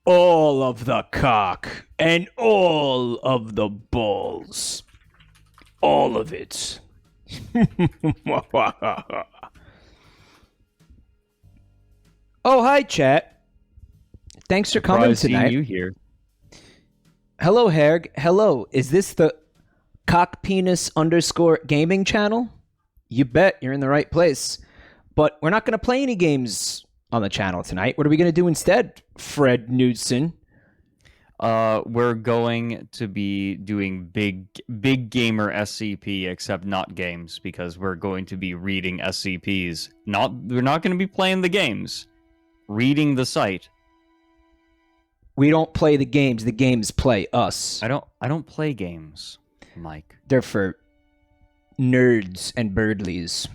all of the cock and all of the balls. All of it. Oh, hi, chat. Thanks for coming tonight. Seeing you here. Hello, Herg. Hello. Is this the cockpenis _gaming channel? You bet you're in the right place. But we're not going to play any games on the channel tonight. What are we going to do instead, Fred Knudsen? We're going to be doing big gamer SCP, except not games, because we're going to be reading SCPs. We're not going to be playing the games. Reading the site. We don't play the games play us. I don't play games, Mike. They're for nerds and birdlies.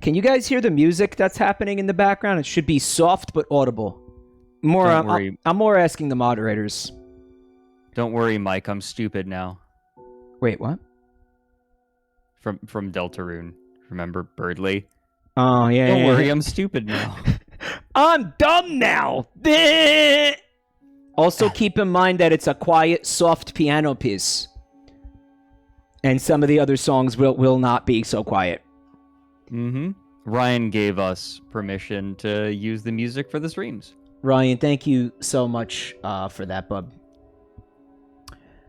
Can you guys hear the music that's happening in the background? It should be soft but audible. Don't worry. I'm more asking the moderators. Don't worry, Mike. I'm stupid now. Wait, what? From Deltarune. Remember Birdly? Oh, yeah. Don't worry, I'm stupid now. I'm dumb now. Also, keep in mind that it's a quiet, soft piano piece. And some of the other songs will not be so quiet. Mm-hmm. Ryan gave us permission to use the music for the streams. Ryan, thank you so much for that, bub.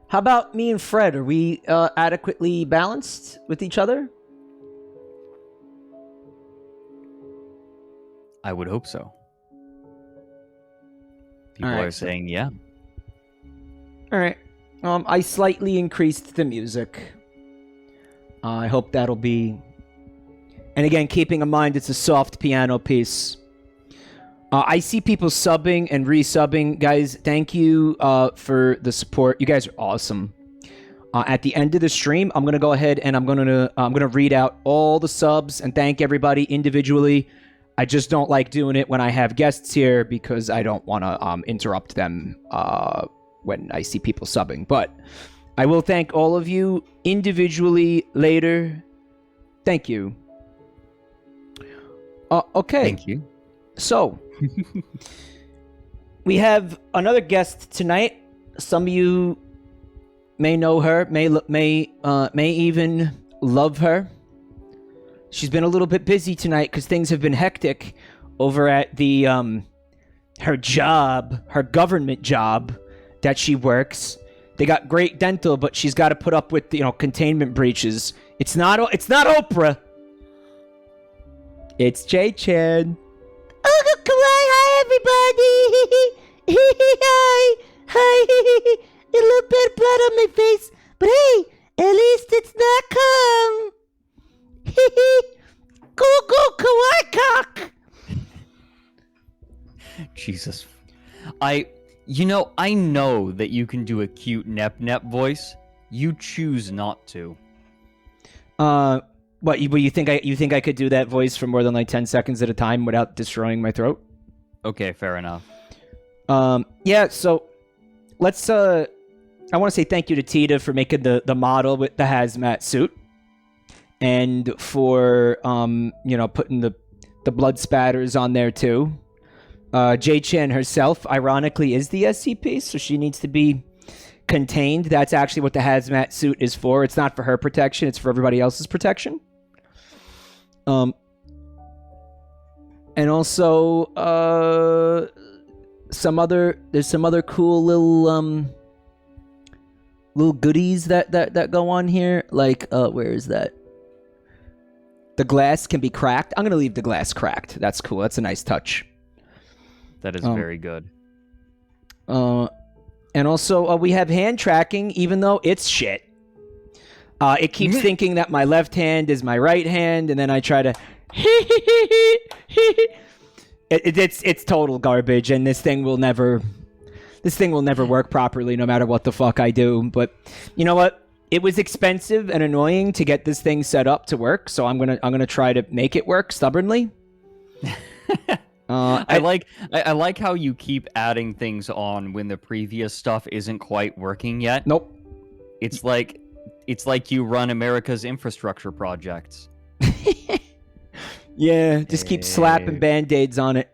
How about me and Fred? Are we adequately balanced with each other? I would hope so. People All right, are saying, yeah. All right. I slightly increased the music. I hope that'll be... And again, keeping in mind it's a soft piano piece. I see people subbing and resubbing. Guys, thank you for the support. You guys are awesome. At the end of the stream, I'm going to go ahead and I'm going to read out all the subs and thank everybody individually. I just don't like doing it when I have guests here because I don't want to interrupt them when I see people subbing. But I will thank all of you individually later. Thank you. Okay. Thank you. So, we have another guest tonight. Some of you may know her, may even love her. She's been a little bit busy tonight because things have been hectic over at the her government job that she works. They got great dental, but she's got to put up with containment breaches. It's not Oprah. It's J-Chan. Oh, kawaii, hi, everybody. Hi. A little bit of blood on my face, but hey, at least it's not cum. Go, kawaii cock. Jesus. I know that you can do a cute nep voice. You choose not to. What you think I could do that voice for more than like 10 seconds at a time without destroying my throat? Okay, fair enough. Yeah, so let's I want to say thank you to Tita for making the model with the hazmat suit and for putting the blood spatters on there too. J-Chan herself ironically is the SCP, so she needs to be contained. That's actually what the hazmat suit is for. It's not for her protection, it's for everybody else's protection. And also there's some other cool little goodies that go on here, like where is that? The glass can be cracked. I'm gonna leave the glass cracked. That's cool. That's a nice touch. That is very good. And also we have hand tracking, even though it's shit. It keeps thinking that my left hand is my right hand, and then I try to it's total garbage, and this thing will never work properly no matter what the fuck I do. But you know what? It was expensive and annoying to get this thing set up to work, so I'm gonna try to make it work stubbornly. I like how you keep adding things on when the previous stuff isn't quite working yet. Nope. It's like you run America's infrastructure projects. Yeah, just keep slapping band-aids on it.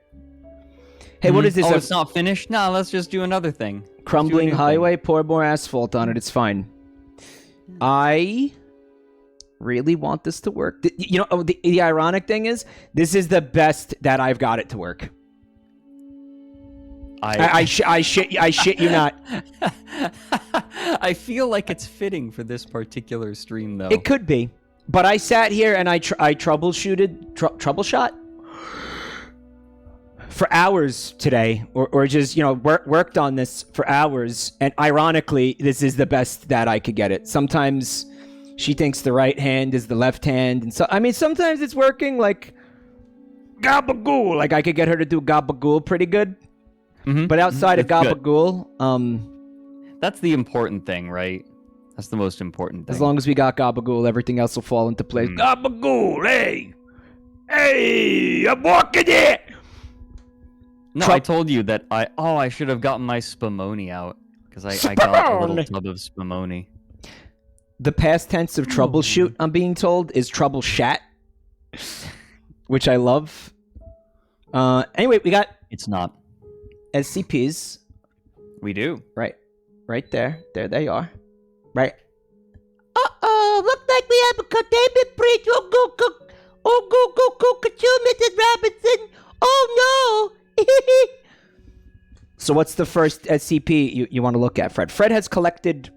Hey, what is this? Oh, it's not finished? No, let's just do another thing. Crumbling new highway, pour more asphalt on it. It's fine. I really want this to work. You know, the ironic thing is, this is the best that I've got it to work. I shit you not. I feel like it's fitting for this particular stream, though. It could be, but I sat here and I troubleshot for hours today, or just, you know, worked on this for hours, and ironically, this is the best that I could get it. Sometimes she thinks the right hand is the left hand, and so I mean, sometimes it's working like gabagool. Like I could get her to do gabagool pretty good, but outside of gabagool, that's the important thing, right? That's the most important thing. As long as we got gabagool, everything else will fall into place. Gabagool, hey, I'm walking it. No, I told you that I should have gotten my spumoni out because I got a little tub of spumoni. The past tense of troubleshoot, I'm being told, is troubleshat, which I love. Anyway, we got... It's not. SCPs. We do. Right there. There they are. Right. Uh-oh, look like we have a containment breach. Oh, go, Mrs. Robinson. Oh, no. So what's the first SCP you want to look at, Fred? Fred has collected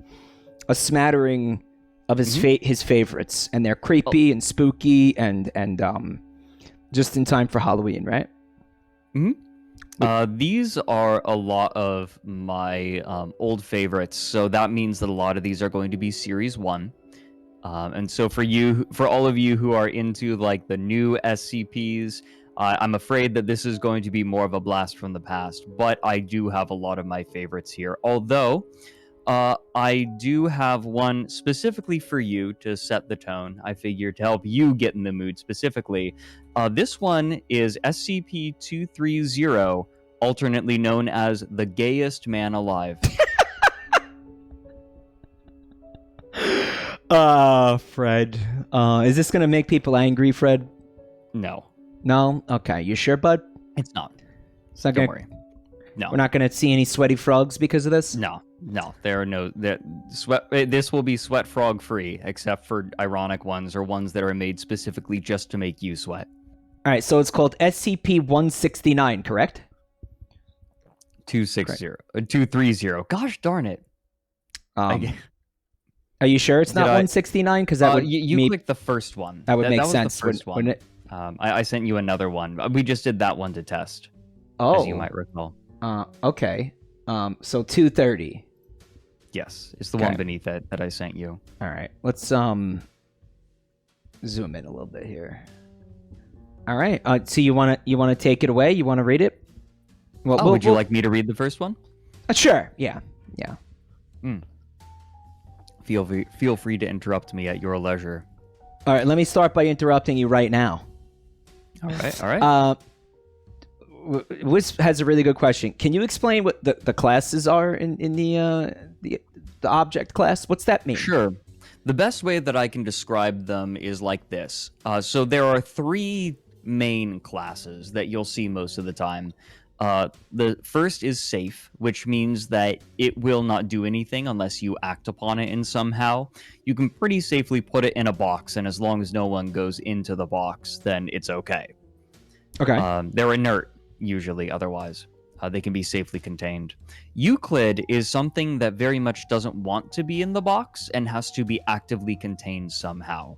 a smattering of his favorites, and they're creepy and spooky and just in time for Halloween, right? These are a lot of my old favorites, so that means that a lot of these are going to be Series 1. And so for all of you who are into like the new SCPs, I'm afraid that this is going to be more of a blast from the past, but I do have a lot of my favorites here. Although, I do have one specifically for you to set the tone. I figure to help you get in the mood specifically. This one is SCP-230, alternately known as the gayest man alive. Fred. Is this going to make people angry, Fred? No. No? Okay. You sure, bud? It's not. It's not Don't gonna... worry. No. We're not going to see any sweaty frogs because of this? No. There are no... This will be sweat frog free, except for ironic ones or ones that are made specifically just to make you sweat. All right, so it's called SCP-169, correct? 230. Gosh darn it. Are you sure it's not 169? Because that would you clicked the first one. That would make was sense, the first one. wouldn't it? I sent you another one. We just did that one to test. Oh. As you might recall. Okay. So 230. Yes, it's the one beneath it that I sent you. All right. Let's zoom in a little bit here. All right. So you want to take it away? You want to read it? Well, would you like me to read the first one? Sure. Yeah. Feel free to interrupt me at your leisure. All right. Let me start by interrupting you right now. All right. Wiz has a really good question. Can you explain what the classes are in the object class? What's that mean? Sure. The best way that I can describe them is like this. So there are 3 main classes that you'll see most of the time. The first is safe, which means that it will not do anything unless you act upon it in somehow. You can pretty safely put it in a box, and as long as no one goes into the box, then it's okay. Okay. They're inert, usually, otherwise. They can be safely contained. Euclid is something that very much doesn't want to be in the box and has to be actively contained somehow.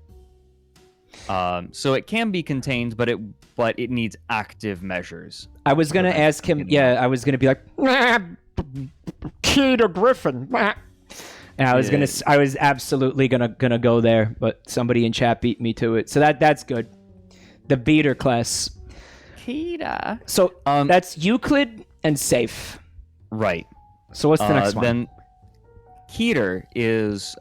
So it can be contained, but it needs active measures. I was gonna ask him. Yeah, I was gonna be like, Peter Griffin. And I was absolutely gonna go there, but somebody in chat beat me to it. So that's good. The beater class. Peter. So that's Euclid and safe. Right. So what's the next one? Then Keter is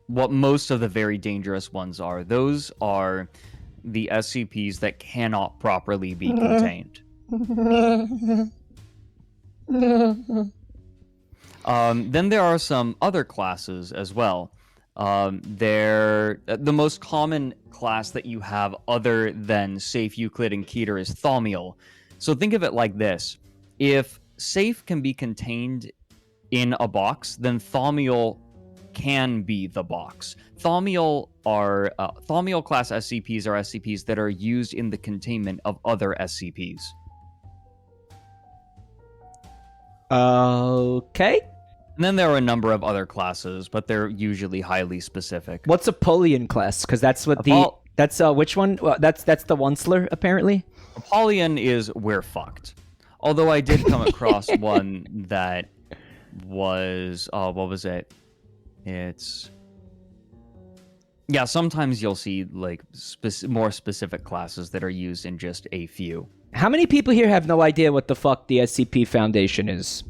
what most of the very dangerous ones are. Those are the SCPs that cannot properly be contained. Then there are some other classes as well. The most common class that you have other than Safe, Euclid, and Keter is Thaumiel. So think of it like this. If safe can be contained in a box, then thaumiel can be the box. Thaumiel class SCPs are SCPs that are used in the containment of other SCPs. Okay. And then there are a number of other classes, but they're usually highly specific. What's Apollyon class? Because that's what that's which one? Well, that's the Onceler apparently. Apollyon is we're fucked. Although I did come across one that was what was it? It's sometimes you'll see like more specific classes that are used in just a few. How many people here have no idea what the fuck the SCP Foundation is?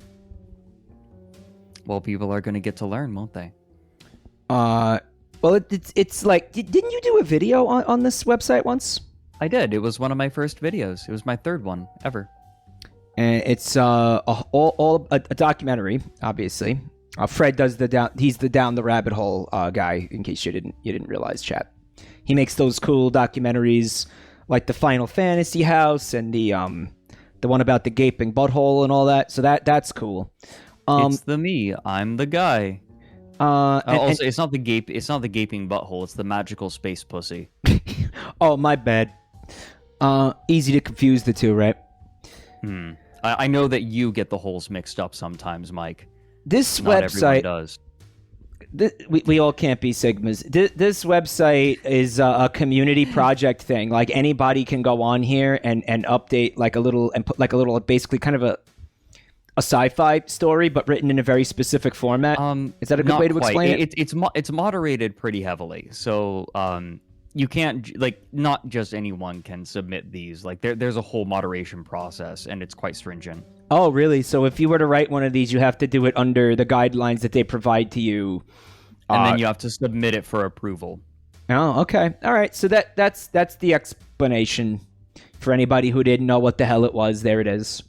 Well, people are going to get to learn, won't they? Well, it's like, didn't you do a video on this website once? I did. It was one of my first videos. It was my third one ever. And it's a documentary, obviously. Fred does he's the down the rabbit hole guy. In case you didn't realize, chat. He makes those cool documentaries like the Final Fantasy House and the one about the gaping butthole and all that. So that's cool. It's the me. I'm the guy. It's not the gaping butthole. It's the magical space pussy. Oh, my bad. Easy to confuse the two, right? I know that you get the holes mixed up sometimes, Mike. This Not website everyone does. We all can't be Sigmas. This website is a community project thing. Like anybody can go on here and update like a little and put like a little basically kind of a sci-fi story, but written in a very specific format. Is that a good way to explain it? It's moderated pretty heavily, so you can't not just anyone can submit these. Like there's a whole moderation process, and it's quite stringent. Oh, really? So if you were to write one of these, you have to do it under the guidelines that they provide to you, and then you have to submit it for approval. Oh, okay, all right. So that's the explanation for anybody who didn't know what the hell it was. There it is.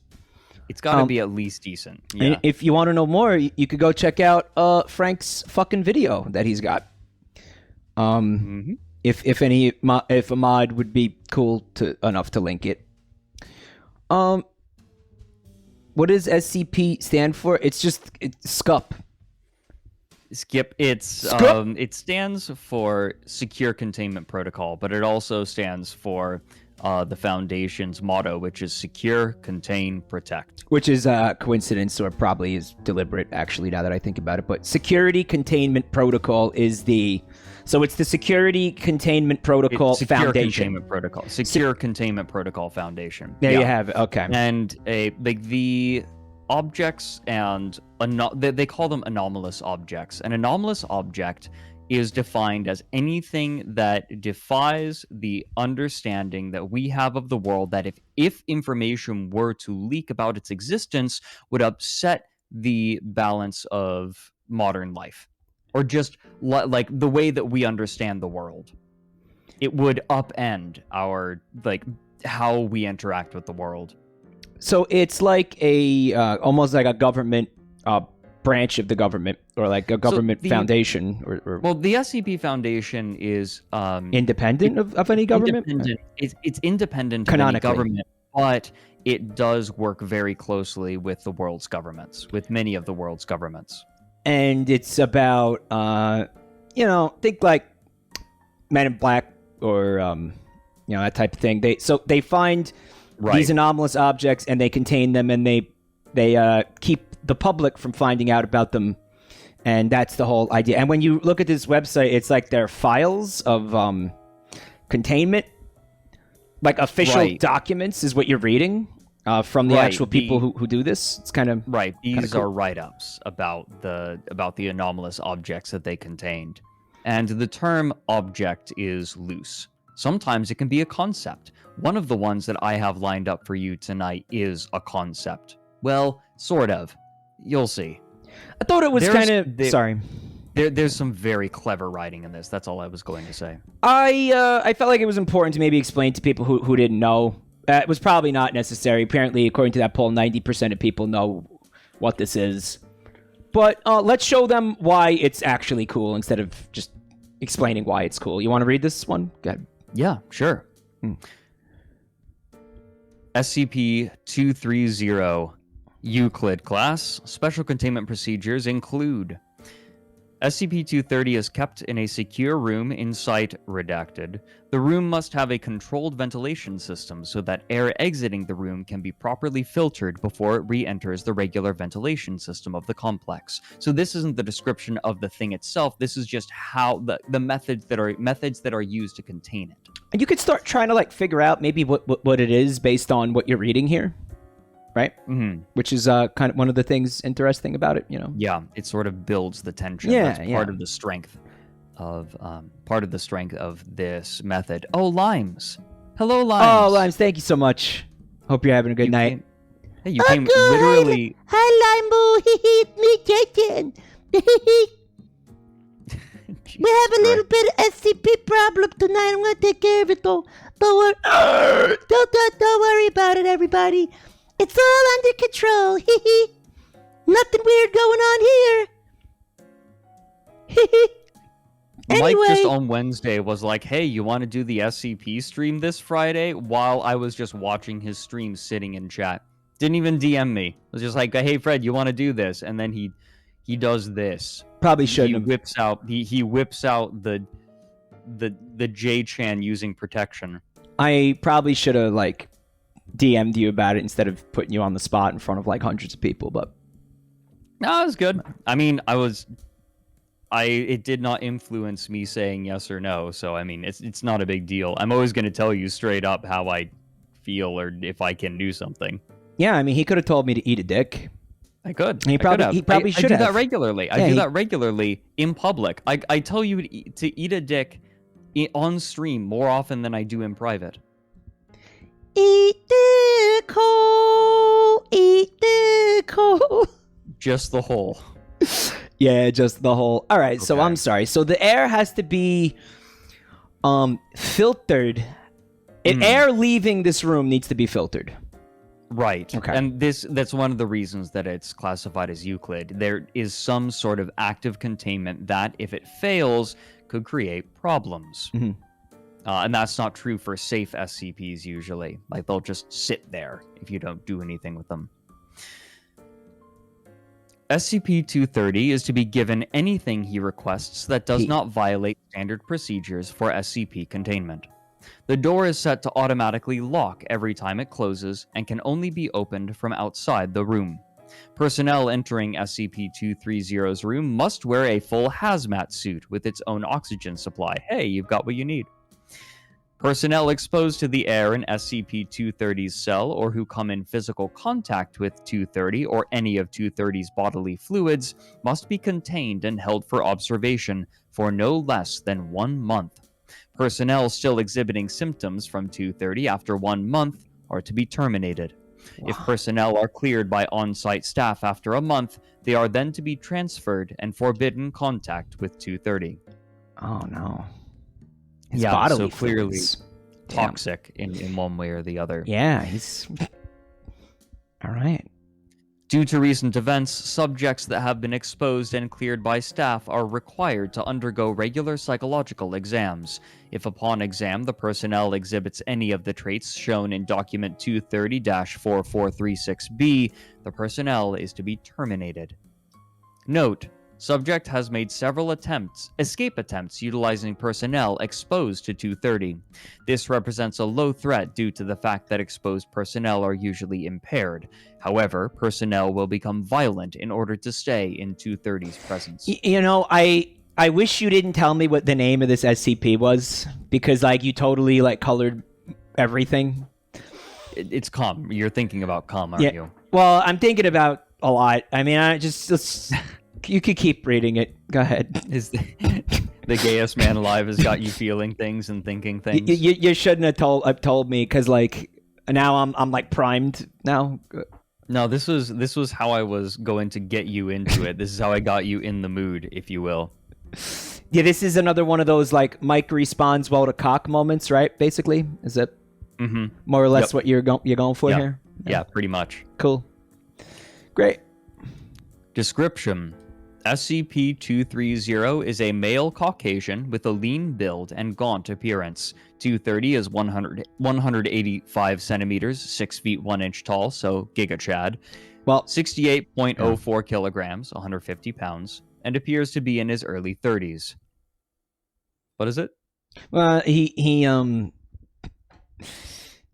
It's got to be at least decent. Yeah. And if you want to know more, you could go check out Frank's fucking video that he's got. If a mod would be cool enough to link it. What does SCP stand for? It's SCUP. Skip. SCUP? It stands for Secure Containment Protocol, but it also stands for the Foundation's motto, which is Secure, Contain, Protect. Which is a coincidence, or probably is deliberate, actually, now that I think about it. But Security Containment Protocol is so it's the Security Containment Protocol Foundation. Containment Protocol. Secure Containment Protocol Foundation. There you have it. Okay. And the objects and they call them anomalous objects. An anomalous object is defined as anything that defies the understanding that we have of the world, that if information were to leak about its existence, would upset the balance of modern life, or just like the way that we understand the world. It would upend our how we interact with the world. So it's like almost like a government branch of the government, or like a government foundation, or well, the SCP Foundation is independent of any government. It's independent of any government, but it does work very closely with the world's governments, with many of the world's governments. And it's about think like Men in Black, or that type of thing. They find these anomalous objects and they contain them, and they keep the public from finding out about them, and that's the whole idea. And when you look at this website, it's like their files of containment, like official documents is what you're reading from the actual people who do this. It's kind of These cool. are write-ups about the anomalous objects that they contained, and the term object is loose. Sometimes it can be a concept. One of the ones that I have lined up for you tonight is a concept. Well, sort of. You'll see. I thought it was kind of... Sorry. There's some very clever writing in this. That's all I was going to say. I felt like it was important to maybe explain to people who didn't know. It was probably not necessary. Apparently, according to that poll, 90% of people know what this is. But let's show them why it's actually cool instead of just explaining why it's cool. You want to read this one? Go ahead. Yeah, sure. SCP-230 Euclid class. Special containment procedures include SCP-230 is kept in a secure room in site redacted. The room must have a controlled ventilation system so that air exiting the room can be properly filtered before it re-enters the regular ventilation system of the complex. So this isn't the description of the thing itself. This is just how the methods that are used to contain it. And you could start trying to like figure out maybe what it is based on what you're reading here, right? Mm-hmm. Which is kind of one of the things interesting about it, you know. Yeah, it sort of builds the tension. Yeah, That's part of the strength of this method. Oh, Limes. Hello, Limes. Oh, Limes, thank you so much. Hope you're having a good night. Hey, you came literally. Hi, Limbo. It's me, Jason. We have a little bit of SCP problem tonight. I'm gonna take care of it, though. Don't worry. Don't worry about it, everybody. It's all under control. Nothing weird going on here. Mike just Anyway. on Wednesday was like, hey, you want to do the SCP stream this Friday? While I was just watching his stream sitting in chat. Didn't even DM me. Was just like, hey, Fred, you want to do this? And then he does this. Probably shouldn't have. He whips out the J-Chan using protection. I probably should have like DM'd you about it instead of putting you on the spot in front of like hundreds of people, but No, it was good. I mean, it did not influence me saying yes or no, so I mean, it's not a big deal. I'm always going to tell you straight up how I feel or if I can do something. yeah, I mean, he could have told me to eat a dick. I could. He probably should I do have. that regularly. I Yeah, do that regularly in public. I tell you to eat a dick on stream more often than I do in private. Eat the coal. Eat the coal. Just the whole. Yeah, just the whole. All right, so Okay. I'm sorry. So the air has to be filtered. Air leaving this room needs to be filtered. Right. Okay. And that's one of the reasons that it's classified as Euclid. There is some sort of active containment that, if it fails, could create problems. Mhm. And that's not true for safe SCPs usually. Like, they'll just sit there if you don't do anything with them. SCP-230 is to be given anything he requests that does not violate standard procedures for SCP containment. The door is set to automatically lock every time it closes and can only be opened from outside the room. Personnel entering SCP-230's room must wear a full hazmat suit with its own oxygen supply. Hey, you've got what you need. Personnel exposed to the air in SCP-230's cell or who come in physical contact with 230 or any of 230's bodily fluids must be contained and held for observation for no less than 1 month. Personnel still exhibiting symptoms from 230 after 1 month are to be terminated. If personnel are cleared by on-site staff after a month, they are then to be transferred and forbidden contact with 230. Oh no. His Yeah, bodily so clearly fluids. Damn. toxic in one way or the other. Yeah, he's all right. Due to recent events, subjects that have been exposed and cleared by staff are required to undergo regular psychological exams. If upon exam the personnel exhibits any of the traits shown in document 230-4436B, the personnel is to be terminated. Note: subject has made several escape attempts utilizing personnel exposed to 230. This represents a low threat due to the fact that exposed personnel are usually impaired. However, personnel will become violent in order to stay in 230's presence. You know, I wish you didn't tell me what the name of this SCP was, because like you totally like colored everything. It's calm. You're thinking about calm, aren't you? Well, I'm thinking about a lot. I mean, you could keep reading it. Go ahead. Is the gayest man alive has got you feeling things and thinking things? You shouldn't have told me, because like now I'm like primed now. No, this was how I was going to get you into it. This is how I got you in the mood, if you will. Yeah, this is another one of those like Mike responds well to cock moments, right? Basically, is it more or less what you're going for here? Yeah, pretty much. Cool. Great. Description: SCP-230 is a male Caucasian with a lean build and gaunt appearance. 230 is 185 centimeters, 6 feet 1 inch tall, so Giga Chad. Well, 68.04 kilograms, 150 pounds, and appears to be in his early 30s. What is it?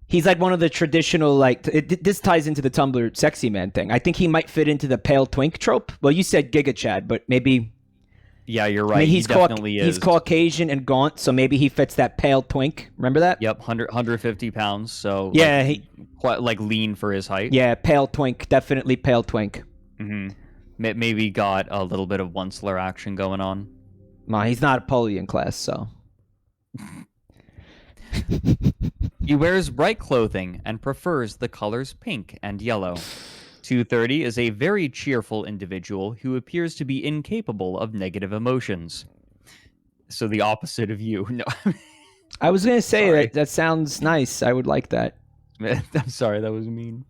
He's like one of the traditional, like, this ties into the Tumblr sexy man thing. I think he might fit into the pale twink trope. Well, you said Giga Chad, but maybe... Yeah, you're right. I mean, he definitely is. He's Caucasian and gaunt, so maybe he fits that pale twink. Remember that? Yep, 150 pounds, so... Yeah, like, quite, like, lean for his height. Yeah, pale twink. Definitely pale twink. Mm-hmm. Maybe got a little bit of one-slur action going on. Well, he's not Apollyon class, so... He wears bright clothing and prefers the colors pink and yellow. 230 is a very cheerful individual who appears to be incapable of negative emotions. So the opposite of you. No, I was going to say Sorry. that sounds nice. I would like that. I'm sorry, that was mean.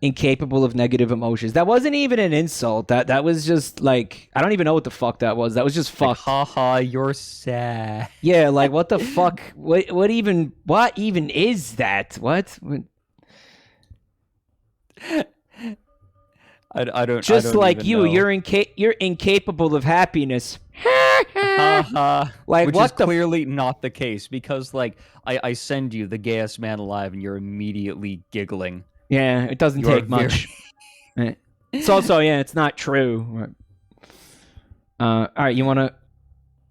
Incapable of negative emotions. That wasn't even an insult. That was just like, I don't even know what the fuck that was. That was just Like, fucked. haha, you're sad. Yeah, like what the fuck? What even is that? What? I don't. Just I don't like even you, know. you're incapable of happiness. Haha. Like, Which what is the clearly not the case because, like, I send you the gayest man alive and you're immediately giggling. Yeah, it doesn't You are take much. It's also, yeah, it's not true. All right, you want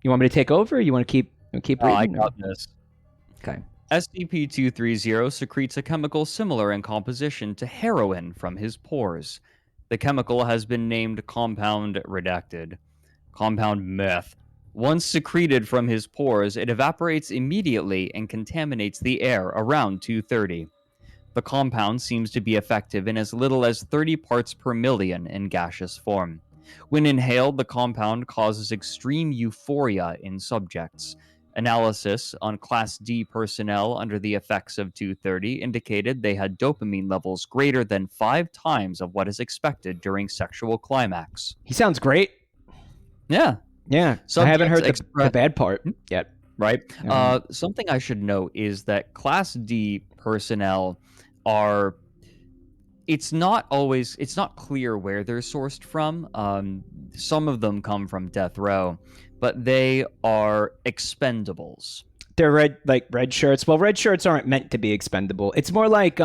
me to take over? Or you want to keep Oh, I reading? got this. Okay. SCP-230 secretes a chemical similar in composition to heroin from his pores. The chemical has been named Compound Redacted. Compound Meth. Once secreted from his pores, it evaporates immediately and contaminates the air around 230. The compound seems to be effective in as little as 30 parts per million in gaseous form. When inhaled, the compound causes extreme euphoria in subjects. Analysis on Class D personnel under the effects of 230 indicated they had dopamine levels greater than 5 times of what is expected during sexual climax. He sounds great. Yeah. Yeah, I haven't heard Subjects the bad part yet. Right. Yeah. Something I should note is that Class D personnel are... It's not clear where they're sourced from. Some of them come from death row, but they are expendables. They're red shirts. Well, red shirts aren't meant to be expendable. It's more like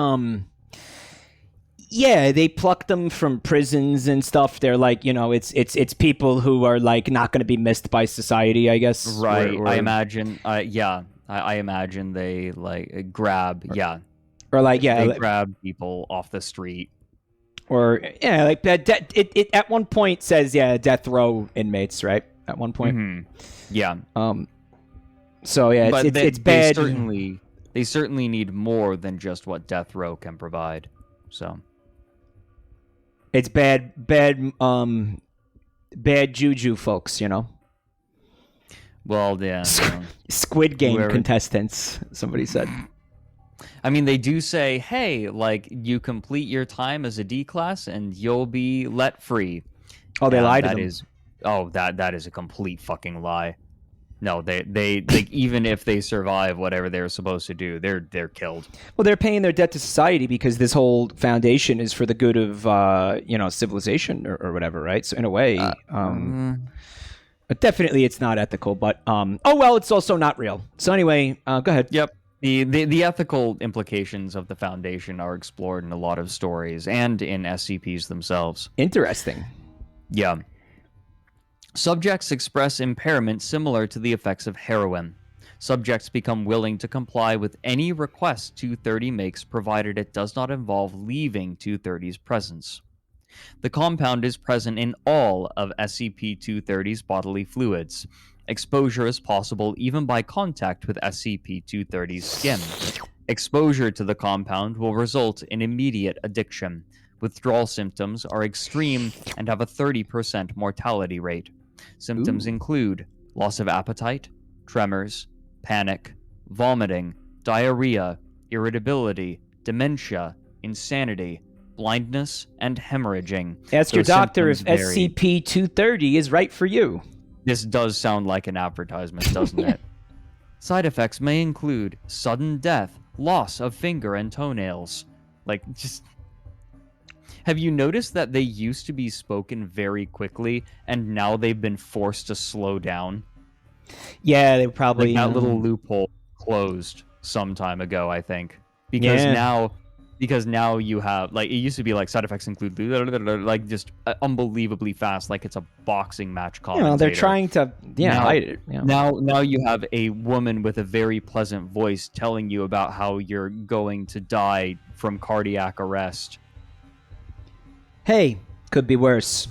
yeah, they pluck them from prisons and stuff. They're like, it's people who are like not going to be missed by society, I guess. Right. Or, I imagine. Yeah. I imagine they like grab. Yeah. or like They grab people off the street. or yeah, like that. It at one point says death row inmates, right? At one point. Mhm. Yeah. So yeah, But it's bad. They certainly need more than just what death row can provide. So. It's bad juju, folks. Well, yeah. Squid Game Whoever- contestants. Somebody said. I mean, they do say, hey, like, you complete your time as a D class and you'll be let free. Oh, they lied to them. That is a complete fucking lie. No, they even if they survive whatever they're supposed to do, they're killed. Well, they're paying their debt to society because this whole foundation is for the good of civilization or whatever, right? So in a way, but definitely it's not ethical. But it's also not real. So anyway, go ahead. Yep. The ethical implications of the foundation are explored in a lot of stories and in SCPs themselves. Interesting. Yeah. Subjects express impairment similar to the effects of heroin. Subjects become willing to comply with any request 230 makes provided it does not involve leaving 230's presence. The compound is present in all of SCP-230's bodily fluids. Exposure is possible even by contact with SCP-230's skin. Exposure to the compound will result in immediate addiction. Withdrawal symptoms are extreme and have a 30% mortality rate. Symptoms include loss of appetite, tremors, panic, vomiting, diarrhea, irritability, dementia, insanity, blindness, and hemorrhaging. Ask your Those doctor if symptoms vary. SCP-230 is right for you. This does sound like an advertisement, doesn't it? Side effects may include sudden death, loss of finger and toenails. Like, just... Have you noticed that they used to be spoken very quickly, and now they've been forced to slow down? Yeah, they probably... Like, that little loophole closed some time ago, I think. Because now you have, like, it used to be like side effects include like just unbelievably fast, like it's a boxing match commentator. they're trying to hide it. Now you have a woman with a very pleasant voice telling you about how you're going to die from cardiac arrest. Hey, could be worse.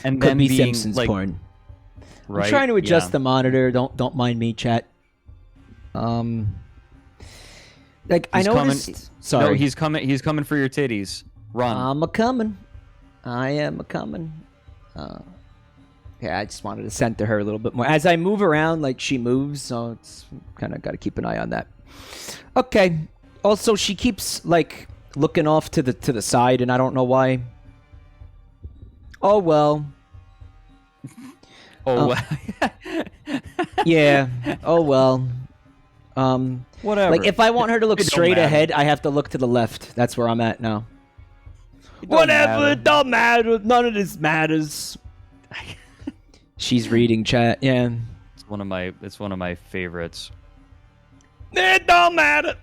And could then be being, Simpsons like, porn. Right? I'm trying to adjust Yeah. the monitor. Don't mind me, chat. Like I He's noticed. coming- Sorry, No, he's coming. He's coming for your titties. Run. I'm a coming. I am a coming. Yeah, I just wanted to center her a little bit more. As I move around, like she moves, so it's kind of got to keep an eye on that. Okay. Also, she keeps like looking off to the side, and I don't know why. Oh well. Yeah. Oh well. Whatever. Like if I want her to look It don't straight matter. ahead, I have to look to the left. That's where I'm at now. It don't Whatever, matter. it don't matter. None of this matters. She's reading chat. Yeah. It's one of my favorites. It don't matter.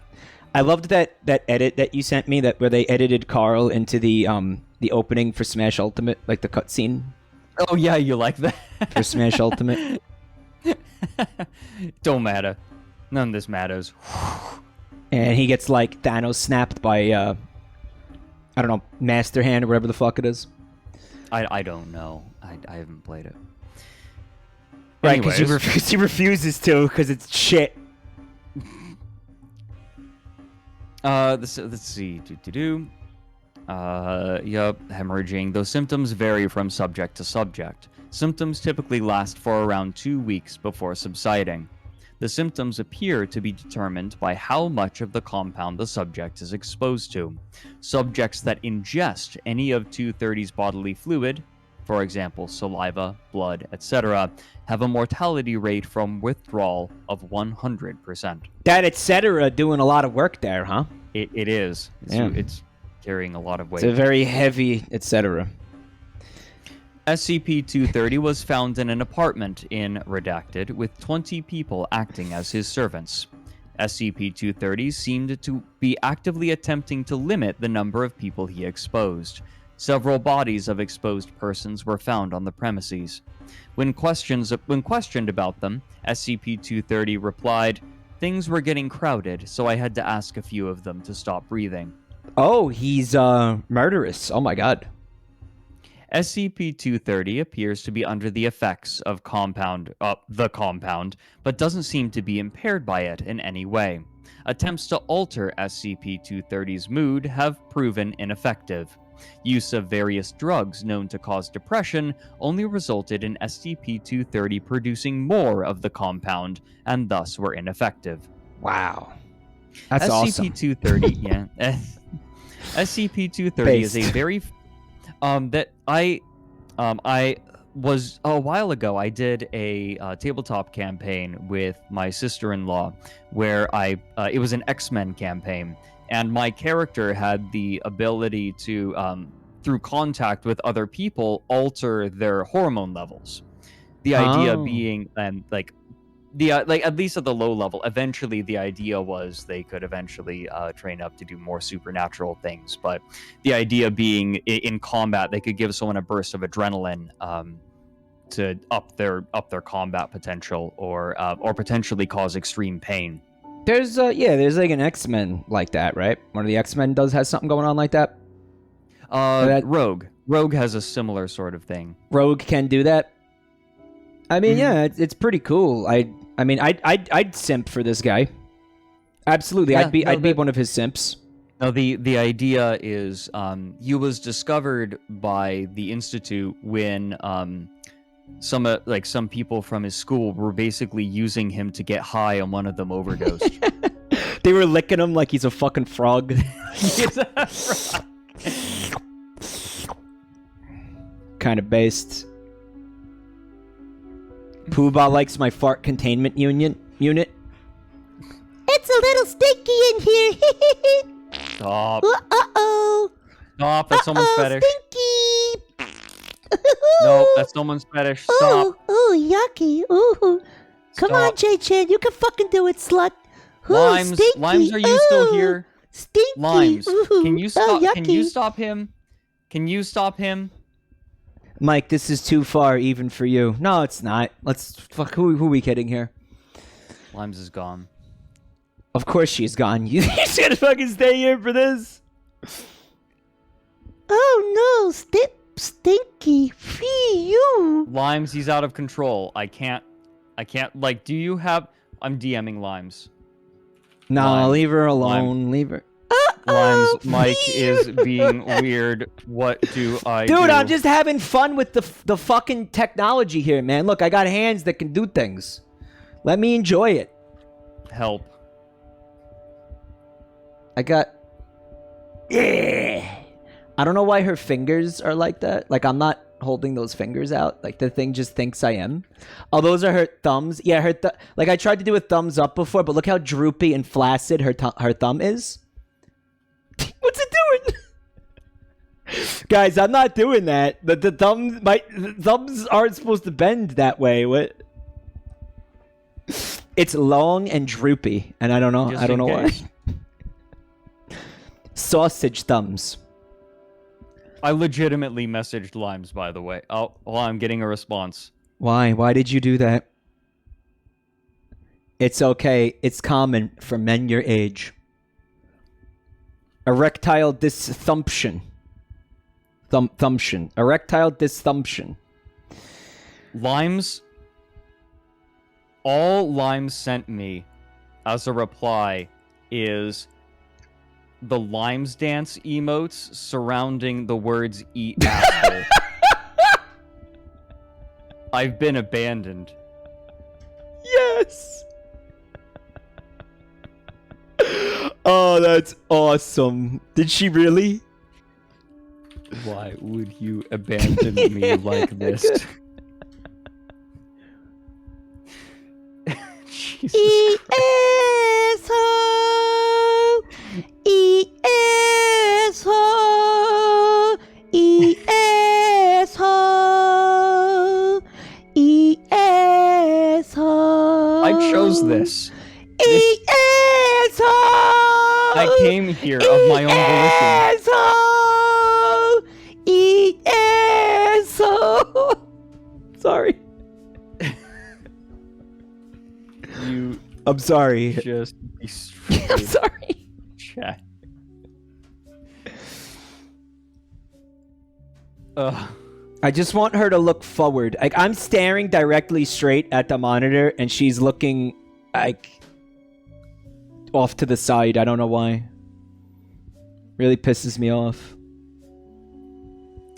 I loved that edit that you sent me, that where they edited Carl into the opening for Smash Ultimate, like the cutscene Oh yeah, you like that? for Smash Ultimate. Don't matter. None of this matters. And he gets like Thanos snapped by I don't know, Master Hand or whatever the fuck it is. I don't know. I haven't played it. Right, because Anyways. he refuses to because it's shit. Let's see. Yup, hemorrhaging. Those symptoms vary from subject to subject. Symptoms typically last for around 2 weeks before subsiding. The symptoms appear to be determined by how much of the compound the subject is exposed to. Subjects that ingest any of 230's bodily fluid, for example, saliva, blood, etc., have a mortality rate from withdrawal of 100%. That etc. doing a lot of work there, huh? It is. It's carrying a lot of weight. It's a very heavy etc. SCP-230 was found in an apartment in Redacted with 20 people acting as his servants. SCP-230 seemed to be actively attempting to limit the number of people he exposed. Several bodies of exposed persons were found on the premises. When questioned about them, SCP-230 replied, "Things were getting crowded, so I had to ask a few of them to stop breathing." Oh, he's murderous. Oh my god. SCP-230 appears to be under the effects of the compound, but doesn't seem to be impaired by it in any way. Attempts to alter SCP-230's mood have proven ineffective. Use of various drugs known to cause depression only resulted in SCP-230 producing more of the compound, and thus were ineffective. Wow. That's awesome. SCP-230, yeah. SCP-230 is a very I was a while ago. I did a tabletop campaign with my sister-in-law, where it was an X-Men campaign, and my character had the ability to, through contact with other people, alter their hormone levels. The idea being, at least at the low level, eventually the idea was they could eventually train up to do more supernatural things. But the idea being, in combat, they could give someone a burst of adrenaline to up their combat potential, or potentially cause extreme pain. There's like an X-Men like that, right? One of the X-Men has something going on like that. Rogue has a similar sort of thing. Rogue can do that. I mean, yeah, it's pretty cool. I'd simp for this guy. Absolutely, Yeah, I'd be one of his simps. No, the idea is he was discovered by the Institute when some people from his school were basically using him to get high, and one of them overdosed. They were licking him like he's a fucking frog. kind of based. Poobah likes my fart containment unit. It's a little stinky in here. Stop. Uh-oh. Stop. That's someone's fetish. Stinky. No, that's someone's fetish. Stop. Oh, yucky. Ooh. Come on, Stop. J-Chan. You can fucking do it, slut. Ooh, Limes, stinky. Limes, are you still here? Stinky. Limes, Ooh. can you stop? Oh, Can you yucky. stop him? Can you stop him? Mike, this is too far even for you. No, it's not. Let's fuck. Who are we kidding here? Limes is gone. Of course she's gone. You just gonna fucking stay here for this? Oh no, stinky. Free you. Limes, he's out of control. I can't. Like, do you have? I'm DMing Limes. No, Limes. leave her alone. Leave her. Limes, Mike free is you. being weird. What do I do? Dude, I'm just having fun with the fucking technology here, man. Look, I got hands that can do things. Let me enjoy it. Help. I got... Yeah. I don't know why her fingers are like that. Like, I'm not holding those fingers out. Like, the thing just thinks I am. Oh, those are her thumbs. Yeah, her like, I tried to do a thumbs up before, but look how droopy and flaccid her thumb is. What's it doing? Guys, I'm not doing that. The thumbs aren't supposed to bend that way. What? It's long and droopy, and I don't know. Just I don't in know case. why. Sausage thumbs. I legitimately messaged Limes, by the way. Oh, well, I'm getting a response. Why? Why did you do that? It's okay. It's common for men your age. Erectile dysfunction. Thumption. Erectile dysfunction. Limes. All Limes sent me as a reply is the Limes dance emotes surrounding the words "eat asshole." I've been abandoned. Yes. Oh, that's awesome. Did she really? Why would you abandon me like this? Jesus Eat Christ. asshole. Eat asshole. Eat asshole. Eat asshole. I chose this. Eat asshole. I came here of my own volition. Asshole. Eat asshole. Sorry. You I'm sorry. just destroyed I'm sorry. chat. Ugh. I just want her to look forward. Like, I'm staring directly straight at the monitor, and she's looking, like, off to the side. I don't know why. Really pisses me off.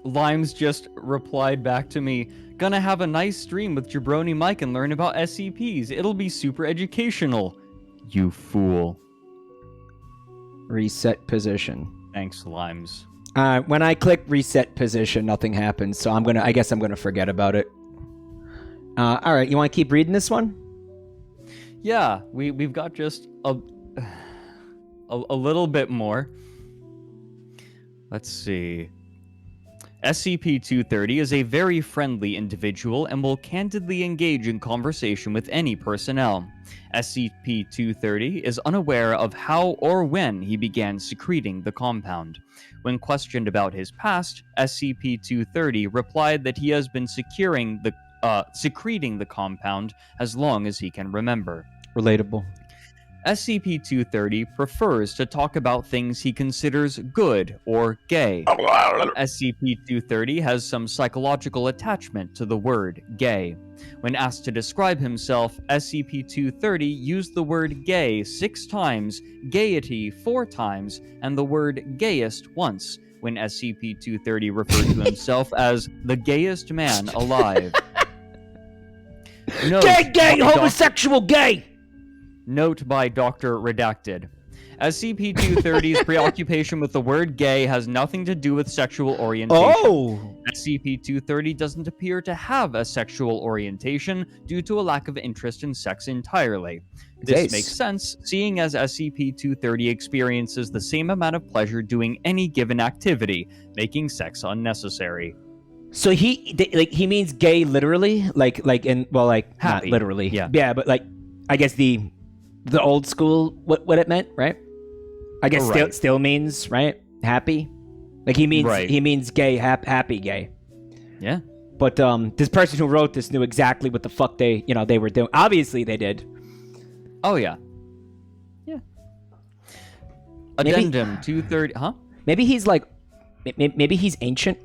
Limes just replied back to me, "Gonna have a nice stream with Jabroni Mike and learn about SCPs. It'll be super educational." You fool. Reset position. Thanks, Limes. When I click reset position, nothing happens, so I guess I'm gonna forget about it. Alright, you wanna keep reading this one? Yeah, we've got just a little bit more. Let's see. SCP-230 is a very friendly individual and will candidly engage in conversation with any personnel. SCP-230 is unaware of how or when he began secreting the compound. When questioned about his past, SCP-230 replied that he has been secreting the compound as long as he can remember. Relatable. SCP-230 prefers to talk about things he considers good or gay. SCP-230 has some psychological attachment to the word gay. When asked to describe himself, SCP-230 used the word gay 6 times, gaiety 4 times, and the word gayest once, when SCP-230 referred to himself as the gayest man alive. Note Gay, by homosexual, gay! Note by Dr. Redacted. SCP-230's preoccupation with the word gay has nothing to do with sexual orientation. Oh! SCP-230 doesn't appear to have a sexual orientation due to a lack of interest in sex entirely. This Nice. makes sense, seeing as SCP-230 experiences the same amount of pleasure doing any given activity, making sex unnecessary. So he means gay literally? Like not Happy. literally. Yeah. Yeah, but like, I guess the old school, what it meant, right? I guess Right. still means, right? Happy? Like he means, Right. he means gay, happy gay. Yeah. But this person who wrote this knew exactly what the fuck they were doing. Obviously they did. Oh, yeah. Yeah. Addendum 230... Huh? Maybe he's like, maybe he's ancient,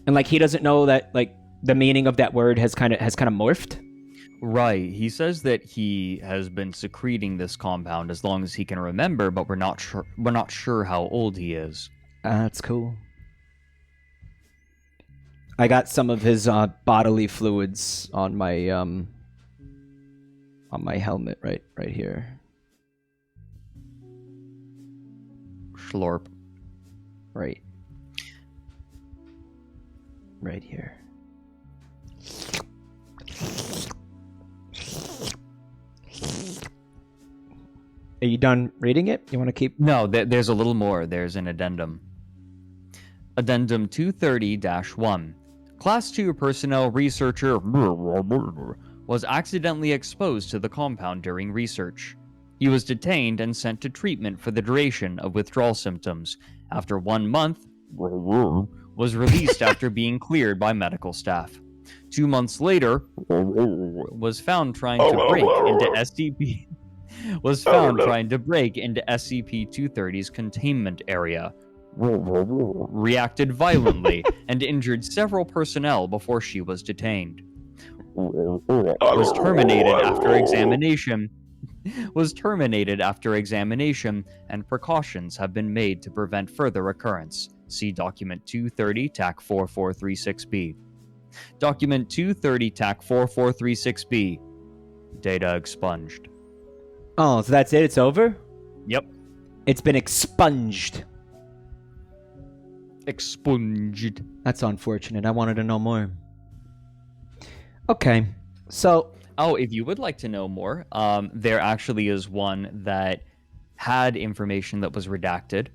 and like he doesn't know that like the meaning of that word has kind of morphed. Right. He says that he has been secreting this compound as long as he can remember, but we're not sure how old he is. That's cool. I got some of his bodily fluids on my helmet right here. Schlorp. Right here. Are you done reading it? You want to keep... No, there's a little more. There's an addendum. Addendum 230-1. Class 2 personnel researcher was accidentally exposed to the compound during research. He was detained and sent to treatment for the duration of withdrawal symptoms. After 1 month, was released after being cleared by medical staff. 2 months later, was found trying to break into SCP... was found trying to break into SCP-230's containment area. Reacted violently and injured several personnel before she was detained. Was terminated after examination, and precautions have been made to prevent further occurrence. See Document 230 TAC 4436B. Document 230 TAC 4436B. Data expunged. Oh, so that's it? It's over? Yep. It's been expunged. Expunged. That's unfortunate. I wanted to know more. Okay, so... Oh, if you would like to know more, there actually is one that had information that was redacted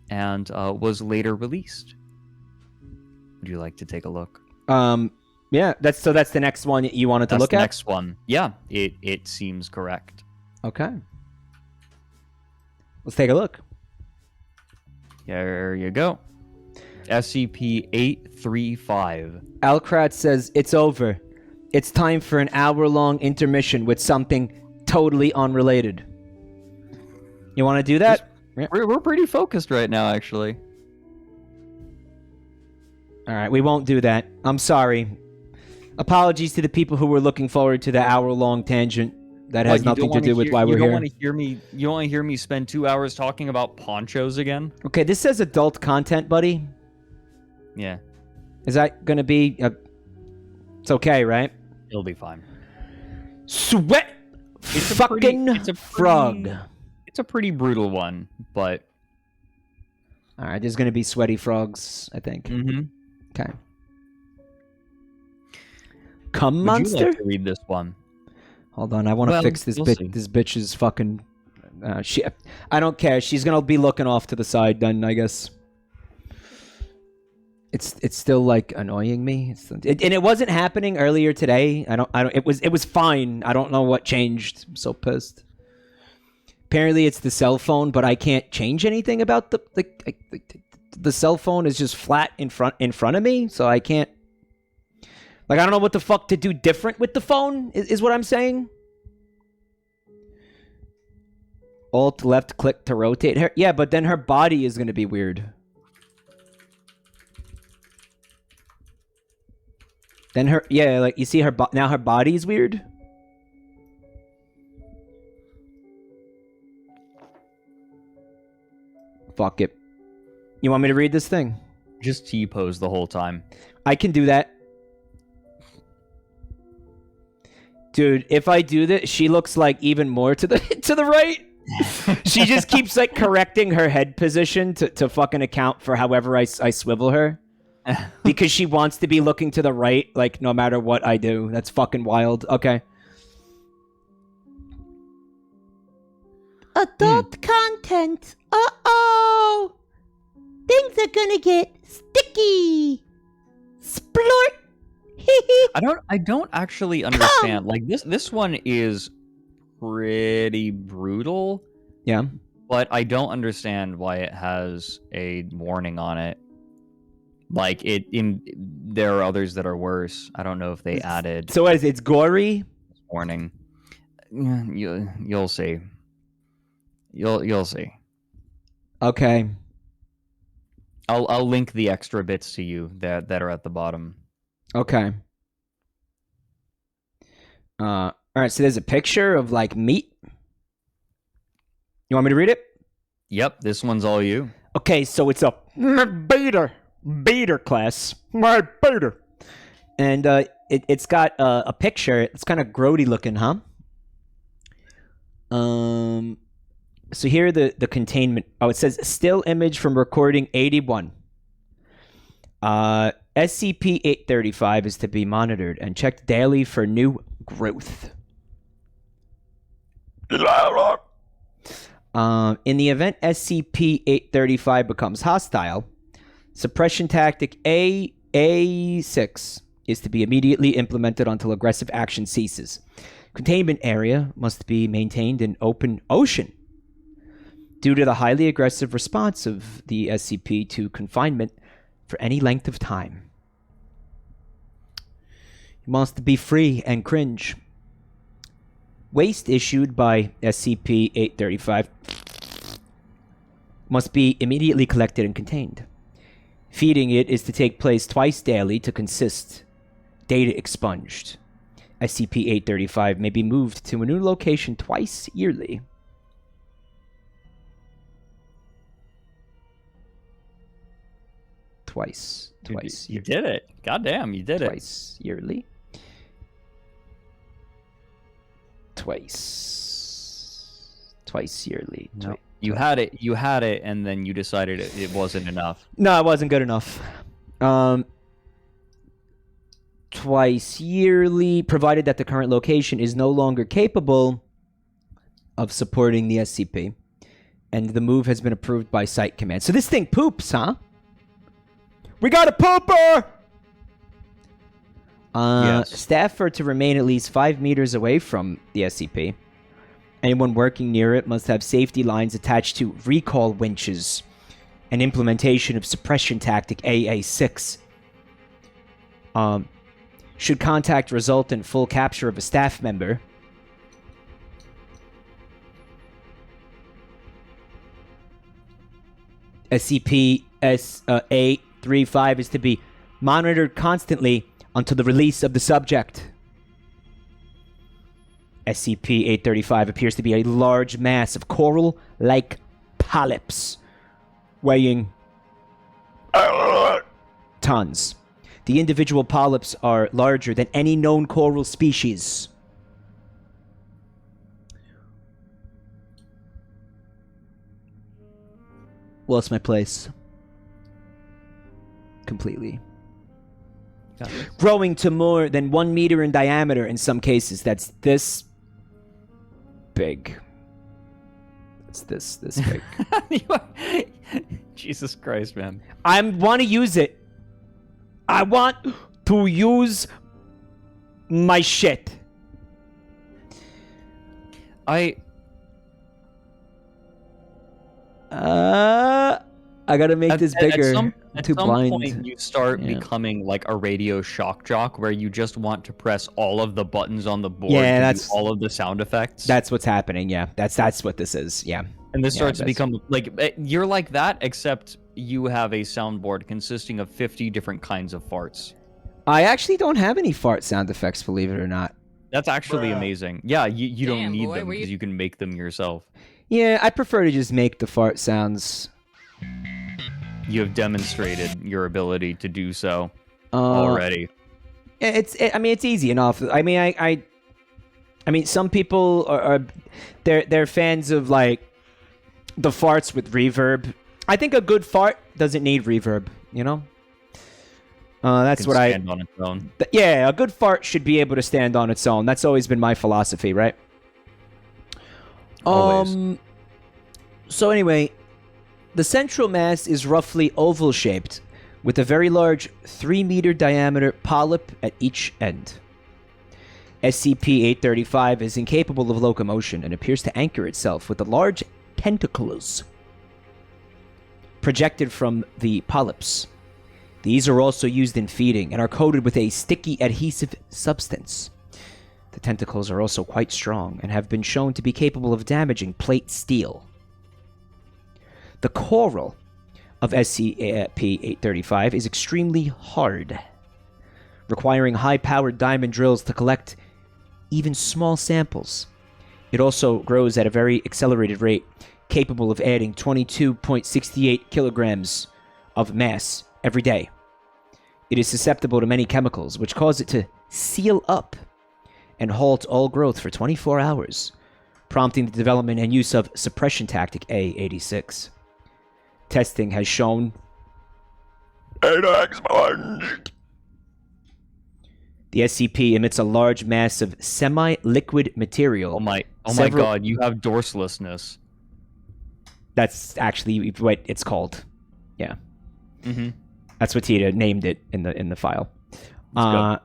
and was later released. Would you like to take a look? Yeah, that's the next one you wanted to That's look the at? next one. Yeah, it seems correct. Okay. Let's take a look. There you go. SCP-835. Alcrat says, it's over. It's time for an hour-long intermission with something totally unrelated. You want to do that? We're pretty focused right now, actually. Alright, we won't do that. I'm sorry. Apologies to the people who were looking forward to the hour-long tangent that has nothing to do with why we're here. You don't want to hear me spend 2 hours talking about ponchos again? Okay, this says adult content, buddy. Yeah. Is that gonna be... It's okay, right? It'll be fine. Sweat fucking frog. It's a pretty brutal one, but... Alright, there's gonna be sweaty frogs, I think. Mm-hmm. Okay. Cum Would monster? you like to read this one? Hold on, I want to fix this we'll bitch. see. This bitch is fucking... I don't care. She's gonna be looking off to the side then, I guess. It's still like annoying me. And it wasn't happening earlier today. It was fine. I don't know what changed. I'm so pissed. Apparently it's the cell phone, but I can't change anything about the cell phone is just flat in front of me, so I can't. Like, I don't know what the fuck to do different with the phone, is what I'm saying. Alt left click to rotate her. Yeah, but then her body is gonna be weird. Then her, yeah, like, you see her, now her body is weird. Fuck it. You want me to read this thing? Just T-pose the whole time. I can do that. Dude, if I do that, she looks like even more to the to the right. She just keeps like correcting her head position to fucking account for however I swivel her. Because she wants to be looking to the right, like, no matter what I do. That's fucking wild. Okay. Adult content. Uh-oh. Things are gonna get sticky. Splort. I don't actually understand. Like this one is pretty brutal. Yeah. But I don't understand why it has a warning on it. Like there are others that are worse. I don't know if they added So what is it? It's gory? warning. You'll see. You'll see. Okay. I'll link the extra bits to you that are at the bottom. Okay. All right, so there's a picture of like meat. You want me to read it? Yep, this one's all you. Okay, so it's a beta class. My beta. And it's got a picture. It's kind of grody looking, huh? So here the containment. Oh, it says still image from recording 81. SCP-835 is to be monitored and checked daily for new growth. In the event SCP-835 becomes hostile, suppression tactic AA6 is to be immediately implemented until aggressive action ceases. Containment area must be maintained in open ocean. Due to the highly aggressive response of the SCP to confinement for any length of time. It must be free and cringe. Waste issued by SCP-835 must be immediately collected and contained. Feeding it is to take place twice daily to consist. Data expunged. SCP-835 may be moved to a new location twice yearly. Twice. You did it. Goddamn, you did it. Twice yearly. Twice yearly. No. You had it, and then you decided it wasn't enough. No, it wasn't good enough. Twice yearly, provided that the current location is no longer capable of supporting the SCP, and the move has been approved by Site Command. So this thing poops, huh? We got a pooper! Yes. Staff are to remain at least 5 meters away from the SCP. Anyone working near it must have safety lines attached to recall winches and implementation of suppression tactic AA6. Should contact result in full capture of a staff member, SCP-835 is to be monitored constantly until the release of the subject. SCP-835 appears to be a large mass of coral-like polyps, weighing tons. The individual polyps are larger than any known coral species. Lost my place. Completely. Growing to more than 1 meter in diameter in some cases. That's this big. It's this big. Jesus Christ, man. I want to use it. I want to use my shit. I gotta make this bigger. At too some blind. point, you start becoming like a radio shock jock, where you just want to press all of the buttons on the board. Yeah, to do all of the sound effects. That's what's happening. Yeah, that's what this is. Yeah, and this starts to become like you're like that, except you have a soundboard consisting of 50 different kinds of farts. I actually don't have any fart sound effects, believe it or not. That's actually amazing. Yeah, you don't need them because you can make them yourself. Yeah, I prefer to just make the fart sounds. You have demonstrated your ability to do so already. I mean, it's easy enough. I mean, I mean, some people are they're fans of like the farts with reverb. I think a good fart doesn't need reverb. You know. That's what stand on its own. Yeah, a good fart should be able to stand on its own. That's always been my philosophy, right? Always. So anyway, the central mass is roughly oval-shaped, with a very large 3-meter diameter polyp at each end. SCP-835 is incapable of locomotion and appears to anchor itself with the large tentacles projected from the polyps. These are also used in feeding and are coated with a sticky adhesive substance. The tentacles are also quite strong and have been shown to be capable of damaging plate steel. The coral of SCP-835 is extremely hard, requiring high-powered diamond drills to collect even small samples. It also grows at a very accelerated rate, capable of adding 22.68 kilograms of mass every day. It is susceptible to many chemicals, which cause it to seal up and halt all growth for 24 hours, prompting the development and use of suppression tactic A86. Testing has shown the SCP emits a large mass of semi-liquid material. Oh my god, you have dorselessness. That's actually what it's called. Yeah. Mm-hmm. That's what Tita named it in the file. Let's go.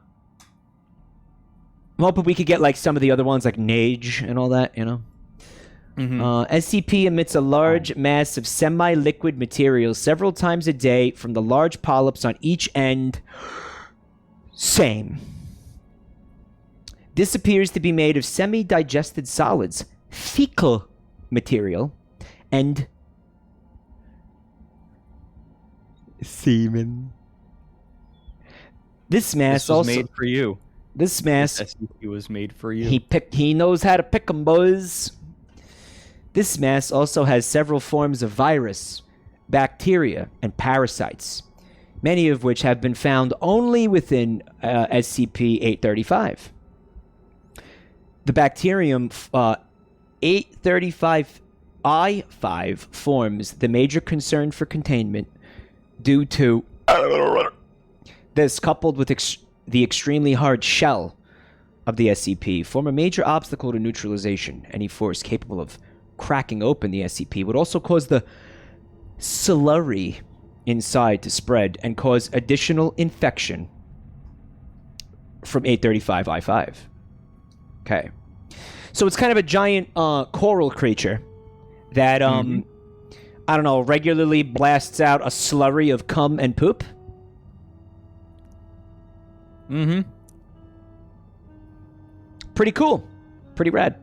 I'm hoping we could get like some of the other ones, like Nage and all that, you know? Mm-hmm. SCP emits a large mass of semi-liquid material several times a day from the large polyps on each end. Same. This appears to be made of semi-digested solids, fecal material, and semen. This mass This was also made for you. This mass This SCP was made for you. He knows how to pick 'em, boys. This mass also has several forms of virus, bacteria, and parasites, many of which have been found only within SCP-835. The bacterium 835I5 forms the major concern for containment due to this, coupled with the extremely hard shell of the SCP, form a major obstacle to neutralization. Any force capable of cracking open the SCP would also cause the slurry inside to spread and cause additional infection from 835I5. Okay. So it's kind of a giant coral creature that, I don't know, regularly blasts out a slurry of cum and poop. Mm-hmm. Pretty cool. Pretty rad.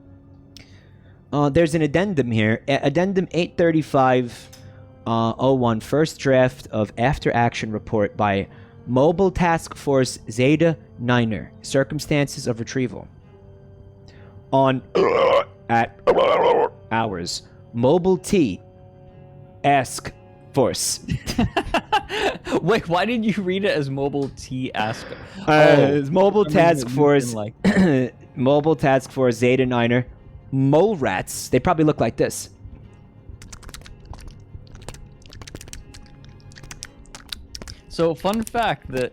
There's an addendum here. Addendum 835-01, first draft of after-action report by Mobile Task Force Zeta Niner. Circumstances of retrieval. On at hours. Mobile T. Ask Force. Wait, why did you read it as Mobile T Ask? Mobile Task Force. Mobile Task Force Zeta Niner. Mole rats. They probably look like this. So, fun fact, the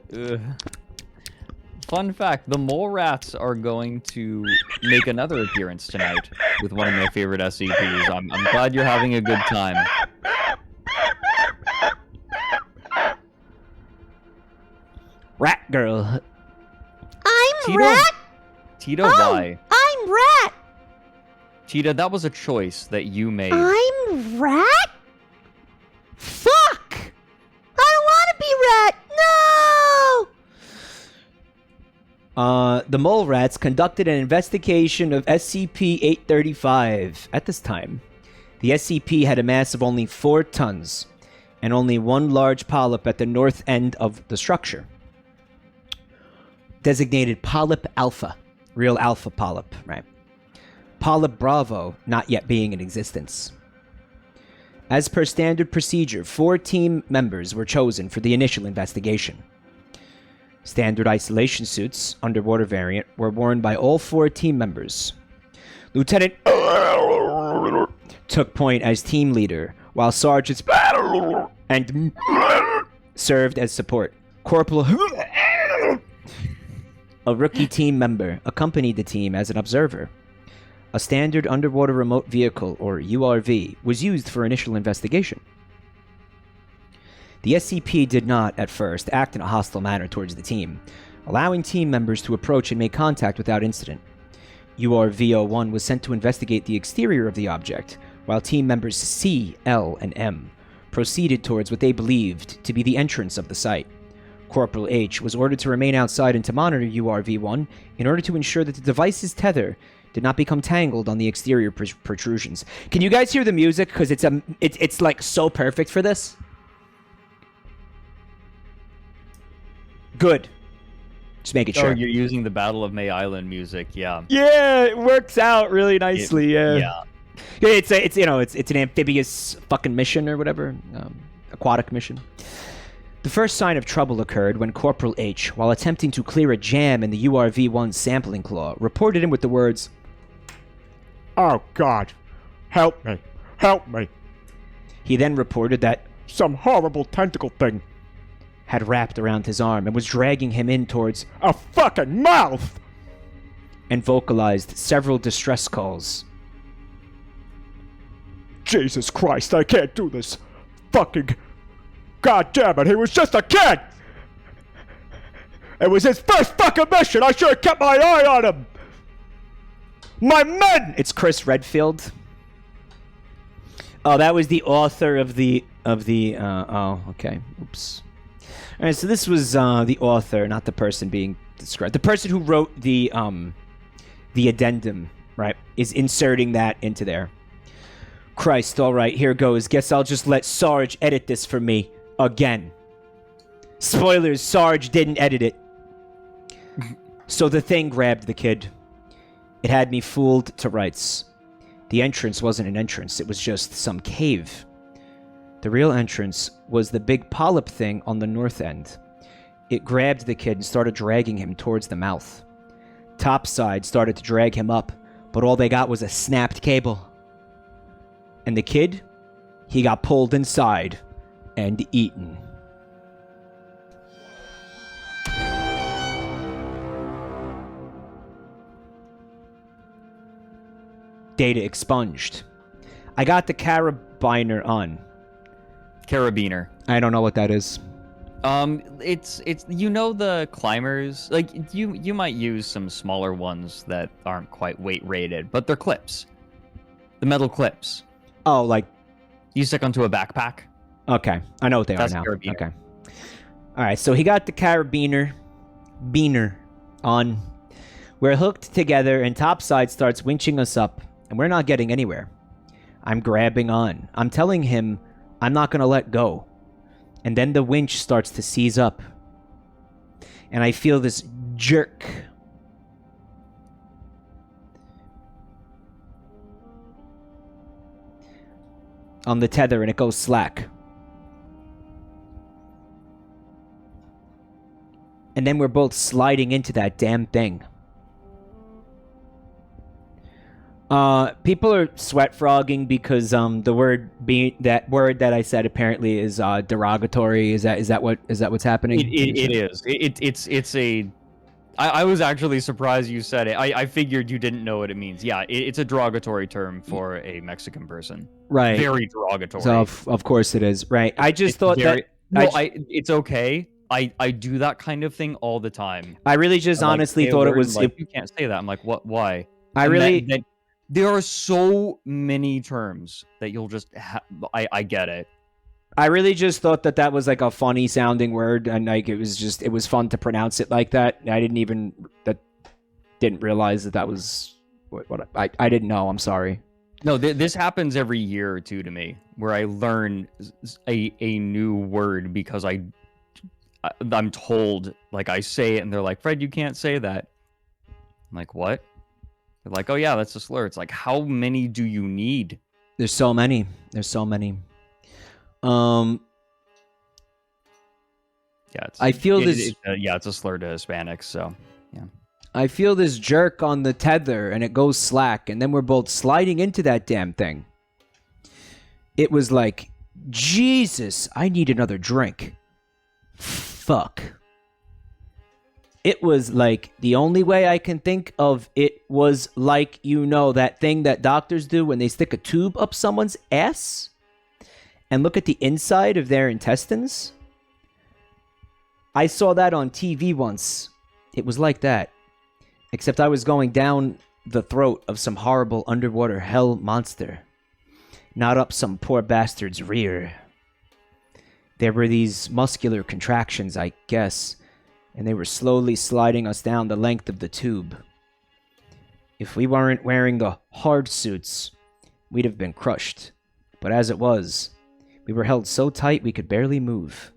mole rats are going to make another appearance tonight with one of my favorite SCPs. I'm glad you're having a good time. Rat girl. I'm Tito, rat. Tito, Oh, why? I'm rat. Cheetah, that was a choice that you made. I'm rat. Fuck! I don't want to be rat. No. The mole rats conducted an investigation of SCP-835. At this time, the SCP had a mass of only 4 tons and only one large polyp at the north end of the structure. Designated Polyp Alpha. Real alpha polyp, right? Polyp Bravo not yet being in existence. As per standard procedure, 4 team members were chosen for the initial investigation. Standard isolation suits, underwater variant, were worn by all 4 team members. Lieutenant took point as team leader, while sergeants and served as support. Corporal, a rookie team member, accompanied the team as an observer. A standard underwater remote vehicle, or URV, was used for initial investigation. The SCP did not, at first, act in a hostile manner towards the team, allowing team members to approach and make contact without incident. URV-01 was sent to investigate the exterior of the object, while team members C, L, and M proceeded towards what they believed to be the entrance of the site. Corporal H was ordered to remain outside and to monitor URV-1 in order to ensure that the device's tether did not become tangled on the exterior protrusions. Can you guys hear the music? Because it's like so perfect for this. Good. Just making sure. Oh, you're using the Battle of May Island music, yeah. Yeah, it works out really nicely. Yeah. It's an amphibious fucking mission or whatever, aquatic mission. The first sign of trouble occurred when Corporal H, while attempting to clear a jam in the URV-1 sampling claw, reported in with the words, "Oh God, help me, help me." He then reported that Some horrible tentacle thing. had wrapped around his arm and was dragging him in towards A fucking mouth! and vocalized several distress calls. Jesus Christ, I can't do this. Fucking... God damn it, he was just a kid! It was his first fucking mission! I should have kept my eye on him! My men! It's Chris Redfield. Oh, that was the author of the oh, okay. Oops. All right, so this was the author, not the person being described. The person who wrote the addendum, right, is inserting that into there. Christ, all right, here goes. Guess I'll just let Sarge edit this for me again. Spoilers, Sarge didn't edit it. So the thing grabbed the kid. It had me fooled to rights. The entrance wasn't an entrance, it was just some cave. The real entrance was the big polyp thing on the north end. It grabbed the kid and started dragging him towards the mouth. Topside started to drag him up, but all they got was a snapped cable. And the kid, he got pulled inside and eaten. Data expunged. I got the carabiner on. Carabiner. I don't know what that is. It's the climbers, like you might use some smaller ones that aren't quite weight rated, but they're clips. The metal clips. Oh, like You stick onto a backpack. okay, I know what they That's are now. carabiner. Okay. All right, so he got the carabiner on. We're hooked together, and Topside starts winching us up, and we're not getting anywhere. I'm grabbing on. I'm telling him I'm not gonna let go. And then the winch starts to seize up. And I feel this jerk. On the tether, and it goes slack. And then we're both sliding into that damn thing. People are sweat frogging because that word that I said apparently is derogatory. Is that what's happening? It is. It's a. I was actually surprised you said it. I figured you didn't know what it means. Yeah, it's a derogatory term for a Mexican person. Right. Very derogatory. So of course it is. Right. I just thought that. It's okay. I do that kind of thing all the time. I really just honestly thought it was. Like, you can't say that. I'm like, what? Why? There are so many terms that you'll just. I get it. I really just thought that was like a funny sounding word, and like it was fun to pronounce it like that. I didn't realize that was what I didn't know. I'm sorry. No, this happens every year or two to me, where I learn a new word because I'm told, like, I say it and they're like, Fred, you can't say that. I'm like, what? They're like, oh yeah, that's a slur. It's like, how many do you need? There's so many. Yeah, it's, I feel this. yeah, it's a slur to Hispanics. So yeah. I feel this jerk on the tether, and it goes slack, and then we're both sliding into that damn thing. It was like, Jesus, I need another drink. Fuck. It was like, the only way I can think of it was like, you know, that thing that doctors do when they stick a tube up someone's ass and look at the inside of their intestines. I saw that on TV once. It was like that. Except I was going down the throat of some horrible underwater hell monster. Not up some poor bastard's rear. There were these muscular contractions, I guess, and they were slowly sliding us down the length of the tube. If we weren't wearing the hard suits, we'd have been crushed. But as it was, we were held so tight we could barely move,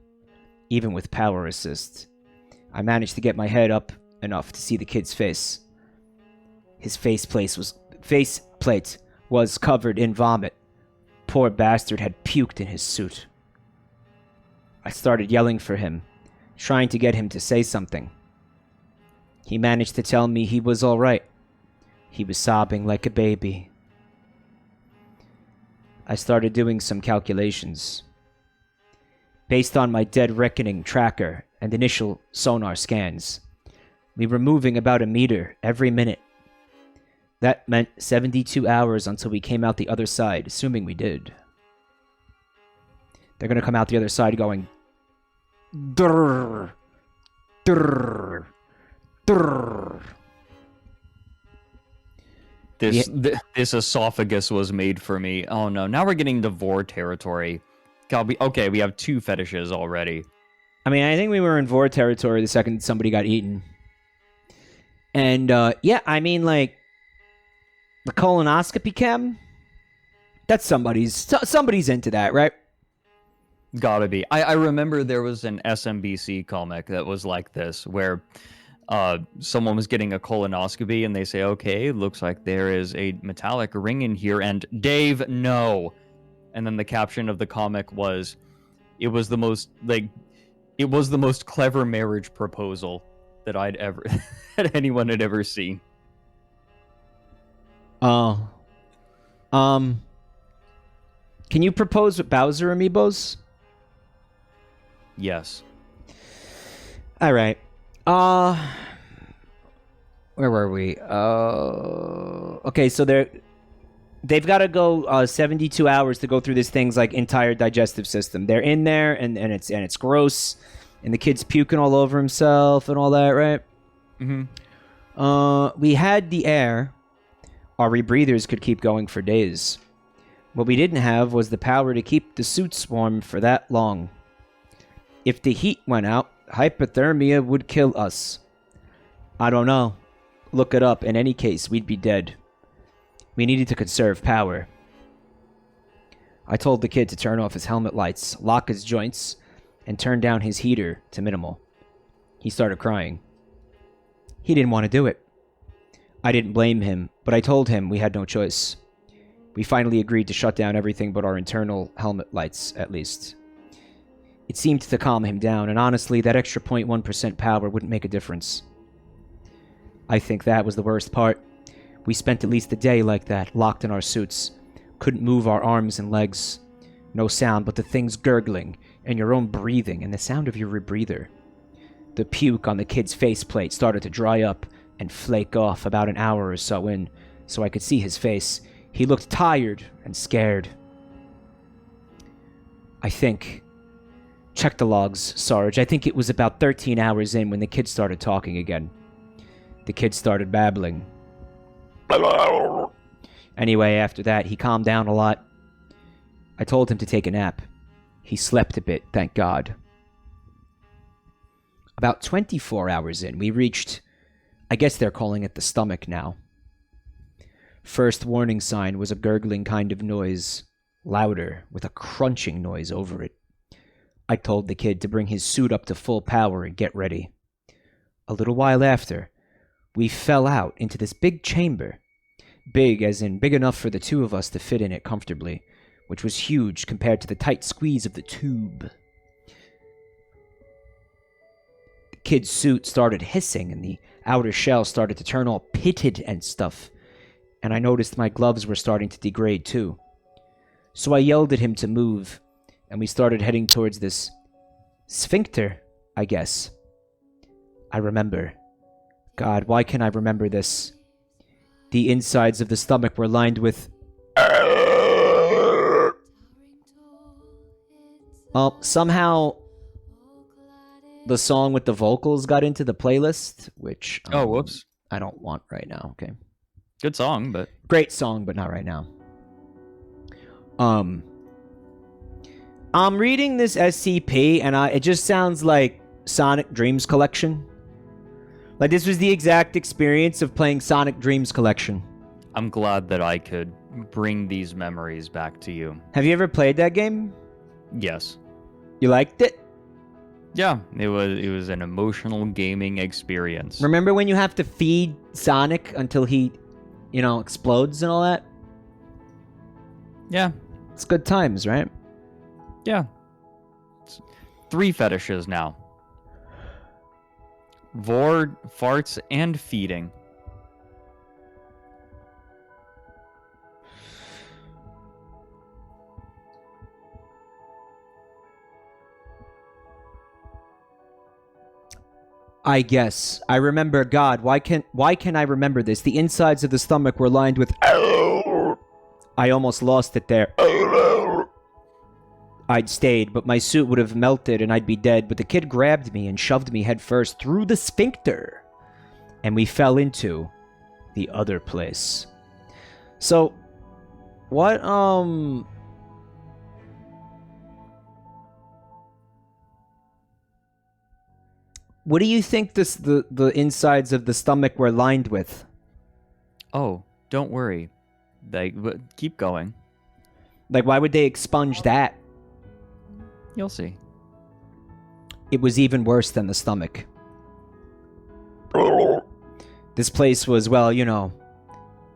even with power assist. I managed to get my head up enough to see the kid's face. His faceplate was covered in vomit. Poor bastard had puked in his suit. I started yelling for him, trying to get him to say something. He managed to tell me he was all right. He was sobbing like a baby. I started doing some calculations. Based on my dead reckoning tracker and initial sonar scans, we were moving about a meter every minute. That meant 72 hours until we came out the other side, assuming we did. They're going to come out the other side going, drrr, drrr, drrr. This esophagus was made for me. Oh no, now we're getting to vor territory. God, we have 2 fetishes already. I mean, I think we were in vor territory the second somebody got eaten. And, yeah, I mean, like, the colonoscopy cam? That's somebody's into that, right? Gotta be. I remember there was an SMBC comic that was like this, where someone was getting a colonoscopy and they say, okay, looks like there is a metallic ring in here, and Dave, no. And then the caption of the comic was, it was the most clever marriage proposal that that anyone had ever seen. Oh. Can you propose with Bowser amiibos? Yes. All right. Where were we? Okay, so they've got to go 72 hours to go through this thing's like entire digestive system. They're in there and it's gross, and the kid's puking all over himself and all that, right? Mm-hmm. We had the air. Our rebreathers could keep going for days. What we didn't have was the power to keep the suits warm for that long. If the heat went out, hypothermia would kill us. I don't know. Look it up. In any case, we'd be dead. We needed to conserve power. I told the kid to turn off his helmet lights, lock his joints, and turn down his heater to minimal. He started crying. He didn't want to do it. I didn't blame him, but I told him we had no choice. We finally agreed to shut down everything but our internal helmet lights, at least. It seemed to calm him down, and honestly, that extra 0.1% power wouldn't make a difference. I think that was the worst part. We spent at least a day like that, locked in our suits. Couldn't move our arms and legs. No sound but the things gurgling, and your own breathing, and the sound of your rebreather. The puke on the kid's faceplate started to dry up and flake off about an hour or so in, so I could see his face. He looked tired and scared. I think... Check the logs, Sarge. I think it was about 13 hours in when the kid started talking again. The kid started babbling. Anyway, after that, he calmed down a lot. I told him to take a nap. He slept a bit, thank God. About 24 hours in, we reached... I guess they're calling it the stomach now. First warning sign was a gurgling kind of noise, louder, with a crunching noise over it. I told the kid to bring his suit up to full power and get ready. A little while after, we fell out into this big chamber. Big as in big enough for the two of us to fit in it comfortably, which was huge compared to the tight squeeze of the tube. kid's suit started hissing and the outer shell started to turn all pitted and stuff. And I noticed my gloves were starting to degrade too. So I yelled at him to move, and we started heading towards this sphincter, I guess. I remember. God, why can't I remember this? The insides of the stomach were lined with... somehow the song with the vocals got into the playlist, which... Oh, whoops. I don't want right now, okay? Good song, but... Great song, but not right now. I'm reading this SCP, and it just sounds like Sonic Dreams Collection. Like, this was the exact experience of playing Sonic Dreams Collection. I'm glad that I could bring these memories back to you. Have you ever played that game? Yes. You liked it? Yeah, it was an emotional gaming experience. Remember when you have to feed Sonic until he, explodes and all that? Yeah. It's good times, right? Yeah. It's 3 fetishes now. Vord, farts, and feeding. I guess. I remember. God, why can I remember this? The insides of the stomach were lined with... I almost lost it there. I'd stayed, but my suit would have melted and I'd be dead, but the kid grabbed me and shoved me headfirst through the sphincter. And we fell into the other place. So, what, what do you think the insides of the stomach were lined with? Oh, don't worry. Keep going. Like, why would they expunge that? You'll see. It was even worse than the stomach. This place was, well, you know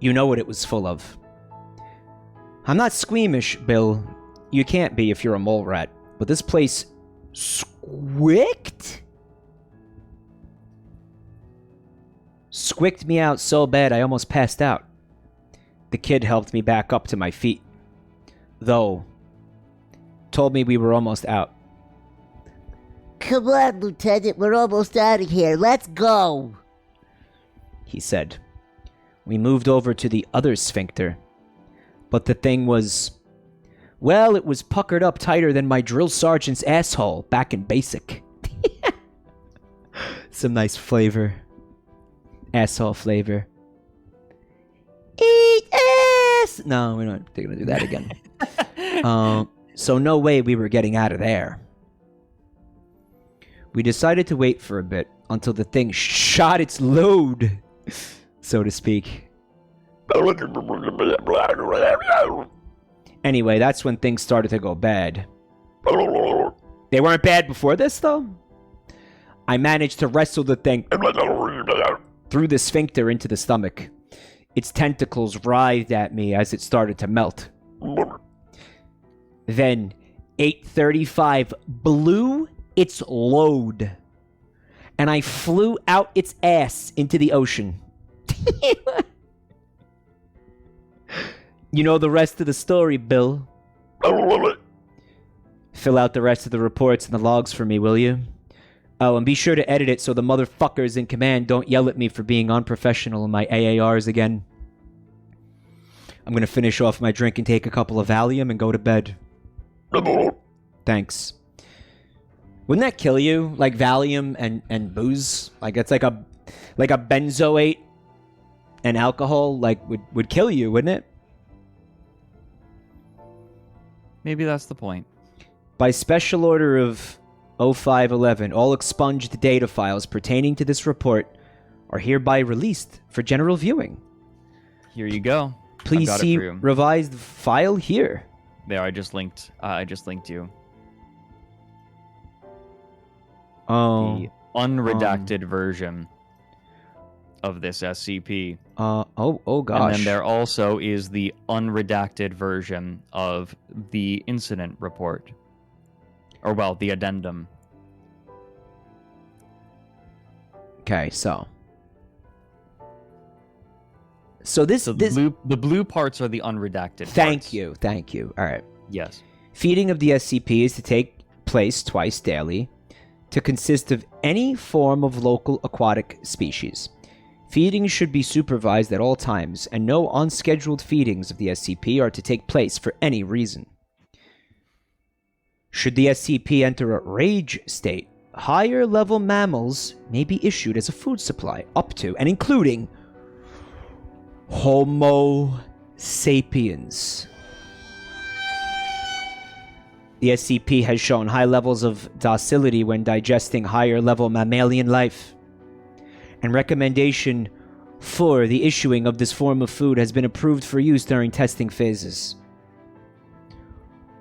what it was full of. I'm not squeamish, Bill. You can't be if you're a mole rat. But this place squicked me out so bad I almost passed out. The kid helped me back up to my feet. Though, told me we were almost out. Come on, Lieutenant, we're almost out of here. Let's go, he said. We moved over to the other sphincter. But the thing was... well, it was puckered up tighter than my drill sergeant's asshole back in basic. Some nice flavor. Asshole flavor. Eat ass! No, we're not going to do that again. So no way we were getting out of there. We decided to wait for a bit until the thing shot its load, so to speak. Anyway, that's when things started to go bad. They weren't bad before this, though? I managed to wrestle the thing through the sphincter into the stomach. Its tentacles writhed at me as it started to melt. Then, 835 blew its load, and I flew out its ass into the ocean. You know the rest of the story, Bill. Fill out the rest of the reports and the logs for me, will you? Oh, and be sure to edit it so the motherfuckers in command don't yell at me for being unprofessional in my AARs again. I'm gonna finish off my drink and take a couple of Valium and go to bed. Thanks. Wouldn't that kill you? Like Valium and booze? Like it's like a benzoate and alcohol would kill you, wouldn't it? Maybe that's the point. By special order of 0511, all expunged data files pertaining to this report are hereby released for general viewing. Here you go. Please see revised file here. There, I just linked you. Oh. The unredacted version of this SCP. Oh gosh. And then there also is the unredacted version of the incident report. Or, well, the addendum. Okay, so this So this the blue parts are the unredacted thank parts. you. All right. Yes. Feeding of the SCP is to take place twice daily, to consist of any form of local aquatic species. Feeding should be supervised at all times, and no unscheduled feedings of the SCP are to take place for any reason. Should the SCP enter a rage state, higher level mammals may be issued as a food supply, up to and including Homo sapiens. The SCP has shown high levels of docility when digesting higher level mammalian life, and recommendation for the issuing of this form of food has been approved for use during testing phases.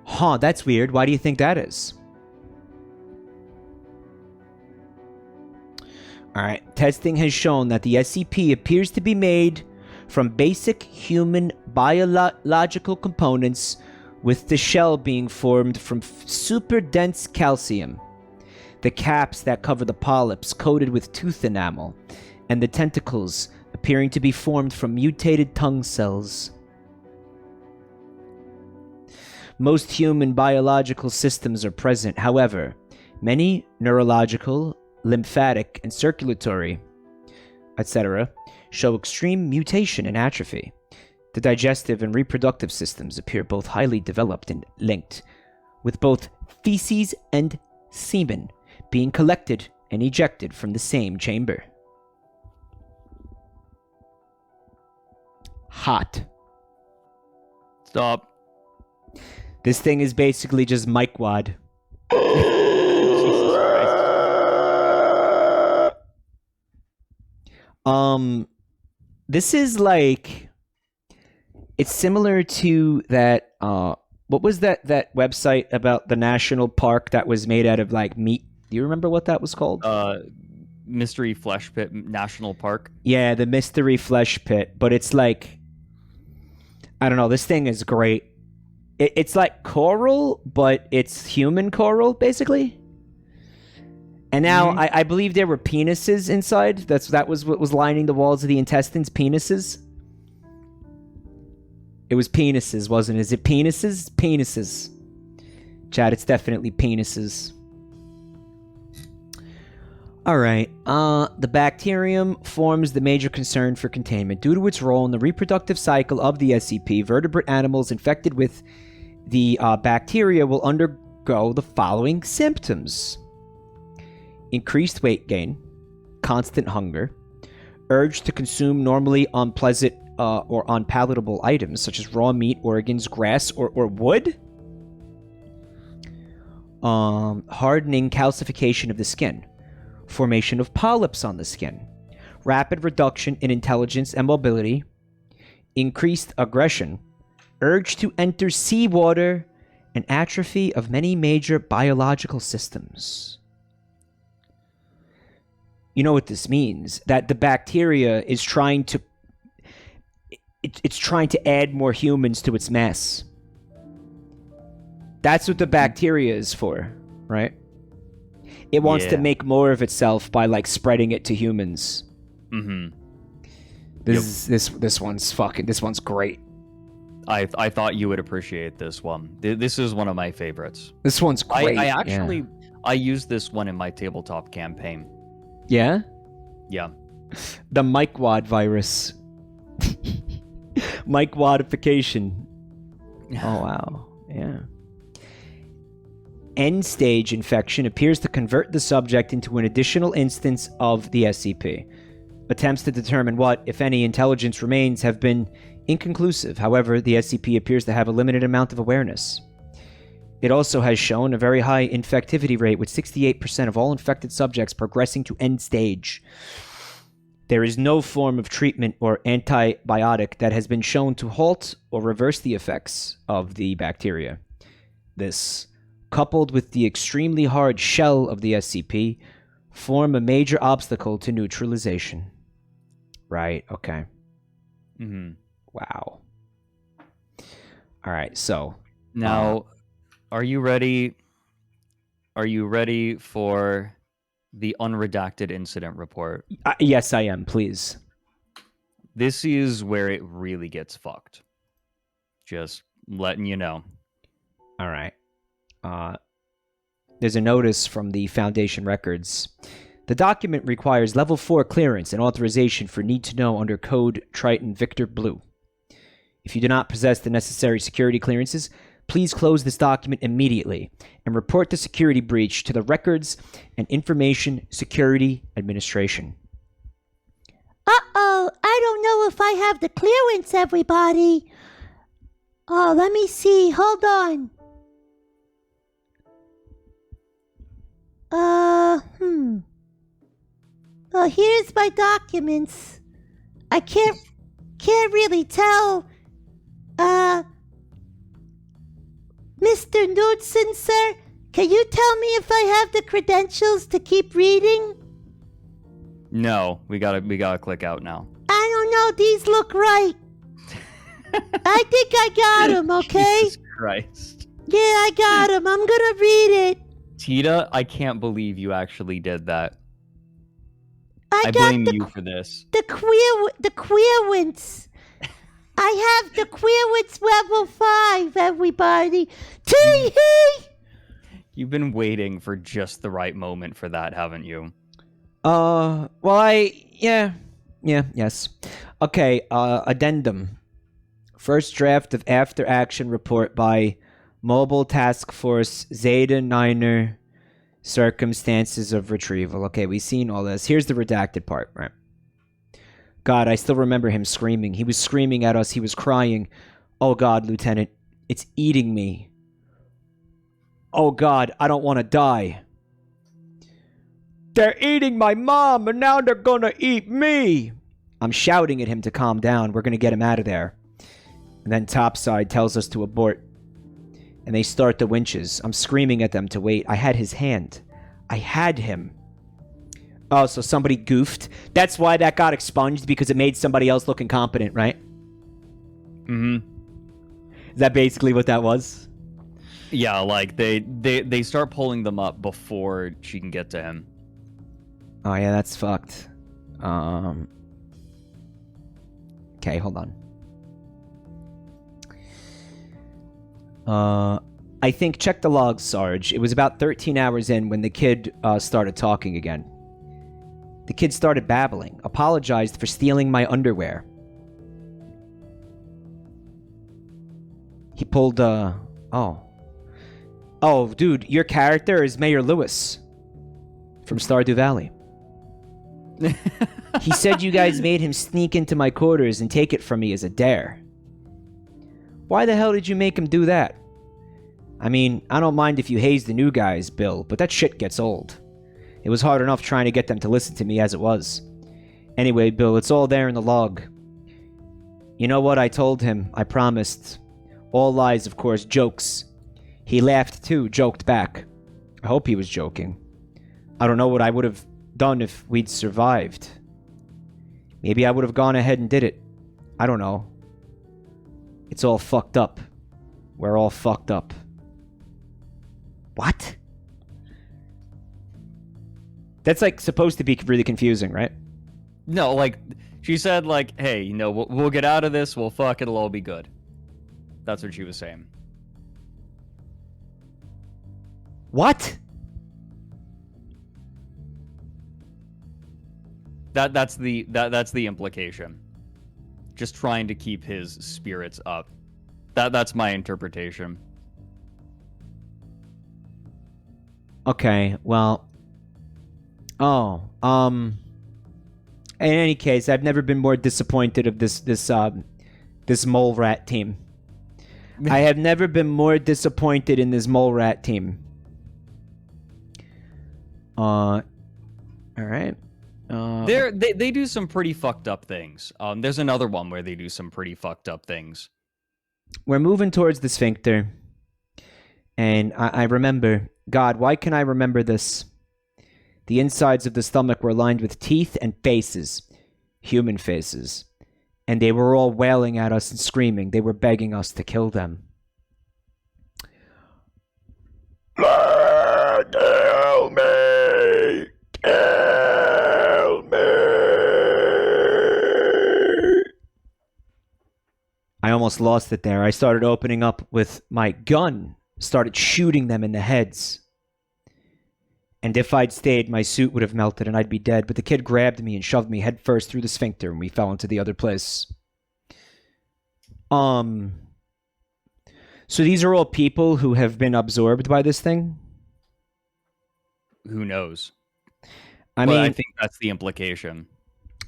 Huh, that's weird. Why do you think that is? Alright, testing has shown that the SCP appears to be made from basic human biological components, with the shell being formed from super dense calcium, the caps that cover the polyps coated with tooth enamel, and the tentacles appearing to be formed from mutated tongue cells. Most human biological systems are present, however, many neurological, lymphatic, and circulatory, etc., show extreme mutation and atrophy. The digestive and reproductive systems appear both highly developed and linked, with both feces and semen being collected and ejected from the same chamber. Hot. Stop. This thing is basically just Mike Wad. Jesus Christ. This is like, it's similar to that, what was that website about the national park that was made out of like meat? Do you remember what that was called? Mystery Flesh Pit National Park. Yeah, the Mystery Flesh Pit, but it's like, I don't know, this thing is great. It's like coral, but it's human coral, basically. And now, I believe there were penises inside. That was what was lining the walls of the intestines, penises. It was penises, wasn't it? Is it penises? Penises. Chad, it's definitely penises. Alright, the bacterium forms the major concern for containment. Due to its role in the reproductive cycle of the SCP, vertebrate animals infected with the bacteria will undergo the following symptoms: increased weight gain, constant hunger, urge to consume normally unpleasant or unpalatable items such as raw meat, organs, grass, or wood, hardening, calcification of the skin, formation of polyps on the skin, rapid reduction in intelligence and mobility, increased aggression, urge to enter seawater, and atrophy of many major biological systems. You know what this means? That the bacteria is trying to... It's trying to add more humans to its mass. That's what the bacteria is for, right? It wants to make more of itself by like spreading it to humans. Mm-hmm. This one's great. I thought you would appreciate this one. This is one of my favorites. This one's great. I actually I used this one in my tabletop campaign. Yeah? Yeah. The Mike Wad virus. Mike Wadification. Oh wow. Yeah. End-stage infection appears to convert the subject into an additional instance of the SCP. Attempts to determine what, if any, intelligence remains have been inconclusive. However, the SCP appears to have a limited amount of awareness. It also has shown a very high infectivity rate, with 68% of all infected subjects progressing to end stage. There is no form of treatment or antibiotic that has been shown to halt or reverse the effects of the bacteria. This, coupled with the extremely hard shell of the SCP, form a major obstacle to neutralization. Right, okay. Mm-hmm. Wow. Alright, so... Now, are you ready? Are you ready for the unredacted incident report. Yes, I am. Please. This is where it really gets fucked. Just letting you know. All right. There's a notice from the Foundation records. The document requires Level 4 clearance and authorization for Need to Know under Code Triton Victor Blue. If you do not possess the necessary security clearances, please close this document immediately and report the security breach to the Records and Information Security Administration. Uh-oh, I don't know if I have the clearance, everybody. Oh, let me see. Hold on. Well, here's my documents. I can't really tell. Mr. Knudsen, sir, can you tell me if I have the credentials to keep reading? No, we gotta click out now. I don't know. These look right. I think I got them, okay? Jesus Christ. Yeah, I got them. I'm gonna read it. Tita, I can't believe you actually did that. I got blame you for this. The queerwits. I have the queerwits level 5, everybody. Tee-hee! You've been waiting for just the right moment for that, haven't you? Well, yes. Okay, addendum. First draft of after action report by Mobile Task Force Zeta Niner. Circumstances of retrieval. Okay, we've seen all this. Here's the redacted part, right? God, I still remember him screaming. He was screaming at us. He was crying. Oh God, Lieutenant, it's eating me. Oh God, I don't want to die. They're eating my mom, and now they're gonna eat me. I'm shouting at him to calm down. We're gonna get him out of there. And then Topside tells us to abort. And they start the winches. I'm screaming at them to wait. I had his hand. I had him. Oh, so somebody goofed. That's why that got expunged, because it made somebody else look incompetent, right? Mm-hmm. Is that basically what that was? Yeah, like they start pulling them up before she can get to him. Oh yeah, that's fucked. Okay, hold on. I think, check the logs, Sarge. It was about 13 hours in when the kid started talking again. The kid started babbling, apologized for stealing my underwear. He pulled, oh, dude, your character is Mayor Lewis from Stardew Valley. He said you guys made him sneak into my quarters and take it from me as a dare. Why the hell did you make him do that? I mean, I don't mind if you haze the new guys, Bill, but that shit gets old. It was hard enough trying to get them to listen to me as it was. Anyway, Bill, it's all there in the log. You know what I told him? I promised. All lies, of course, jokes. He laughed too, joked back. I hope he was joking. I don't know what I would have done if we'd survived. Maybe I would have gone ahead and did it. I don't know. It's all fucked up. We're all fucked up. What? That's like supposed to be really confusing, right? No, like she said, like, hey, you know, we'll get out of this. We'll fuck. It'll all be good. That's what she was saying. What? That's the implication. Just trying to keep his spirits up. That's my interpretation. Okay, well. In any case, I've never been more disappointed of this mole rat team. I have never been more disappointed in this mole rat team. All right. They do some pretty fucked up things. There's another one where they do some pretty fucked up things. We're moving towards the sphincter. And I remember... God, why can I remember this? The insides of the stomach were lined with teeth and faces. Human faces. And they were all wailing at us and screaming. They were begging us to kill them. Kill me! Help me! I almost lost it there. I started opening up with my gun, started shooting them in the heads. And if I'd stayed, my suit would have melted and I'd be dead. But the kid grabbed me and shoved me headfirst through the sphincter and we fell into the other place. So these are all people who have been absorbed by this thing? Who knows? I I think that's the implication.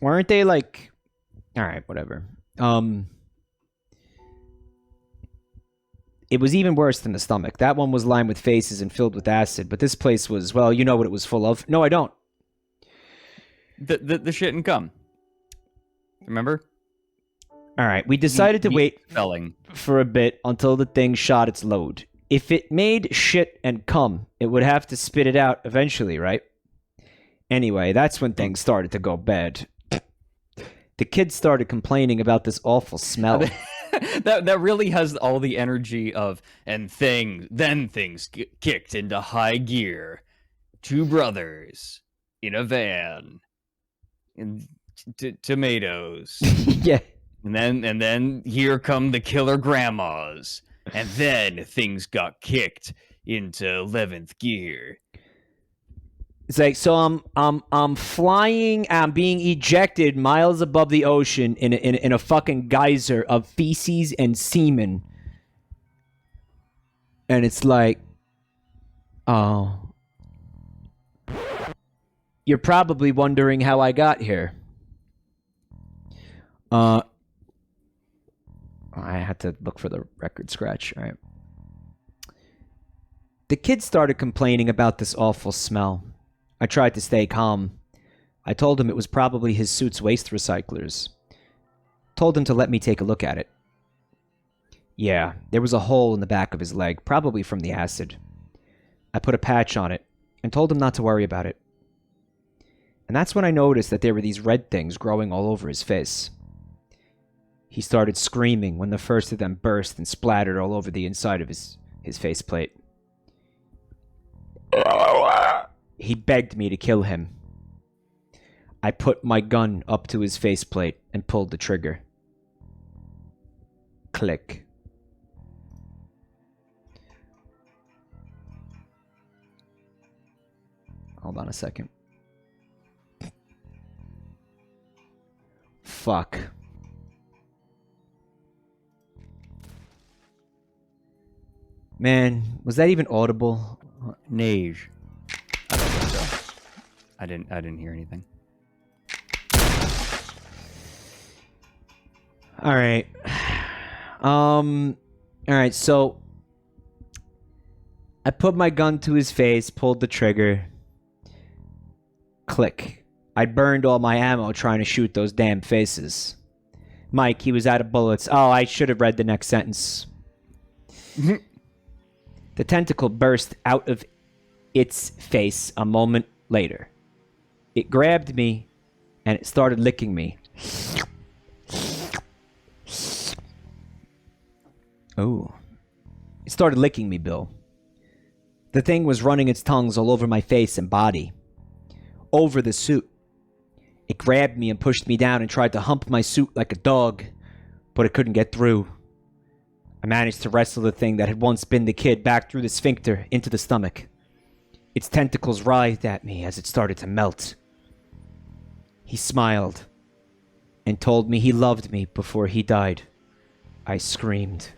weren't they like... Alright, whatever. It was even worse than the stomach. That one was lined with faces and filled with acid, but this place was, well, you know what it was full of. No, I don't. The shit and cum. Remember? All right, we decided to wait Spelling. for a bit until the thing shot its load. If it made shit and cum, it would have to spit it out eventually, right? Anyway, that's when things started to go bad. The kids started complaining about this awful smell. that really has all the energy of then things get kicked into high gear. Two brothers in a van, and tomatoes. Yeah. And then here come the killer grandmas. And then things got kicked into 11th gear. It's like, so I'm flying, I'm being ejected miles above the ocean in a fucking geyser of feces and semen. And it's like, oh. You're probably wondering how I got here. I had to look for the record scratch. All right. The kids started complaining about this awful smell. I tried to stay calm. I told him it was probably his suit's waste recyclers. Told him to let me take a look at it. Yeah, there was a hole in the back of his leg, probably from the acid. I put a patch on it and told him not to worry about it. And that's when I noticed that there were these red things growing all over his face. He started screaming when the first of them burst and splattered all over the inside of his faceplate. He begged me to kill him. I put my gun up to his faceplate and pulled the trigger. Click. Hold on a second. Fuck. Man, was that even audible? Nage. I don't think so. I didn't hear anything. All right. All right, so I put my gun to his face, pulled the trigger. Click. I burned all my ammo trying to shoot those damn faces. Mike, he was out of bullets. Oh, I should have read the next sentence. The tentacle burst out of its face a moment later. It grabbed me and it started licking me. Oh. It started licking me, Bill. The thing was running its tongues all over my face and body. Over the suit. It grabbed me and pushed me down and tried to hump my suit like a dog, but it couldn't get through. I managed to wrestle the thing that had once been the kid back through the sphincter into the stomach. Its tentacles writhed at me as it started to melt. He smiled and told me he loved me before he died. I screamed.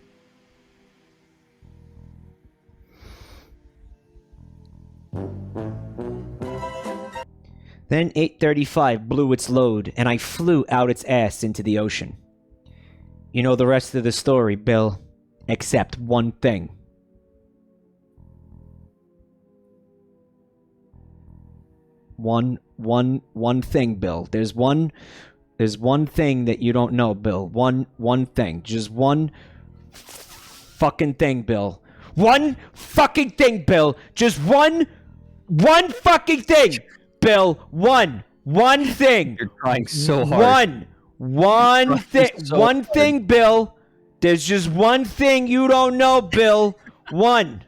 Then 835 blew its load and I flew out its ass into the ocean. You know the rest of the story, Bill. Except one thing. One thing, Bill. There's one thing that you don't know, Bill. One thing. Just one fucking thing, Bill. One fucking thing, Bill. Just one fucking thing, Bill. One thing. You're trying so hard. One thing, Bill. There's just one thing you don't know, Bill. One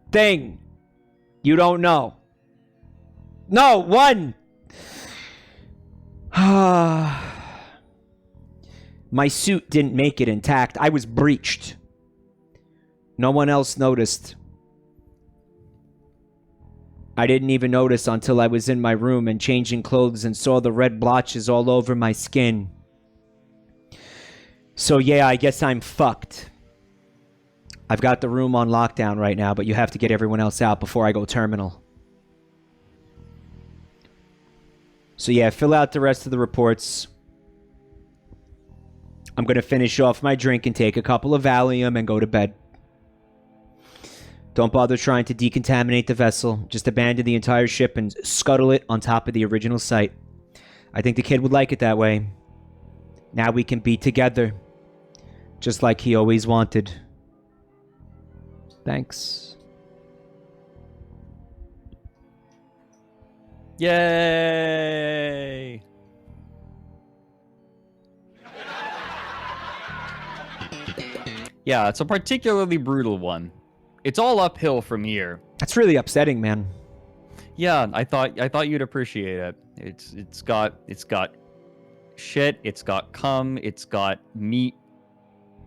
thing you don't know. No, 1. My suit didn't make it intact. I was breached. No one else noticed. I didn't even notice until I was in my room and changing clothes and saw the red blotches all over my skin. So yeah, I guess I'm fucked. I've got the room on lockdown right now, but you have to get everyone else out before I go terminal. So yeah, fill out the rest of the reports. I'm going to finish off my drink and take a couple of Valium and go to bed. Don't bother trying to decontaminate the vessel. Just abandon the entire ship and scuttle it on top of the original site. I think the kid would like it that way. Now we can be together. Just like he always wanted. Thanks. Yay! Yeah, it's a particularly brutal one. It's all uphill from here. That's really upsetting, man. Yeah, I thought you'd appreciate it. It's got shit, it's got cum, it's got meat.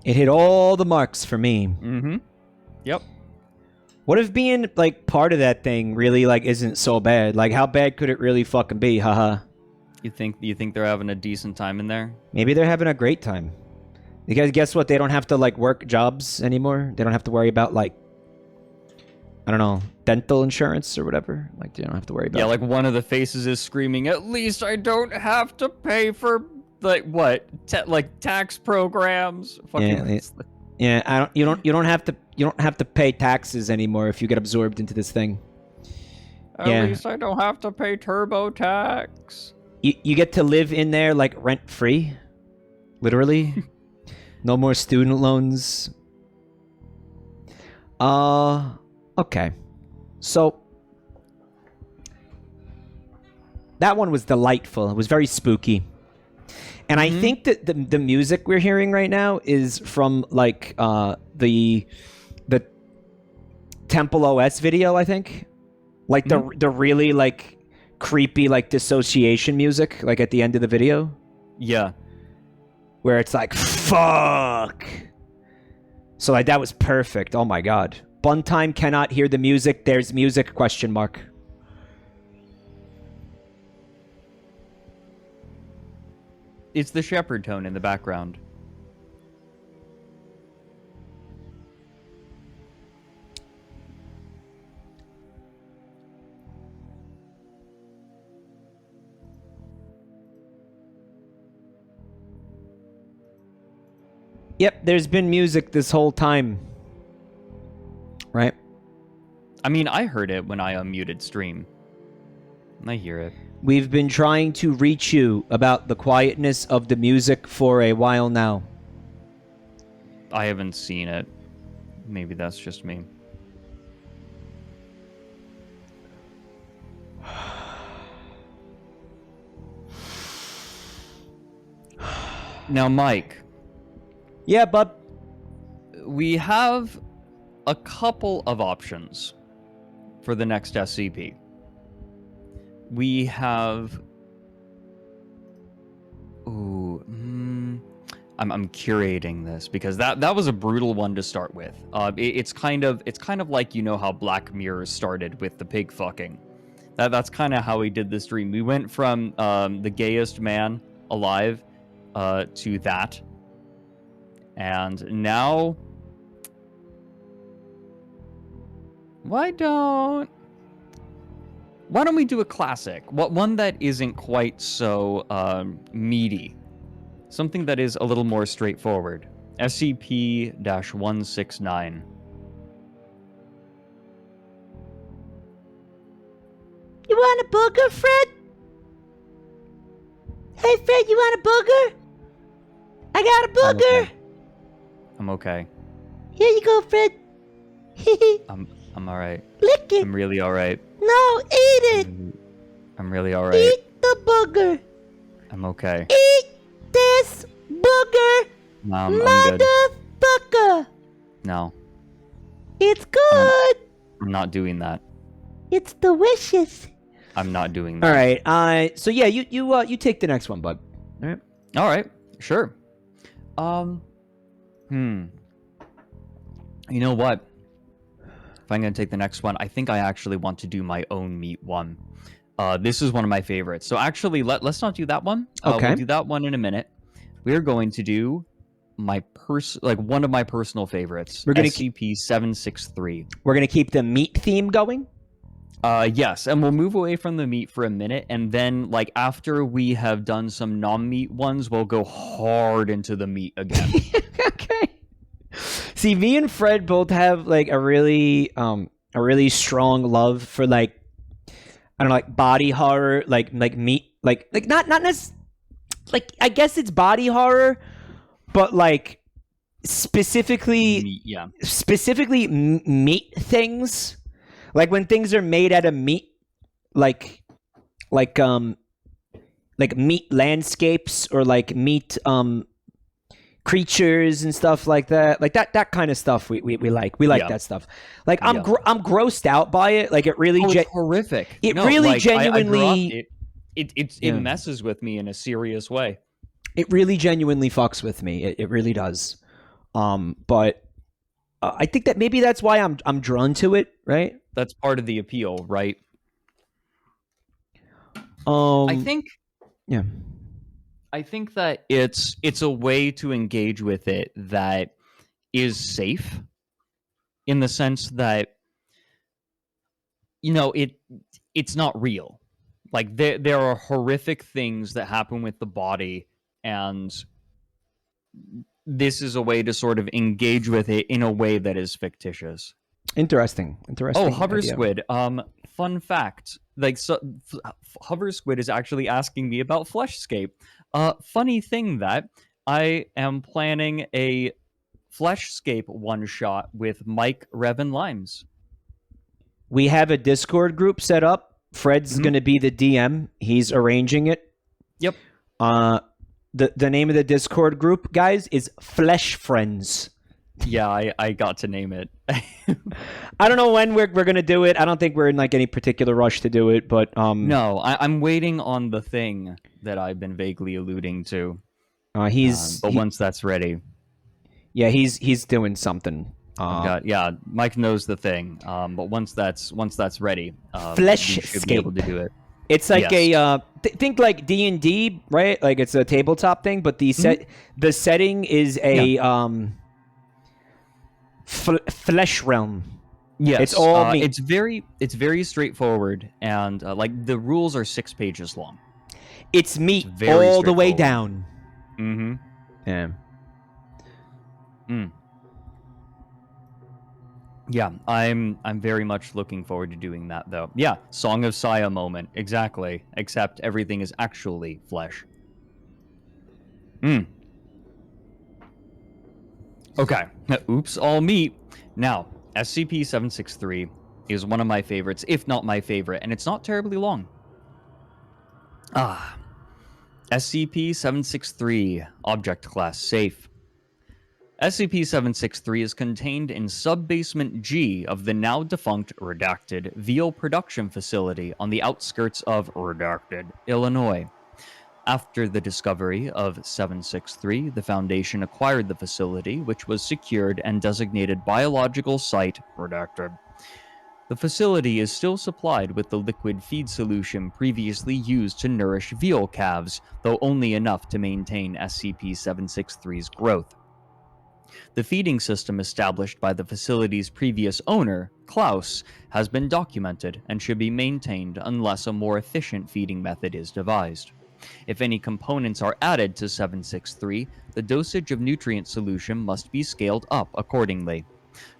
It hit all the marks for me. Mm-hmm. Yep. What if being, like, part of that thing really, like, isn't so bad? Like, how bad could it really fucking be? Haha. You think they're having a decent time in there? Maybe they're having a great time. Because guess what? They don't have to, like, work jobs anymore. They don't have to worry about, like, I don't know, dental insurance or whatever. Like, they don't have to worry about. Yeah, like one of the faces is screaming, "At least I don't have to pay for, like, what? Like, tax programs?" Fucking Yeah, you don't have to pay taxes anymore if you get absorbed into this thing. At least I don't have to pay TurboTax. You get to live in there like rent free. Literally. No more student loans. Okay. So that one was delightful. It was very spooky. And I think that the music we're hearing right now is from like the Temple OS video, I think. Like the really like creepy like dissociation music like at the end of the video. Yeah. Where it's like fuck. So like that was perfect. Oh my god. Buntime cannot hear the music. There's music ? It's the shepherd tone in the background. Yep, there's been music this whole time. Right? I mean, I heard it when I unmuted stream. I hear it. We've been trying to reach you about the quietness of the music for a while now. I haven't seen it. Maybe that's just me. Now, Mike. Yeah, bud. We have a couple of options for the next SCP. We have... Ooh, I'm curating this because that was a brutal one to start with. It's kind of like, you know how Black Mirror started with the pig fucking. That's kind of how we did this dream. We went from the gayest man alive to that, and now why don't we do a classic? One that isn't quite so meaty. Something that is a little more straightforward. SCP-169. You want a booger, Fred? Hey, Fred, you want a booger? I got a booger. I'm okay. Here you go, Fred. I'm all right. Lick it. I'm really all right. No, eat it. I'm really all right. Eat the booger. I'm okay. Eat this booger, I'm good. motherfucker. No, It's good. I'm not doing that. It's delicious. I'm not doing All that. right. So yeah, you take the next one, bud. All right. All right. Sure. You know what? If I'm going to take the next one, I think I actually want to do my own meat one. This is one of my favorites. So actually, let's not do that one. Okay. We'll do that one in a minute. We're going to do one of my personal favorites. We're gonna SCP-763. We're gonna keep the meat theme going. Yes, and we'll move away from the meat for a minute, and then like after we have done some non-meat ones, we'll go hard into the meat again. Okay. See, me and Fred both have like a really strong love for like, I don't know, like body horror, like meat, like not like, I guess it's body horror, but like specifically Meat, yeah. Meat things, like when things are made out of meat, like meat landscapes or like meat creatures and stuff like that, that kind of stuff we like Yeah. that stuff. Like Yeah. I'm grossed out by it. Like it really It's horrific. it No, really like, I grew up- genuinely it Yeah. messes with me in a serious way. it really genuinely fucks with me. It really does. But I think that maybe that's why I'm drawn to it, right? That's part of the appeal, right? I think yeah. I think that it's a way to engage with it that is safe, in the sense that it's not real. Like there are horrific things that happen with the body, and this is a way to sort of engage with it in a way that is fictitious. Interesting. Oh, hover idea. squid. Fun fact. Hover squid is actually asking me about Fleshscape. Funny thing that I am planning a Fleshscape one shot with Mike Revan Limes. We have a Discord group set up. Fred's going to be the DM. He's arranging it. Yep. The name of the Discord group, guys, is Flesh Friends. Yeah, I got to name it. I don't know when we're gonna do it. I don't think we're in like any particular rush to do it, but No, I'm waiting on the thing that I've been vaguely alluding to. But once that's ready, he's doing something. Mike knows the thing. But once that's ready, we should be able to do it. It's like Yes. think like D&D, right? Like it's a tabletop thing, but the setting is a flesh realm. Yes, It's all meat. It's very straightforward, and like the rules are 6 pages long. It's meat It's very all the way straightforward. down. Mm-hmm. Yeah. Yeah, I'm very much looking forward to doing that, though. Yeah, Song of Saya moment, exactly. Except everything is actually flesh. Okay. Oops, all meat. Now, SCP-763 is one of my favorites, if not my favorite, and it's not terribly long. SCP-763, Object Class Safe. SCP-763 is contained in Sub-Basement G of the now-defunct Redacted Veal Production Facility on the outskirts of Redacted, Illinois. After the discovery of 763, the Foundation acquired the facility, which was secured and designated Biological Site Redacted. The facility is still supplied with the liquid feed solution previously used to nourish veal calves, though only enough to maintain SCP-763's growth. The feeding system established by the facility's previous owner, Klaus, has been documented and should be maintained unless a more efficient feeding method is devised. If any components are added to 763, the dosage of nutrient solution must be scaled up accordingly.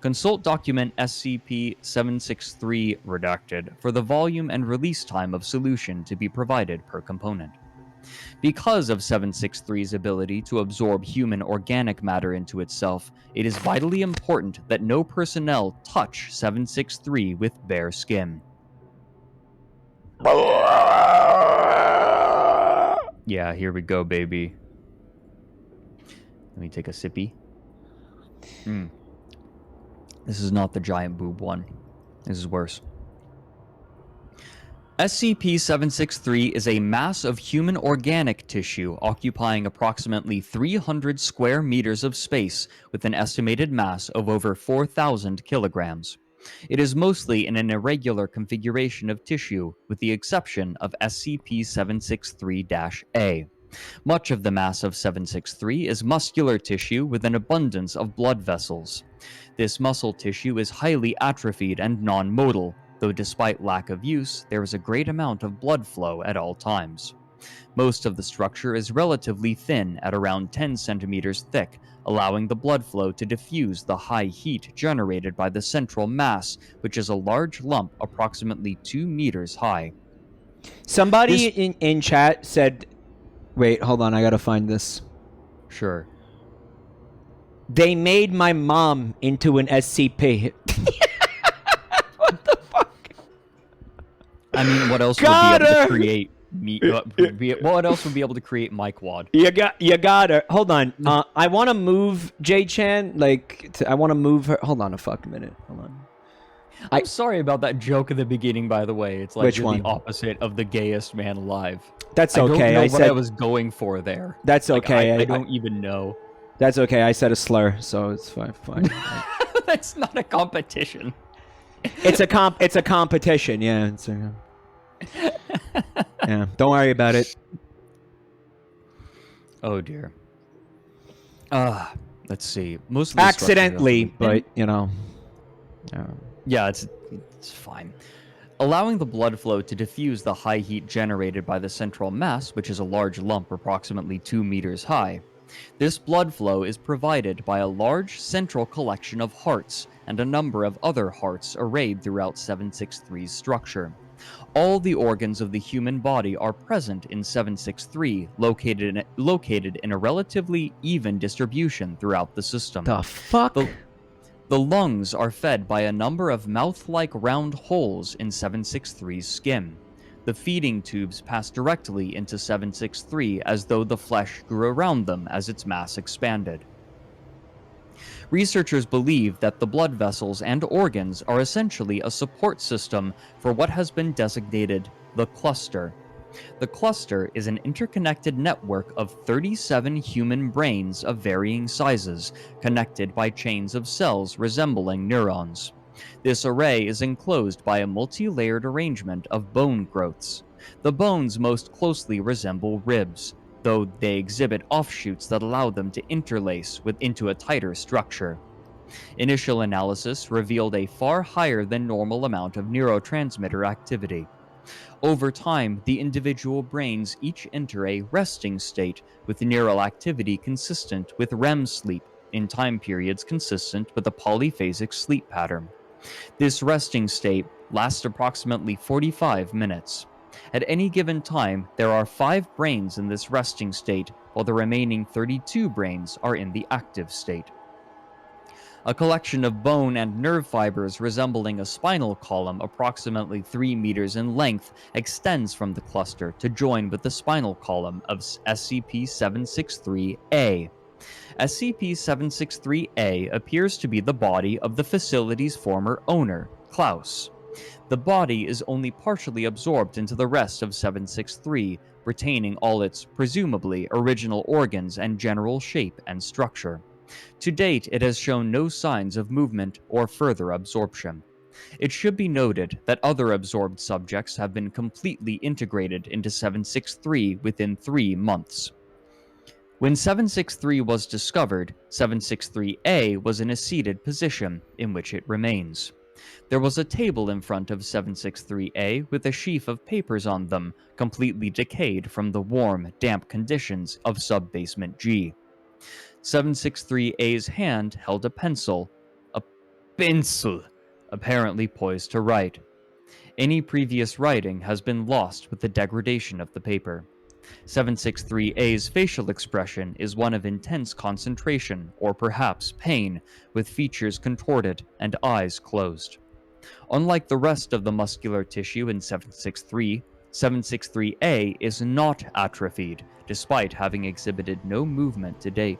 Consult document SCP-763 Redacted for the volume and release time of solution to be provided per component. Because of 763's ability to absorb human organic matter into itself, it is vitally important that no personnel touch 763 with bare skin. Yeah, here we go, baby. Let me take a sippy. This is not the giant boob one. This is worse. SCP-763 is a mass of human organic tissue occupying approximately 300 square meters of space with an estimated mass of over 4,000 kilograms. It is mostly in an irregular configuration of tissue, with the exception of SCP-763-A. Much of the mass of 763 is muscular tissue with an abundance of blood vessels. This muscle tissue is highly atrophied and non-modal, though despite lack of use, there is a great amount of blood flow at all times. Most of the structure is relatively thin at around 10 centimeters thick, allowing the blood flow to diffuse the high heat generated by the central mass, which is a large lump approximately 2 meters high. Somebody in chat said, wait, hold on, I gotta find this. Sure. They made my mom into an SCP. What the fuck? I mean, what else Got would be able her! to create what else would be able to create Mike Wad? You got her. Hold on. I want to move J-Chan. I want to move her. Hold on a fucking minute. Hold on. I'm sorry about that joke at the beginning, by the way. It's like Which you're one? the opposite of the gayest man alive. That's I okay. don't know what I was going for there. That's Like, okay. I don't even know. That's okay. I said a slur, so it's fine. That's not a competition. It's a competition. Yeah. Yeah. Don't worry about it. Oh dear. Let's see. Most of the Accidentally, structure- but you know. Yeah, it's fine. Allowing the blood flow to diffuse the high heat generated by the central mass, which is a large lump approximately 2 meters high. This blood flow is provided by a large central collection of hearts and a number of other hearts arrayed throughout 763's structure. All the organs of the human body are present in 763, located in a relatively even distribution throughout the system. The fuck? The lungs are fed by a number of mouth-like round holes in 763's skin. The feeding tubes pass directly into 763 as though the flesh grew around them as its mass expanded. Researchers believe that the blood vessels and organs are essentially a support system for what has been designated the cluster. The cluster is an interconnected network of 37 human brains of varying sizes, connected by chains of cells resembling neurons. This array is enclosed by a multi-layered arrangement of bone growths. The bones most closely resemble ribs, though they exhibit offshoots that allow them to interlace into a tighter structure. Initial analysis revealed a far higher than normal amount of neurotransmitter activity. Over time, the individual brains each enter a resting state with neural activity consistent with REM sleep in time periods consistent with a polyphasic sleep pattern. This resting state lasts approximately 45 minutes. At any given time, there are 5 brains in this resting state, while the remaining 32 brains are in the active state. A collection of bone and nerve fibers resembling a spinal column approximately 3 meters in length extends from the cluster to join with the spinal column of SCP-763-A. SCP-763-A appears to be the body of the facility's former owner, Klaus. The body is only partially absorbed into the rest of 763, retaining all its, presumably, original organs and general shape and structure. To date, it has shown no signs of movement or further absorption. It should be noted that other absorbed subjects have been completely integrated into 763 within 3 months. When 763 was discovered, 763-A was in a seated position, in which it remains. There was a table in front of 763-A with a sheaf of papers on them, completely decayed from the warm, damp conditions of Sub-Basement G. 763-A's hand held a pencil, apparently poised to write. Any previous writing has been lost with the degradation of the paper. 763-A's facial expression is one of intense concentration, or perhaps pain, with features contorted and eyes closed. Unlike the rest of the muscular tissue in 763, 763-A is not atrophied, despite having exhibited no movement to date.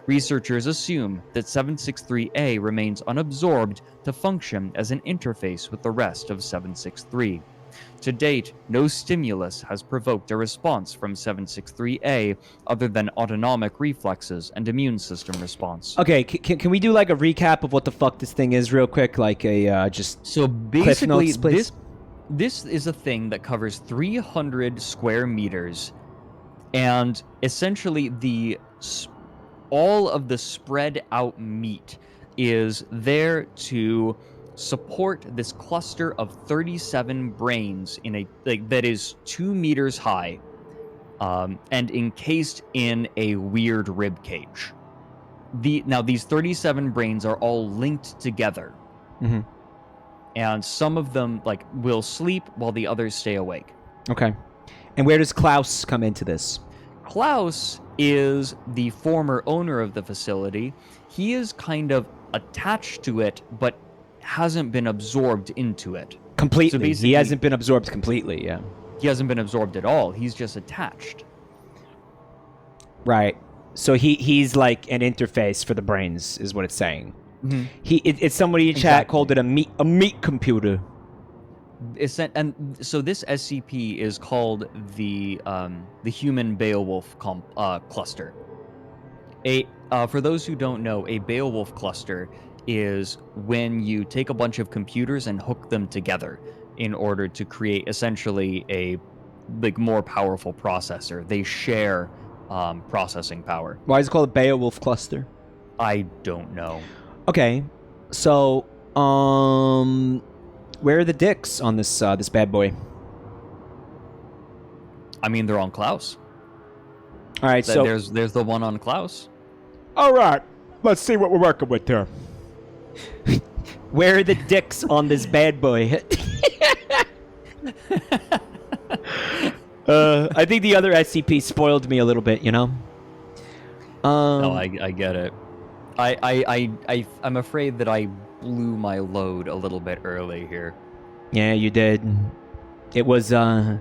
Researchers assume that 763-A remains unabsorbed to function as an interface with the rest of 763. To date, no stimulus has provoked a response from 763A other than autonomic reflexes and immune system response. Okay, can we do like a recap of what the fuck this thing is real quick? Like a just So Cliff basically, Notes, please. this is a thing that covers 300 square meters, and essentially all of the spread out meat is there to support this cluster of 37 brains in that is 2 meters high, and encased in a weird rib cage. Now these 37 brains are all linked together, and some of them will sleep while the others stay awake. Okay. And where does Klaus come into this? Klaus is the former owner of the facility. He is kind of attached to it, but hasn't been absorbed into it. Completely. So he hasn't been absorbed completely, yeah. He hasn't been absorbed at all. He's just attached. Right. So he's like an interface for the brains, is what it's saying. It's somebody in chat called it a meat computer. And so this SCP is called the Human Beowulf cluster. For those who don't know, a Beowulf cluster is when you take a bunch of computers and hook them together in order to create essentially a more powerful processor. They share processing power. Why is it called a Beowulf cluster? I don't know. Okay, so where are the dicks on this this bad boy? I mean, they're on Klaus. All right, so there's the one on Klaus. All right, let's see what we're working with here. where are the dicks on this bad boy? I think the other SCP spoiled me a little bit, you know. No, I get it. I'm afraid that I blew my load a little bit early here. Yeah, you did. It was a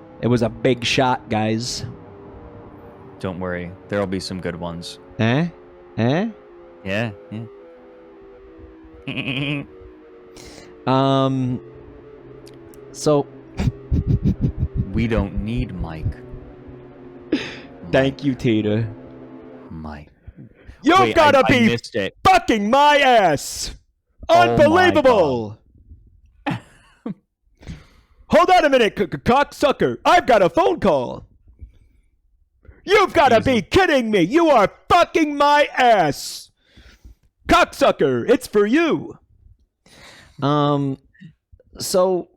big shot, guys. Don't worry, there'll be some good ones. Eh? Yeah. So we don't need Mike. Thank you, Tita. Mike. You've Wait, gotta I be missed it. fucking my ass! Oh my Unbelievable! Hold on a minute, cocksucker. I've got a phone call. You've gotta be kidding me. You are fucking my ass. Cocksucker, it's for you. So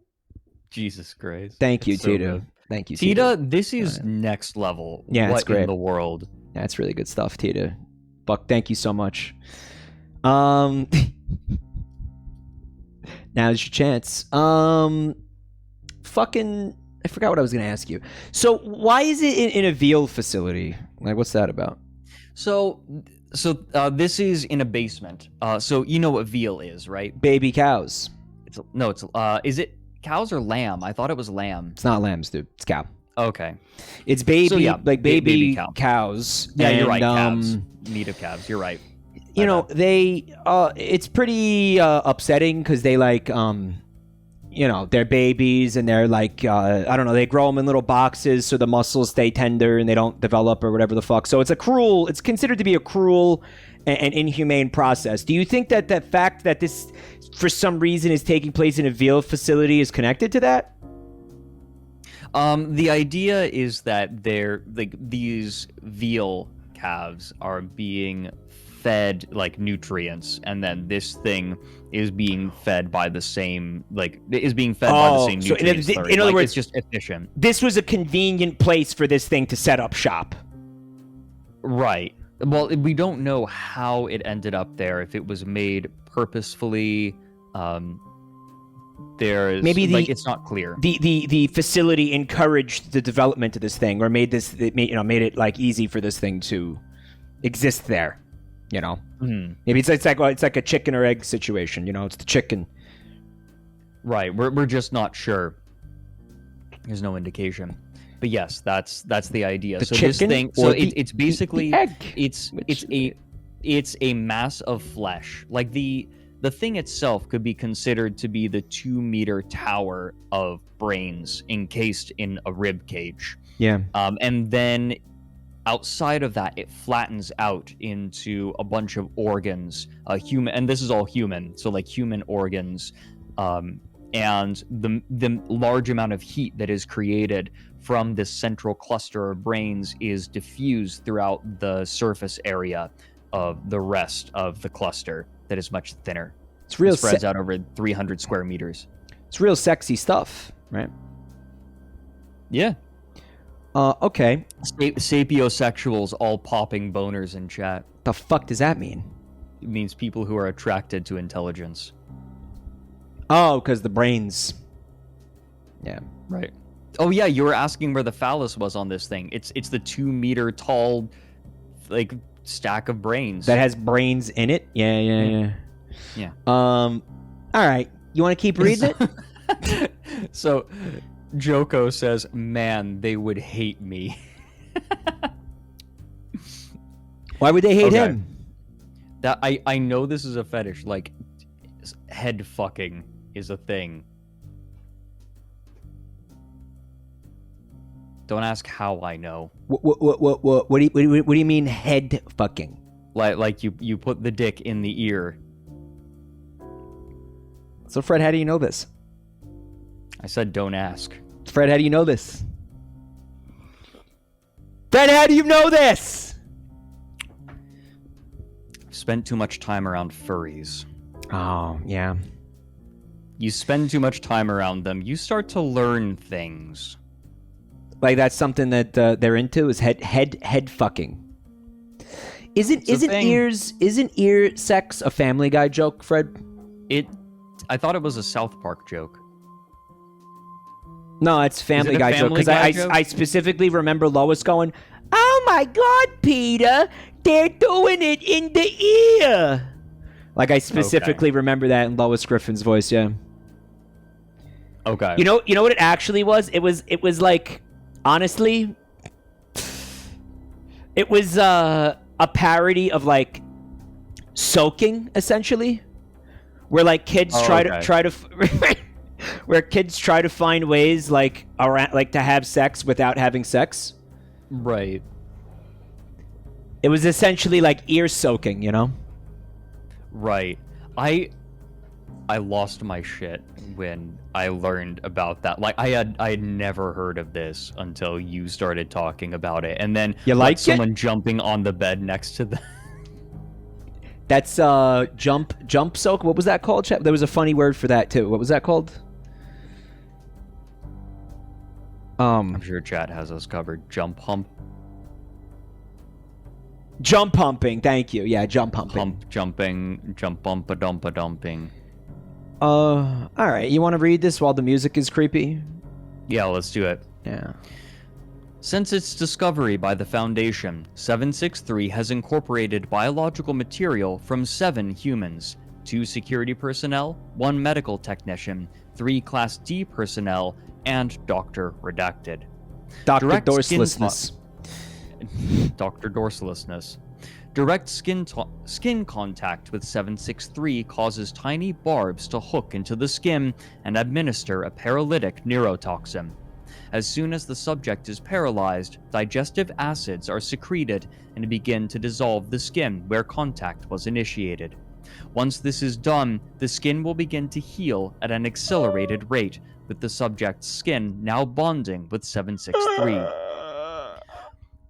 Jesus Christ. thank you, It's so Tita. good. Thank you, Tita, this is next level. Yeah, what it's great. in the world? That's really good stuff, Tita. Buck, thank you so much. Now's your chance. Fucking, I forgot what I was gonna ask you. So why is it in a veal facility? Like, what's that about? So this is in a basement. So you know what veal is, right? Baby cows. Is it cows or lamb? I thought it was lamb. It's not lambs, dude. It's cow. Okay. It's baby, So, yeah, baby cow. cows. Yeah, you're and, right. Calves. Meat of calves. You're right. You know, they it's pretty upsetting because they you know, they're babies and they're like I don't know, they grow them in little boxes so the muscles stay tender and they don't develop or whatever the fuck. So it's considered to be a cruel and inhumane process. Do you think that the fact that this for some reason is taking place in a veal facility is connected to that? The idea is that these veal calves are being fed nutrients, and then this thing is being fed by the same by the same so nutrients. in other words, it's just efficient. This was a convenient place for this thing to set up shop. Right. Well, we don't know how it ended up there. If it was made purposefully, it's not clear. The facility encouraged the development of this thing, or made it easy for this thing to exist there. You know, maybe it's like a chicken or egg situation. You know, it's the chicken. Right. We're just not sure. There's no indication. But yes, that's the idea. So this thing, it's basically the egg. it's a mass of flesh. Like the The thing itself could be considered to be the 2-meter tower of brains encased in a rib cage. Yeah. And then outside of that, it flattens out into a bunch of organs, human, and this is all human, so like human organs, and the large amount of heat that is created from this central cluster of brains is diffused throughout the surface area of the rest of the cluster that is much thinner. It's real. It spreads out over 300 square meters. It's real sexy stuff, right? Yeah. Okay. Sapiosexuals all popping boners in chat. The fuck does that mean? It means people who are attracted to intelligence. Oh, because the brains. Yeah. Right. Oh yeah, you were asking where the phallus was on this thing. It's the 2-meter tall, like, stack of brains. That has brains in it? Yeah. Yeah. All right. You want to keep reading it? So, Joko says, "Man, they would hate me." Why would they hate Okay. him? That I know this is a fetish. Like, head fucking is a thing. Don't ask how I know. What do you mean head fucking? Like you put the dick in the ear. So Fred, how do you know this? I said don't ask. Fred, how do you know this? Fred, how do you know this? Spent too much time around furries. Oh, yeah. You spend too much time around them, you start to learn things. Like that's something that they're into is head fucking. Isn't ear sex a Family Guy joke, Fred? I thought it was a South Park joke. No, it's Family Guy joke because I specifically remember Lois going, "Oh my God, Peter, they're doing it in the ear." Like I specifically remember that in Lois Griffin's voice. Yeah. Okay. You know what it actually was? It was like, honestly, it was a parody of like soaking, essentially, where like kids try to where kids try to find ways like around like to have sex without having sex. Right. It was essentially like ear soaking, you know? Right. I lost my shit when I learned about that. Like I had never heard of this until you started talking about it, and then you like someone jumping on the bed next to the. That's jump soak. What was that called? There was a funny word for that too. What was that called? I'm sure chat has us covered. Jump hump. Jump humping. Thank you. Yeah, jump humping. Hump jumping. Jump bump a dump a dumping. All right. You want to read this while the music is creepy? Yeah, let's do it. Yeah. Since its discovery by the Foundation, 763 has incorporated biological material from 7 humans, 2 security personnel, 1 medical technician, 3 Class D personnel, and Dr. Redacted. Dr. Direct Dorselessness. Dr. Dorselessness. Direct skin contact with 763 causes tiny barbs to hook into the skin and administer a paralytic neurotoxin. As soon as the subject is paralyzed, digestive acids are secreted and begin to dissolve the skin where contact was initiated. Once this is done, the skin will begin to heal at an accelerated rate, with the subject's skin now bonding with 763.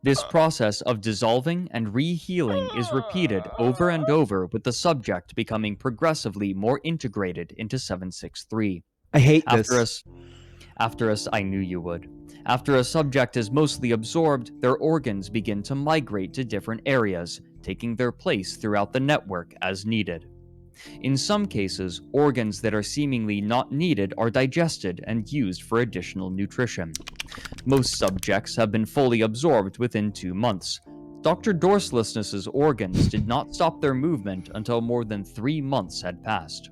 This process of dissolving and re-healing is repeated over and over, with the subject becoming progressively more integrated into 763. I hate this. I knew you would. After a subject is mostly absorbed, their organs begin to migrate to different areas, taking their place throughout the network as needed. In some cases, organs that are seemingly not needed are digested and used for additional nutrition. Most subjects have been fully absorbed within 2 months. Dr. Dorselessness's organs did not stop their movement until more than 3 months had passed.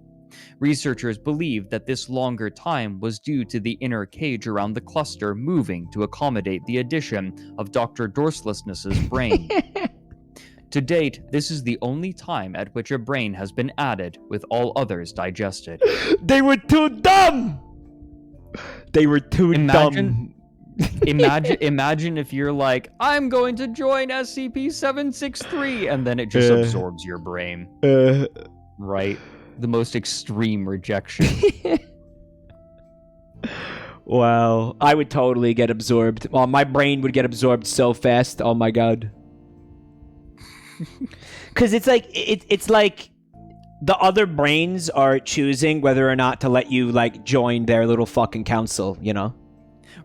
Researchers believe that this longer time was due to the inner cage around the cluster moving to accommodate the addition of Dr. Dorselessness's brain. To date, this is the only time at which a brain has been added, with all others digested. They were too dumb. They were too dumb. Imagine if you're like, I'm going to join SCP-763, and then it just absorbs your brain. Right? The most extreme rejection. Wow. I would totally get absorbed. Oh, my brain would get absorbed so fast. Oh my god. Because it's like the other brains are choosing whether or not to let you like join their little fucking council, you know?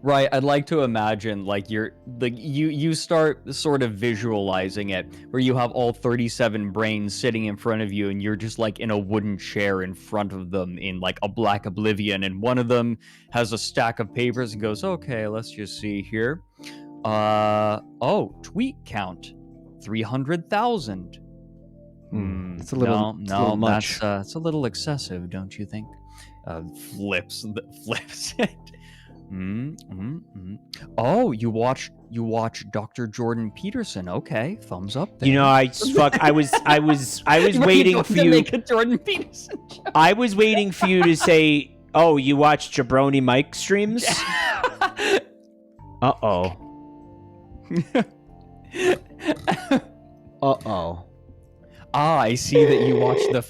Right, I'd like to imagine like you start sort of visualizing it where you have all 37 brains sitting in front of you and you're just like in a wooden chair in front of them in like a black oblivion, and one of them has a stack of papers and goes, "Okay, let's just see here. Tweet count 300,000. It's a little much. That's a little excessive, don't you think?" Flips it. Oh, you watch Dr. Jordan Peterson. Okay, thumbs up there. You know, I was waiting for you to make a Jordan Peterson joke. I was waiting for you to say, "Oh, you watch Jabroni Mike streams?" Uh-oh. Uh-oh. Ah, I see that you watch the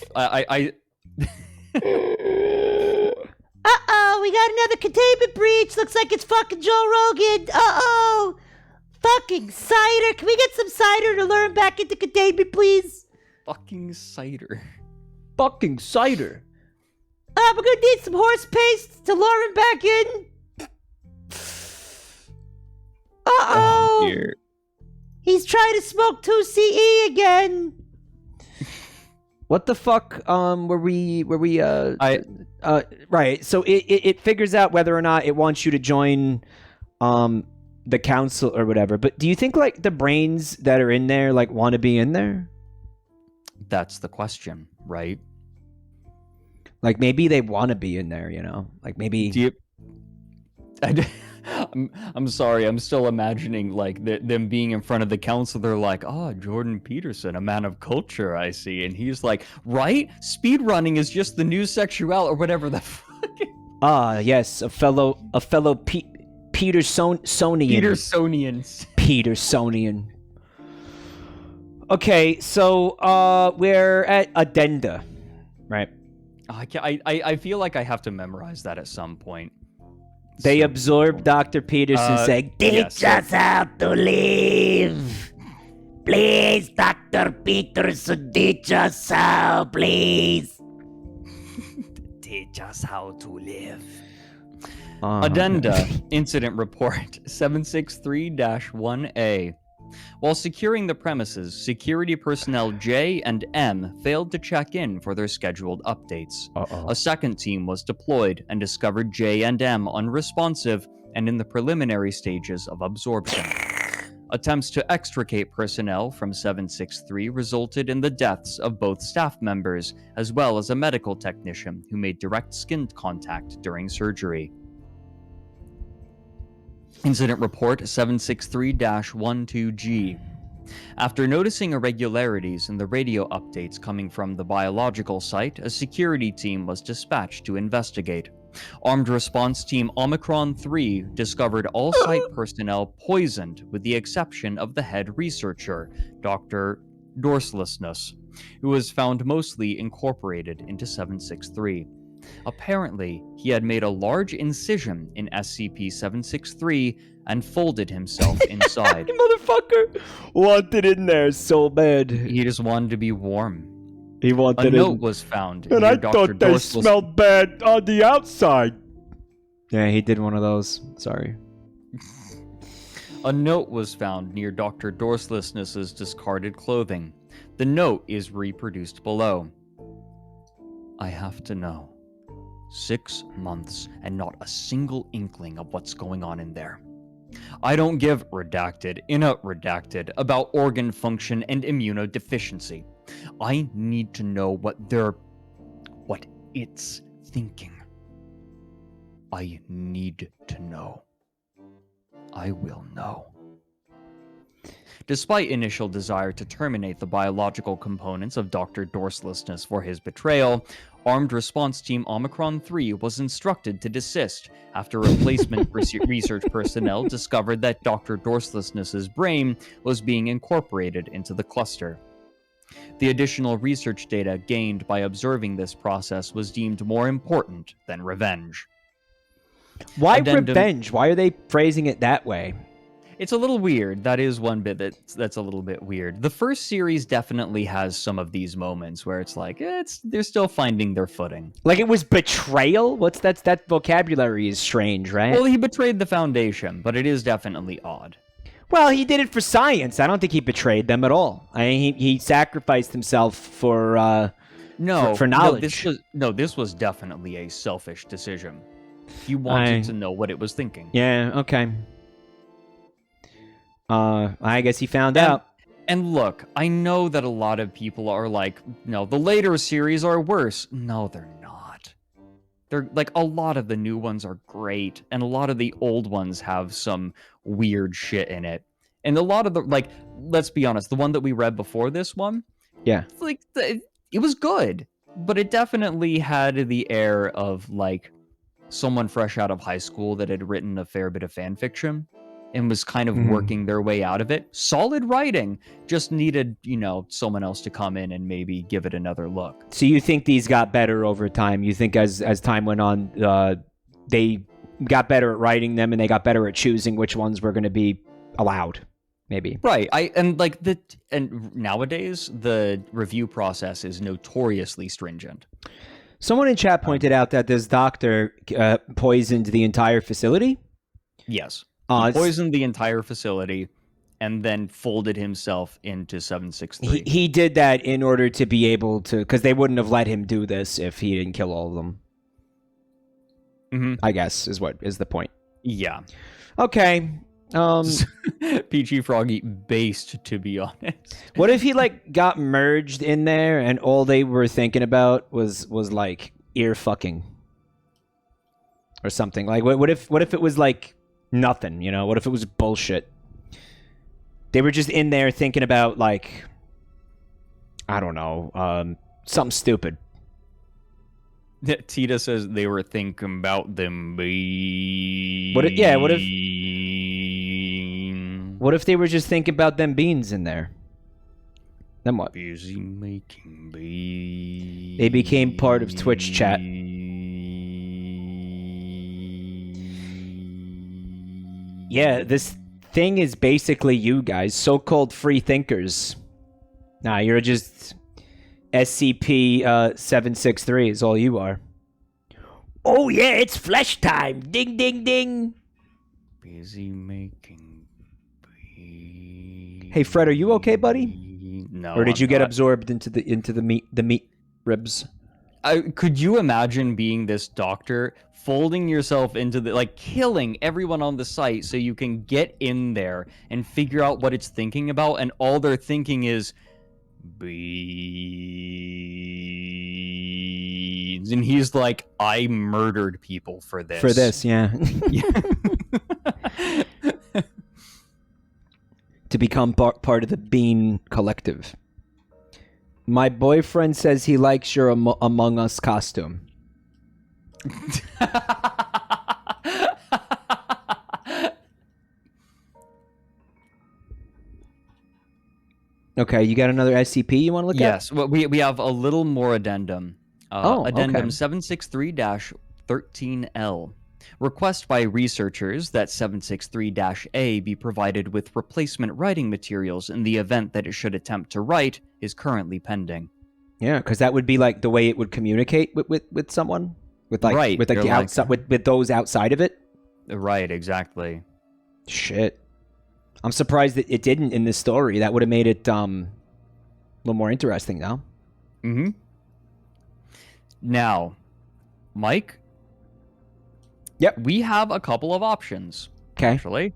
Uh-oh, we got another containment breach. Looks like it's fucking Joe Rogan. Uh-oh. Fucking cider. Can we get some cider to lure him back into containment, please? fucking cider. Fucking cider. We're gonna need some horse paste to lure him back in. Uh-oh. Dear. He's trying to smoke 2CE again. What the fuck were we right, so it figures out whether or not it wants you to join the council or whatever. But do you think like the brains that are in there like want to be in there? That's the question, right? Like maybe they want to be in there, you know? Like maybe Do you I'm sorry, I'm still imagining like them being in front of the council. They're like, "Oh, Jordan Peterson, a man of culture, I see." And he's like, "Right? Speedrunning is just the new sexuality," or whatever the fuck. yes, a fellow Petersonians. Petersonian. Okay, so we're at addenda, right? I feel like I have to memorize that at some point. They absorb Dr. Peterson saying, Teach us how to live. Please, Dr. Peterson, teach us how, please. Teach us how to live. Addenda. Addenda, Incident Report 763-1A. While securing the premises, security personnel J and M failed to check in for their scheduled updates. A second team was deployed and discovered J and M unresponsive and in the preliminary stages of absorption. Attempts to extricate personnel from 763 resulted in the deaths of both staff members, as well as a medical technician who made direct skin contact during surgery. Incident Report 763-12G. After noticing irregularities in the radio updates coming from the biological site, a security team was dispatched to investigate. Armed response team Omicron 3 discovered all site personnel poisoned with the exception of the head researcher, Dr. Dorslessness, who was found mostly incorporated into 763. Apparently, he had made a large incision in SCP-763 and folded himself inside. Motherfucker wanted in there so bad. He just wanted to be warm. He wanted A note was found And near I Dr. thought they smelled bad on the outside. Yeah, he did one of those. Sorry. A note was found near Dr. Dorslessness's discarded clothing. The note is reproduced below. I have to know. 6 months and not a single inkling of what's going on in there. I don't give redacted about organ function and immunodeficiency. I need to know what it's thinking. I need to know. I will know. Despite initial desire to terminate the biological components of Dr. Dorselessness for his betrayal, Armed Response Team Omicron 3 was instructed to desist after replacement research personnel discovered that Dr. Dorselessness's brain was being incorporated into the cluster. The additional research data gained by observing this process was deemed more important than revenge. Why Addendum- revenge? Why are they phrasing it that way? It's a little weird. That is one bit that's a little bit weird. The first series definitely has some of these moments where it's like they're still finding their footing. Like it was betrayal? That vocabulary is strange, right? Well, he betrayed the Foundation, but it is definitely odd. Well, he did it for science. I don't think he betrayed them at all. I mean, he sacrificed himself for knowledge. This was definitely a selfish decision. He wanted to know what it was thinking. Yeah, okay. I guess he found out. And look, I know that a lot of people are like, no, the later series are worse. No, they're not. They're like, a lot of the new ones are great, and a lot of the old ones have some weird shit in it. And a lot of the, like, let's be honest, the one that we read before this one, Yeah. like, it was good, but it definitely had the air of, like, someone fresh out of high school that had written a fair bit of fan fiction and was kind of working their way out of it. Solid writing, just needed, someone else to come in and maybe give it another look. So you think these got better over time? You think as time went on, they got better at writing them and they got better at choosing which ones were going to be allowed? Maybe. Right. And nowadays the review process is notoriously stringent. Someone in chat pointed out that this doctor poisoned the entire facility. Yes. He poisoned the entire facility and then folded himself into 763. He did that in order to be able to, because they wouldn't have let him do this if he didn't kill all of them. Mm-hmm. I guess is the point. Yeah. Okay. Peachy Froggy based, to be honest. What if he got merged in there and all they were thinking about was like ear fucking or something? Like what if it was like nothing, what if it was bullshit? They were just in there thinking about like, I don't know, something stupid. Tita says they were thinking about them beans. What if they were just thinking about them beans in there? Then what? Busy making beans. They became part of Twitch chat. Yeah, this thing is basically you guys, so-called free thinkers. Nah, you're just SCP-763 is all you are. Oh yeah, it's flesh time! Ding, ding, ding! Busy making beans. Hey Fred, are you okay, buddy? No. Or did you get not. absorbed into the meat ribs? Could you imagine being this doctor, folding yourself into killing everyone on the site so you can get in there and figure out what it's thinking about, and all they're thinking is beans, and he's like, I murdered people for this. For this, yeah. To become part of the Bean Collective. My boyfriend says he likes your Among Us costume. Okay, you got another SCP you want to look at? Yes, well, we have a little more addendum. Addendum okay. 763-13L. Request by researchers that 763-A be provided with replacement writing materials in the event that it should attempt to write is currently pending. Yeah, because that would be like the way it would communicate with someone, with the outside with those outside of it. Right, exactly. Shit, I'm surprised that it didn't in this story. That would have made it a little more interesting, now. Mm-hmm. Now, Mike. Yep. We have a couple of options. Okay. Actually.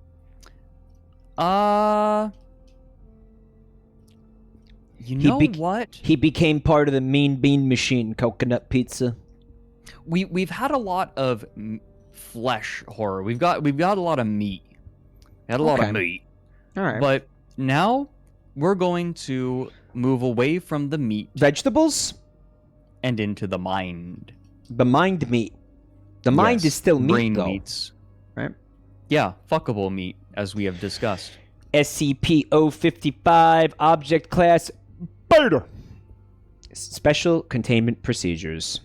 What? He became part of the Mean Bean Machine coconut pizza. We've had a lot of flesh horror. We've got a lot of meat. We had a lot of meat. All right. But now we're going to move away from the meat Vegetables? and into the mind. The mind meat. The mind Yes, is still meat, brain though. meats. Right? Yeah, fuckable meat, as we have discussed. SCP-055 Object Class Beta. Special Containment Procedures.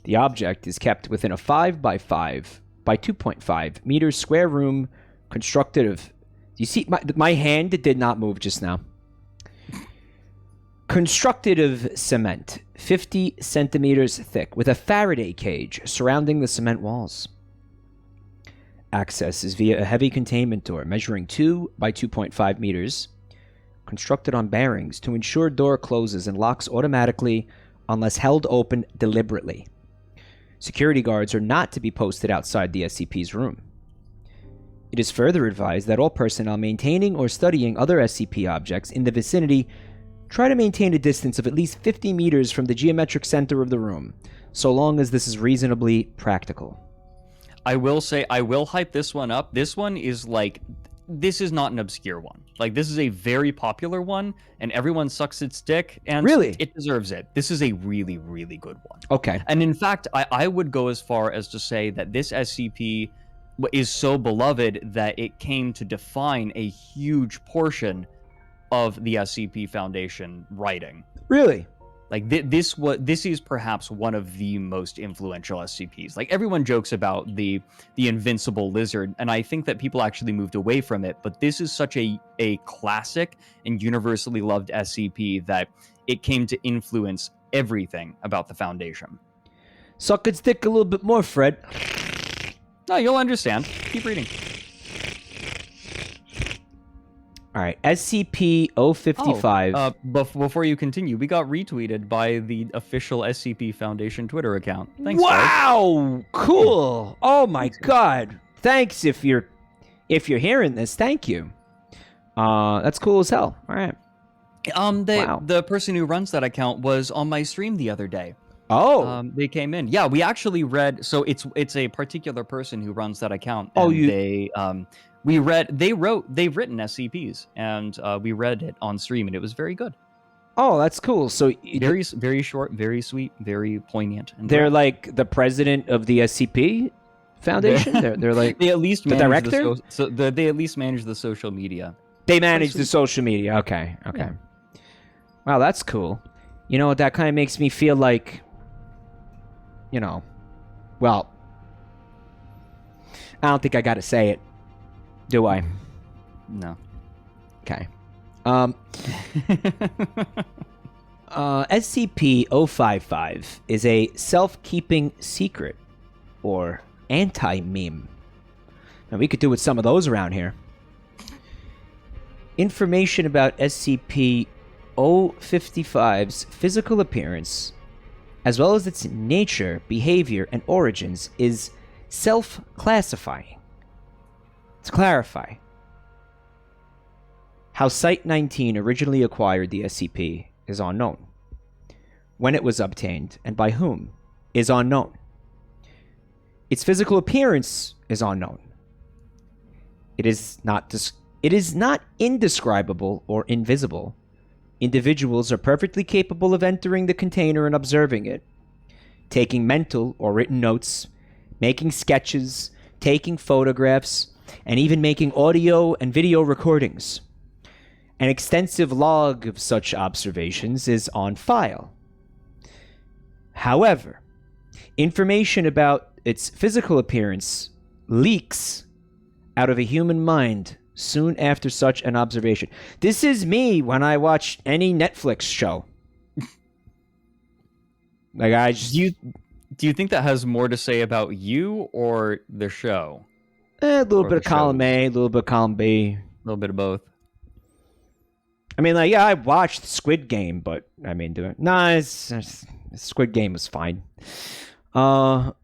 The object is kept within a 5 by 5 by 2.5 meters square room constructed of... You see, my hand did not move just now. Constructed of cement, 50 centimeters thick, with a Faraday cage surrounding the cement walls. Access is via a heavy containment door measuring 2 by 2.5 meters, constructed on bearings to ensure door closes and locks automatically unless held open deliberately. Security guards are not to be posted outside the SCP's room. It is further advised that all personnel maintaining or studying other SCP objects in the vicinity try to maintain a distance of at least 50 meters from the geometric center of the room, so long as this is reasonably practical. I will say, I will hype this one up. This one is like, this is not an obscure one. Like, this is a very popular one, and everyone sucks its dick, and Really? it deserves it. This is a really, really good one. Okay. And in fact, I would go as far as to say that this SCP is so beloved that it came to define a huge portion of the SCP Foundation writing. Really? Like this is perhaps one of the most influential SCPs. Like everyone jokes about the invincible lizard, and I think that people actually moved away from it, but this is such a classic and universally loved SCP that it came to influence everything about the Foundation. Suck its dick a little bit more, Fred. No, you'll understand. Keep reading. All right, SCP-055. Before you continue, we got retweeted by the official SCP Foundation Twitter account. Thanks, guys. Wow, cool. Oh my god. Thanks if you're hearing this. Thank you. That's cool as hell. All right. Wow. The person who runs that account was on my stream the other day. Oh. They came in. Yeah, we actually read. So it's a particular person who runs that account. Oh, and they've written SCPs, and we read it on stream, and it was very good. Oh, that's cool. So Very short, very sweet, very poignant. And they're like the president of the SCP Foundation. they're like they at least the manage director. They at least manage the social media. They manage the social media. Okay. Yeah. Wow, that's cool. You know what? That kind of makes me feel like, well, I don't think I got to say it, do I? No. Okay. SCP-055 is a self-keeping secret, or anti-meme. Now, we could do with some of those around here. Information about SCP-055's physical appearance, as well as its nature, behavior, and origins, is self-classifying. To clarify, how Site-19 originally acquired the SCP is unknown. When it was obtained, and by whom, is unknown. Its physical appearance is unknown. It is not indescribable or invisible. Individuals are perfectly capable of entering the container and observing it, taking mental or written notes, making sketches, taking photographs, and even making audio and video recordings. An extensive log of such observations is on file. However, information about its physical appearance leaks out of a human mind soon after such an observation. This is me when I watch any Netflix show. Like, I just... Do you think that has more to say about you or the show? A little Or bit of the column shows. A, a little bit of column B. A little bit of both. I mean, like, yeah, I watched Squid Game, but I mean, Squid Game was fine. But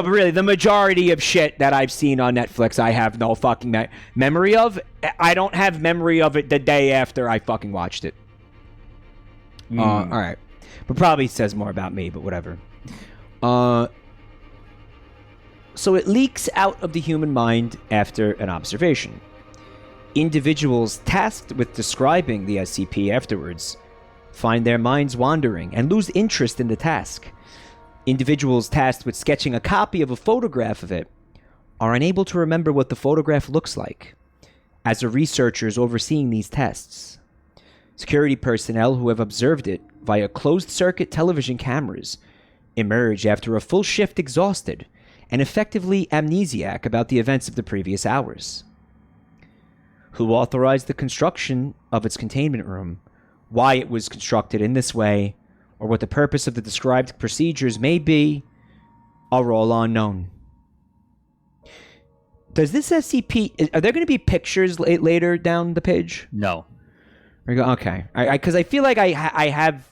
really, the majority of shit that I've seen on Netflix, I have no fucking memory of. I don't have memory of it the day after I fucking watched it. All right, but probably says more about me, but whatever. So it leaks out of the human mind after an observation. Individuals tasked with describing the SCP afterwards find their minds wandering and lose interest in the task. Individuals tasked with sketching a copy of a photograph of it are unable to remember what the photograph looks like. As the researchers overseeing these tests, security personnel who have observed it via closed-circuit television cameras emerge after a full shift exhausted and effectively amnesiac about the events of the previous hours. Who authorized the construction of its containment room, why it was constructed in this way, or what the purpose of the described procedures may be, are all unknown. Does this SCP... Are there going to be pictures later down the page? No. Okay. Because I feel like I have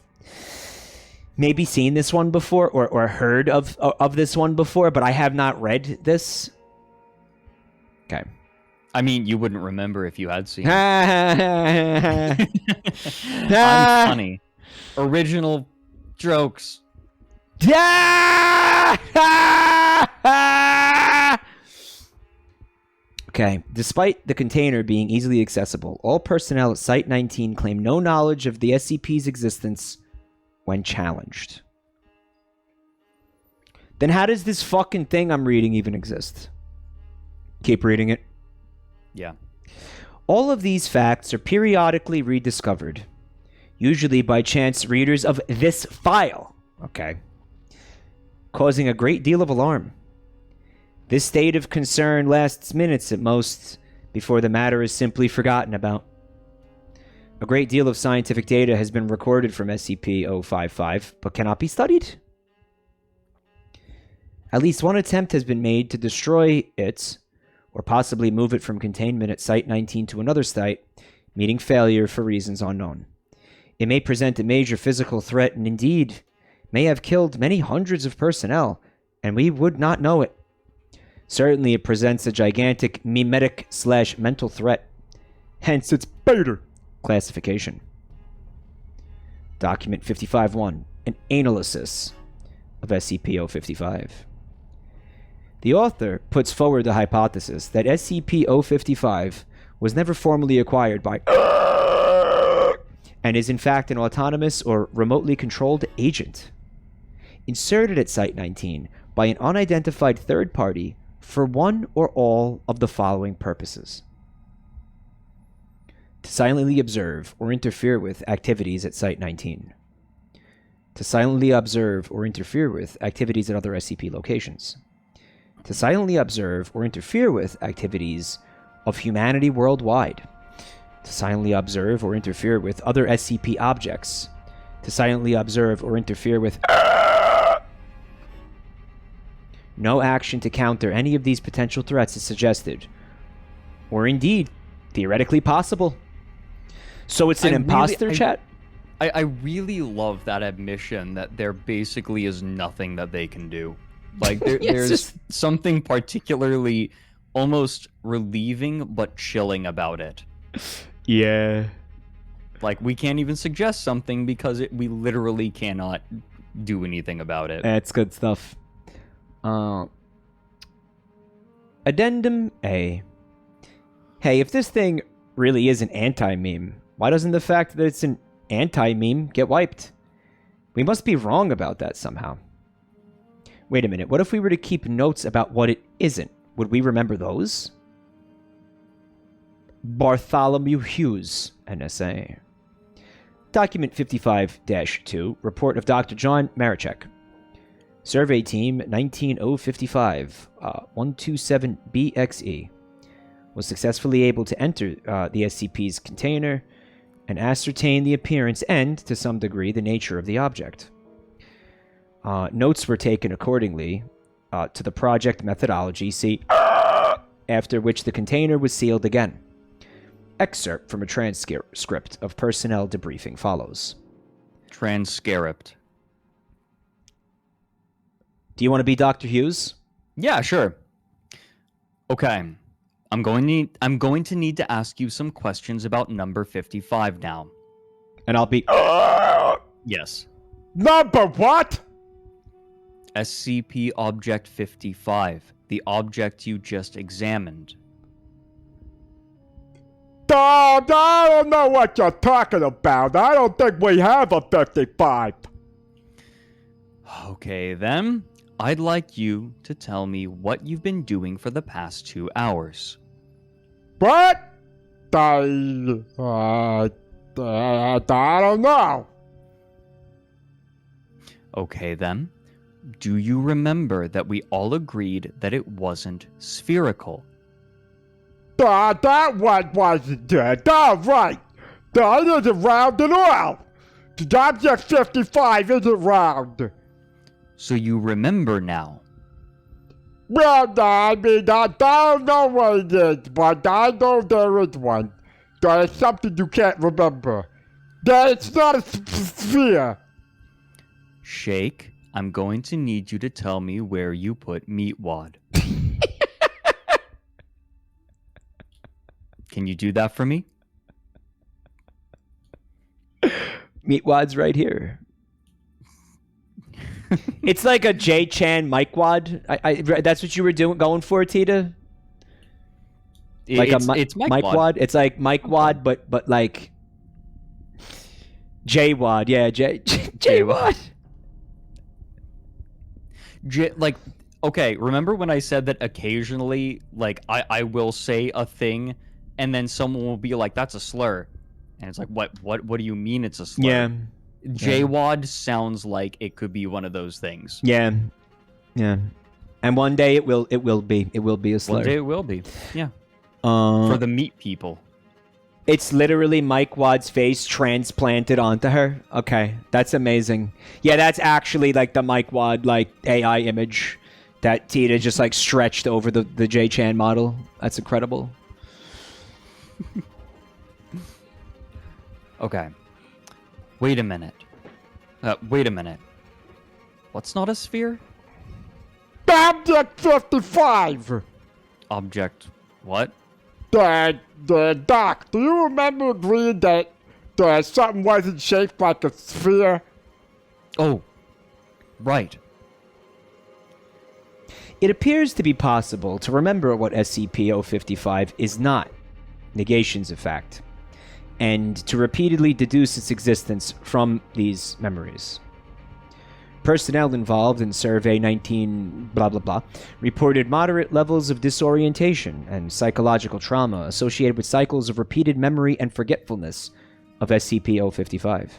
maybe seen this one before or heard of this one before, but I have not read this. Okay. I mean, you wouldn't remember if you had seen it. I'm funny. Original jokes. Okay. Despite the container being easily accessible, all personnel at Site-19 claim no knowledge of the SCP's existence when challenged. Then how does this fucking thing I'm reading even exist? Keep reading it. Yeah. All of these facts are periodically rediscovered, usually by chance readers of this file, okay, causing a great deal of alarm. This state of concern lasts minutes at most before the matter is simply forgotten about. A great deal of scientific data has been recorded from SCP-055, but cannot be studied. At least one attempt has been made to destroy it, or possibly move it from containment at Site-19 to another site, meeting failure for reasons unknown. It may present a major physical threat and indeed may have killed many hundreds of personnel, and we would not know it. Certainly it presents a gigantic memetic/mental threat, hence its beta classification. Document 55-1, an analysis of SCP-055. The author puts forward the hypothesis that SCP-055 was never formally acquired by and is in fact an autonomous or remotely controlled agent, inserted at Site-19 by an unidentified third party for one or all of the following purposes: to silently observe or interfere with activities at Site-19, to silently observe or interfere with activities at other SCP locations, to silently observe or interfere with activities of humanity worldwide, to silently observe or interfere with other SCP objects, to silently observe or interfere with... No action to counter any of these potential threats is suggested, or indeed, theoretically possible. So it's an imposter chat? I really love that admission that there basically is nothing that they can do. Like, there's something particularly almost relieving but chilling about it. Yeah. Like, we can't even suggest something because we literally cannot do anything about it. That's good stuff. Addendum A. Hey, if this thing really is an anti-meme, why doesn't the fact that it's an anti-meme get wiped? We must be wrong about that somehow. Wait a minute, what if we were to keep notes about what it isn't? Would we remember those? Bartholomew Hughes, NSA. Document 55-2, report of Dr. John Marichek. Survey Team 19055, 127BXE, was successfully able to enter the SCP's container and ascertain the appearance and, to some degree, the nature of the object. Notes were taken accordingly to the project methodology, after which the container was sealed again. Excerpt from a transcript of personnel debriefing follows. Transcript. Do you want to be Dr. Hughes? Yeah, sure. Okay. I'm going to need to ask you some questions about number 55 now. And I'll be... Yes. Number what? SCP Object 55, the object you just examined. I don't know what you're talking about. I don't think we have a 55. Okay, then. I'd like you to tell me what you've been doing for the past 2 hours. What? I don't know. Okay, then. Do you remember that we all agreed that it wasn't spherical? That one wasn't dead. All right. That isn't round at all. The object 55 isn't round. So you remember now. Well, I mean, I don't know what it is, but I know there is one. There is something you can't remember. It's not a sphere. Shake, I'm going to need you to tell me where you put Meatwad. Can you do that for me? Meatwad's right here. It's like a J Chan Mike Wad. That's what you were going for, Tita? It's Mike Wad. It's like Mike Wad, but like J Wad. Yeah, J Wad. Like, okay, remember when I said that occasionally, like, I will say a thing, and then someone will be like, "That's a slur," and it's like, what do you mean it's a slur? Yeah. J-Wad sounds like it could be one of those things. Yeah. Yeah. And one day it will be a slur. One day it will be. Yeah. For the meat people. It's literally Mike Wad's face transplanted onto her. Okay, that's amazing. Yeah, that's actually like the Mike Wad like AI image that Tita just like stretched over the J Chan model. That's incredible. Okay. Wait a minute. Wait a minute. What's not a sphere? Object 55. Object what? The doc, do you remember agreeing that something wasn't shaped like a sphere? Oh, right. It appears to be possible to remember what SCP-055 is not. Negation's a fact. And to repeatedly deduce its existence from these memories. Personnel involved in Survey 19 blah blah blah reported moderate levels of disorientation and psychological trauma associated with cycles of repeated memory and forgetfulness of SCP-055.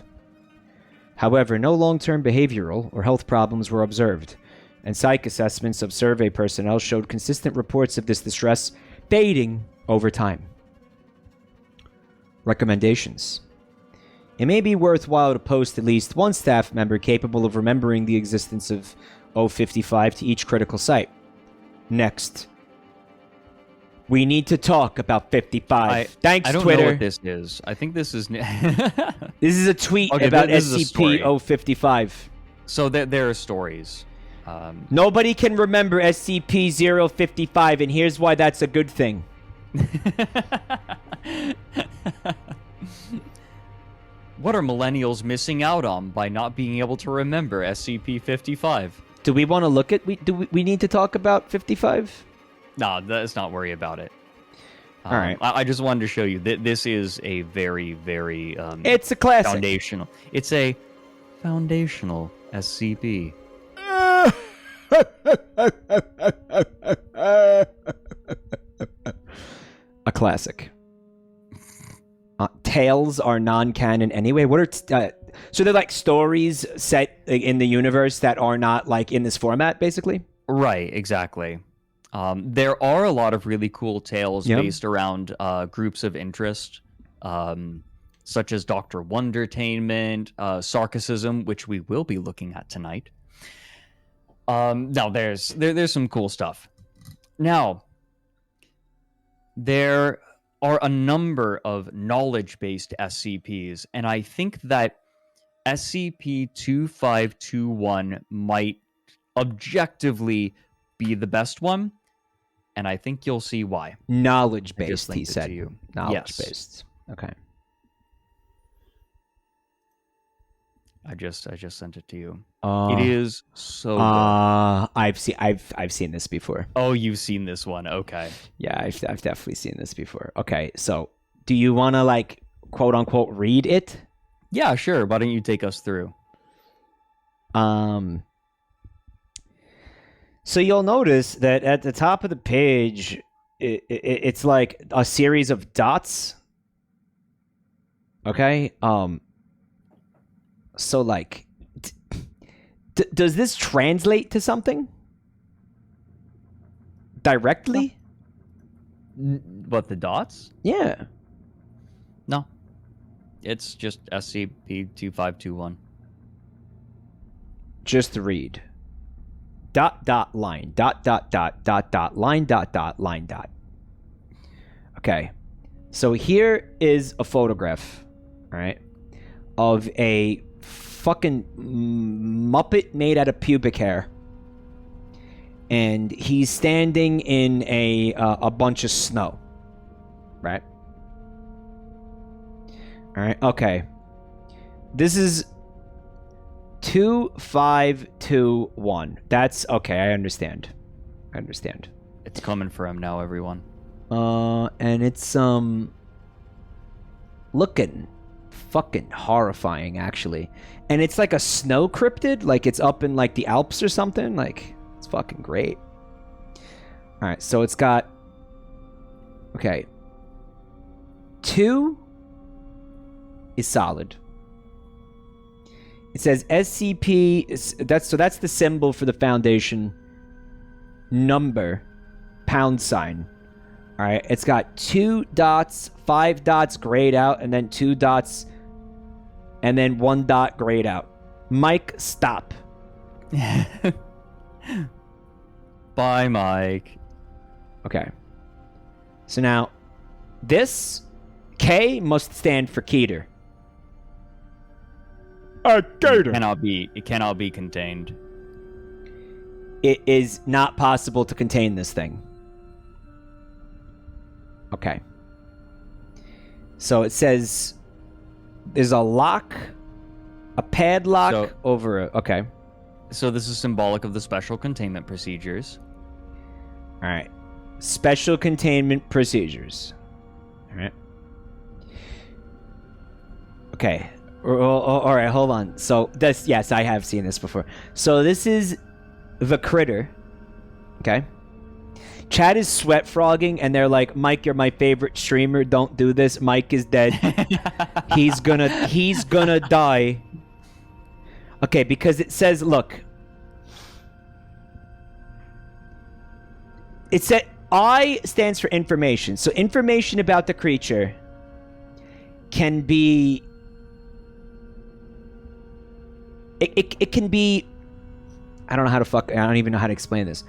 However, no long-term behavioral or health problems were observed, and psych assessments of survey personnel showed consistent reports of this distress fading over time. Recommendations. It may be worthwhile to post at least one staff member capable of remembering the existence of 055 to each critical site. Next. We need to talk about 55. Thanks, I don't Twitter. know what this is. I think this is... This is a tweet Okay, about this is a story. SCP-055. So there are stories. Nobody can remember SCP-055, and here's why that's a good thing. What are millennials missing out on by not being able to remember SCP-55? Do we want to look at... Do we need to talk about 55? Nah, let's not worry about it. All right. I just wanted to show you that this is a very, very It's a classic. foundational. It's a foundational SCP. A classic. Tales are non-canon anyway. What are so they're like stories set in the universe that are not like in this format, basically? Right, exactly. There are a lot of really cool tales Yep. based around groups of interest, such as Dr. Wondertainment, Sarcasm, which we will be looking at tonight. Now, there's some cool stuff. Now, there are a number of knowledge-based SCPs, and I think that SCP-2521 might objectively be the best one, and I think you'll see why. Knowledge-based, he linked it said. to you. Knowledge-based. Okay. I just sent it to you. Uh, It is so good. I've seen this before. Oh, you've seen this one. Okay. Yeah, I've definitely seen this before. Okay, so do you want to like quote unquote read it? Yeah, sure. Why don't you take us through? So you'll notice that at the top of the page, it's like a series of dots. Okay. So like, does this translate to something directly? What, the dots? Yeah. No. It's just SCP-2521. Just read. Dot dot line. Dot dot dot dot dot line dot dot line dot. Okay. So here is a photograph, right, of a fucking Muppet made out of pubic hair. And he's standing in a bunch of snow. Right? Alright, okay. This is 2521. That's okay, I understand. It's coming for him now, everyone. And it's looking fucking horrifying actually. And it's like a snow cryptid, like it's up in like the Alps or something. Like it's fucking great. Alright, so it's got okay. 2 is solid. It says SCP. That's the symbol for the Foundation. Number, #. All right. It's got 2 dots, 5 dots grayed out, and then 2 dots, and then 1 dot grayed out. Mike, stop. Bye, Mike. Okay. So now, this K must stand for Keter. Gator. It cannot be contained. It is not possible to contain this thing. Okay. So it says there's a lock, a padlock over it. Okay. So this is symbolic of the special containment procedures. All right. Special containment procedures. All right. Okay. All right, hold on. So this, yes, I have seen this before. So this is the critter. Okay. Chad is sweat frogging, and they're like, "Mike, you're my favorite streamer. Don't do this. Mike is dead. He's gonna die." Okay, because it says, look. It said I stands for information. So information about the creature can be. It can be. I don't even know how to explain this.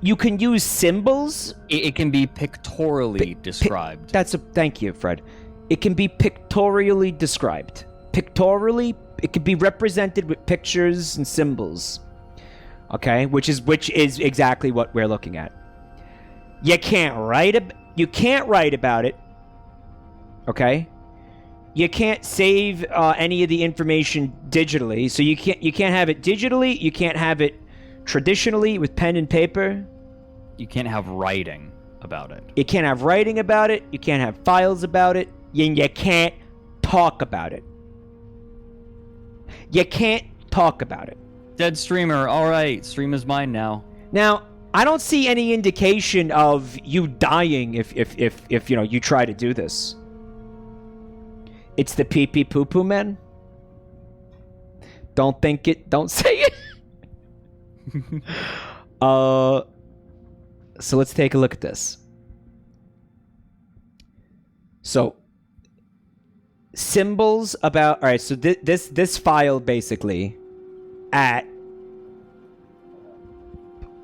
You can use symbols. It can be pictorially described. Thank you, Fred. It can be pictorially described. Pictorially, it can be represented with pictures and symbols. Okay, which is exactly what we're looking at. You can't write about it. Okay. You can't save any of the information digitally, so you can't have it digitally. You can't have it traditionally with pen and paper. You can't have writing about it. You can't have writing about it. You can't have files about it. You can't talk about it. You can't talk about it. Dead streamer. All right, stream is mine now. Now, I don't see any indication of you dying if you try to do this. It's the pee pee poo poo man. Don't think it. Don't say it. So let's take a look at this. So symbols about. All right. So this file basically at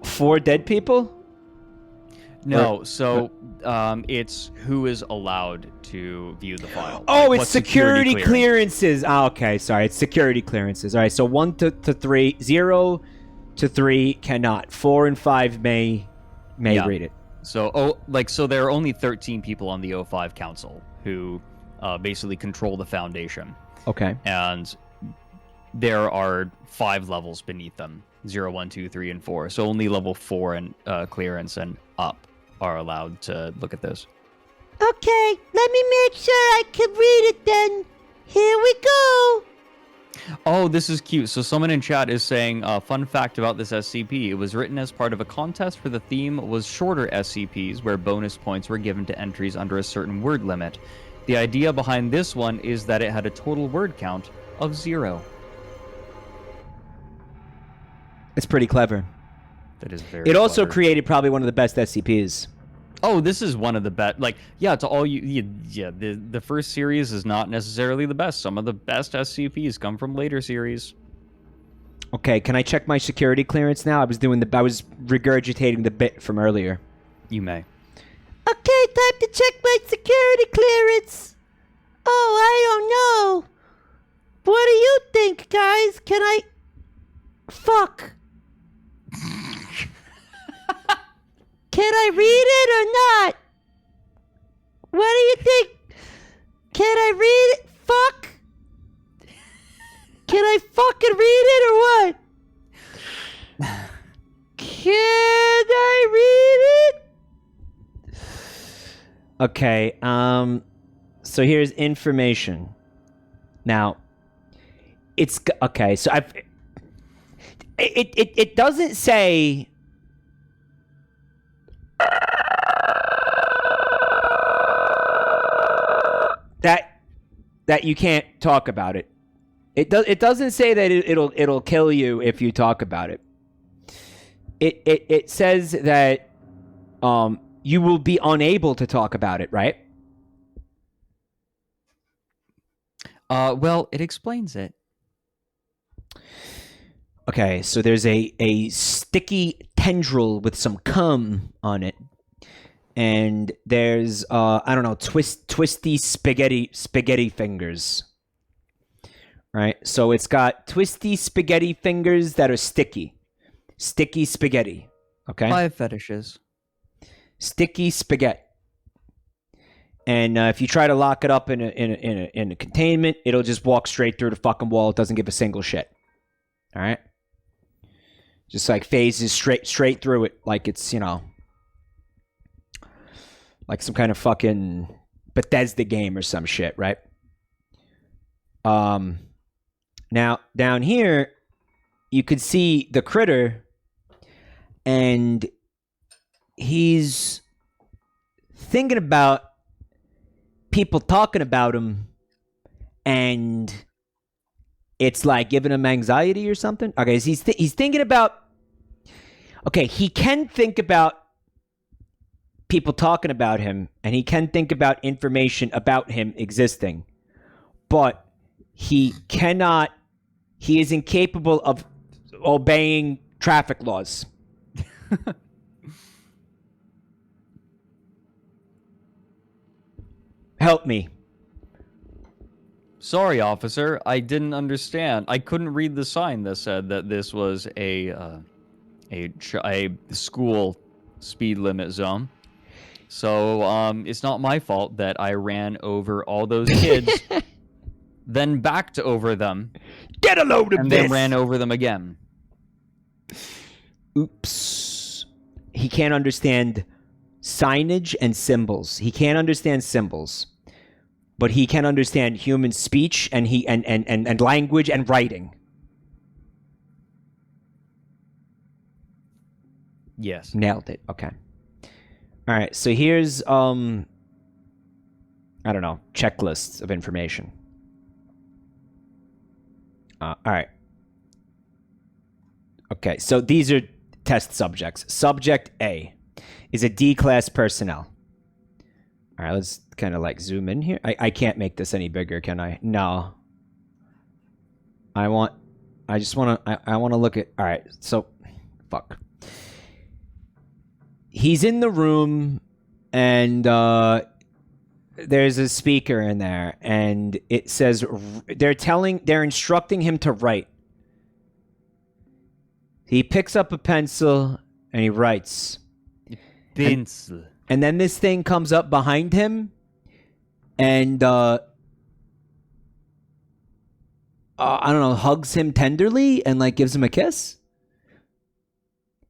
4 dead people. No, so it's who is allowed to view the file. Oh, like, it's security clearances. Oh, okay, sorry, it's security clearances. All right, so 1 to 3, 0 to 3 cannot. 4 and 5 may read it. So so there are only 13 people on the O5 Council who basically control the Foundation. Okay. And there are 5 levels beneath them: 0, 1, 2, 3, and 4. So only level 4 and clearance and up are allowed to look at this. Okay, let me make sure I can read it then. Here we go. Oh, this is cute. So someone in chat is saying, fun fact about this SCP. It was written as part of a contest where the theme was shorter SCPs, where bonus points were given to entries under a certain word limit. The idea behind this one is that it had a total word count of 0. It's pretty clever. That is very It also clever. created probably one of the best SCPs. Oh, this is one of the best. Like, yeah, to all you, yeah. The first series is not necessarily the best. Some of the best SCPs come from later series. Okay, can I check my security clearance now? I was regurgitating the bit from earlier. You may. Okay, time to check my security clearance. Oh, I don't know. What do you think, guys? Can I... Fuck. Can I read it or not? What do you think? Can I read it? Fuck. Can I fucking read it or what? Can I read it? Okay, so here's information. Now, it's okay. So it doesn't say that you can't talk about it. It doesn't say that it'll kill you if you talk about it. It says that you will be unable to talk about it, right? Well, it explains it. Okay, so there's a sticky tendril with some cum on it. And there's I don't know, twisty spaghetti fingers. Right? So it's got twisty spaghetti fingers that are sticky. Sticky spaghetti. Okay? 5 fetishes. Sticky spaghetti. And if you try to lock it up in a containment, it'll just walk straight through the fucking wall. It doesn't give a single shit. All right? Just like phases straight through it, like it's, like some kind of fucking Bethesda game or some shit, right? Now down here, you could see the critter, and he's thinking about people talking about him, and it's like giving him anxiety or something. Okay, he's thinking about. Okay, he can think about people talking about him, and he can think about information about him existing, but he cannot. He is incapable of obeying traffic laws. Help me. Sorry, officer. I didn't understand. I couldn't read the sign that said that this was a school speed limit zone. So it's not my fault that I ran over all those kids, then backed over them, Get a load of and this. then ran over them again. Oops. He can't understand signage and symbols. He can't understand symbols, but he can understand human speech and and language and writing. Yes. Nailed it. Okay. All right. So here's I don't know, checklists of information. All right. Okay. So these are test subjects. Subject A is a D-class personnel. All right. Let's kind of like zoom in here. I can't make this any bigger, can I? No. I want to look at. All right. So, fuck. He's in the room, and there's a speaker in there, and it says they're instructing him to write. He picks up a pencil and he writes. Pencil. And then this thing comes up behind him, and I don't know, hugs him tenderly and like gives him a kiss.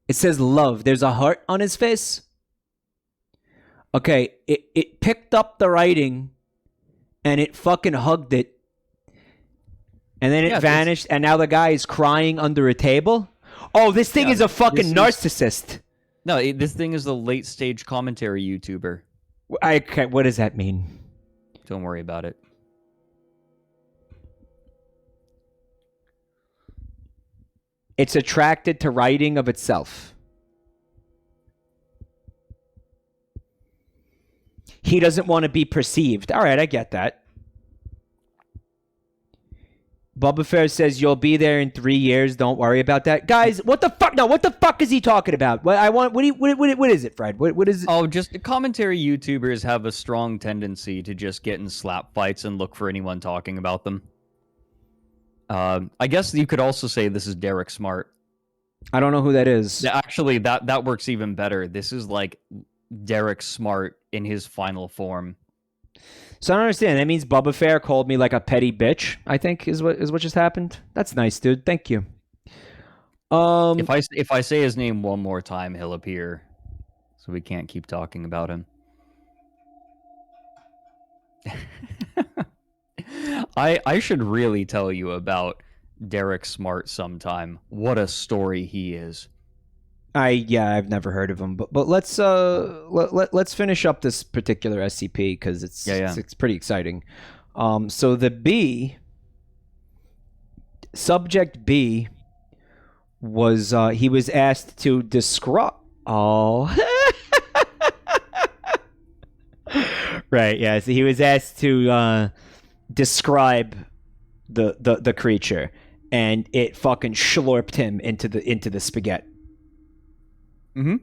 It says love. There's a heart on his face. Okay, it picked up the writing and it fucking hugged it. And then it vanished, and now the guy is crying under a table? Oh, this thing is a fucking narcissist. No, this thing is a late-stage commentary YouTuber. Okay, what does that mean? Don't worry about it. It's attracted to writing of itself. He doesn't want to be perceived. All right, I get that. Bubba Fair says you'll be there in 3 years. Don't worry about that, guys. What the fuck? No, what the fuck is he talking about? What I want? What is it, Fred? What is it? Oh, just commentary YouTubers have a strong tendency to just get in slap fights and look for anyone talking about them. I guess you could also say this is Derek Smart. I don't know who that is. Yeah, actually, that works even better. This is like Derek Smart in his final form. So I don't understand. That means Bubba Fair called me like a petty bitch, I think is what just happened. That's nice, dude. Thank you. If I say his name one more time, he'll appear. So we can't keep talking about him. I should really tell you about Derek Smart sometime. What a story he is. I've never heard of him, but let's finish up this particular SCP because it's pretty exciting. So the B subject B was he was asked to describe. Oh, right, yeah. So he was asked to describe the creature, and it fucking slurped him into the spaghetti. Mm-hmm.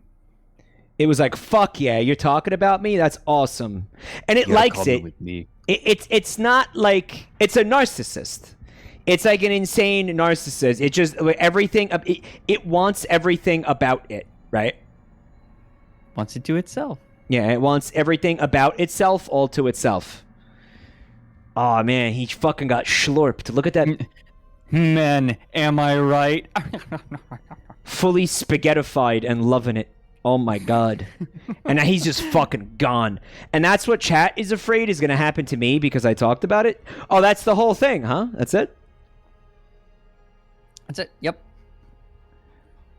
It was like, fuck yeah, you're talking about me? That's awesome. And it likes it. With me. It's not like it's a narcissist. It's like an insane narcissist. It just everything it wants everything about it, right? Wants it to itself. Yeah, it wants everything about itself all to itself. Oh man, he fucking got slurped. Look at that. Man, am I right? Fully spaghettified and loving it. Oh my god. And now he's just fucking gone. And that's what chat is afraid is going to happen to me because I talked about it. Oh, that's the whole thing, huh? That's it? That's it. Yep.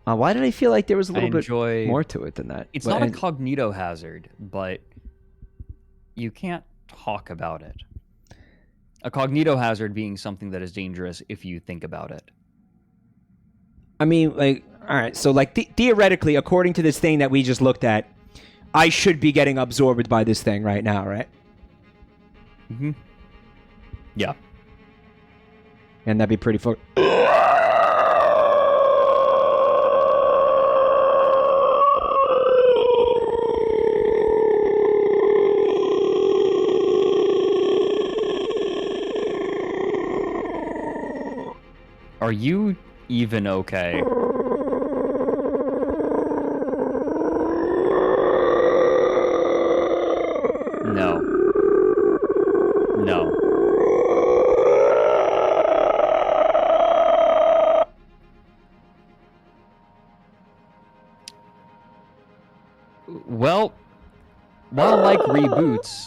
Why did I feel like there was a little bit enjoy... more to it than that? It's not a cognito hazard, but you can't talk about it. A cognito hazard being something that is dangerous if you think about it. I mean, like, all right, so like theoretically, according to this thing that we just looked at, I should be getting absorbed by this thing right now, right? Mm-hmm. Yeah. And that'd be pretty fuck. Are you even okay? No. No. Well, while Mike reboots,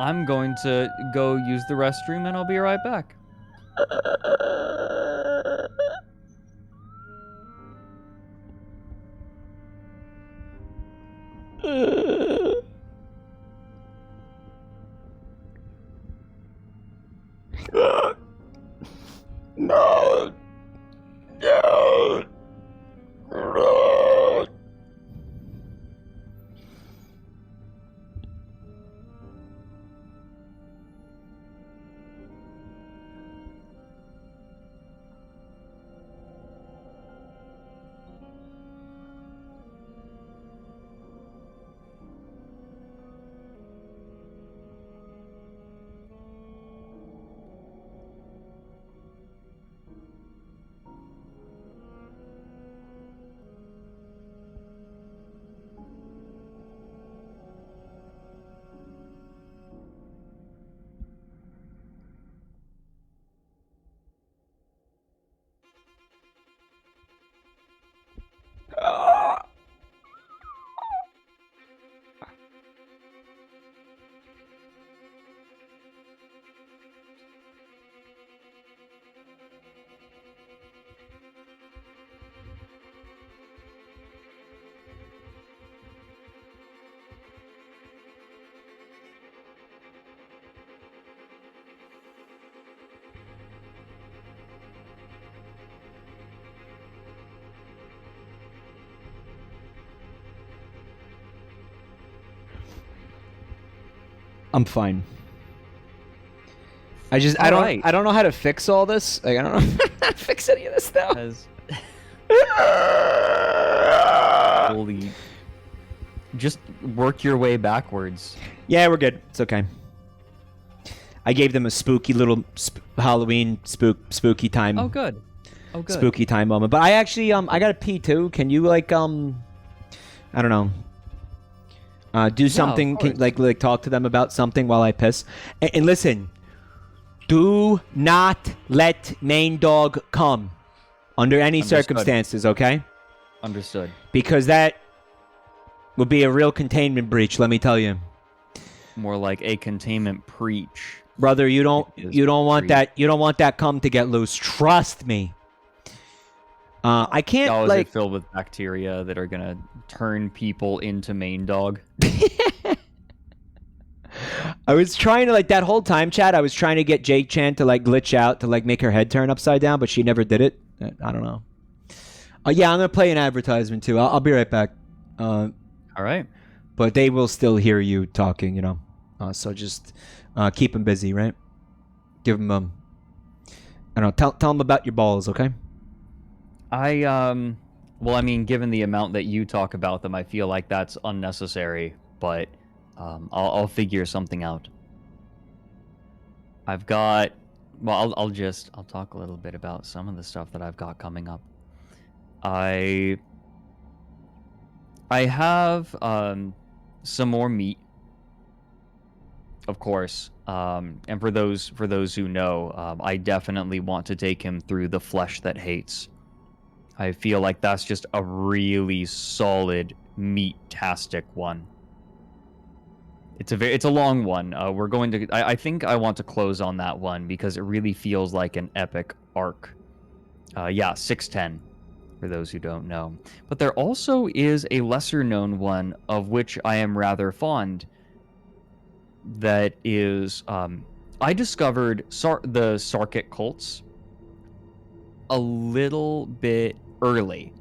I'm going to go use the restroom and I'll be right back. No. No. No. I'm fine. I don't Alright. I don't know how to fix all this. Like, I don't know how to fix any of this stuff. Because holy, just work your way backwards. Yeah, we're good. It's okay. I gave them a spooky little Halloween spooky time. Oh, good. Oh, good. Spooky time moment. But I actually I got to pee too. Can you like I don't know. Do something, course. like talk to them about something while I piss. And listen, do not let main dog come under any Understood. circumstances, okay? Understood. Because that would be a real containment breach, let me tell you. More like a containment preach. Brother, you don't want breach. that cum to get loose. Trust me. I can't Oh, is like it filled with bacteria that are gonna turn people into main dog? I was trying to, like, that whole time, chat, I was trying to get Jake Chan to, like, glitch out to, like, make her head turn upside down, but she never did it. I don't know. Yeah, I'm going to play an advertisement, too. I'll be right back. All right. But they will still hear you talking, you know. So just keep them busy, right? Give them, I don't know, tell them about your balls, okay? Well, I mean, given the amount that you talk about them, I feel like that's unnecessary, but I'll figure something out. I've got, well, I'll talk a little bit about some of the stuff that I've got coming up. I have some more meat, of course. And for those who know, I definitely want to take him through the Flesh That Hates. I feel like that's just a really solid meat-tastic one. It's a long one. We're going to. I think I want to close on that one because it really feels like an epic arc. Yeah, 610. For those who don't know, but there also is a lesser-known one of which I am rather fond. That is, I discovered the Sarkic cults a little bit early.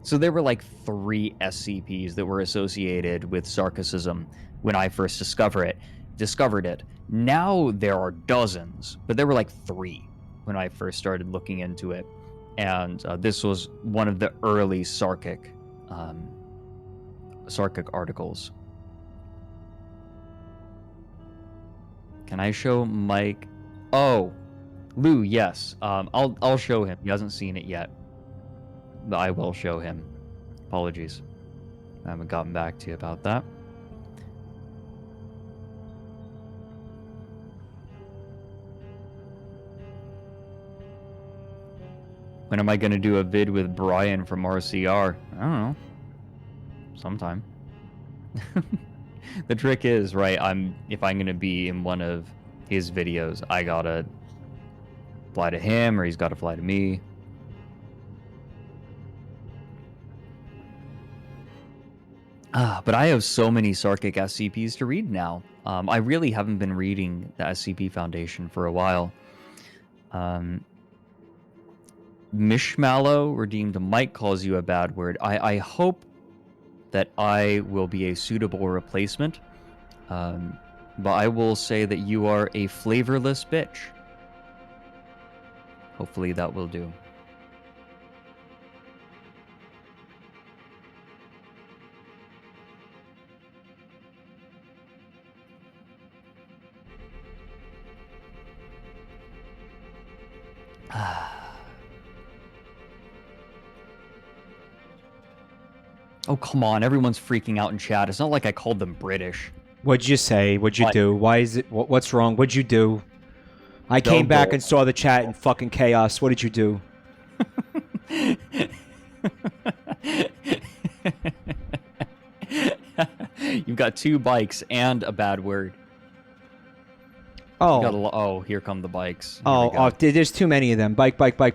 So there were like 3 SCPs that were associated with Sarkicism when I first discovered it. Now there are dozens, but there were like 3 when I first started looking into it. And this was one of the early Sarkic articles. Can I show Mike? Oh, Lou, yes. I'll show him. He hasn't seen it yet. But I will show him. Apologies. I haven't gotten back to you about that. When am I going to do a vid with Brian from RCR? I don't know. Sometime. The trick is, right, if I'm going to be in one of his videos, I gotta fly to him or he's got to fly to me. But I have so many Sarkic SCPs to read now. I really haven't been reading the SCP Foundation for a while. Mishmallow, redeemed Mike, calls you a bad word. I hope that I will be a suitable replacement. But I will say that you are a flavorless bitch. Hopefully that will do. Oh, come on. Everyone's freaking out in chat. It's not like I called them British. What'd you say? What'd you do? Why is it? What's wrong? What'd you do? I came back and saw the chat in fucking chaos. What did you do? You've got 2 bikes and a bad word. Oh. Oh, here come the bikes. Here There's too many of them. Bike. Everybody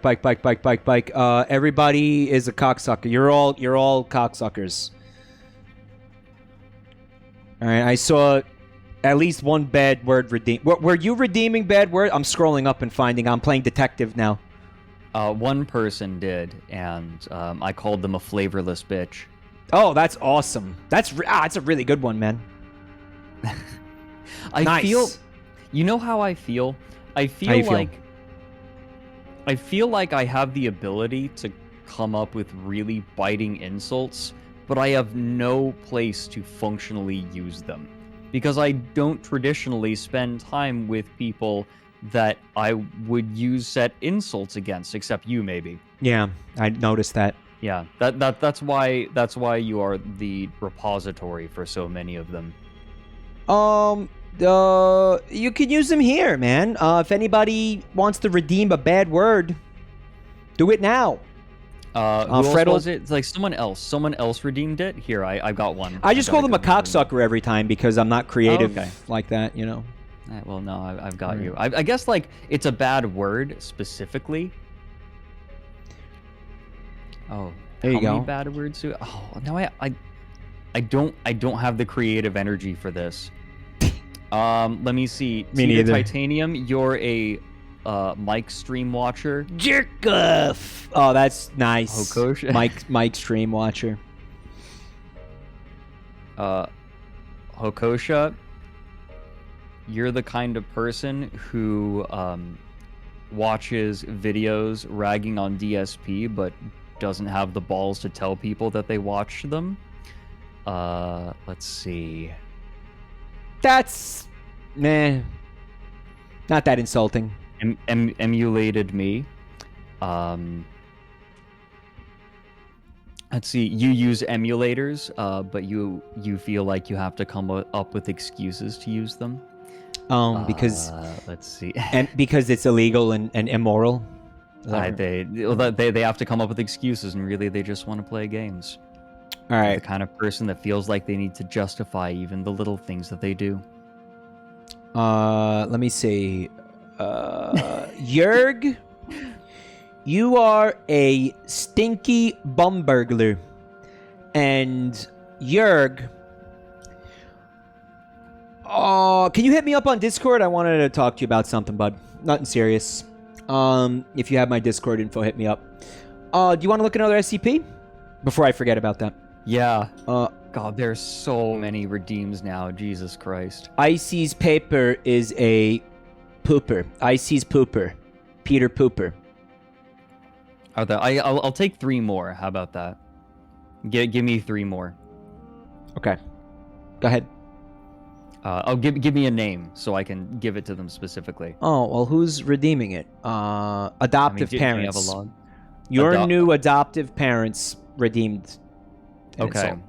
is a cocksucker. You're all cocksuckers. All right, I saw at least one bad word redeemed. Were you redeeming bad word? I'm scrolling up and finding. I'm playing detective now. One person did, and I called them a flavorless bitch. Oh, that's awesome. That's a really good one, man. I Nice. feel. You know how I feel? I feel How you feel? like. I feel like I have the ability to come up with really biting insults, but I have no place to functionally use them. Because I don't traditionally spend time with people that I would use set insults against, except you maybe. Yeah, I noticed that. Yeah, that's why you are the repository for so many of them. You can use them here, man. If anybody wants to redeem a bad word, do it now. Who else Fred was it? It's like someone else redeemed it. Here, I got one. I just got call them a good one. cocksucker every time because I'm not creative okay. like that, you know. Well, no, I've got you. I guess like it's a bad word specifically. Oh, There you how many go. bad words do? Oh, no, I don't have the creative energy for this. Let me see. Me Cedar neither. Titanium, you're a Mike stream watcher. Jerk off. Oh, that's nice. Hokosha. Mike stream watcher. Hokosha, you're the kind of person who watches videos ragging on DSP but doesn't have the balls to tell people that they watched them. Let's see. That's not that insulting. Emulated me. Let's see. You use emulators, but you feel like you have to come up with excuses to use them. Because let's see. and because it's illegal and immoral. They have to come up with excuses, and really they just want to play games. All The right. kind of person that feels like they need to justify even the little things that they do. Let me see. Jurg, you are a stinky bum burglar. And Jurg, can you hit me up on Discord? I wanted to talk to you about something, bud. Nothing serious. If you have my Discord info, hit me up. Do you want to look at another SCP? Before I forget about that. Yeah. God, there's so many redeems now. Jesus Christ. Icy's paper is a pooper. Icy's pooper. Peter Pooper. I'll take 3 more. How about that? Give me 3 more. Okay. Go ahead. Give me a name so I can give it to them specifically. Oh, well, who's redeeming it? Adoptive Do you have parents. a log? Your new adoptive parents redeemed. an Okay. insult.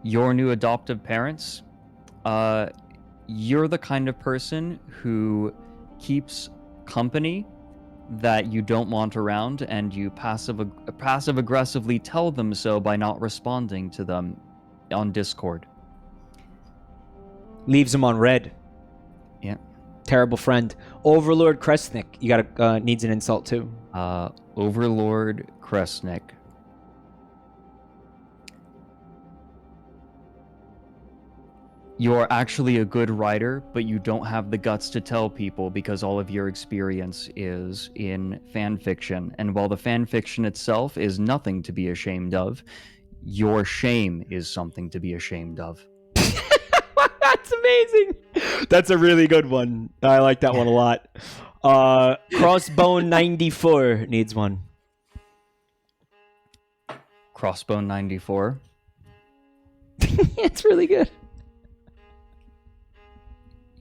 Your new adoptive parents. You're the kind of person who keeps company that you don't want around, and you passive aggressively tell them so by not responding to them on Discord. Leaves them on red. Yeah. Terrible friend. Overlord Kresnik. You gotta needs an insult too. Overlord Kresnik. You're actually a good writer, but you don't have the guts to tell people because all of your experience is in fan fiction. And while the fan fiction itself is nothing to be ashamed of, your shame is something to be ashamed of. That's amazing. That's a really good one. I like that one a lot. Crossbone 94 needs one. Crossbone 94. It's really good.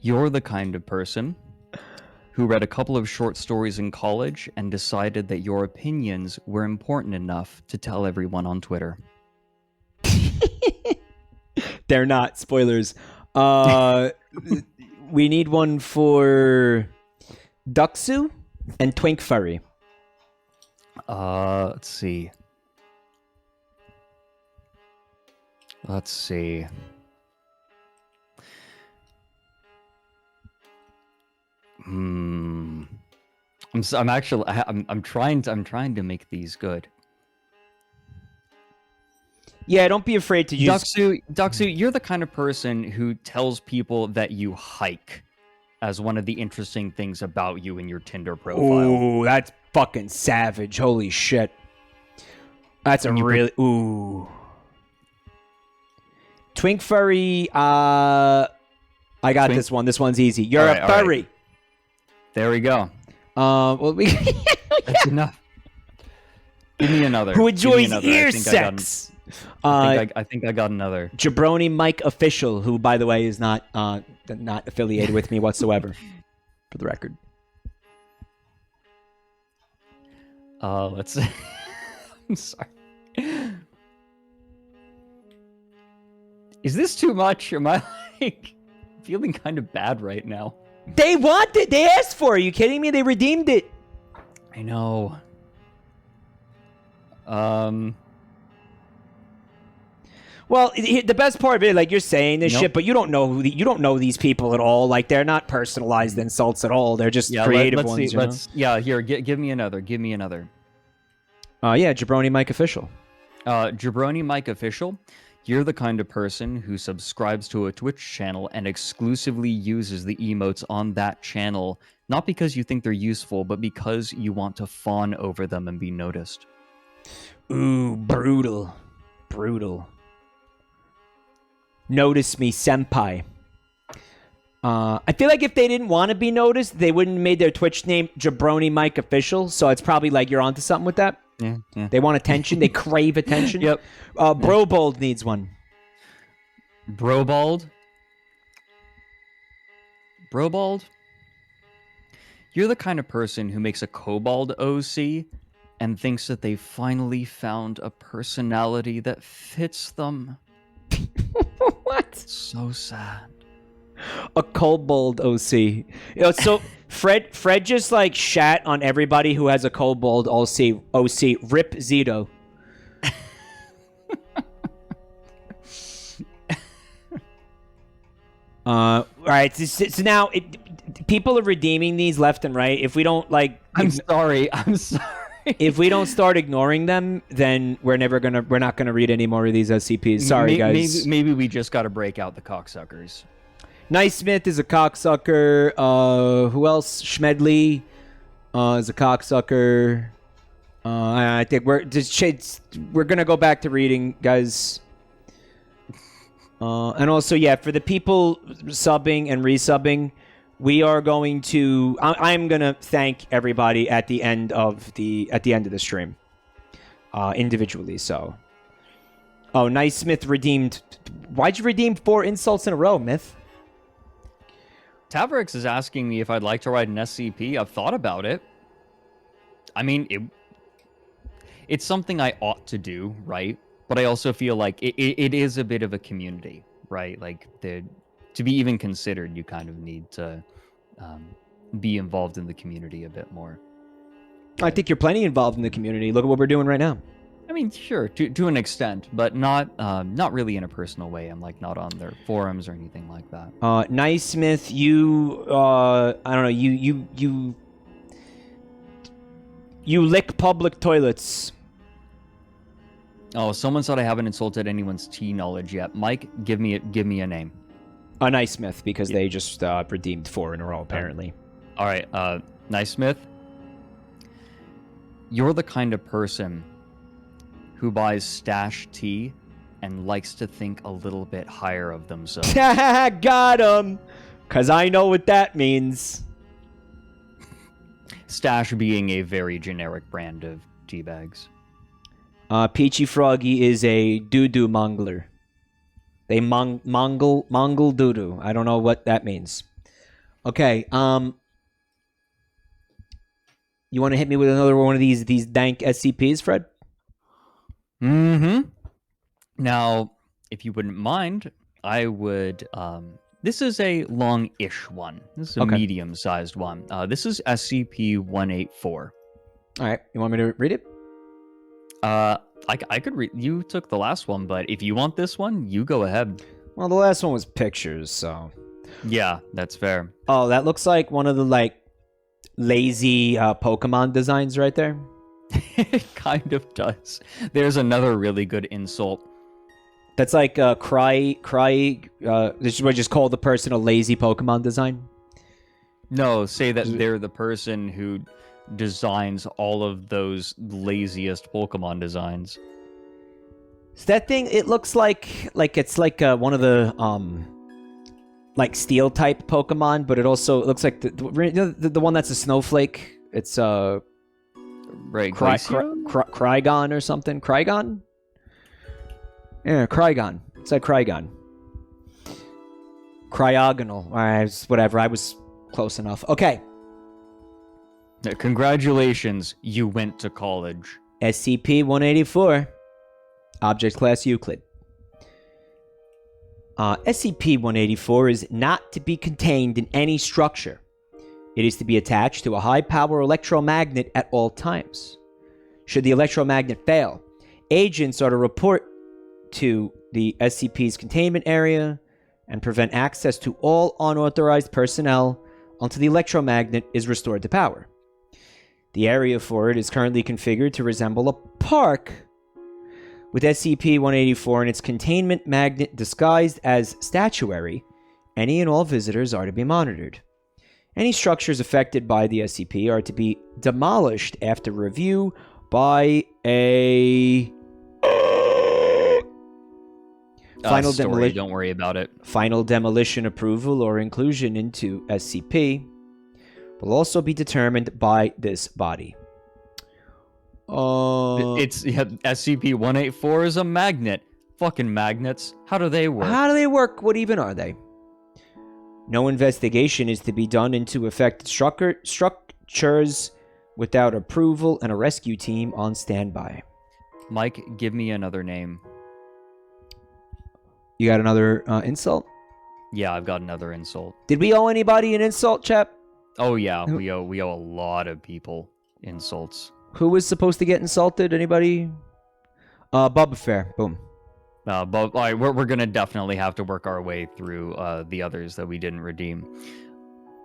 You're the kind of person who read a couple of short stories in college and decided that your opinions were important enough to tell everyone on Twitter. They're not. Spoilers. We need one for Duxu and Twink Furry. Let's see. I'm trying to make these good. Yeah, don't be afraid to use... Duxu, you're the kind of person who tells people that you hike as one of the interesting things about you in your Tinder profile. Ooh, that's fucking savage. Holy shit. That's a really... Ooh. Twink furry. I got Twink- this one. This one's easy. You're All right, a all right. furry. There we go. Well, we That's enough. Give me another. who Give me enjoys another. ear I think I got- sex. I think I got another. Jabroni Mike Official, who, by the way, is not affiliated with me whatsoever, for the record. Let's. I'm sorry. Is this too much? Am I like feeling kind of bad right now? They want it. They asked for it. Are you kidding me? They redeemed it. I know. Well, the best part of it, like, you're saying this Nope. shit, but you don't know you don't know these people at all. Like, they're not personalized insults at all. They're just creative let's ones. see. Here. Give me another. Give me another. Yeah, Jabroni Mike Official. Jabroni Mike Official, you're the kind of person who subscribes to a Twitch channel and exclusively uses the emotes on that channel, not because you think they're useful, but because you want to fawn over them and be noticed. Ooh, brutal. Brutal. Notice me, senpai. I feel like if they didn't want to be noticed, they wouldn't have made their Twitch name Jabroni Mike Official, so it's probably like you're onto something with that. Yeah. They want attention. They crave attention. Yep. Brobold needs one. Brobald? Brobald? You're the kind of person who makes a kobold OC and thinks that they finally found a personality that fits them. What? So sad. A kobold OC. So Fred just like shat on everybody who has a kobold OC. Rip Zito. All right. So now people are redeeming these left and right. If we don't like, I'm sorry. if we don't start ignoring them, then we're not gonna read any more of these SCPs. Sorry, guys. Maybe we just got to break out the cocksuckers. Nice Smith is a cocksucker. Who else? Schmedley is a cocksucker. I think we're gonna go back to reading, guys. And also, yeah, for the people subbing and resubbing, we are going to. I'm gonna thank everybody at the end of the stream, individually. So, Nice Smith redeemed. Why'd you redeem 4 insults in a row, Myth? Tavrix is asking me if I'd like to write an SCP. I've thought about it. I mean, it's something I ought to do, right? But I also feel like it is a bit of a community, right? Like, to be even considered, you kind of need to be involved in the community a bit more. I think you're plenty involved in the community. Look at what we're doing right now. I mean, sure, to an extent, but not really in a personal way. I'm like not on their forums or anything like that. Nice Smith, you I don't know, you lick public toilets. Oh, someone said I haven't insulted anyone's tea knowledge yet. Mike, give me a name. Nice Smith, because they just redeemed 4 in a row apparently. All right, Nice Smith. You're the kind of person who buys stash tea and likes to think a little bit higher of themselves. Got him! Because I know what that means. Stash being a very generic brand of tea bags. Peachy Froggy is a doo-doo mongler. They mongle doo-doo. I don't know what that means. Okay, you want to hit me with another one of these dank SCPs, Fred? Mm-hmm. Now, if you wouldn't mind, I would... this is a long-ish one. This is a medium-sized one. This is SCP-184. All right. You want me to read it? I could read... You took the last one, but if you want this one, you go ahead. Well, the last one was pictures, so... Yeah, that's fair. Oh, that looks like one of the, like, lazy Pokemon designs right there. It kind of does. There's another really good insult. That's like cry. This is what I just call the person a lazy Pokemon design. No, say that they're the person who designs all of those laziest Pokemon designs. So that thing, it looks like it's like one of the like steel type Pokemon, but it looks like the one that's a snowflake. It's Right, Krygon or something. Krygon? Yeah, Krygon. It's like Krygon. Cryogonal. Alright, whatever. I was close enough. Okay. Congratulations, you went to college. SCP-184. Object Class Euclid. SCP-184 is not to be contained in any structure. It is to be attached to a high-power electromagnet at all times. Should the electromagnet fail, agents are to report to the SCP's containment area and prevent access to all unauthorized personnel until the electromagnet is restored to power. The area for it is currently configured to resemble a park, with SCP-184 and its containment magnet disguised as statuary. Any and all visitors are to be monitored. Any structures affected by the SCP are to be demolished after review by a Don't worry about it. Final demolition approval or inclusion into SCP will also be determined by this body. SCP-184 is a magnet. Fucking magnets. How do they work? How do they work? What even are they? No investigation is to be done into affected structures without approval and a rescue team on standby. Mike, give me another name. You got another insult? Yeah, I've got another insult. Did we owe anybody an insult, chap? Oh yeah, we owe a lot of people insults. Who was supposed to get insulted? Anybody? Bubba Fair. Boom. But all right, we're gonna definitely have to work our way through the others that we didn't redeem.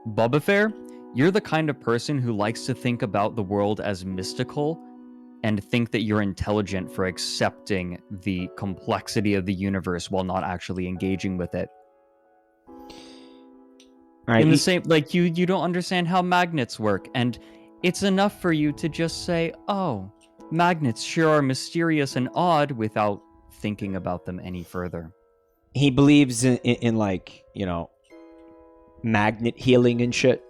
Bubba Fair, you're the kind of person who likes to think about the world as mystical and think that you're intelligent for accepting the complexity of the universe while not actually engaging with it. All right, In the same, like you don't understand how magnets work, and it's enough for you to just say, "Oh, magnets sure are mysterious and odd," without thinking about them any further. he believes in like, magnet healing and shit,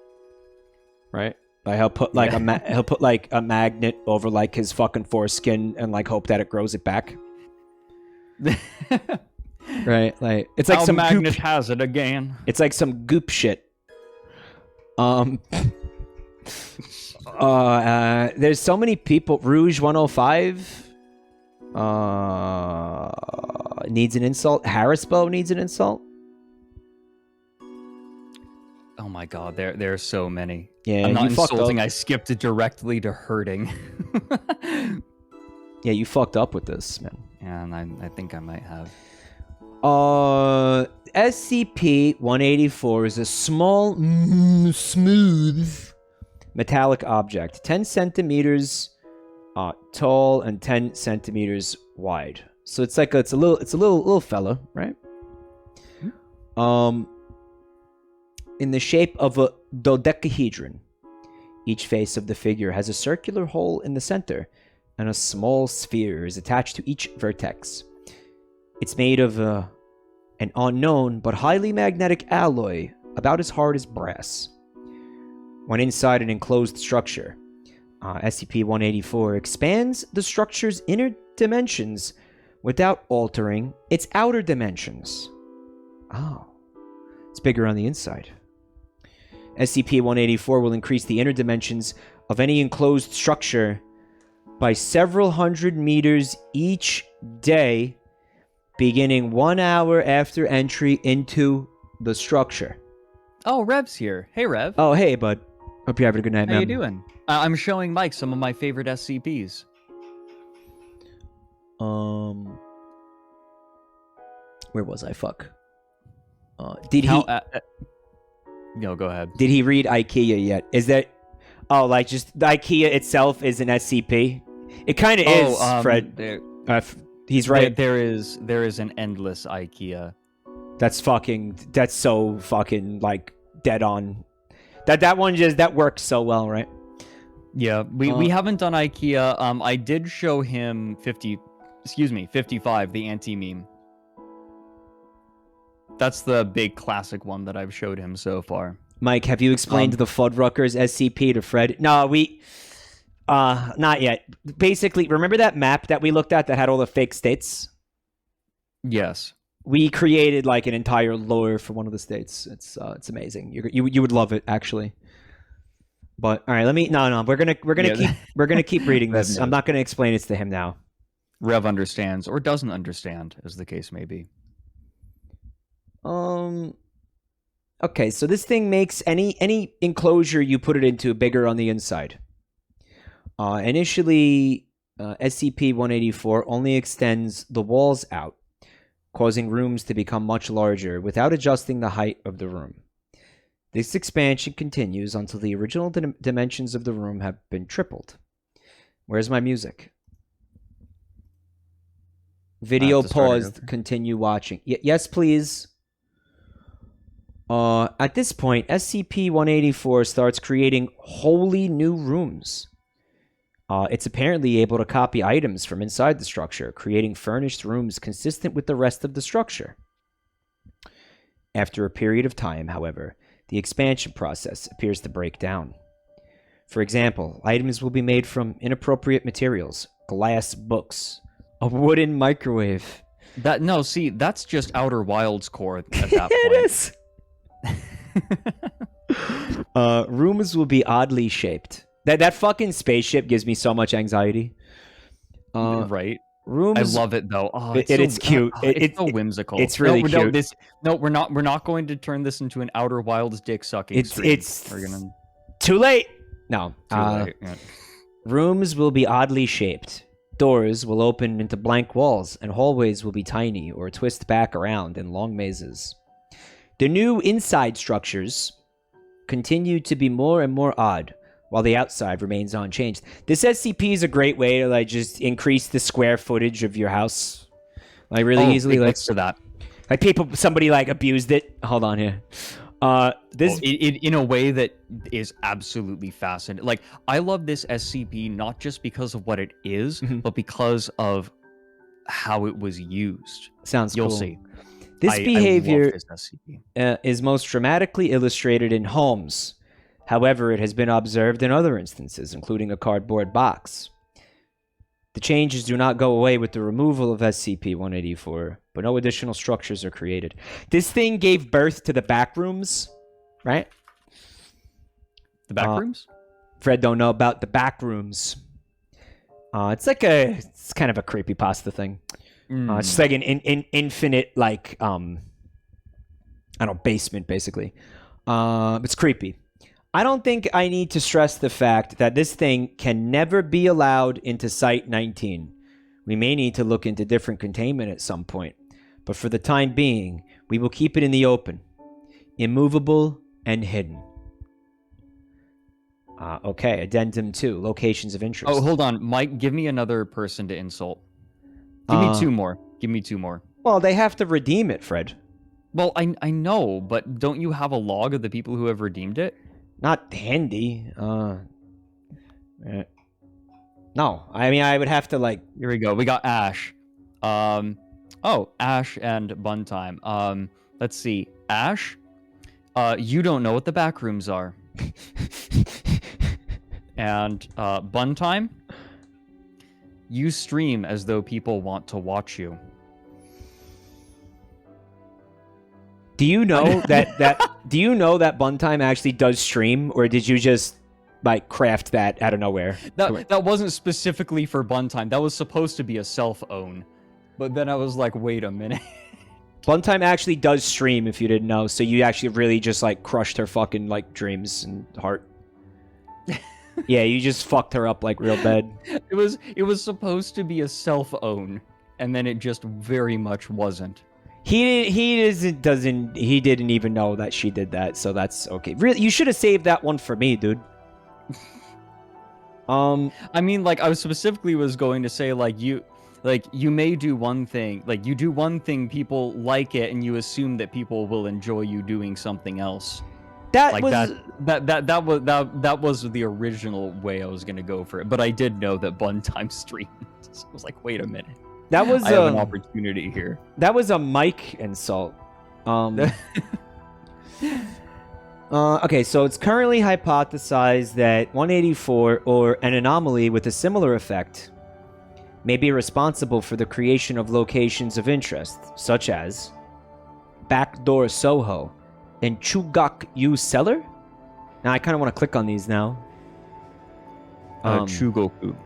right? Like he'll put like he'll put like a magnet over like his fucking foreskin and like hope that it grows it back. Right? Like it's like Our some magnet goop. has it again. It's like some goop shit. There's so many people. Rouge 105 needs an insult. Harrisbo needs an insult. Oh my god, there are so many. Yeah, I'm not you fucked insulting. up. I skipped it directly to hurting. Yeah, you fucked up with this, man. And I think I might have. SCP-184 is a small, smooth metallic object, 10 centimeters tall and 10 centimeters wide. So it's like it's a little fella, right? In the shape of a dodecahedron. Each face of the figure has a circular hole in the center, and a small sphere is attached to each vertex. It's made of an unknown but highly magnetic alloy, about as hard as brass. When inside an enclosed structure, SCP-184 expands the structure's inner dimensions without altering its outer dimensions. Oh, it's bigger on the inside. SCP-184 will increase the inner dimensions of any enclosed structure by several hundred meters each day, beginning 1 hour after entry into the structure. Oh, Rev's here. Hey, Rev. Oh, hey, bud. Hope you're having a good night, man. How you doing? I'm showing Mike some of my favorite SCPs. Where was I? Fuck. Did he? No, go ahead. Did he read IKEA yet? Is that? Oh, like just the IKEA itself is an SCP. It kind of is, Fred. He's right. There is an endless IKEA. That's so fucking like dead on. That works so well, right? Yeah, we haven't done IKEA. I did show him 50 excuse me, 55, the anti-meme. That's the big classic one that I've showed him so far. Mike, have you explained the Fuddruckers SCP to Fred? No, not yet. Basically, remember that map that we looked at that had all the fake states? Yes. We created like an entire lore for one of the states. It's amazing. You would love it actually. But all right, we're gonna keep reading this. I'm not gonna explain it to him now. Rev understands or doesn't understand, as the case may be. Okay, so this thing makes any enclosure you put it into bigger on the inside. Initially, SCP-184 only extends the walls out, causing rooms to become much larger without adjusting the height of the room. This expansion continues until the original dimensions of the room have been tripled. Where's my music? Video paused. Continue watching. Yes, please. At this point, SCP-184 starts creating wholly new rooms. It's apparently able to copy items from inside the structure, creating furnished rooms consistent with the rest of the structure. After a period of time, however, the expansion process appears to break down. For example, items will be made from inappropriate materials, glass books, a wooden microwave. That's just Outer Wilds core at that point. It is. Rooms will be oddly shaped. That fucking spaceship gives me so much anxiety. Right. Rooms. I love it though. Oh, it's cute. It's so whimsical. It's really cute. We're not going to turn this into an Outer Wilds dick sucking. We're gonna too late. No. Too late. Yeah. Rooms will be oddly shaped. Doors will open into blank walls, and hallways will be tiny or twist back around in long mazes. The new inside structures continue to be more and more odd, while the outside remains unchanged. This SCP is a great way to just increase the square footage of your house, really easily. To that. Somebody abused it. Hold on here. In a way that is absolutely fascinating. I love this SCP not just because of what it is, but because of how it was used. Sounds You'll cool. see. This behavior I love this SCP. Is most dramatically illustrated in homes. However, it has been observed in other instances, including a cardboard box. The changes do not go away with the removal of SCP-184, but no additional structures are created. This thing gave birth to the backrooms, right? The backrooms? Fred don't know about the backrooms. It's kind of a creepypasta thing. It's just like an infinite, basement, basically. It's creepy. I don't think I need to stress the fact that this thing can never be allowed into Site-19. We may need to look into different containment at some point, but for the time being, we will keep it in the open, immovable and hidden. Okay, Addendum 2, Locations of Interest. Oh, hold on. Mike, give me another person to insult. Give me two more. Give me two more. Well, they have to redeem it, Fred. Well, I know, but don't you have a log of the people who have redeemed it? Not handy. No, I mean I would have to Here we go. We got Ash. Ash and Buntime. Let's see. Ash, you don't know what the back rooms are. And Buntime, you stream as though people want to watch you. Do you know do you know that Buntime actually does stream, or did you just craft that out of nowhere? That wasn't specifically for Buntime. That was supposed to be a self-own. But then I was like, wait a minute. Buntime actually does stream, if you didn't know, so you actually really just crushed her fucking dreams and heart. Yeah, you just fucked her up real bad. It was supposed to be a self-own, and then it just very much wasn't. He didn't even know that she did that, so that's okay. Really, you should have saved that one for me, dude. I mean, I specifically was going to say, you may do one thing, you do one thing, people like it, and you assume that people will enjoy you doing something else. That was the original way I was gonna go for it, but I did know that Buntime streamed. So I was like, wait a minute. That was I have an opportunity here. That was a mic insult. Okay, so it's currently hypothesized that 184 or an anomaly with a similar effect may be responsible for the creation of locations of interest, such as Backdoor Soho and Chugak U Cellar. Now I kind of want to click on these now. Chugoku.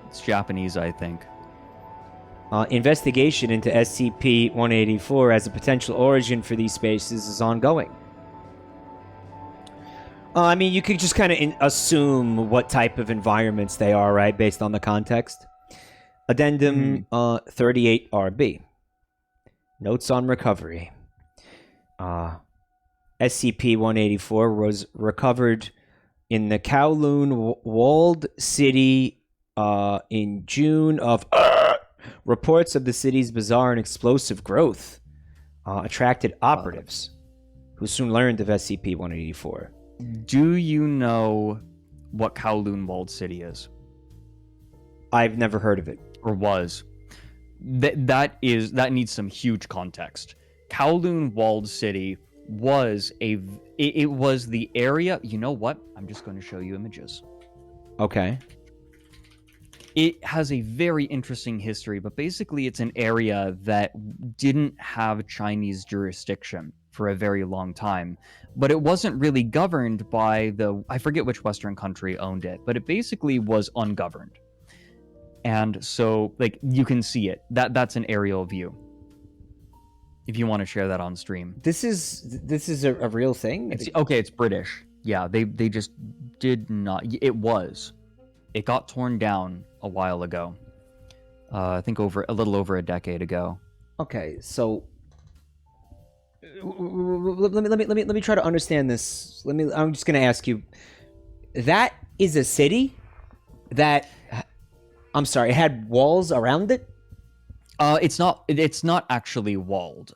It's Japanese, I think. Investigation into SCP-184 as a potential origin for these spaces is ongoing. I mean, you could just kind of assume what type of environments they are, right, based on the context. Addendum 38RB. Notes on recovery. SCP-184 was recovered in the Kowloon walled city in June of... Reports of the city's bizarre and explosive growth attracted operatives who soon learned of SCP-184. Do you know what Kowloon Walled City is? I've never heard of it. Or was. That needs some huge context. Kowloon Walled City was it was the area... You know what? I'm just going to show you images. Okay. It has a very interesting history, but basically it's an area that didn't have Chinese jurisdiction for a very long time. But it wasn't really governed by I forget which Western country owned it, but it basically was ungoverned. And so, like, you can see it. That's an aerial view. If you want to share that on stream. This is a real thing? It's British. Yeah, they just did not... It was. It got torn down a while ago. I think a little over a decade ago. Okay, so let me try to understand this. I'm just going to ask you. That is a city that I'm sorry, it had walls around it? It's not actually walled.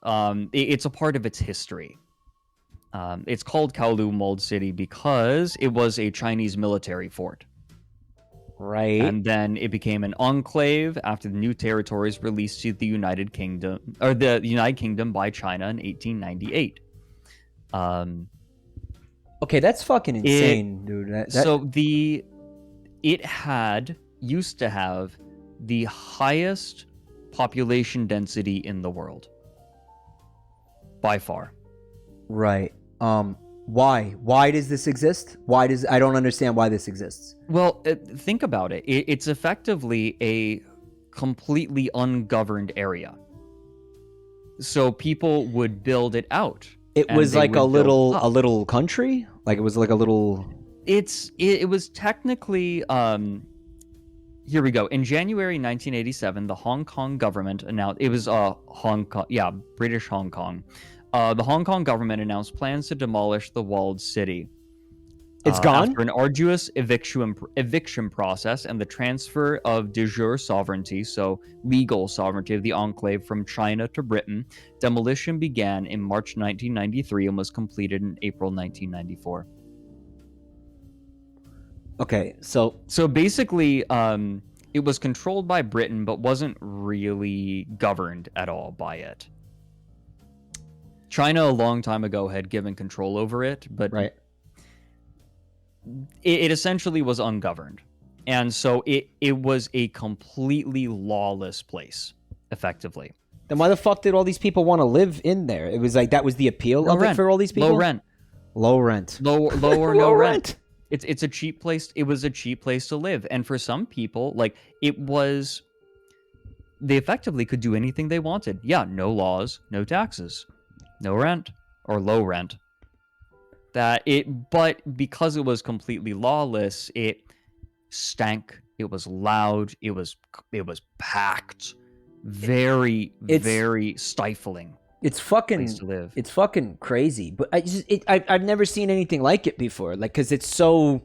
It's a part of its history. It's called Kowloon Walled City because it was a Chinese military fort. Right. And then it became an enclave after the new territories released to the United Kingdom by China in 1898. Okay, that's fucking insane, dude. It used to have the highest population density in the world. By far. Right. Why? Why does this exist? I don't understand why this exists. Well, think about it. It's effectively a completely ungoverned area. So people would build it out. It was like a little country? Like it was like a little... It was technically... Here we go. In January 1987, the Hong Kong government announced... It was British Hong Kong. The Hong Kong government announced plans to demolish the walled city. It's gone? After an arduous eviction process and the transfer of de jure sovereignty, so legal sovereignty of the enclave from China to Britain, demolition began in March 1993 and was completed in April 1994. Okay, so basically, it was controlled by Britain, but wasn't really governed at all by it. China a long time ago had given control over it, but right. It essentially was ungoverned. And so it was a completely lawless place, effectively. Then why the fuck did all these people want to live in there? It was like that was the appeal of it for all these people? Low rent. Low rent. Low or no rent. It's a cheap place. It was a cheap place to live. And for some people, like they effectively could do anything they wanted. Yeah, no laws, no taxes. No rent or low rent. But because it was completely lawless, it stank. It was loud. It was packed. Very stifling. It's fucking place to live. It's fucking crazy. But I've never seen anything like it before. Like, cause it's so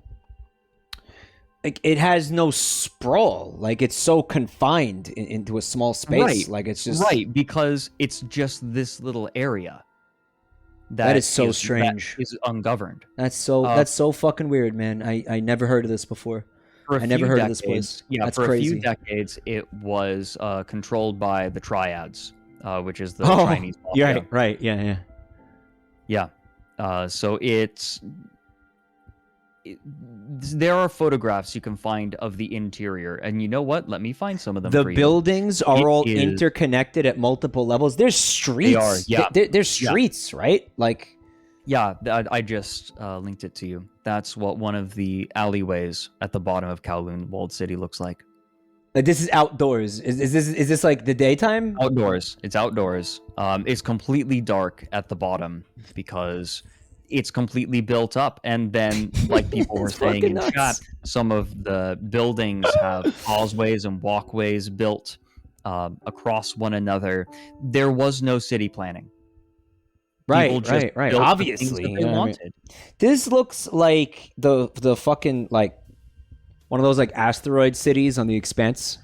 like it has no sprawl. Like it's so confined into a small space. Right. Like it's just right because it's just this little area. That is so strange. That is ungoverned. That's so fucking weird, man. I never heard of this before. For a I never few heard decades, of this place. Yeah, That's for crazy. a few decades, it was controlled by the Triads, which is the Oh, Chinese mafia. right, yeah. So there are photographs you can find of the interior, and you know what? Let me find some of them The for you. buildings are It all is- interconnected at multiple levels. There's streets. are, yeah. There's streets, right? Like, Yeah, I just linked it to you. That's what one of the alleyways at the bottom of Kowloon Walled City looks like. this is outdoors. Is this like the daytime? Outdoors. It's outdoors. It's completely dark at the bottom because it's completely built up. And then, like people were It's saying fucking in nuts. chat, some of the buildings have causeways and walkways built across one another. There was no city planning. People Right, just right. built the Obviously, things that you they know what I mean? wanted. This looks like the fucking like one of those like asteroid cities on the Expanse.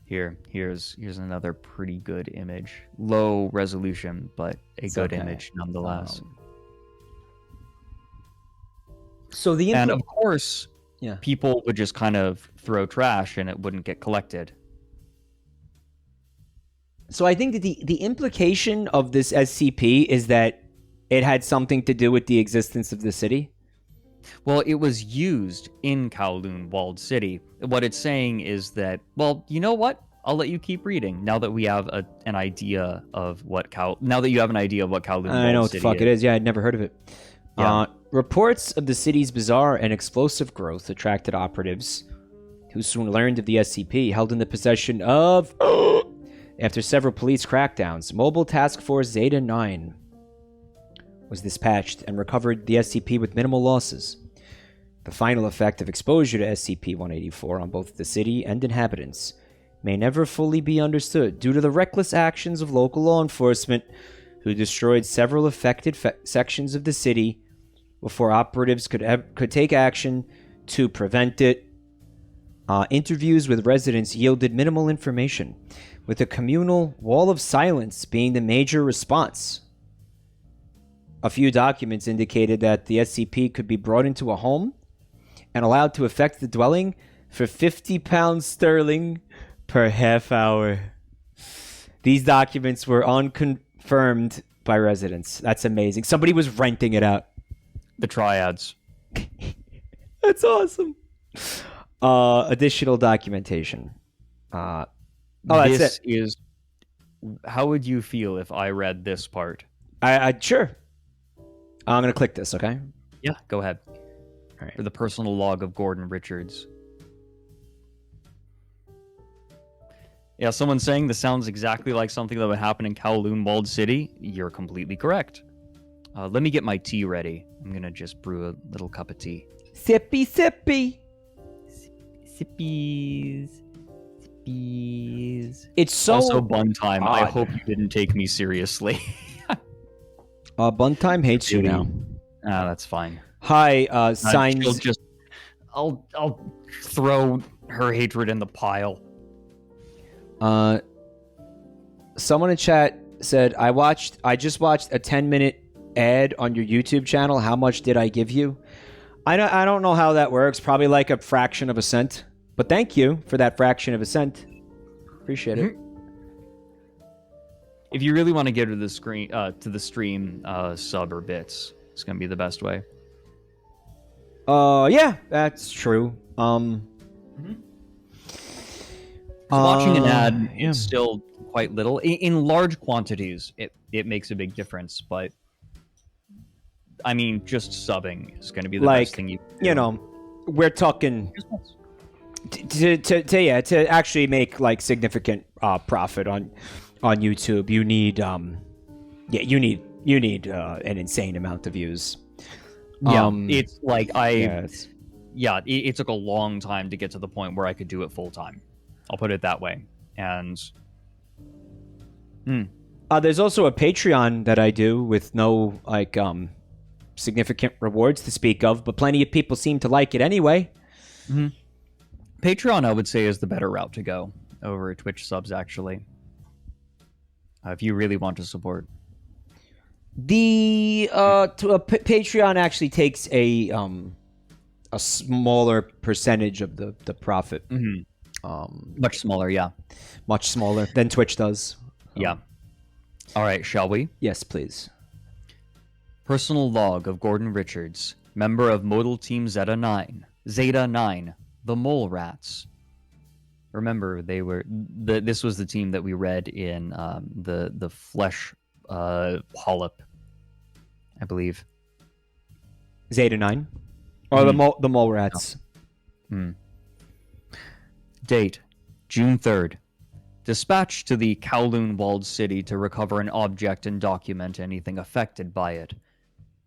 Here's another pretty good image. Low resolution, but a good okay. image nonetheless. So the And of course, Yeah. people would just kind of throw trash and it wouldn't get collected. So I think that the implication of this SCP is that it had something to do with the existence of the city. Well, it was used in Kowloon Walled City. What it's saying is that, well, you know what? I'll let you keep reading now that we have an idea of what Kowloon Walled I know what City the fuck it is. Yeah, I'd never heard of it. Yeah. Reports of the city's bizarre and explosive growth attracted operatives, who soon learned of the SCP held in the possession of. After several police crackdowns, Mobile Task Force Zeta 9 was dispatched and recovered the SCP with minimal losses. The final effect of exposure to SCP-184 on both the city and inhabitants may never fully be understood due to the reckless actions of local law enforcement, who destroyed several affected sections of the city before operatives could take action to prevent it. Interviews with residents yielded minimal information, with a communal wall of silence being the major response. A few documents indicated that the SCP could be brought into a home and allowed to affect the dwelling for £50 sterling per half hour. These documents were unconfirmed by residents. That's amazing. Somebody was renting it out. The Triads. That's awesome. Additional documentation. That's This it. is. How would you feel if I read this part? I sure. I'm gonna click this. Okay. Yeah, go ahead. All right. For the personal log of Gordon Richards. Yeah, someone saying this sounds exactly like something that would happen in Kowloon Walled City. You're completely correct. Let me get my tea ready. I'm gonna just brew a little cup of tea. Sippy, sippy. Sippies. It's so. Also, bun time. I odd. hope you didn't take me seriously. Buntime hates you now. That's fine. Hi, signs. She'll just, I'll throw her hatred in the pile. Someone in chat said, I just watched a 10-minute ad on your YouTube channel. How much did I give you? I don't know how that works. Probably like a fraction of a cent. But thank you for that fraction of a cent. Appreciate it. If you really want to get to the stream, sub or bits, it's gonna be the best way. Yeah, that's true. Watching an ad yeah. is still quite little. In large quantities, it makes a big difference. But I mean, just subbing is going to be the best thing you can do. You know, we're talking to actually make like significant profit on YouTube. You need you need an insane amount of views. It's like it took a long time to get to the point where I could do it full time. I'll put it that way. And there's also a Patreon that I do with no like significant rewards to speak of, but plenty of people seem to like it anyway. Patreon, I would say, is the better route to go over Twitch subs, actually. If you really want to support. The Patreon actually takes a a smaller percentage of the profit. Much smaller, yeah. Much smaller than Twitch does. Yeah. All right, shall we? Yes, please. Personal log of Gordon Richards, member of Modal Team Zeta 9, the Mole Rats. Remember, this was the team that we read in the Flesh Polyp, I believe. Zeta 9? Or the Mole Rats. Date, June 3rd. Dispatched to the Kowloon walled city to recover an object and document anything affected by it.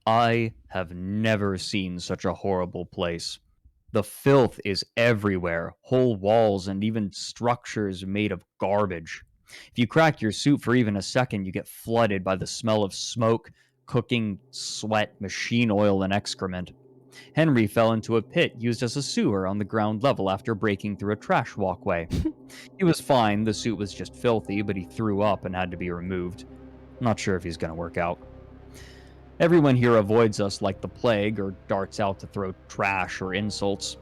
I have never seen such a horrible place. The filth is everywhere, whole walls and even structures made of garbage. If you crack your suit for even a second, you get flooded by the smell of smoke, cooking, sweat, machine oil, and excrement. Henry fell into a pit used as a sewer on the ground level after breaking through a trash walkway. He was fine, the suit was just filthy, but he threw up and had to be removed. Not sure if he's going to work out. Everyone here avoids us like the plague or darts out to throw trash or insults.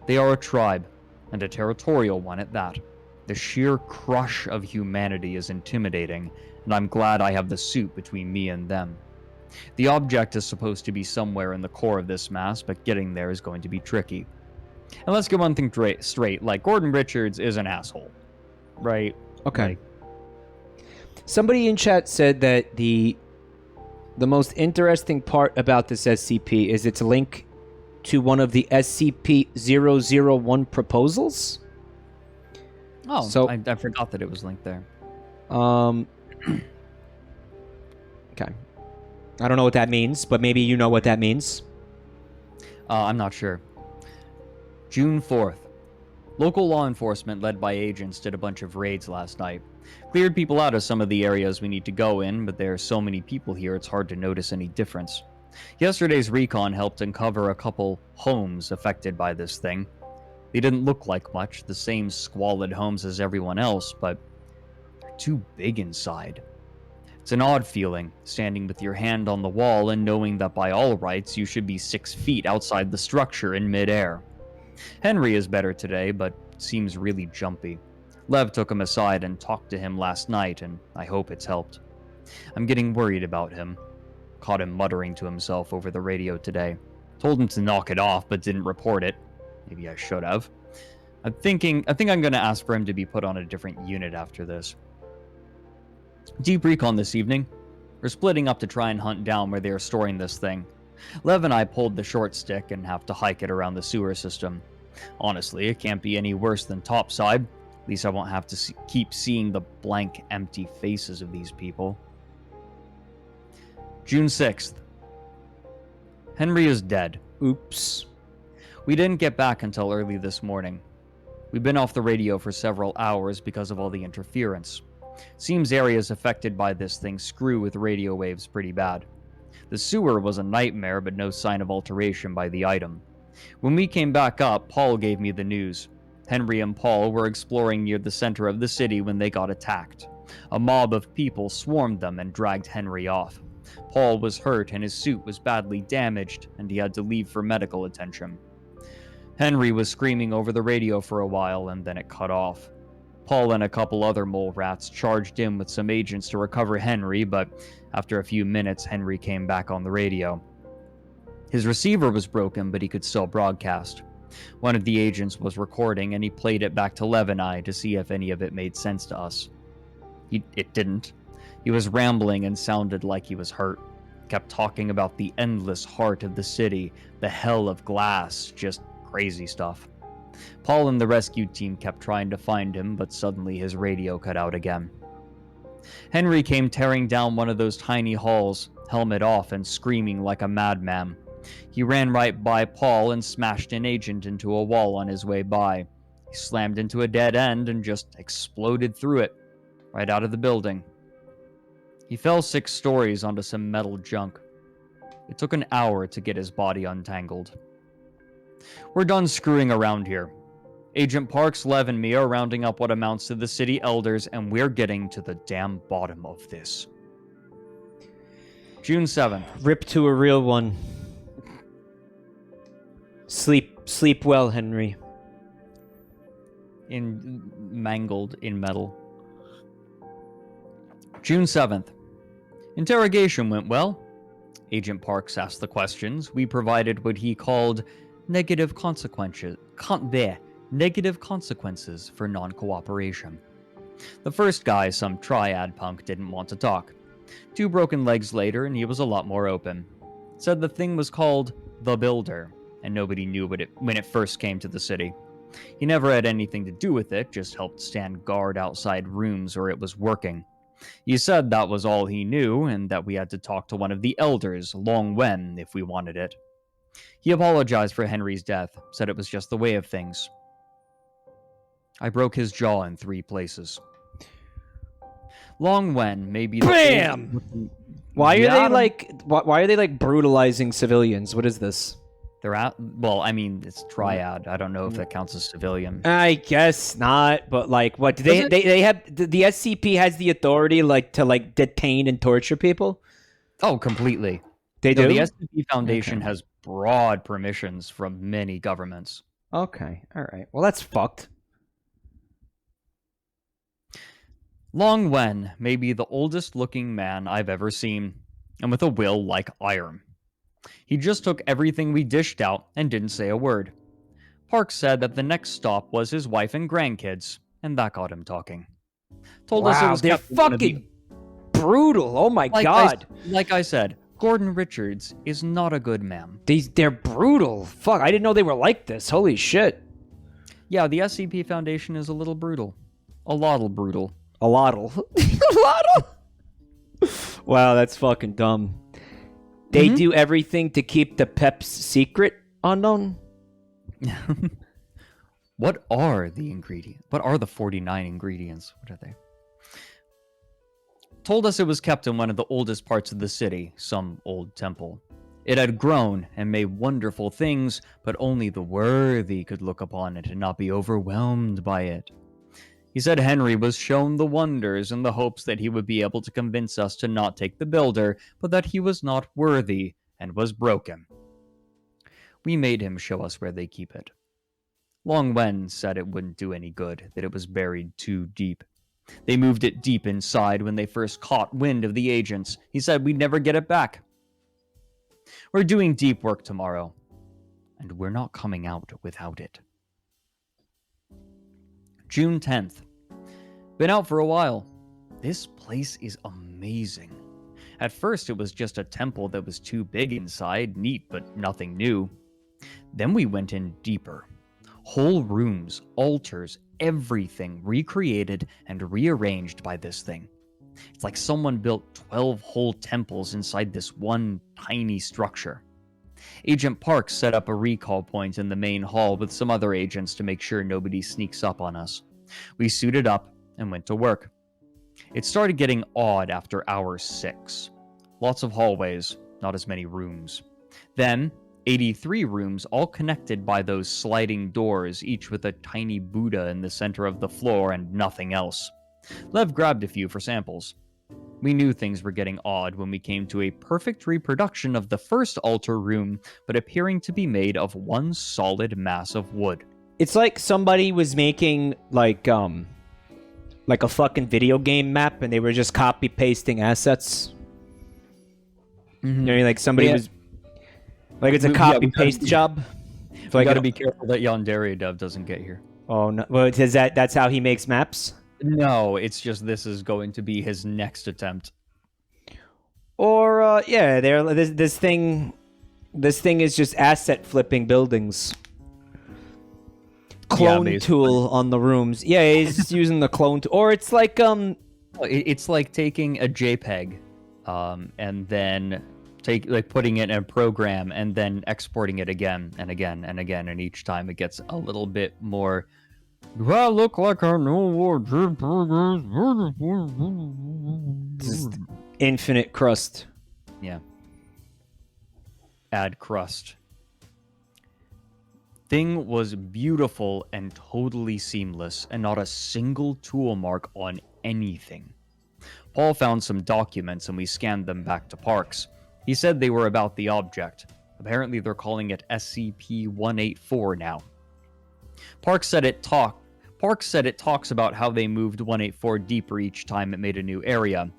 They are a tribe, and a territorial one at that. The sheer crush of humanity is intimidating, and I'm glad I have the suit between me and them. The object is supposed to be somewhere in the core of this mass, but getting there is going to be tricky. And let's get one thing straight, like, Gordon Richards is an asshole, right? Okay. Somebody in chat said that the most interesting part about this SCP is its link to one of the SCP-001 proposals. Oh, so I forgot that it was linked there. Okay. I don't know what that means, but maybe you know what that means. I'm not sure. June 4th. Local law enforcement led by agents did a bunch of raids last night. Cleared people out of some of the areas we need to go in, but there are so many people here it's hard to notice any difference. Yesterday's recon helped uncover a couple homes affected by this thing. They didn't look like much, the same squalid homes as everyone else, but they're too big inside. It's an odd feeling, standing with your hand on the wall and knowing that by all rights you should be 6 feet outside the structure in midair. Henry is better today, but seems really jumpy. Lev took him aside and talked to him last night, and I hope it's helped. I'm getting worried about him. Caught him muttering to himself over the radio today. Told him to knock it off, but didn't report it. Maybe I should have. I think I'm going to ask for him to be put on a different unit after this. Deep recon this evening. We're splitting up to try and hunt down where they are storing this thing. Lev and I pulled the short stick and have to hike it around the sewer system. Honestly, it can't be any worse than topside. At least I won't have to keep seeing the blank, empty faces of these people. June 6th. Henry is dead. Oops. We didn't get back until early this morning. We've been off the radio for several hours because of all the interference. Seems areas affected by this thing screw with radio waves pretty bad. The sewer was a nightmare, but no sign of alteration by the item. When we came back up, Paul gave me the news. Henry and Paul were exploring near the center of the city when they got attacked. A mob of people swarmed them and dragged Henry off. Paul was hurt and his suit was badly damaged, and he had to leave for medical attention. Henry was screaming over the radio for a while, and then it cut off. Paul and a couple other mole rats charged in with some agents to recover Henry, but after a few minutes, Henry came back on the radio. His receiver was broken, but he could still broadcast. One of the agents was recording, and he played it back to Lev and I to see if any of it made sense to us. It didn't. He was rambling and sounded like he was hurt. Kept talking about the endless heart of the city, the hell of glass, just crazy stuff. Paul and the rescue team kept trying to find him, but suddenly his radio cut out again. Henry came tearing down one of those tiny halls, helmet off and screaming like a madman. He ran right by Paul and smashed an agent into a wall on his way by. He slammed into a dead end and just exploded through it, right out of the building. He fell 6 stories onto some metal junk. It took an hour to get his body untangled. We're done screwing around here. Agent Parks, Lev, and me are rounding up what amounts to the city elders, and we're getting to the damn bottom of this. June 7th. Rip to a real one. Sleep well, Henry. Mangled in metal. June 7th. Interrogation went well. Agent Parks asked the questions. We provided what he called negative consequences. Negative consequences for non-cooperation. The first guy, some triad punk, didn't want to talk. 2 broken legs later, and he was a lot more open. Said the thing was called the Builder, and nobody knew when it first came to the city. He never had anything to do with it, just helped stand guard outside rooms where it was working. He said that was all he knew, and that we had to talk to one of the elders, Long Wen, if we wanted it. He apologized for Henry's death, said it was just the way of things. I broke his jaw in 3 places. Long Wen may be the BAM! Why are they like brutalizing civilians? What is this? Well, I mean, it's triad. I don't know if that counts as civilian. I guess not, but like, what do they have? The SCP has the authority to detain and torture people. Oh, completely. They do. The SCP Foundation has broad permissions from many governments. Okay, all right. Well, that's fucked. Long Wen may be the oldest looking man I've ever seen, and with a will like iron. He just took everything we dished out and didn't say a word. Parks said that the next stop was his wife and grandkids, and that got him talking. Told us it was they're fucking brutal. Oh my god. Like I said, Gordon Richards is not a good man. They're brutal. Fuck, I didn't know they were like this. Holy shit. Yeah, the SCP Foundation is a little brutal. A lottle brutal. A lottle. A lottle? Wow, that's fucking dumb. They do everything to keep the Pep's secret unknown? What are the ingredients? What are the 49 ingredients? What are they? Told us it was kept in one of the oldest parts of the city, some old temple. It had grown and made wonderful things, but only the worthy could look upon it and not be overwhelmed by it. He said Henry was shown the wonders in the hopes that he would be able to convince us to not take the builder, but that he was not worthy and was broken. We made him show us where they keep it. Long Wen said it wouldn't do any good, that it was buried too deep. They moved it deep inside when they first caught wind of the agents. He said we'd never get it back. We're doing deep work tomorrow, and we're not coming out without it. June 10th. Been out for a while. This place is amazing. At first it was just a temple that was too big inside, neat but nothing new. Then we went in deeper. Whole rooms, altars, everything recreated and rearranged by this thing. It's like someone built 12 whole temples inside this one tiny structure. Agent Parks set up a recall point in the main hall with some other agents to make sure nobody sneaks up on us. We suited up and went to work. It started getting odd after hour 6. Lots of hallways, not as many rooms. Then, 83 rooms all connected by those sliding doors, each with a tiny Buddha in the center of the floor and nothing else. Lev grabbed a few for samples. We knew things were getting odd when we came to a perfect reproduction of the first altar room, but appearing to be made of one solid mass of wood. It's like somebody was making like a fucking video game map and they were just copy pasting assets. Mm-hmm. You know, like somebody was like it's a copy paste job. So I gotta be careful that Yandere Dev doesn't get here. Oh no! Well, that's how he makes maps? No, it's just this is going to be his next attempt. Or this thing is just asset flipping buildings. Clone tool on the rooms. Yeah, he's using the clone tool. Or it's like it's like taking a JPEG, and then putting it in a program and then exporting it again and again and again, and each time it gets a little bit more. Do I look like I know what just infinite crust. Yeah. Add crust. Thing was beautiful and totally seamless, and not a single tool mark on anything. Paul found some documents and we scanned them back to Parks. He said they were about the object. Apparently, they're calling it SCP-184 now. Park said it talks about how they moved 184 deeper each time it made a new area.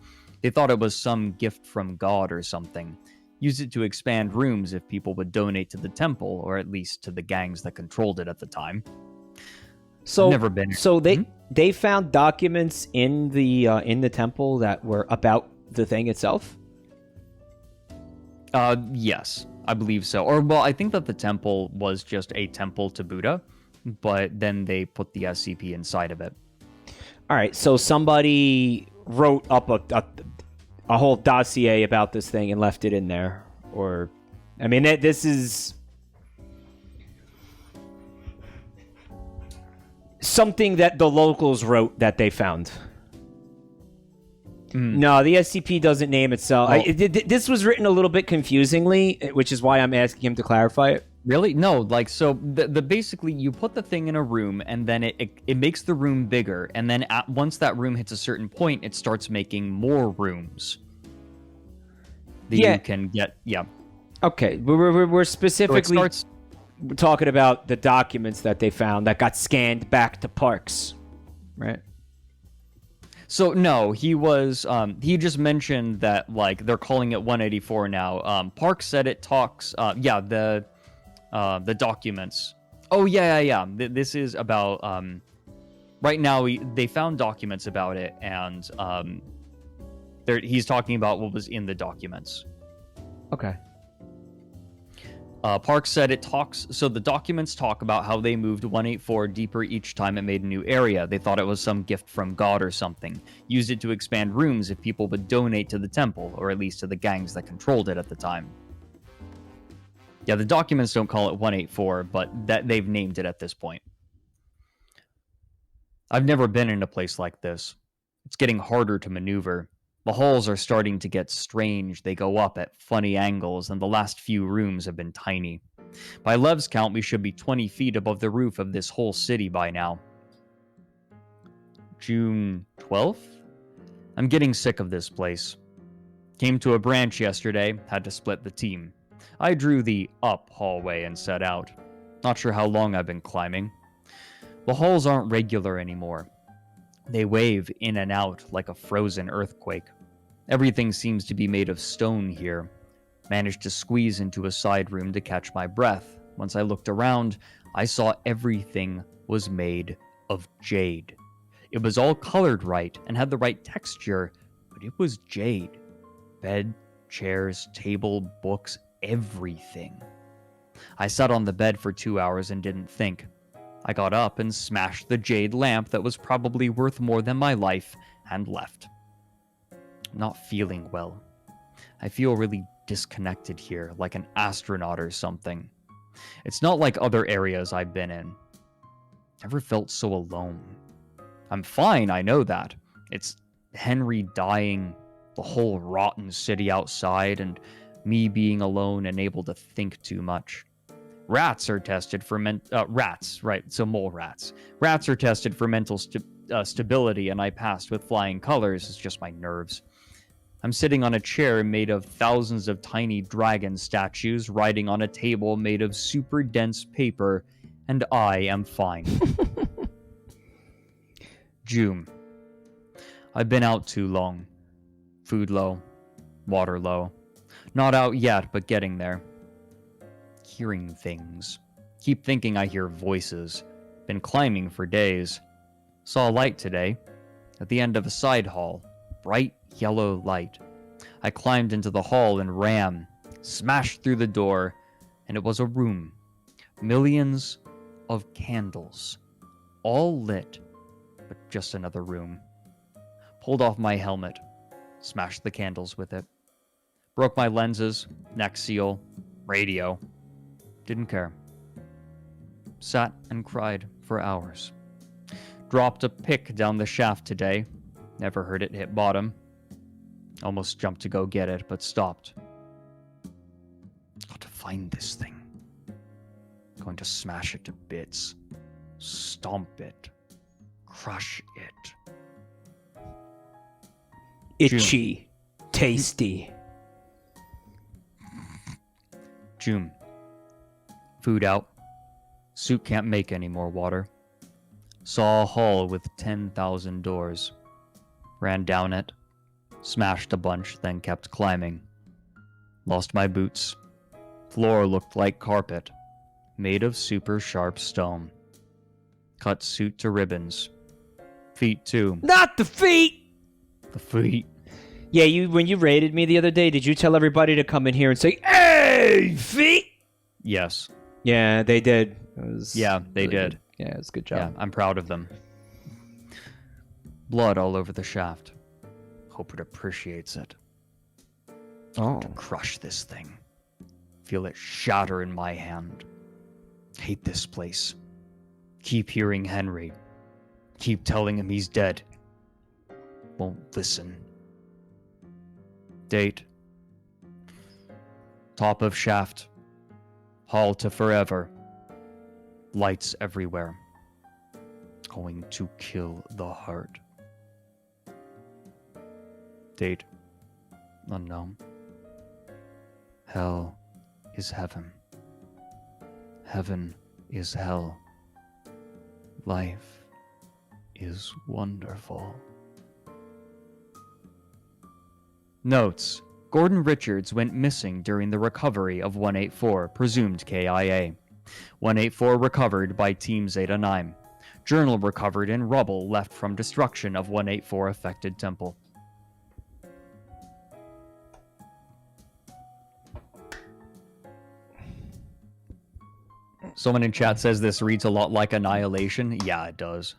They thought it was some gift from God or something. Used it to expand rooms if people would donate to the temple, or at least to the gangs that controlled it at the time. So I've never been. So they found documents in the temple that were about the thing itself. Yes, I believe so. Or well, I think that the temple was just a temple to Buddha, but then they put the SCP inside of it. All right, so somebody wrote up a whole dossier about this thing and left it in there, or, I mean, this is something that the locals wrote that they found. No, the SCP doesn't name itself. Oh. This was written a little bit confusingly, which is why I'm asking him to clarify it. Really? No, like, so the basically you put the thing in a room and then it makes the room bigger, and then once that room hits a certain point, it starts making more rooms that you can get. Yeah. Okay, we're specifically So it starts. talking about the documents that they found that got scanned back to Parks, right? So no, he he just mentioned that, like, they're calling it 184 now. Park said it talks. The documents. Oh yeah. This is about. Right now, they found documents about it, and he's talking about what was in the documents. Okay. Park said it talks. So the documents talk about how they moved 184 deeper each time it made a new area. They thought it was some gift from God or something. Used it to expand rooms if people would donate to the temple, or at least to the gangs that controlled it at the time. Yeah, the documents don't call it 184, but that they've named it at this point. I've never been in a place like this. It's getting harder to maneuver. The halls are starting to get strange. They go up at funny angles, and the last few rooms have been tiny. By Lev's count, we should be 20 feet above the roof of this whole city by now. June 12th? I'm getting sick of this place. Came to a branch yesterday, had to split the team. I drew the up hallway and set out. Not sure how long I've been climbing. The halls aren't regular anymore. They wave in and out like a frozen earthquake. Everything seems to be made of stone here. Managed to squeeze into a side room to catch my breath. Once I looked around, I saw everything was made of jade. It was all colored right and had the right texture, but it was jade. Bed, chairs, table, books, everything. I sat on the bed for 2 hours and didn't think. I got up and smashed the jade lamp that was probably worth more than my life and left. Not feeling well. I feel really disconnected here, like an astronaut or something. It's not like other areas I've been in. Never felt so alone. I'm fine, I know that. It's Henry dying, the whole rotten city outside, and me being alone and able to think too much. Rats are tested for rats, right? So mole rats. Rats are tested for mental stability, and I passed with flying colors. It's just my nerves. I'm sitting on a chair made of thousands of tiny dragon statues, riding on a table made of super dense paper, and I am fine. June. I've been out too long. Food low, water low. Not out yet, but getting there. Hearing things. Keep thinking I hear voices. Been climbing for days. Saw a light today. At the end of a side hall. Bright yellow light. I climbed into the hall and ran. Smashed through the door. And it was a room. Millions of candles. All lit. But just another room. Pulled off my helmet. Smashed the candles with it. Broke my lenses. Neck seal. Radio. Didn't care. Sat and cried for hours. Dropped a pick down the shaft today. Never heard it hit bottom. Almost jumped to go get it, but stopped. Got to find this thing. Going to smash it to bits. Stomp it. Crush it. Itchy. Tasty. June. Food out. Suit can't make any more water. Saw a hall with 10,000 doors. Ran down it. Smashed a bunch, then kept climbing. Lost my boots. Floor looked like carpet. Made of super sharp stone. Cut suit to ribbons. Feet too. Not the feet! The feet. Yeah, when you raided me the other day, did you tell everybody to come in here and say, "Hey, feet"? Yes. Yeah, they did. Yeah, they did. Good. Yeah, it was a good Yeah, job. I'm proud of them. Blood all over the shaft. Hope it appreciates it. Oh. To crush this thing. Feel it shatter in my hand. Hate this place. Keep hearing Henry. Keep telling him he's dead. Won't listen. Date. Top of shaft. Hall to forever. Lights everywhere. Going to kill the heart. Date. Unknown. Hell is heaven. Heaven is hell. Life is wonderful. Notes. Gordon Richards went missing during the recovery of 184, presumed KIA. 184 recovered by Team Zeta 9. Journal recovered in rubble left from destruction of 184 affected temple. Someone in chat says this reads a lot like Annihilation. Yeah, it does.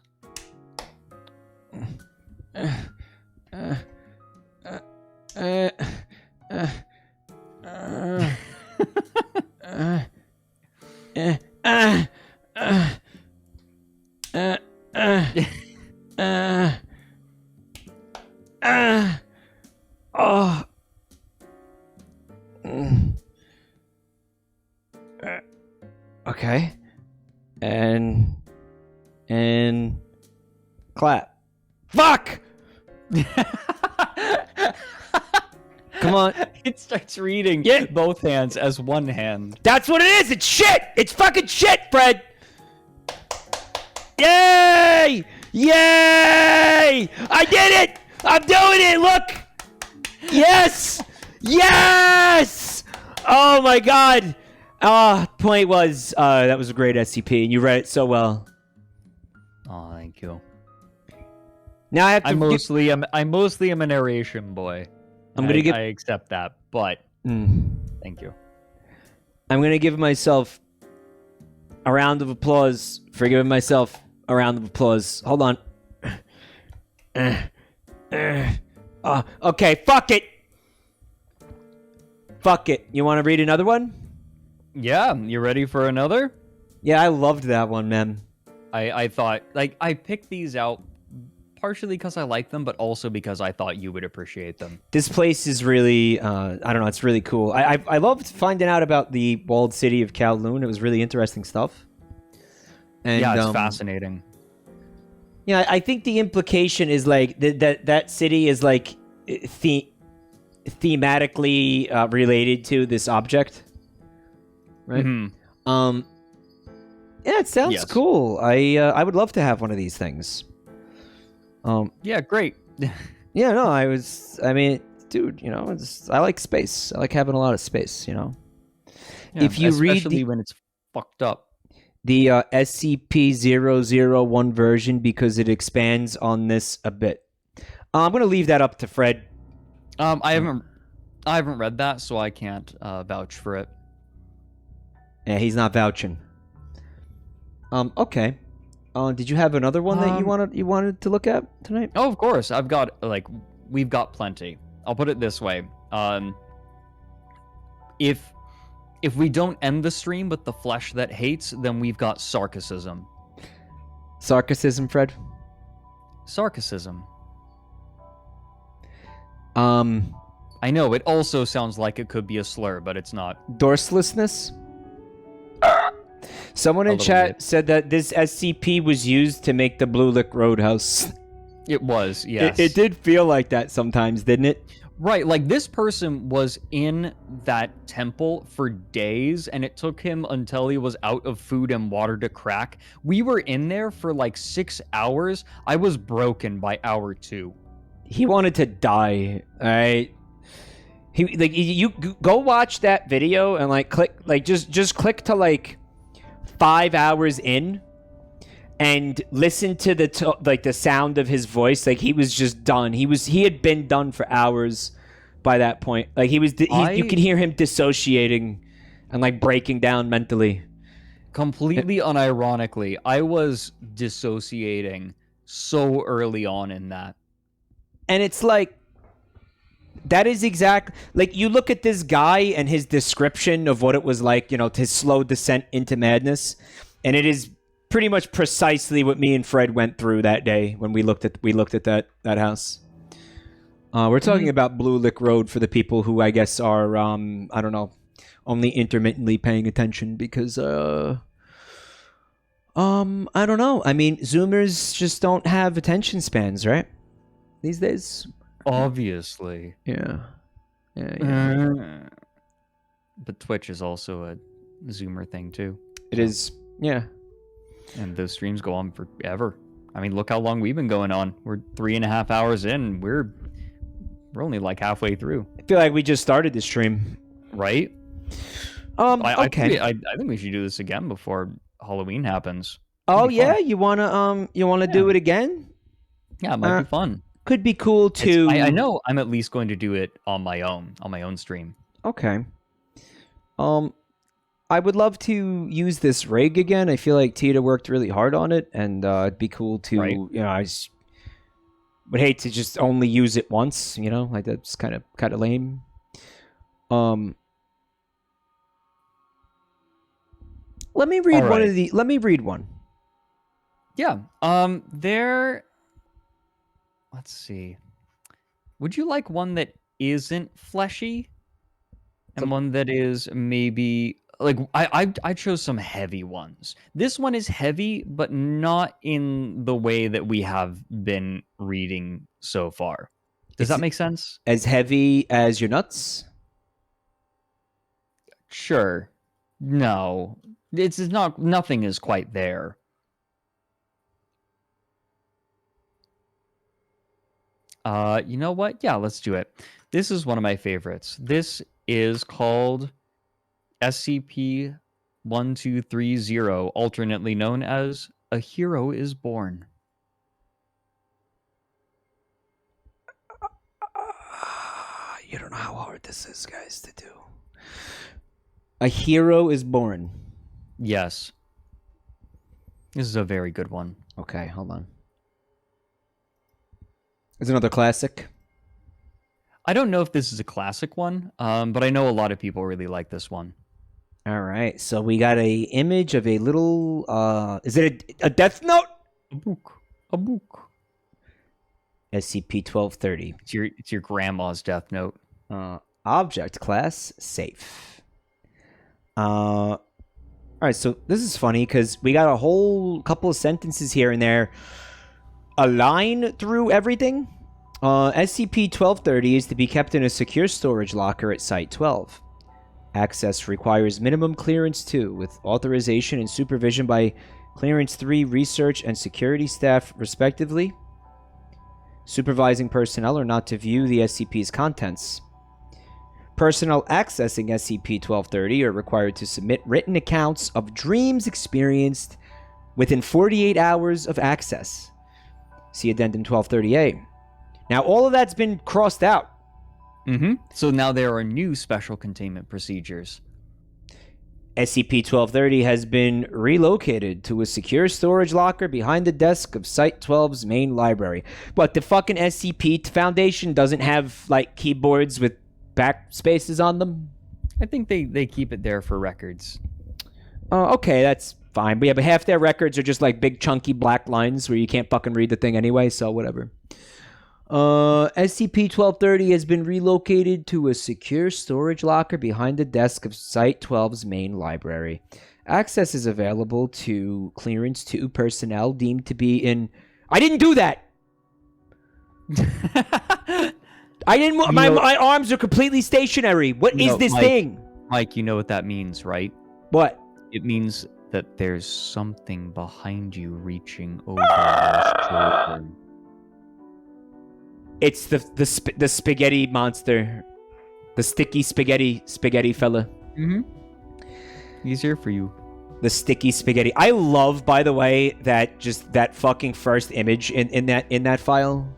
Okay. And clap. Fuck! Come on. It starts reading both hands as one hand. That's what it is. It's shit. It's fucking shit, Fred. Yay! Yay! I did it! I'm doing it. Look. Yes. Yes. Oh my god. Point was, that was a great SCP, and you read it so well. Oh, thank you. Now I have to. I mostly am a narration boy. I accept that, but thank you. I'm gonna give myself a round of applause for giving myself a round of applause. Hold on. Okay, fuck it. Fuck it. You want to read another one? Yeah, you ready for another? Yeah, I loved that one, man. I thought, like, I picked these out partially because I like them, but also because I thought you would appreciate them. This place is really, I don't know, it's really cool. I loved finding out about the walled city of Kowloon. It was really interesting stuff. And, yeah, it's fascinating. Yeah, I think the implication is, like, that city is, like, thematically related to this object. Right? Mm-hmm. Yeah, it sounds cool. I would love to have one of these things. Yeah, great. Yeah, no, I mean, dude, you know, I like space. I like having a lot of space, you know. Yeah, if you read especially when it's fucked up. The SCP-001 version, because it expands on this a bit. I'm gonna leave that up to Fred. I haven't read that, so I can't vouch for it. Yeah, he's not vouching. Okay. Did you have another one that you wanted to look at tonight? Oh, of course. We've got plenty. I'll put it this way. If we don't end the stream with the flesh that hates, then we've got sarcasm. Sarcasm, Fred? Sarcasm. I know, it also sounds like it could be a slur, but it's not. Dorselessness? Someone in chat said that this SCP was used to make the Blue Lick Roadhouse. It was, yes. It did feel like that sometimes, didn't it? Right, like this person was in that temple for days, and it took him until he was out of food and water to crack. We were in there for like 6 hours. I was broken by hour 2. He wanted to die. All right. You go watch that video and like click like just click to like 5 hours in and listen to the sound of his voice. Like he was just done. He had been done for hours by that point. Like you could hear him dissociating and like breaking down mentally. Completely unironically, I was dissociating so early on in that. And it's like that is exact. Like you look at this guy and his description of what it was like, his slow descent into madness, and it is pretty much precisely what me and Fred went through that day when we looked at that house. We're talking about Blue Lick Road for the people who I guess are I don't know, only intermittently paying attention because I don't know. I mean, Zoomers just don't have attention spans, right? These days. Obviously. Yeah. But Twitch is also a Zoomer thing too. It is. Yeah. And those streams go on forever. I mean, look how long we've been going on. We're 3.5 hours in. We're only like halfway through. I feel like we just started the stream. Right? Okay. I think we should do this again before Halloween happens. Oh yeah, you wanna do it again? Yeah, it might be fun. Could be cool to. I know I'm at least going to do it on my own stream. Okay. I would love to use this rig again. I feel like Tita worked really hard on it, and it'd be cool to, Right. I would hate to just only use it once, like that's kind of lame. Let me read one of the. Let me read one. Yeah. Let's see. Would you like one that isn't fleshy, and one that is maybe like I chose some heavy ones. This one is heavy, but not in the way that we have been reading so far. Does that make sense? As heavy as your nuts? Sure. No. It's not. Nothing is quite there. You know what? Yeah, let's do it. This is one of my favorites. This is called SCP-1230, alternately known as A Hero is Born. You don't know how hard this is, guys, to do. A Hero is Born. Yes. This is a very good one. Okay, hold on. Is another classic? I don't know if this is a classic one, but I know a lot of people really like this one. All right, so we got a image of a little. Is it a Death Note? A book. SCP-1230. It's your grandma's death note. Object class safe. All right, so this is funny because we got a whole couple of sentences here and there align through everything. SCP-1230 is to be kept in a secure storage locker at Site-12. Access requires minimum Clearance 2, with authorization and supervision by Clearance 3 research and security staff, respectively. Supervising personnel are not to view the SCP's contents. Personnel accessing SCP-1230 are required to submit written accounts of dreams experienced within 48 hours of access. See Addendum 1230A. Now, all of that's been crossed out. So now there are new special containment procedures. SCP-1230 has been relocated to a secure storage locker behind the desk of Site-12's main library. But the fucking SCP Foundation doesn't have, like, keyboards with backspaces on them? I think they keep it there for records. Okay, that's fine. But yeah, but half their records are just, like, big chunky black lines where you can't fucking read the thing anyway, so whatever. SCP-1230 has been relocated to a secure storage locker behind the desk of Site-12's main library. Access is available to Clearance 2 personnel deemed to be in... I didn't do that! I didn't. You My know- my arms are completely stationary. What is this Mike, thing? Mike, you know what that means, right? What? It means that there's something behind you reaching over your shoulder. It's the spaghetti monster, the sticky spaghetti fella. Mm-hmm. He's here for you. The sticky spaghetti. I love, by the way, that fucking first image in that file.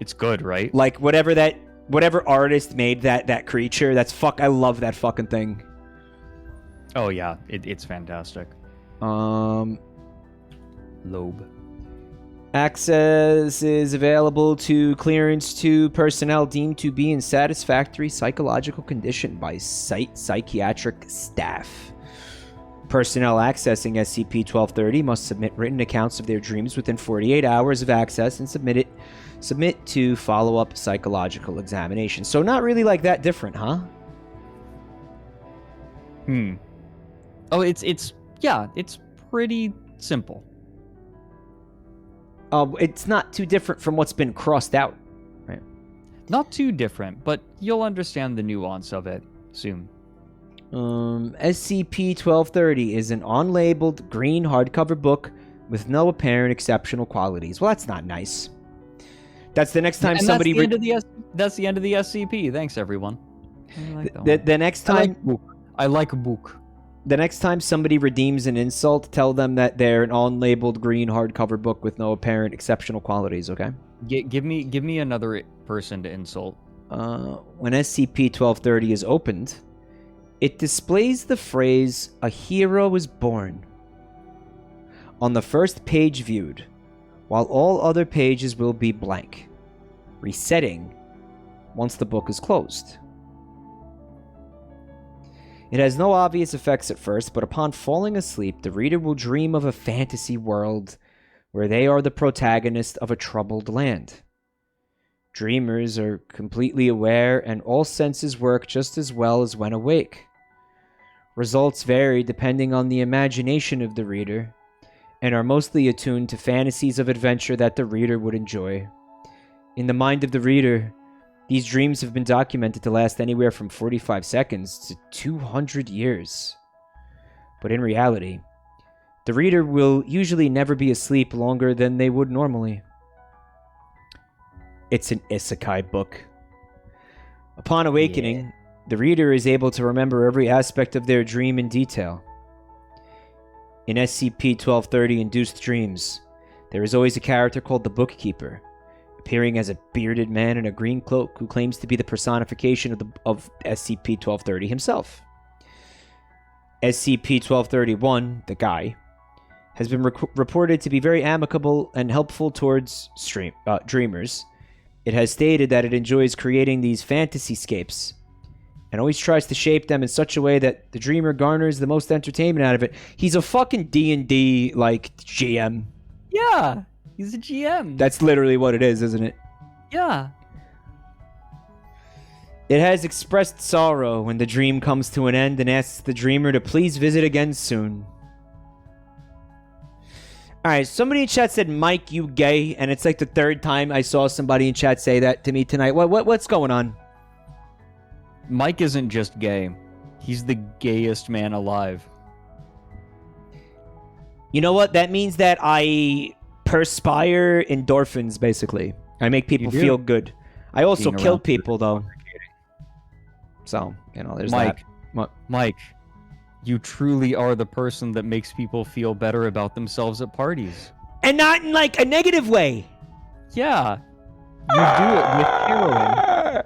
It's good, right? Like whatever artist made that creature. I love that fucking thing. Oh yeah, it's fantastic. Lobe. Access is available to clearance to personnel deemed to be in satisfactory psychological condition by psychiatric staff. Personnel accessing SCP-1230 must submit written accounts of their dreams within 48 hours of access and submit to follow-up psychological examination. So not really like that different, huh? Oh, it's pretty simple. It's not too different from what's been crossed out, right? Not too different, but you'll understand the nuance of it soon. SCP-1230 is an unlabeled green hardcover book with no apparent exceptional qualities. Well, that's not nice. That's the next time And somebody... that's the end of the SCP. Thanks, everyone. I like that one. The next time... I like book. The next time somebody redeems an insult, tell them that they're an unlabeled green hardcover book with no apparent exceptional qualities, okay? Give me another person to insult. When SCP-1230 is opened, it displays the phrase, "A hero is born," on the first page viewed, while all other pages will be blank, resetting once the book is closed. It has no obvious effects at first, but upon falling asleep, the reader will dream of a fantasy world where they are the protagonist of a troubled land. Dreamers are completely aware, and all senses work just as well as when awake. Results vary depending on the imagination of the reader, and are mostly attuned to fantasies of adventure that the reader would enjoy. In the mind of the reader, these dreams have been documented to last anywhere from 45 seconds to 200 years. But in reality, the reader will usually never be asleep longer than they would normally. It's an isekai book. Upon awakening, the reader is able to remember every aspect of their dream in detail. In SCP-1230 Induced Dreams, there is always a character called the Bookkeeper, appearing as a bearded man in a green cloak who claims to be the personification of SCP-1230 himself. SCP-1231, the guy, has been reported to be very amicable and helpful towards dreamers. It has stated that it enjoys creating these fantasy-scapes and always tries to shape them in such a way that the dreamer garners the most entertainment out of it. He's a fucking D&D, like, GM. Yeah, he's a GM. That's literally what it is, isn't it? Yeah. It has expressed sorrow when the dream comes to an end and asks the dreamer to please visit again soon. Alright, somebody in chat said, "Mike, you gay," and it's like the third time I saw somebody in chat say that to me tonight. What's going on? Mike isn't just gay. He's the gayest man alive. You know what? That means that I perspire endorphins, basically. I make people feel good. I also kill people, though. So, there's Mike, that. What? Mike, you truly are the person that makes people feel better about themselves at parties. And not in, like, a negative way. Yeah. You do it with heroin.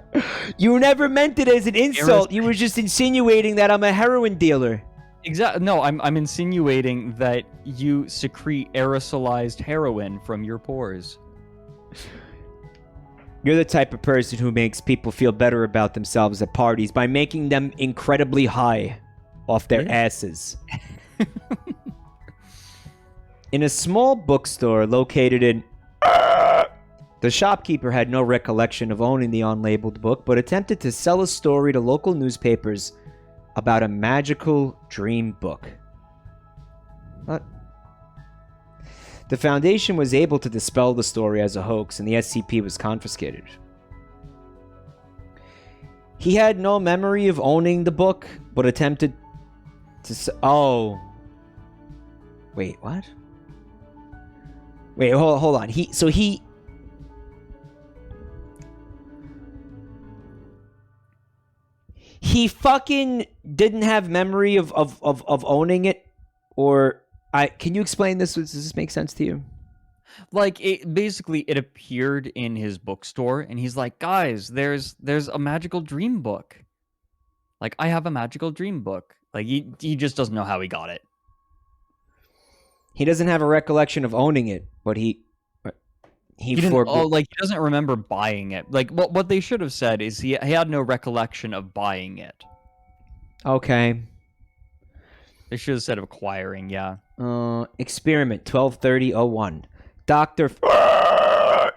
You never meant it as an insult. You were just insinuating that I'm a heroin dealer. Exactly. No, I'm insinuating that you secrete aerosolized heroin from your pores. You're the type of person who makes people feel better about themselves at parties by making them incredibly high off their asses. In a small bookstore located in... The shopkeeper had no recollection of owning the unlabeled book, but attempted to sell a story to local newspapers about a magical dream book. What? The Foundation was able to dispel the story as a hoax, and the SCP was confiscated. He had no memory of owning the book, but attempted to... Oh. Wait, what? Wait, hold on. He fucking didn't have memory of owning it, or can you explain this? Does this make sense to you? Like, it appeared in his bookstore, and he's like, guys, there's a magical dream book. Like, I have a magical dream book. Like, he just doesn't know how he got it. He doesn't have a recollection of owning it, but he doesn't remember buying it. Like, what they should have said is he had no recollection of buying it. Okay. They should have said of acquiring, yeah. Experiment 1230-01. Dr. Frank.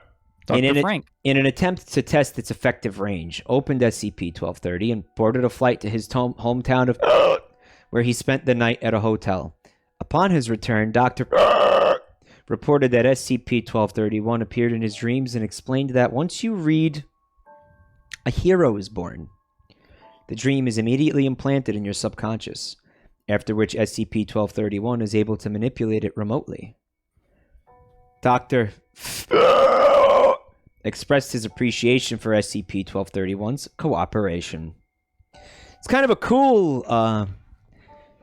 In an attempt to test its effective range, opened SCP-1230 and boarded a flight to his hometown of where he spent the night at a hotel. Upon his return, Dr. reported that SCP-1231 appeared in his dreams and explained that once you read, a hero is born. The dream is immediately implanted in your subconscious, after which SCP-1231 is able to manipulate it remotely. Dr. expressed his appreciation for SCP-1231's cooperation. It's kind of a cool,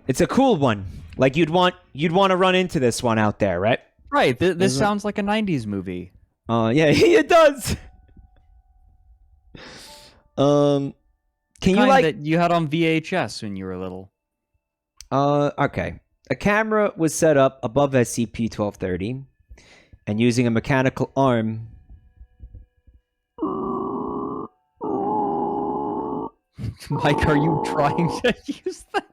it's a cool one. Like, you'd want to run into this one out there, right? Right, this sounds like a 90s movie. Yeah, it does. Can you, like... that you had on VHS when you were little. Okay. A camera was set up above SCP-1230, and using a mechanical arm... Mike, are you trying to use that?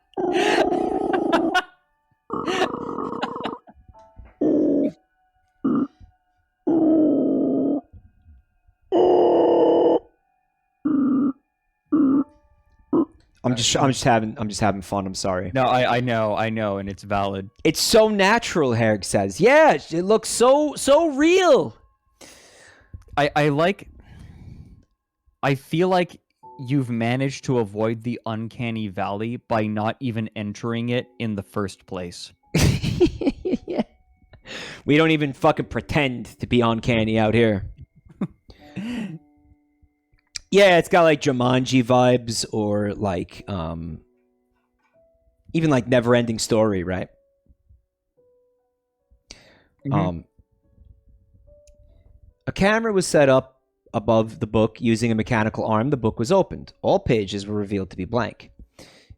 I'm just having fun. I'm sorry. No, I know, and it's valid. It's so natural, Herrick says. Yeah, it looks so real. I feel like you've managed to avoid the uncanny valley by not even entering it in the first place. Yeah. We don't even fucking pretend to be uncanny out here. Yeah, it's got like Jumanji vibes, or like even like Never Ending Story, right? Mm-hmm. A camera was set up above the book using a mechanical arm. The book was opened. All pages were revealed to be blank.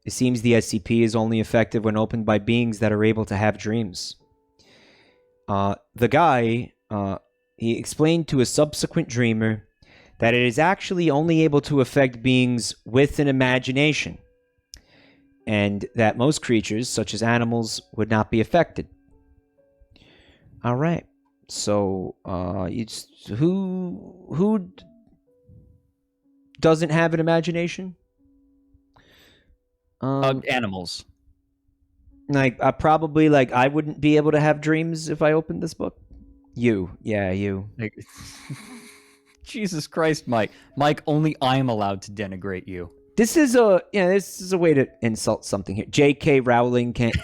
It seems the SCP is only effective when opened by beings that are able to have dreams. The guy, he explained to a subsequent dreamer that it is actually only able to affect beings with an imagination, and that most creatures, such as animals, would not be affected. All right. So, who doesn't have an imagination? Animals. Like, I wouldn't be able to have dreams if I opened this book. You. Like, Jesus Christ, Mike. Mike, only I'm allowed to denigrate you. This is a way to insult something here. J.K. Rowling can't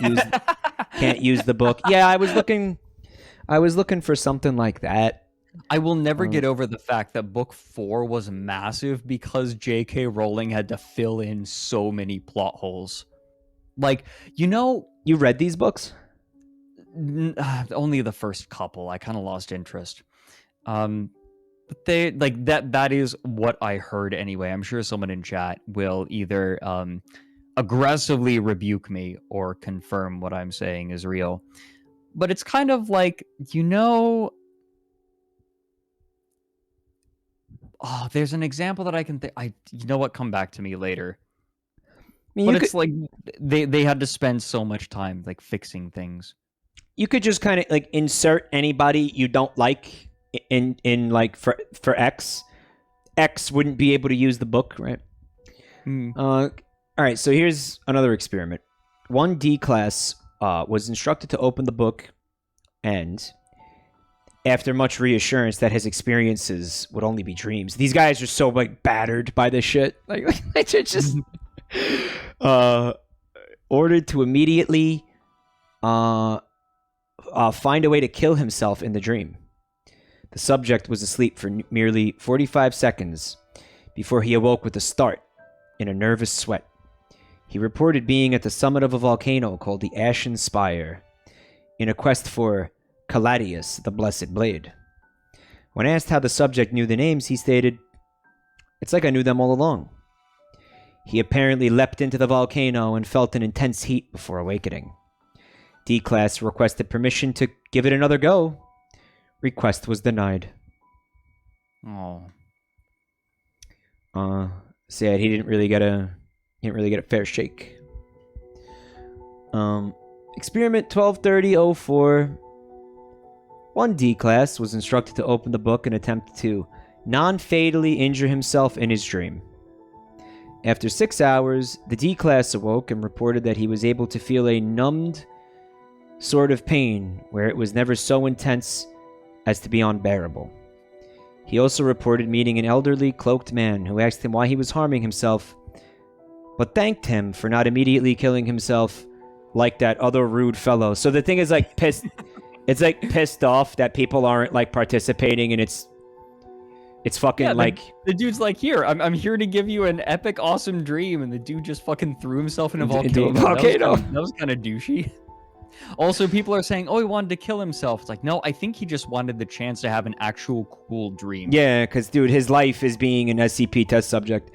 use the book. Yeah, I was looking for something like that. I will never get over the fact that book 4 was massive because J.K. Rowling had to fill in so many plot holes. Like, you read these books? Only the first couple. I kind of lost interest. But they like that is what I heard anyway. I'm sure someone in chat will either aggressively rebuke me or confirm what I'm saying is real. But it's kind of like, there's an example that I can think. Come back to me later. But it's like they had to spend so much time like fixing things. You could just kind of like insert anybody you don't like in like for X. X wouldn't be able to use the book, right? All right, so here's another experiment. 1D class was instructed to open the book, and after much reassurance that his experiences would only be dreams. These guys are so like battered by this shit. Like they're just ordered to immediately find a way to kill himself in the dream. The subject was asleep for merely 45 seconds before he awoke with a start in a nervous sweat. He reported being at the summit of a volcano called the Ashen Spire in a quest for Caladius, the Blessed Blade. When asked how the subject knew the names, he stated, "It's like I knew them all along." He apparently leapt into the volcano and felt an intense heat before awakening. D-Class requested permission to give it another go. Request was denied. Oh. Sad he didn't really get a fair shake. Experiment 1230-04. One D-Class was instructed to open the book and attempt to non-fatally injure himself in his dream. After 6 hours, the D-Class awoke and reported that he was able to feel a numbed sort of pain where it was never so intense as to be unbearable. He also reported meeting an elderly, cloaked man who asked him why he was harming himself, but thanked him for not immediately killing himself like that other rude fellow. So the thing is like pissed. It's like pissed off that people aren't like participating, and it's fucking like the dude's like, here, I'm here to give you an epic, awesome dream, and the dude just fucking threw himself in a volcano. Into a volcano. That was kind of douchey. Also, people are saying, oh, he wanted to kill himself. It's like, no, I think he just wanted the chance to have an actual cool dream. Yeah, because, dude, his life is being an SCP test subject.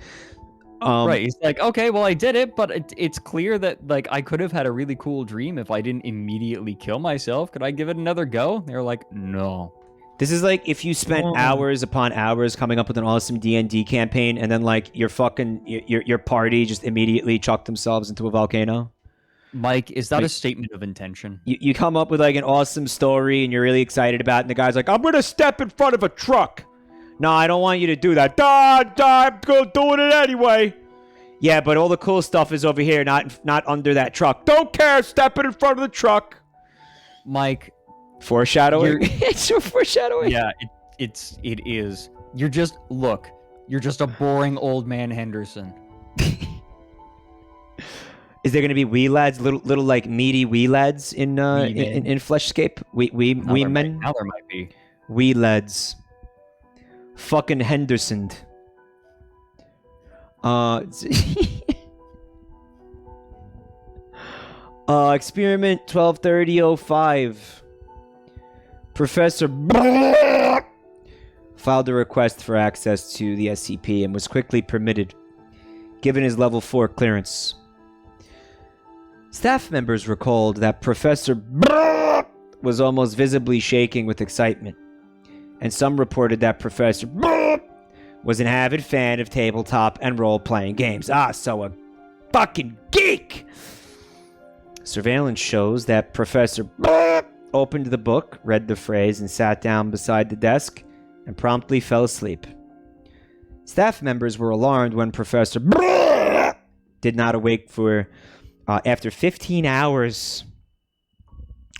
Right, he's like, okay, well, I did it, but it's clear that, like, I could have had a really cool dream if I didn't immediately kill myself. Could I give it another go? They're like, no. This is like if you spent hours upon hours coming up with an awesome D&D campaign, and then, like, your party just immediately chucked themselves into a volcano. Mike, is that a statement of intention? You come up with like an awesome story and you're really excited about it, and the guy's like, I'm going to step in front of a truck. No, I don't want you to do that. I'm doing it anyway. Yeah, but all the cool stuff is over here, not under that truck. Don't care, stepping in front of the truck. Mike. Foreshadowing. It's foreshadowing. Yeah, it is. You're just a boring old man Henderson. Is there going to be wee lads, little like meaty wee lads in Fleshscape? Wee men? Now there might be. Wee lads. Fucking Henderson. Experiment 1230-05. Professor filed a request for access to the SCP and was quickly permitted, given his level 4 clearance. Staff members recalled that Professor was almost visibly shaking with excitement, and some reported that Professor was an avid fan of tabletop and role-playing games. So a fucking geek! Surveillance shows that Professor opened the book, read the phrase, and sat down beside the desk, and promptly fell asleep. Staff members were alarmed when Professor did not awake for after 15 hours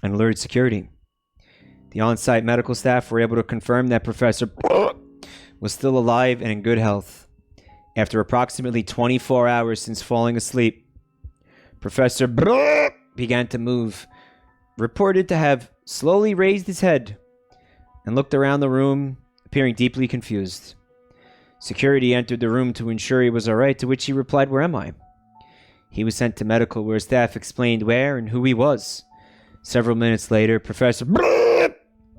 and alerted security. The on-site medical staff were able to confirm that Professor was still alive and in good health. After approximately 24 hours since falling asleep, Professor began to move, reported to have slowly raised his head and looked around the room, appearing deeply confused. Security entered the room to ensure he was all right, to which he replied, "Where am I?" He was sent to medical, where staff explained where and who he was. Several minutes later, Professor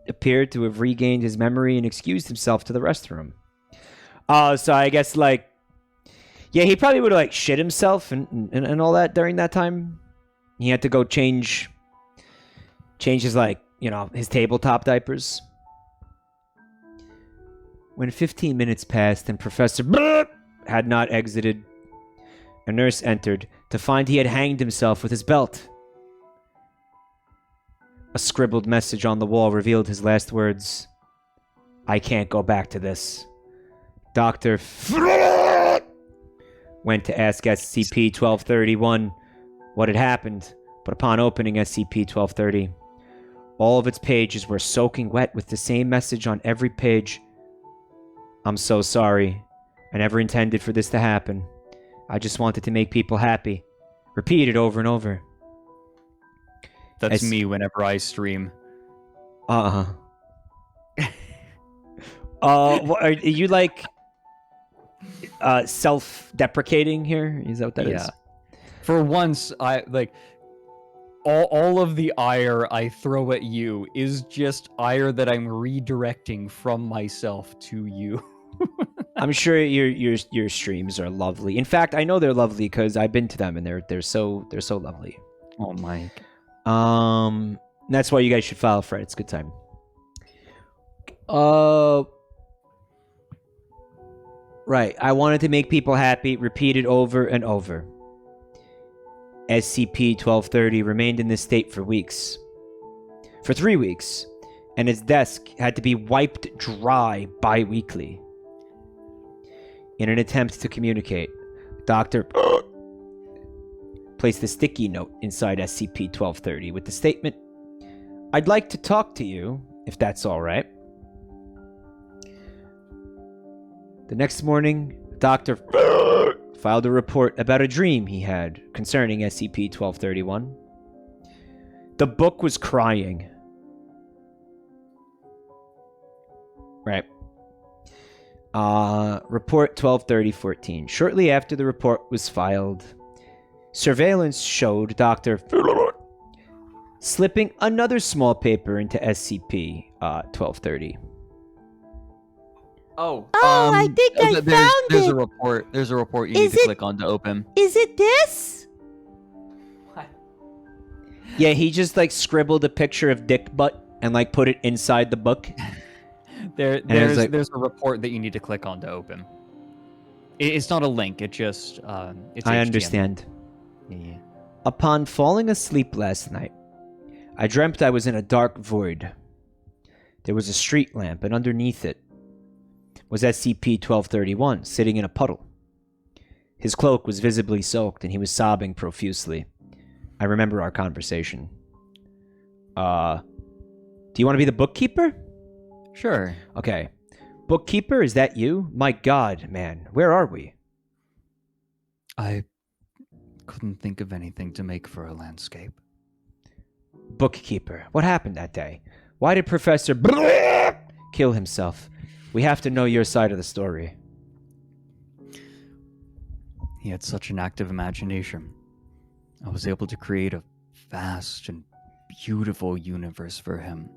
appeared to have regained his memory and excused himself to the restroom. So I guess, like, yeah, he probably would have, like, shit himself and all that during that time. He had to go change his, like, his tabletop diapers. When 15 minutes passed and Professor had not exited, a nurse entered to find he had hanged himself with his belt. A scribbled message on the wall revealed his last words. "I can't go back to this." Dr. went to ask SCP-1231 what had happened, but upon opening SCP-1230, All of its pages were soaking wet with the same message on every page. I'm so sorry. I never intended for this to happen. I just wanted to make people happy. Repeated over and over. That's me whenever I stream. Are you like self-deprecating here? Is that what that is? For once, I like all of the ire I throw at you is just ire that I'm redirecting from myself to you. I'm sure your streams are lovely. In fact, I know they're lovely because I've been to them and they're so lovely. Oh my. That's why you guys should follow Fred. It's a good time. Right. I wanted to make people happy, repeated over and over. SCP-1230 remained in this state for weeks. For 3 weeks. And its desk had to be wiped dry bi-weekly. In an attempt to communicate, Dr. placed a sticky note inside SCP-1230 with the statement, "I'd like to talk to you, if that's all right." The next morning, Dr. filed a report about a dream he had concerning SCP-1231. The book was crying. Right. Report 1230-14. Shortly after the report was filed, surveillance showed Dr. slipping another small paper into SCP-1230. Oh, I think I found there's it. a report. There's a report you need to click on to open. Is it this? Yeah, he just like scribbled a picture of dick butt and like put it inside the book. There's like- a report that you need to click on to open. It's not a link. It just it's I HTML. understand. Yeah. Upon falling asleep last night, I dreamt I was in a dark void. There was a street lamp, and underneath it was SCP-1231 sitting in a puddle. His cloak was visibly soaked, and he was sobbing profusely. I remember our conversation. Do you want to be the bookkeeper? Sure. Okay. Bookkeeper, is that you? My God, man, where are we? I couldn't think of anything to make for a landscape. Bookkeeper, what happened that day? Why did Professor kill himself? We have to know your side of the story. He had such an active imagination. I was able to create a vast and beautiful universe for him.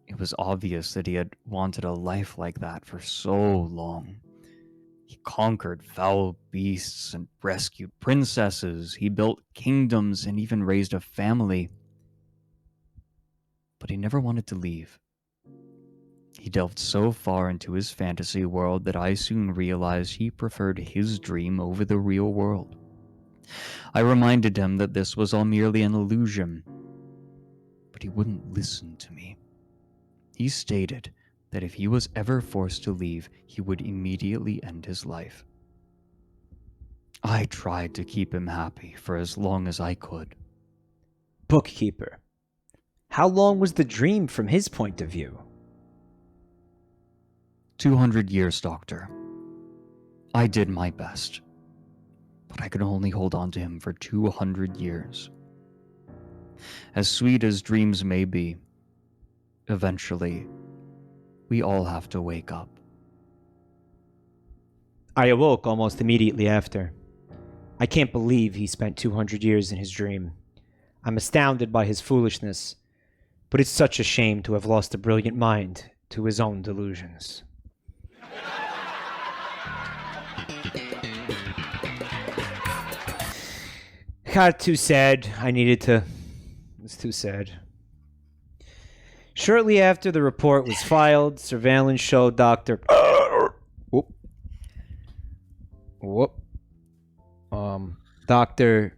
It was obvious that he had wanted a life like that for so long. He conquered foul beasts and rescued princesses. He built kingdoms and even raised a family. But he never wanted to leave. He delved so far into his fantasy world that I soon realized he preferred his dream over the real world. I reminded him that this was all merely an illusion, but he wouldn't listen to me. He stated that if he was ever forced to leave, he would immediately end his life. I tried to keep him happy for as long as I could. Bookkeeper, how long was the dream from his point of view? 200 years, Doctor. I did my best, but I could only hold on to him for 200 years. As sweet as dreams may be, eventually, we all have to wake up. I awoke almost immediately after. I can't believe he spent 200 years in his dream. I'm astounded by his foolishness, but it's such a shame to have lost a brilliant mind to his own delusions. Got too sad. It was too sad. Shortly after the report was filed, surveillance showed Dr. Dr.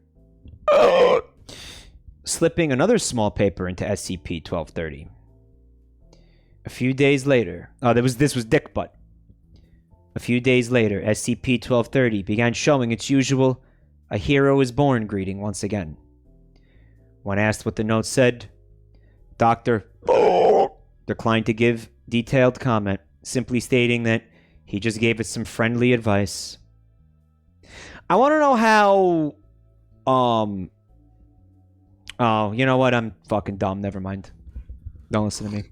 slipping another small paper into SCP-1230. A few days later, this was Dick Butt. A few days later, SCP-1230 began showing its usual "A hero is born" greeting once again. When asked what the note said, Doctor declined to give detailed comment, simply stating that he just gave it some friendly advice. I want to know how... Oh, you know what? I'm fucking dumb. Never mind. Don't listen to me.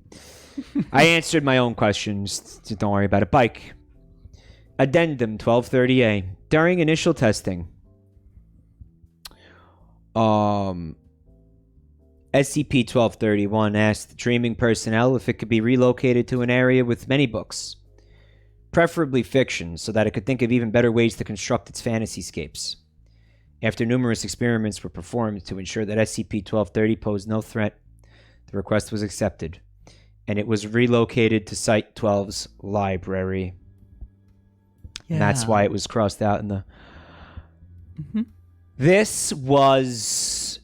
I answered my own questions. Don't worry about it. Bike. Addendum 1230A. During initial testing, SCP-1231 asked dreaming personnel if it could be relocated to an area with many books, preferably fiction, so that it could think of even better ways to construct its fantasyscapes. After numerous experiments were performed to ensure that SCP-1230 posed no threat, the request was accepted, and it was relocated to Site 12's library. Yeah. And that's why it was crossed out in the... Mm-hmm. This was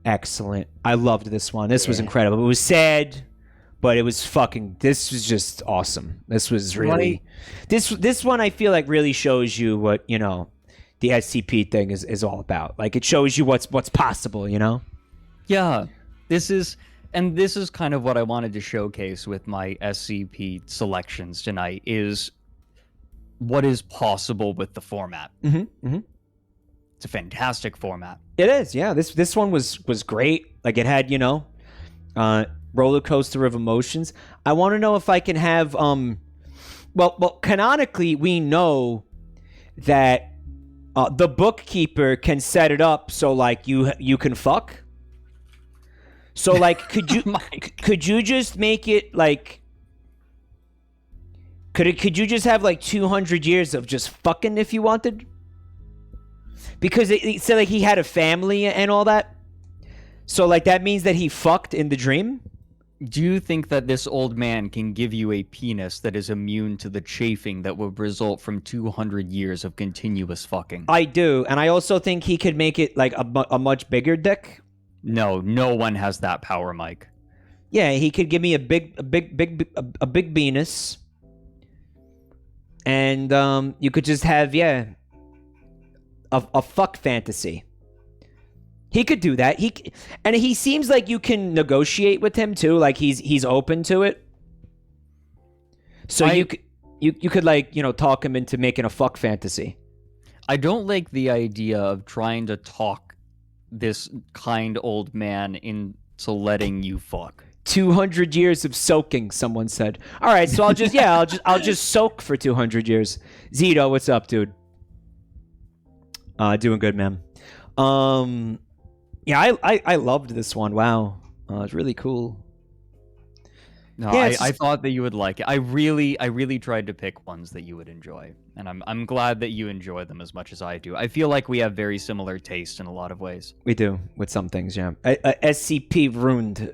excellent. I loved this one. This was incredible. It was sad, but it was fucking... This was just awesome. This was really... This one I feel like really shows you what, you know, the SCP thing is all about. Like, it shows you what's possible, you know? Yeah. This is kind of what I wanted to showcase with my SCP selections tonight, is what is possible with the format. Mm-hmm. Mm-hmm. It's a fantastic format. It is, yeah. This one was great. Like, it had, you know, roller coaster of emotions. I want to know if I can have well, canonically we know that the bookkeeper can set it up so like you can fuck. So like, could you just make it like? Could you just have like 200 years of just fucking if you wanted? Because it said like he had a family and all that. So like that means that he fucked in the dream? Do you think that this old man can give you a penis that is immune to the chafing that would result from 200 years of continuous fucking? I do, and I also think he could make it like a much bigger dick. No one has that power, Mike. Yeah, he could give me a big penis. And you could just have a fuck fantasy. He could do that. He seems like you can negotiate with him too. Like he's open to it. So you could like, you know, talk him into making a fuck fantasy. I don't like the idea of trying to talk this kind old man into letting you fuck. 200 years of soaking, someone said. All right, so I'll just soak for 200 years. Zito, what's up, dude? Doing good, man. Yeah, I loved this one. Wow, it's really cool. No, yeah, I thought that you would like it. I really tried to pick ones that you would enjoy, and I'm glad that you enjoy them as much as I do. I feel like we have very similar taste in a lot of ways. We do with some things, yeah. SCP ruined.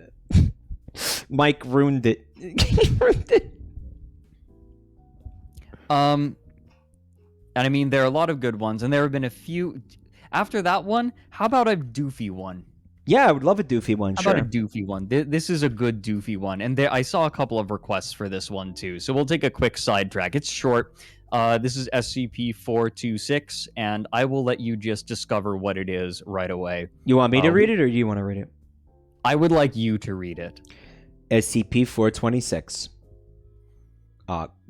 Mike ruined it. He ruined it. And I mean, there are a lot of good ones, and there have been a few. After that one, how about a doofy one? Yeah, I would love a doofy one. How about a doofy one? This is a good doofy one, and I saw a couple of requests for this one too. So we'll take a quick sidetrack. It's short. This is SCP-426, and I will let you just discover what it is right away. You want me to read it, or do you want to read it? I would like you to read it. SCP-426.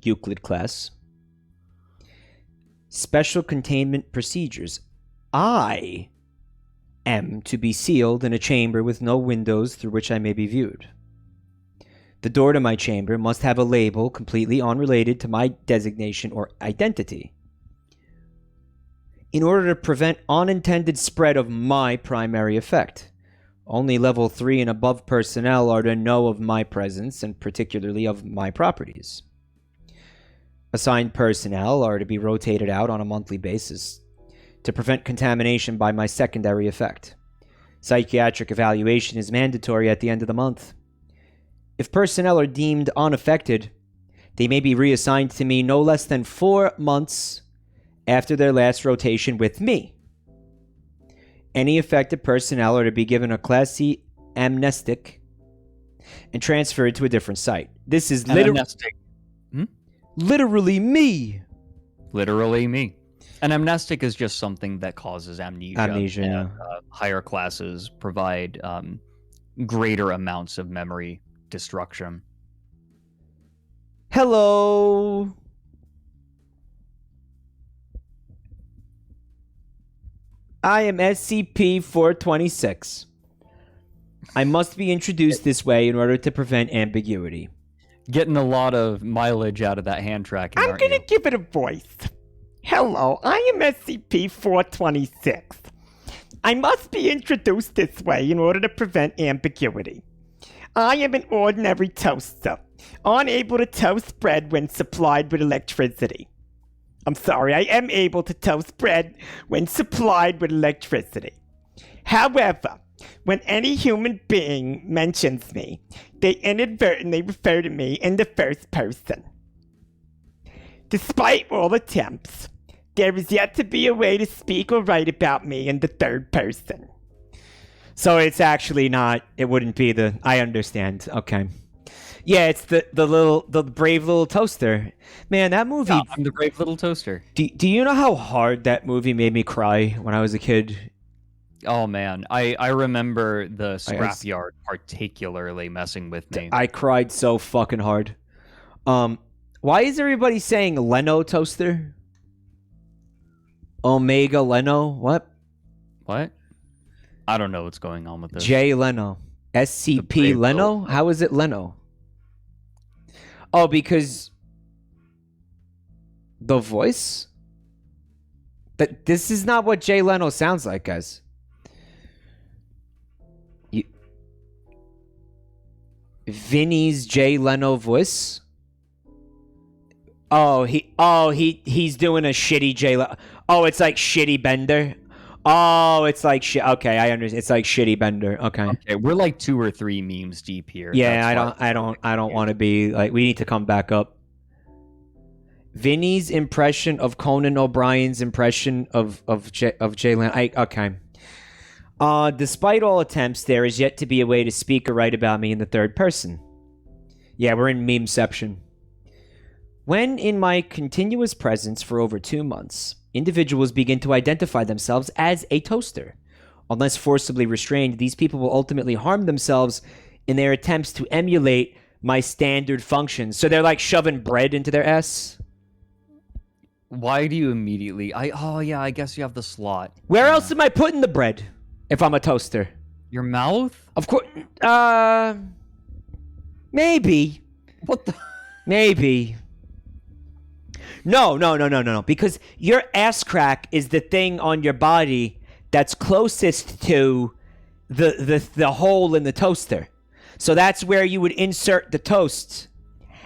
Euclid class. Special containment procedures. I am to be sealed in a chamber with no windows through which I may be viewed. The door to my chamber must have a label completely unrelated to my designation or identity. In order to prevent unintended spread of my primary effect, only level 3 and above personnel are to know of my presence and particularly of my properties. Assigned personnel are to be rotated out on a monthly basis to prevent contamination by my secondary effect. Psychiatric evaluation is mandatory at the end of the month. If personnel are deemed unaffected, they may be reassigned to me no less than 4 months after their last rotation with me. Any affected personnel are to be given a Class C amnestic and transferred to a different site. This is literally me. Literally me. An amnestic is just something that causes amnesia. Amnesia, and, yeah. Higher classes provide greater amounts of memory destruction. Hello. I am SCP-426. I must be introduced this way in order to prevent ambiguity. Getting a lot of mileage out of that hand tracking, I'm aren't gonna you? give it a voice. Hello, I am SCP-426. I must be introduced this way in order to prevent ambiguity. I am an ordinary toaster, unable to toast bread when supplied with electricity. I'm sorry, I am able to toast bread when supplied with electricity. However, when any human being mentions me, they inadvertently refer to me in the first person. Despite all attempts, there is yet to be a way to speak or write about me in the third person. So it's actually not, it wouldn't be the, I understand. Okay. Yeah, it's the brave little toaster. Man, that movie, Yeah, I'm the brave little toaster. do you know how hard that movie made me cry when I was a kid? Oh man, I remember the scrapyard particularly messing with me. I cried so fucking hard. Why is everybody saying Leno toaster? Omega Leno? What? What? I don't know what's going on with this. Jay Leno. SCP Leno? How is it Leno? Oh, because the voice? But this is not what Jay Leno sounds like, guys. Vinny's Jay Leno voice? He's doing a shitty Jay Leno. Oh, it's like Shitty Bender. Oh, it's like shit. Okay, I understand. It's like Shitty Bender. Okay. Okay, we're like 2 or 3 memes deep here. Yeah, That's I don't want to be like. We need to come back up. Vinny's impression of Conan O'Brien's impression of Jay Leno. Okay. Despite all attempts, there is yet to be a way to speak or write about me in the third person. Yeah, we're in memeception. When in my continuous presence for over 2 months, individuals begin to identify themselves as a toaster. Unless forcibly restrained, these people will ultimately harm themselves in their attempts to emulate my standard functions. So they're like shoving bread into their ass. Why do you immediately... I guess you have the slot. Where else am I putting the bread if I'm a toaster? Your mouth? Of course. Maybe. What the... Maybe. No. Because your ass crack is the thing on your body that's closest to the hole in the toaster. So that's where you would insert the toast.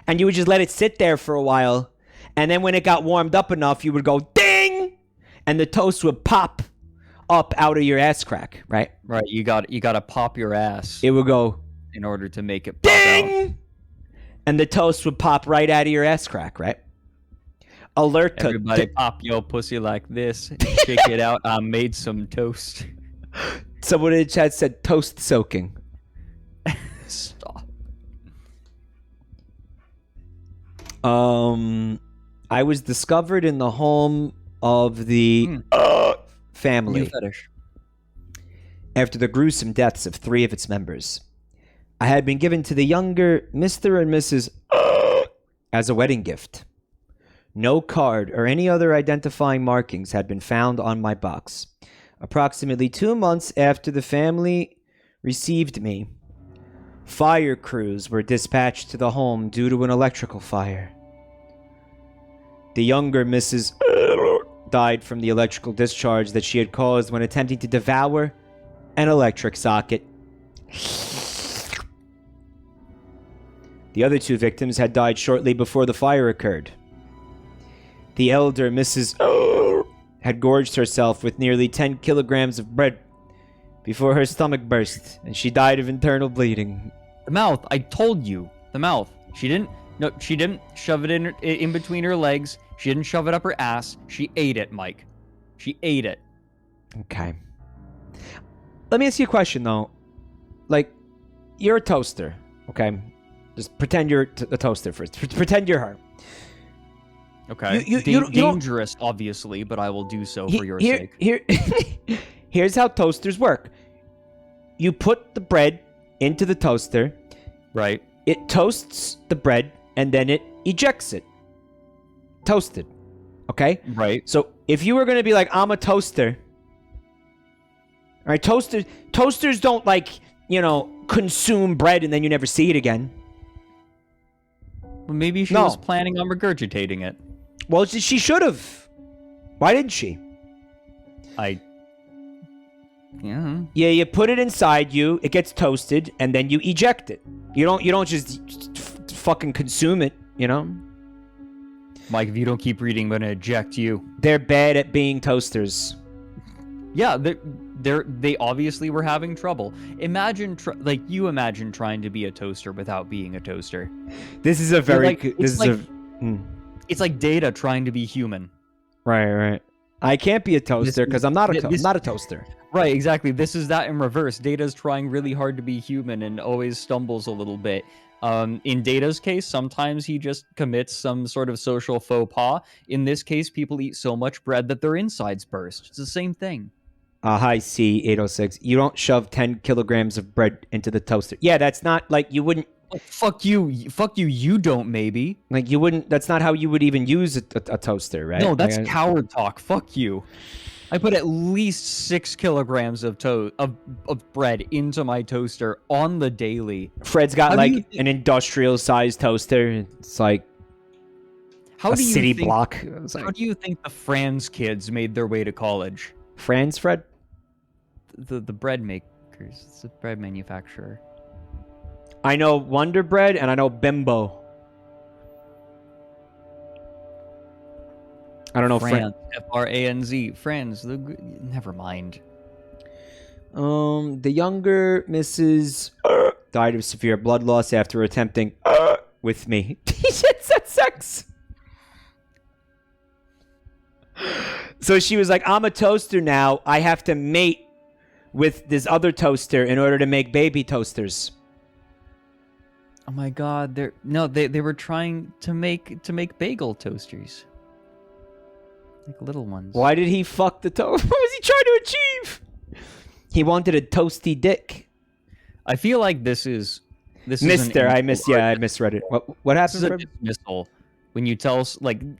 And you would just let it sit there for a while. And then when it got warmed up enough, you would go ding! And the toast would pop up out of your ass crack, right? Right, you got to pop your ass It would go in order to make it pop out. ding! And the toast would pop right out of your ass crack, right? Alert to Everybody pop your pussy like this. Check it out. I made some toast. Someone in the chat said toast soaking. Stop. I was discovered in the home of the family New fetish. after the gruesome deaths of 3 of its members. I had been given to the younger Mr. and Mrs. as a wedding gift. No card or any other identifying markings had been found on my box. Approximately 2 months after the family received me, fire crews were dispatched to the home due to an electrical fire. The younger Mrs. died from the electrical discharge that she had caused when attempting to devour an electric socket. The other 2 victims had died shortly before the fire occurred. The elder Mrs. had gorged herself with nearly 10 kilograms of bread before her stomach burst, and she died of internal bleeding. The mouth. I told you. The mouth. She didn't shove it in between her legs. She didn't shove it up her ass. She ate it, Mike. She ate it. Okay. Let me ask you a question, though. Like, you're a toaster, okay? Just pretend you're a toaster first. Pretend you're her. Okay. You don't- Dangerous, obviously, but I will do so for your sake. Here's how toasters work. You put the bread into the toaster. Right. It toasts the bread, and then it ejects it. Toasted. Okay? Right. So if you were going to be like, I'm a toaster. All right, toasters don't, like, consume bread and then you never see it again. Well, maybe she was planning on regurgitating it. Well, she should have. Why didn't she? Yeah. Yeah, you put it inside you, it gets toasted, and then you eject it. You don't just fucking consume it, Mike, if you don't keep reading, I'm gonna eject you. They're bad at being toasters. Yeah, they obviously were having trouble. Imagine trying to be a toaster without being a toaster. This is a very it's like Data trying to be human. Right. I can't be a toaster because I'm not a toaster. Right, exactly. This is that in reverse. Data's trying really hard to be human and always stumbles a little bit. In Data's case, sometimes he just commits some sort of social faux pas. In this case, people eat so much bread that their insides burst. It's the same thing. Hi, C806. You don't shove 10 kilograms of bread into the toaster. Yeah, that's not like you wouldn't. Oh, fuck you. You don't, maybe. Like you wouldn't. That's not how you would even use a toaster, right? No, that's coward talk. Fuck you. I put at least 6 kilograms of bread into my toaster on the daily. Fred's got an industrial-sized toaster. It's like a city block. How do you think the Franz kids made their way to college? Franz, Fred? The bread makers. It's a bread manufacturer. I know Wonder Bread and I know Bimbo. I don't know Franz. Franz. Franz. Never mind. The younger Mrs. died of severe blood loss after attempting with me. He said sex. So she was like, I'm a toaster now. I have to mate with this other toaster in order to make baby toasters. Oh my god, they were trying to make bagel toasters. Like little ones. Why did he fuck the toast? What was he trying to achieve? He wanted a toasty dick. I feel like this is Mister, I misread it. What happened? This is a dismissal. When you tell when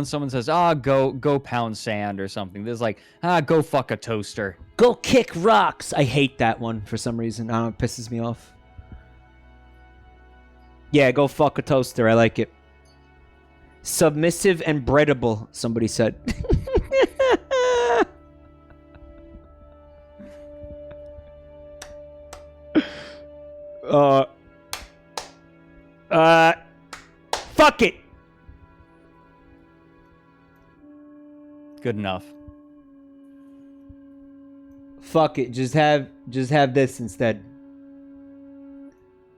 someone says, go pound sand or something, there's like, go fuck a toaster. Go kick rocks. I hate that one for some reason. I don't know, it pisses me off. Yeah, go fuck a toaster. I like it. Submissive and breadable, somebody said. Fuck it. Good enough. Fuck it. Just have this instead.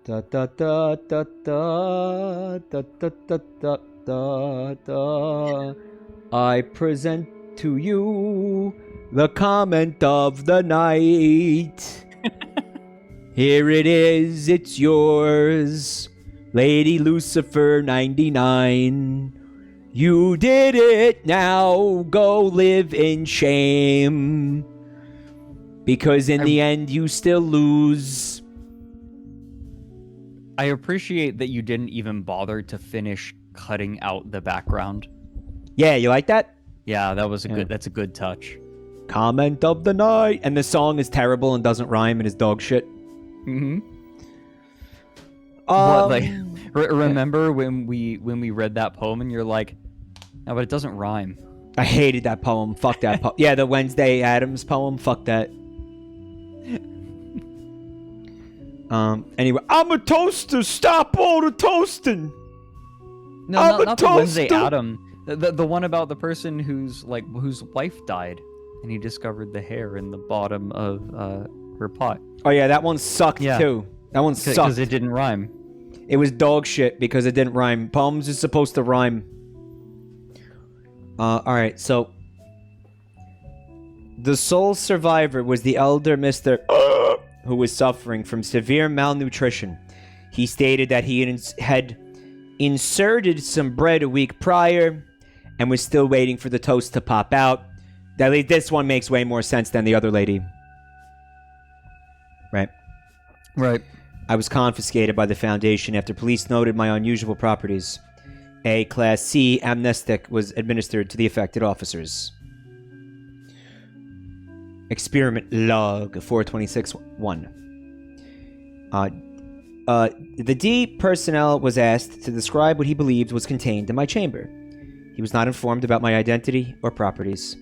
Da da da da da da da da da da da. I present to you the comment of the night. Here it is, it's yours, Lady Lucifer 99. You did it, now go live in shame. Because in the end, you still lose. I appreciate that you didn't even bother to finish cutting out the background. Yeah, you like that? Yeah, that's a good touch. Comment of the night. And the song is terrible and doesn't rhyme and is dog shit. Mm-hmm. Remember when we read that poem and you're like, no, but it doesn't rhyme. I hated that poem. Fuck that poem. Yeah, the Wednesday Addams poem. Fuck that. Anyway, I'm a toaster. Stop all the toasting. No, not the Wednesday Adam. The one about the person whose wife died, and he discovered the hair in the bottom of her pot. Oh yeah, that one sucked too. That one sucked because it didn't rhyme. It was dog shit because it didn't rhyme. Poems are supposed to rhyme. All right, so the sole survivor was the elder Mr. who was suffering from severe malnutrition. He stated that he had inserted some bread a week prior and was still waiting for the toast to pop out. At least this one makes way more sense than the other lady. Right. I was confiscated by the Foundation after police noted my unusual properties. A Class C amnestic was administered to the affected officers. Experiment log 426-1. The D personnel was asked to describe what he believed was contained in my chamber. He was not informed about my identity or properties.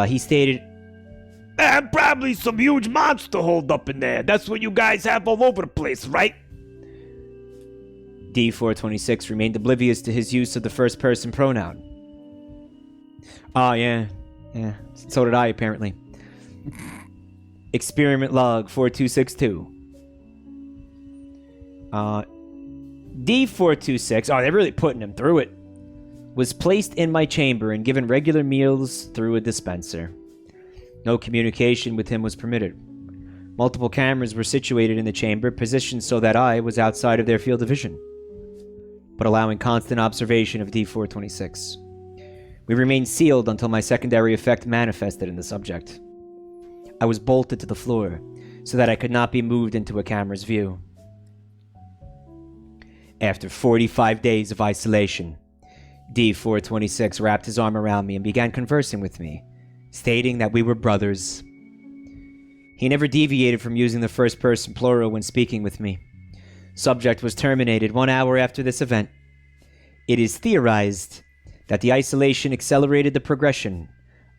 He stated, Probably some huge monster holed up in there. That's what you guys have all over the place, right? D426 remained oblivious to his use of the first-person pronoun. Oh, yeah. Yeah, so did I, apparently. Experiment log 4262. D426, oh, they're really putting him through it, was placed in my chamber and given regular meals through a dispenser. No communication with him was permitted. Multiple cameras were situated in the chamber, positioned so that I was outside of their field of vision, but allowing constant observation of D426. We remained sealed until my secondary effect manifested in the subject. I was bolted to the floor so that I could not be moved into a camera's view. After 45 days of isolation, D426 wrapped his arm around me and began conversing with me, stating that we were brothers. He never deviated from using the first-person plural when speaking with me. Subject was terminated 1 hour after this event. It is theorized that the isolation accelerated the progression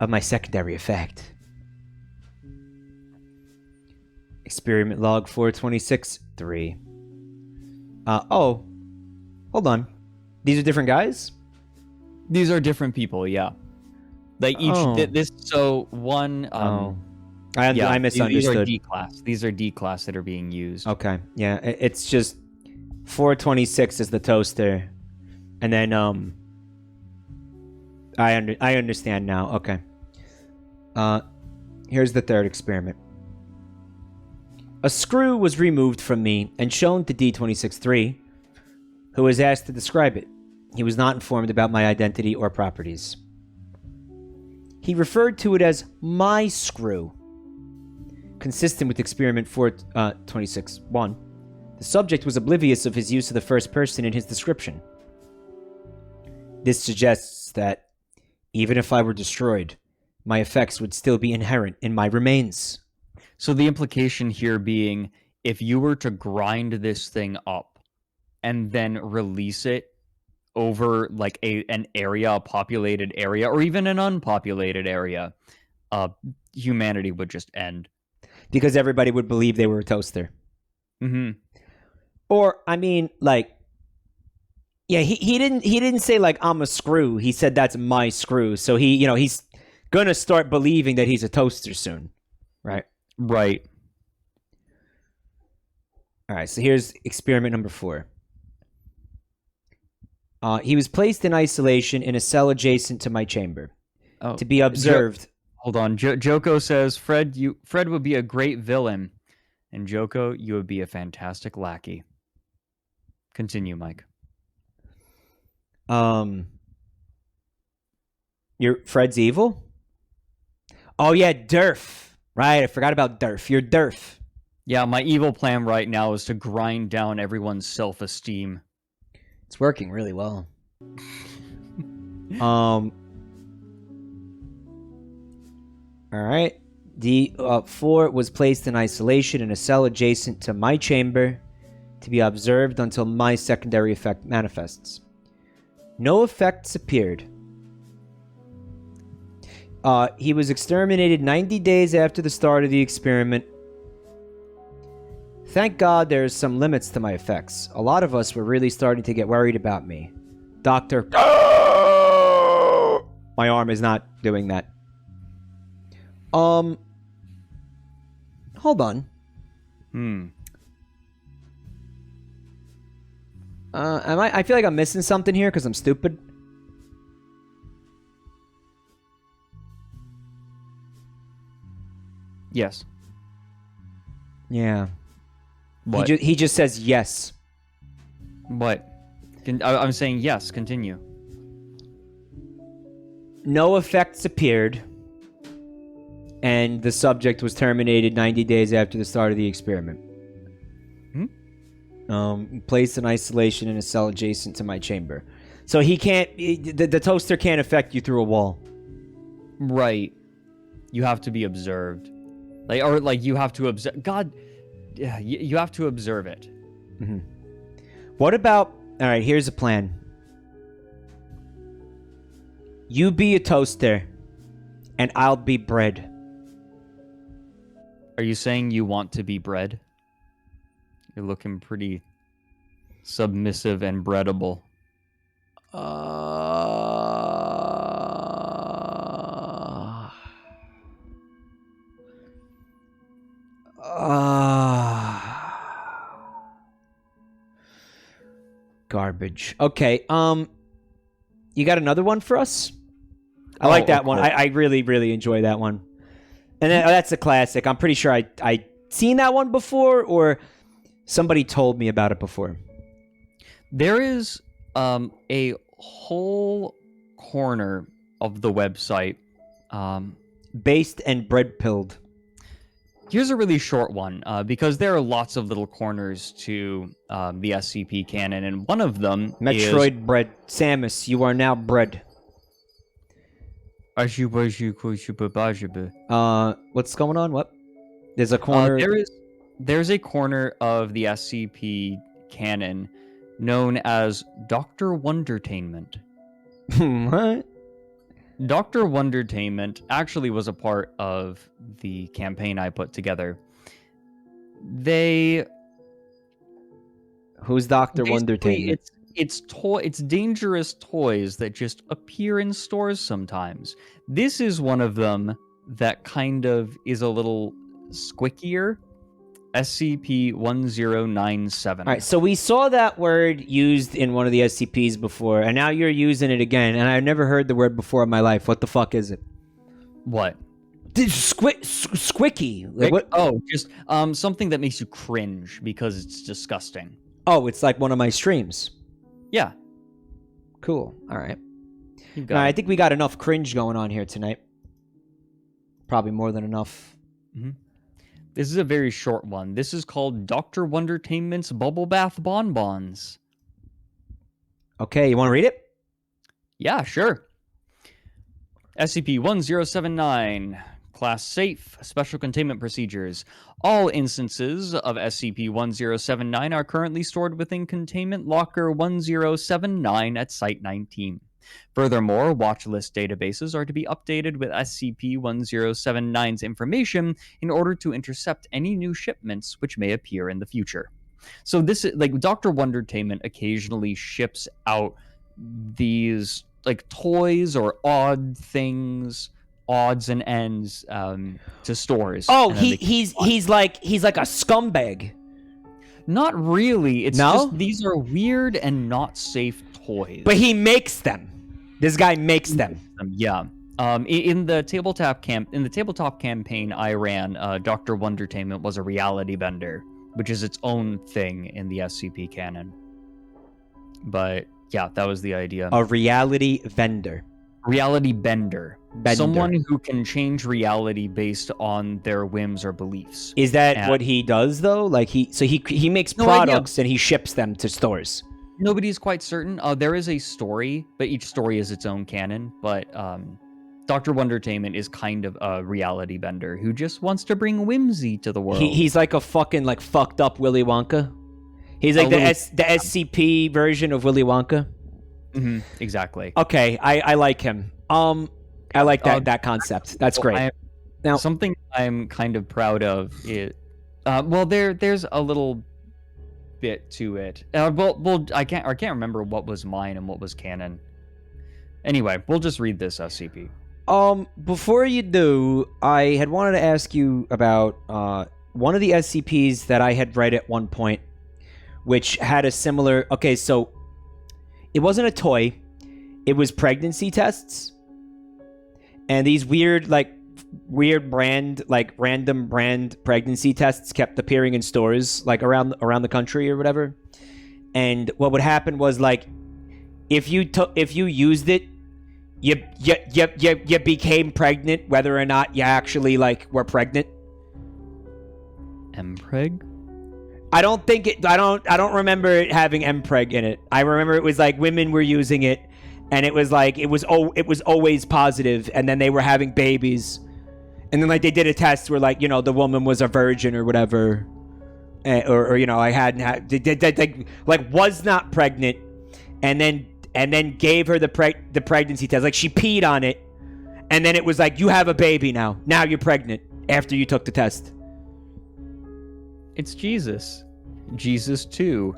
of my secondary effect. Experiment log 426-3. Oh. Hold on. These are different guys? These are different people, yeah. Like each one I misunderstood. These are D class that are being used. Okay. Yeah, it's just 426 is the toaster. And then I understand now. Okay. Here's the third experiment. A screw was removed from me and shown to D26-3, who was asked to describe it. He was not informed about my identity or properties. He referred to it as my screw. Consistent with experiment 426-1, the subject was oblivious of his use of the first person in his description. This suggests that, even if I were destroyed, my effects would still be inherent in my remains. So the implication here being, if you were to grind this thing up and then release it over like a populated area, or even an unpopulated area, humanity would just end. Because everybody would believe they were a toaster. Mm-hmm. Or, I mean, like, yeah, he didn't say like I'm a screw. He said that's my screw. So he's gonna start believing that he's a toaster soon, right? Right. All right. So here's experiment number 4. He was placed in isolation in a cell adjacent to my chamber to be observed. Hold on. Joko says, Fred would be a great villain. And Joko, you would be a fantastic lackey. Continue, Mike. Fred's evil? Oh, yeah, Durf. Right, I forgot about Durf. You're Durf. Yeah, my evil plan right now is to grind down everyone's self-esteem. It's working really well. All right. D4 was placed in isolation in a cell adjacent to my chamber to be observed until my secondary effect manifests. No effects appeared. He was exterminated 90 days after the start of the experiment. Thank God there's some limits to my effects. A lot of us were really starting to get worried about me. Doctor... My arm is not doing that. Hold on. I feel like I'm missing something here because I'm stupid. Yes. Yeah. What? He just says yes. What? I'm saying yes. Continue. No effects appeared. and the subject was terminated 90 days after the start of the experiment. Placed in isolation in a cell adjacent to my chamber. So he can't. The toaster can't affect you through a wall. Right. You have to be observed. You have to observe. God, yeah, you have to observe it. Mm-hmm. What about? All right, here's a plan. You be a toaster, and I'll be bread. Are you saying you want to be bread? You're looking pretty submissive and breadable. Garbage. Okay, you got another one for us? I like that one. I really, really enjoy that one. And that's a classic. I'm pretty sure I seen that one before, or somebody told me about it before. There is a whole corner of the website. Based and bread pilled. Here's a really short one, because there are lots of little corners to the SCP canon, and one of them Metroid is... bread. Samus, you are now bread. What's going on? What? There's a corner... There's a corner of the SCP canon known as Dr. Wondertainment. What? Dr. Wondertainment actually was a part of the campaign I put together. Who's Dr. Wondertainment? It's dangerous toys that just appear in stores sometimes. This is one of them that kind of is a little squickier. SCP-1097. All right, so we saw that word used in one of the SCPs before, and now you're using it again, and I've never heard the word before in my life. What the fuck is it? What? Squicky. Like, what? Oh, just something that makes you cringe because it's disgusting. Oh, it's like one of my streams. Yeah. Cool. All right. You've got it. I think we got enough cringe going on here tonight. Probably more than enough. Mm-hmm. This is a very short one. This is called Dr. Wondertainment's Bubble Bath Bonbons. Okay, you want to read it? Yeah, sure. SCP-1079. Class Safe. Special Containment Procedures. All instances of SCP-1079 are currently stored within Containment Locker 1079 at Site-19. Furthermore, watch list databases are to be updated with SCP-1079's information in order to intercept any new shipments which may appear in the future. So this is like Dr. Wondertainment occasionally ships out these like toys or odd things, odds and ends to stores. Oh, he's like a scumbag. Not really. It's just these are weird and not safe toys. But he makes them. This guy makes them. Yeah. In the tabletop campaign I ran, Dr. Wondertainment was a reality bender, which is its own thing in the SCP canon. But yeah, that was the idea. A reality vendor. Reality bender. Someone who can change reality based on their whims or beliefs. Is that what he does though? Like he makes products and he ships them to stores. Nobody's quite certain. There is a story, but each story is its own canon. But Dr. Wondertainment is kind of a reality bender who just wants to bring whimsy to the world. He's like a fucking like fucked up Willy Wonka. He's like the SCP version of Willy Wonka. Mm-hmm, exactly. Okay, I like him. I like that concept. That's great. Now, something I'm kind of proud of is, there's a little bit to it. I can't remember what was mine and what was canon. Anyway, we'll just read this SCP. Before you do, I had wanted to ask you about one of the SCPs that I had read at one point, which had a similar. Okay, so it wasn't a toy; it was pregnancy tests, and these weird brand, like random brand pregnancy tests kept appearing in stores, like around the country or whatever. And what would happen was, like, if you used it, you became pregnant, whether or not you actually like were pregnant. Mpreg? I don't think it. I don't remember it having mpreg in it. I remember it was like women were using it, and it was like it was always positive, and then they were having babies, and then like they did a test where like the woman was a virgin or whatever, or I hadn't had they was not pregnant, and then gave her the pregnancy test. Like she peed on it, and then it was like you have a baby now. Now you're pregnant after you took the test. It's Jesus. Jesus too.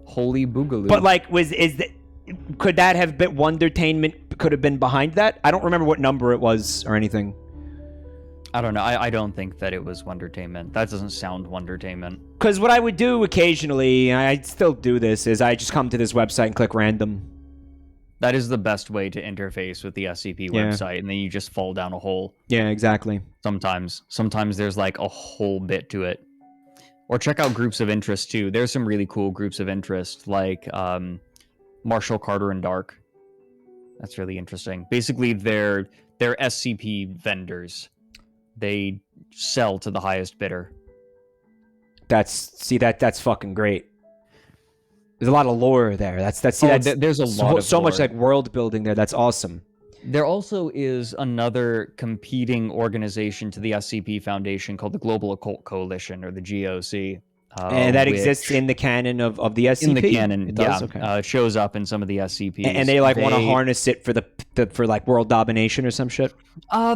Holy boogaloo. But like, could that have been Wondertainment? Could have been behind that? I don't remember what number it was or anything. I don't know. I don't think that it was Wondertainment. That doesn't sound Wondertainment. Because what I would do occasionally, I still do this, is I just come to this website and click random. That is the best way to interface with the SCP website, and then you just fall down a hole. Yeah, exactly. Sometimes there's like a whole bit to it. Or check out groups of interest too. There's some really cool groups of interest, like Marshall Carter and Dark. That's really interesting. Basically, they're SCP vendors. They sell to the highest bidder. That's fucking great. There's a lot of lore there. There's a lot of so much lore. like world building there. That's awesome. There also is another competing organization to the SCP Foundation called the Global Occult Coalition, or the GOC. And that exists in the canon of the SCP? In the canon, it does? yeah. Okay. It shows up in some of the SCPs. And they want to harness it for like world domination or some shit?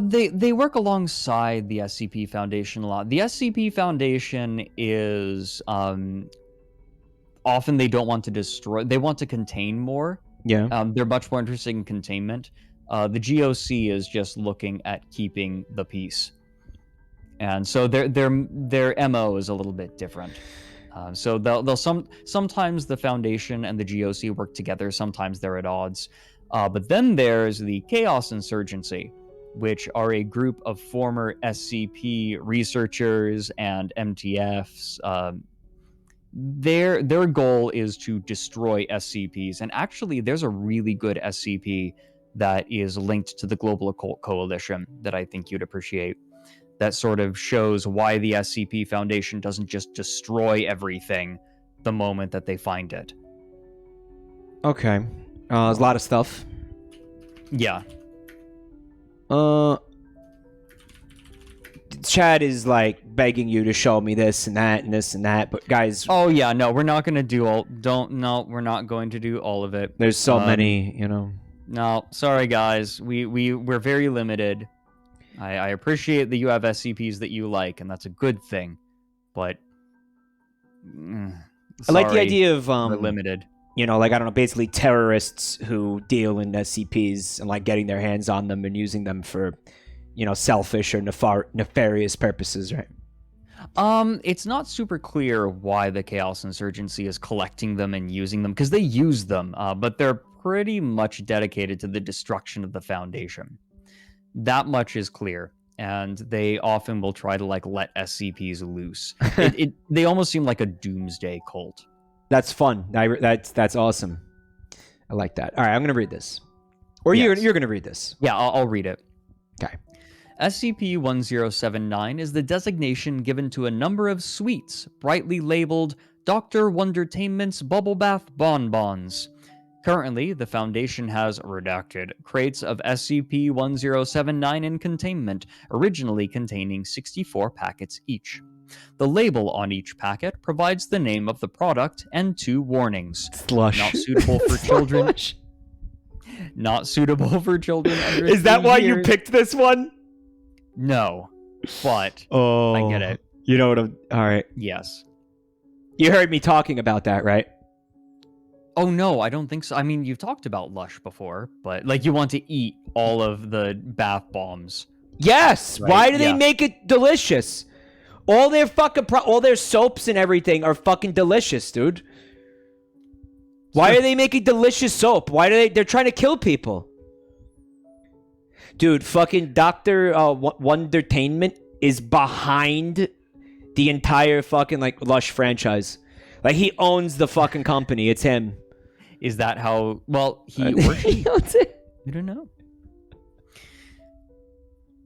They work alongside the SCP Foundation a lot. The SCP Foundation is often they don't want to destroy. They want to contain more. Yeah. They're much more interested in containment. The GOC is just looking at keeping the peace, and so their MO is a little bit different. So they'll sometimes the Foundation and the GOC work together. Sometimes they're at odds. But then there's the Chaos Insurgency, which are a group of former SCP researchers and MTFs. Their goal is to destroy SCPs, and actually, there's a really good SCP that is linked to the Global Occult Coalition that I think you'd appreciate. That sort of shows why the SCP Foundation doesn't just destroy everything the moment that they find it. Okay. There's a lot of stuff. Yeah. Chad is like begging you to show me this and that and this and that, but guys... Oh yeah, no, we're not going to do all... we're not going to do all of it. There's so many, No, sorry guys. We're very limited. I appreciate that you have SCPs that you like, and that's a good thing. But I like the idea of we're limited. Like I don't know, basically terrorists who deal in SCPs and like getting their hands on them and using them for, selfish or nefarious purposes, right? It's not super clear why the Chaos Insurgency is collecting them and using them, because they use them, but they're pretty much dedicated to the destruction of the Foundation. That much is clear, and they often will try to like let SCPs loose. They almost seem like a doomsday cult. That's fun. That's awesome. I like that. All right, I'm gonna read this, or Yes. you're gonna read this. Yeah, I'll read it. Okay. SCP-1079 is the designation given to a number of sweets, brightly labeled Dr. Wondertainment's Bubble Bath Bonbons. Currently, the Foundation has redacted crates of SCP-1079 in containment, originally containing 64 packets each. The label on each packet provides the name of the product and 2 warnings. Slush. Not suitable for children. Slush. Not suitable for children under Is that 3 why you years. picked this one? No, but Oh, I get it. You know what all right. Yes. You heard me talking about that, right? Oh no, I don't think so. I mean, you've talked about Lush before, but like you want to eat all of the bath bombs. Yes. Right, Why do they yeah. make it delicious? All their fucking all their soaps and everything are fucking delicious, dude. Why are they making delicious soap? Why do they're trying to kill people? Dude, fucking Dr. Wondertainment is behind the entire fucking like Lush franchise. Like he owns the fucking company. It's him. Is that how? Well, he or she. He owns it. I don't know.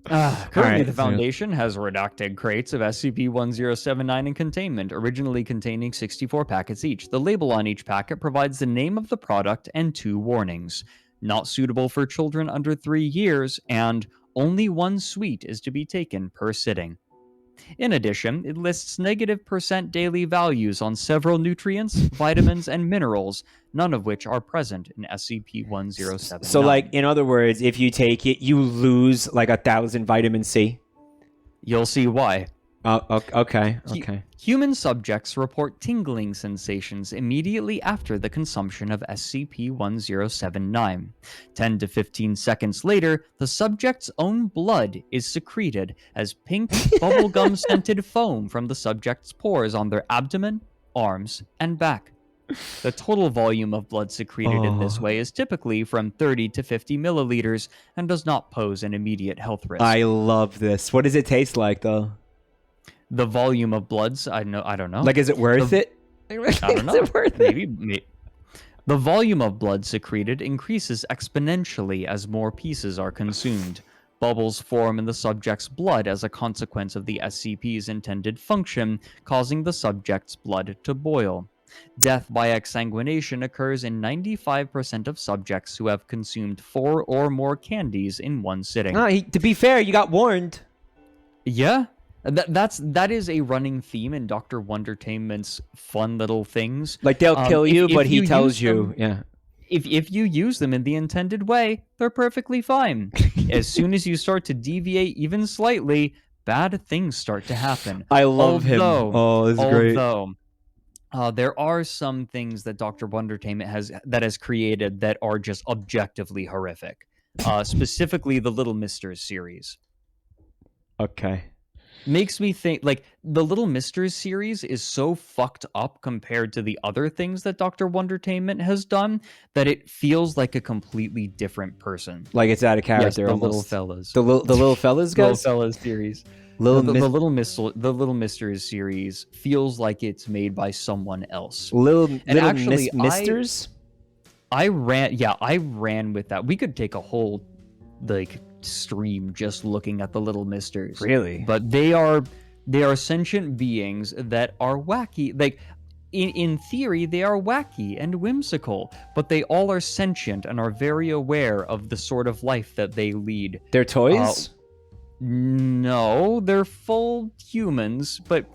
Currently, Alright, the so- Foundation has redacted crates of SCP-1079 in Containment, originally containing 64 packets each. The label on each packet provides the name of the product and 2 warnings. Not suitable for children under 3 years, and only 1 sweet is to be taken per sitting. In addition, it lists negative % daily values on several nutrients, vitamins, and minerals, none of which are present in SCP-1079. So, like, in other words, if you take it, you lose like 1,000 vitamin C. You'll see why. Okay. Human subjects report tingling sensations immediately after the consumption of SCP-1079. 10 to 15 seconds later, the subject's own blood is secreted as pink, bubblegum-scented foam from the subject's pores on their abdomen, arms, and back. The total volume of blood secreted in this way is typically from 30 to 50 milliliters and does not pose an immediate health risk. I love this. What does it taste like, though? The volume of bloods, I don't know. Like, is it worth it? I don't know. Is it worth it? Maybe. The volume of blood secreted increases exponentially as more pieces are consumed. Bubbles form in the subject's blood as a consequence of the SCP's intended function, causing the subject's blood to boil. Death by exsanguination occurs in 95% of subjects who have consumed 4 or more candies in one sitting. To be fair, you got warned. Yeah. That is a running theme in Dr. Wondertainment's fun little things. Like, they'll kill you, but he tells use you, them- yeah. If you use them in the intended way, they're perfectly fine. As soon as you start to deviate even slightly, bad things start to happen. I love him. Oh, this is great. Although, there are some things that Dr. Wondertainment has created that are just objectively horrific. Specifically, the Little Misters series. Okay. Makes me think, like, the Little Misters series is so fucked up compared to the other things that Dr. Wondertainment has done that it feels like a completely different person. Like, it's out of character. Yes, the almost. Little Fellas. The little fellas, Little guys. Fellas series. The Little Misters series feels like it's made by someone else. Little actually, misters. I ran with that. We could take a whole stream just looking at the Little Misters. Really? But they are sentient beings that are wacky. Like, in theory, they are wacky and whimsical, but they all are sentient and are very aware of the sort of life that they lead. They're toys? No, they're full humans, but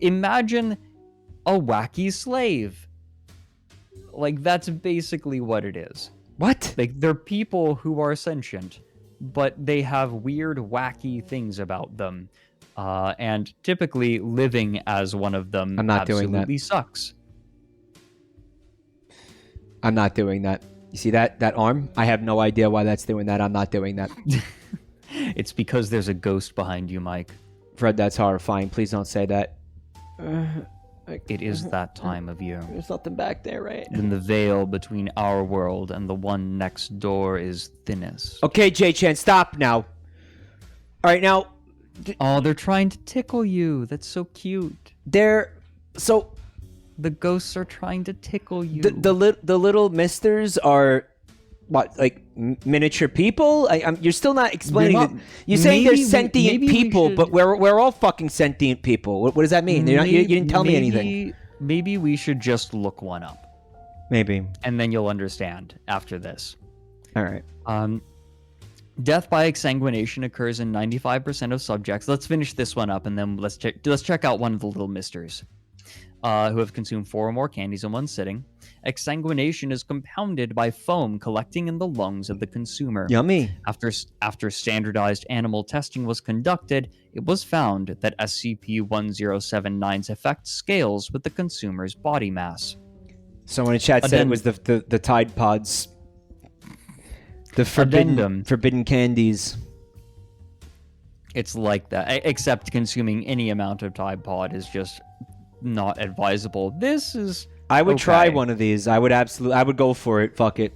imagine a wacky slave. Like, that's basically what it is. What? Like, they're people who are sentient, but they have weird, wacky things about them. And typically, living as one of them I'm not doing that. absolutely sucks. I'm not doing that. You see that arm? I have no idea why that's doing that. I'm not doing that. It's because there's a ghost behind you, Mike. Fred, that's horrifying. Please don't say that. It is that time of year. There's nothing back there, right? When the veil between our world and the one next door is thinnest. Okay, J-Chan, stop now. All right, now, Oh, they're trying to tickle you. That's so cute. so The ghosts are trying to tickle you. the little misters are what, like miniature people? You're still not explaining They're not- it. You're saying they're maybe we- sentient maybe we people, should- but we're all fucking sentient people. What does that mean? You didn't tell me anything. Maybe we should just look one up, Maybe. and then you'll understand after this. All right. Death by exsanguination occurs in 95% of subjects. Let's finish this one up, and then let's check out one of the Little Misters, who have consumed 4 or more candies in one sitting. Exsanguination is compounded by foam collecting in the lungs of the consumer. Yummy. After standardized animal testing was conducted, it was found that SCP-1079's effect scales with the consumer's body mass. Someone in chat said it was the Tide Pods. The forbidden candies. It's like that, except consuming any amount of Tide Pod is just not advisable. This is I would try okay. one of these. I would go for it. Fuck it.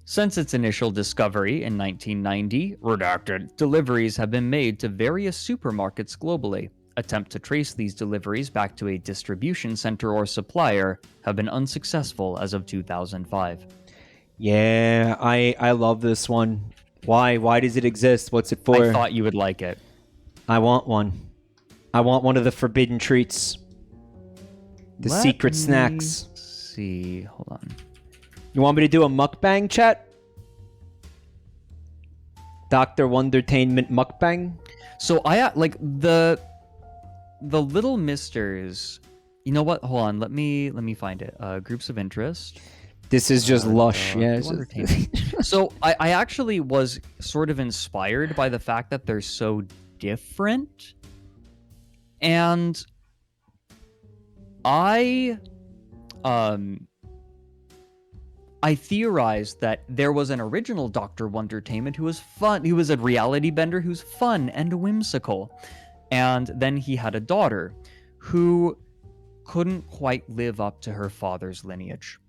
Since its initial discovery in 1990, redacted, deliveries have been made to various supermarkets globally. Attempt to trace these deliveries back to a distribution center or supplier have been unsuccessful as of 2005. Yeah, I love this one. Why? Why does it exist? What's it for? I thought you would like it. I want one. I want one of the forbidden treats. The Let secret me snacks. See, hold on. You want me to do a mukbang, chat? Dr. Wondertainment mukbang? So I like the little misters. You know what? Hold on. Let me find it. Groups of interest. This is just lush. Yeah. It's just- Entertainment. So I actually was sort of inspired by the fact that they're so different, and I theorized that there was an original Dr. Wondertainment who was fun. He was a reality bender who's fun and whimsical. And then he had a daughter who couldn't quite live up to her father's lineage.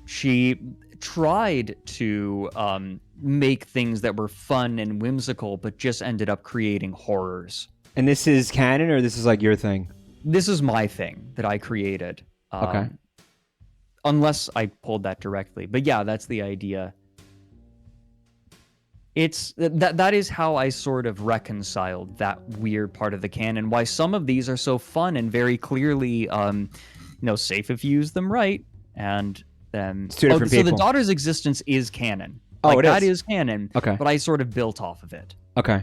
She tried to make things that were fun and whimsical, but just ended up creating horrors. And this is canon, or this is like your thing? This is my thing that I created. Okay. Unless I pulled that directly. But yeah, that's the idea. It's that is how I sort of reconciled that weird part of the canon. Why some of these are so fun and very clearly, safe if you use them right. And then It's two different so the people. daughter's existence is canon. Oh, Like, it that is? is canon. Okay. But I sort of built off of it. Okay.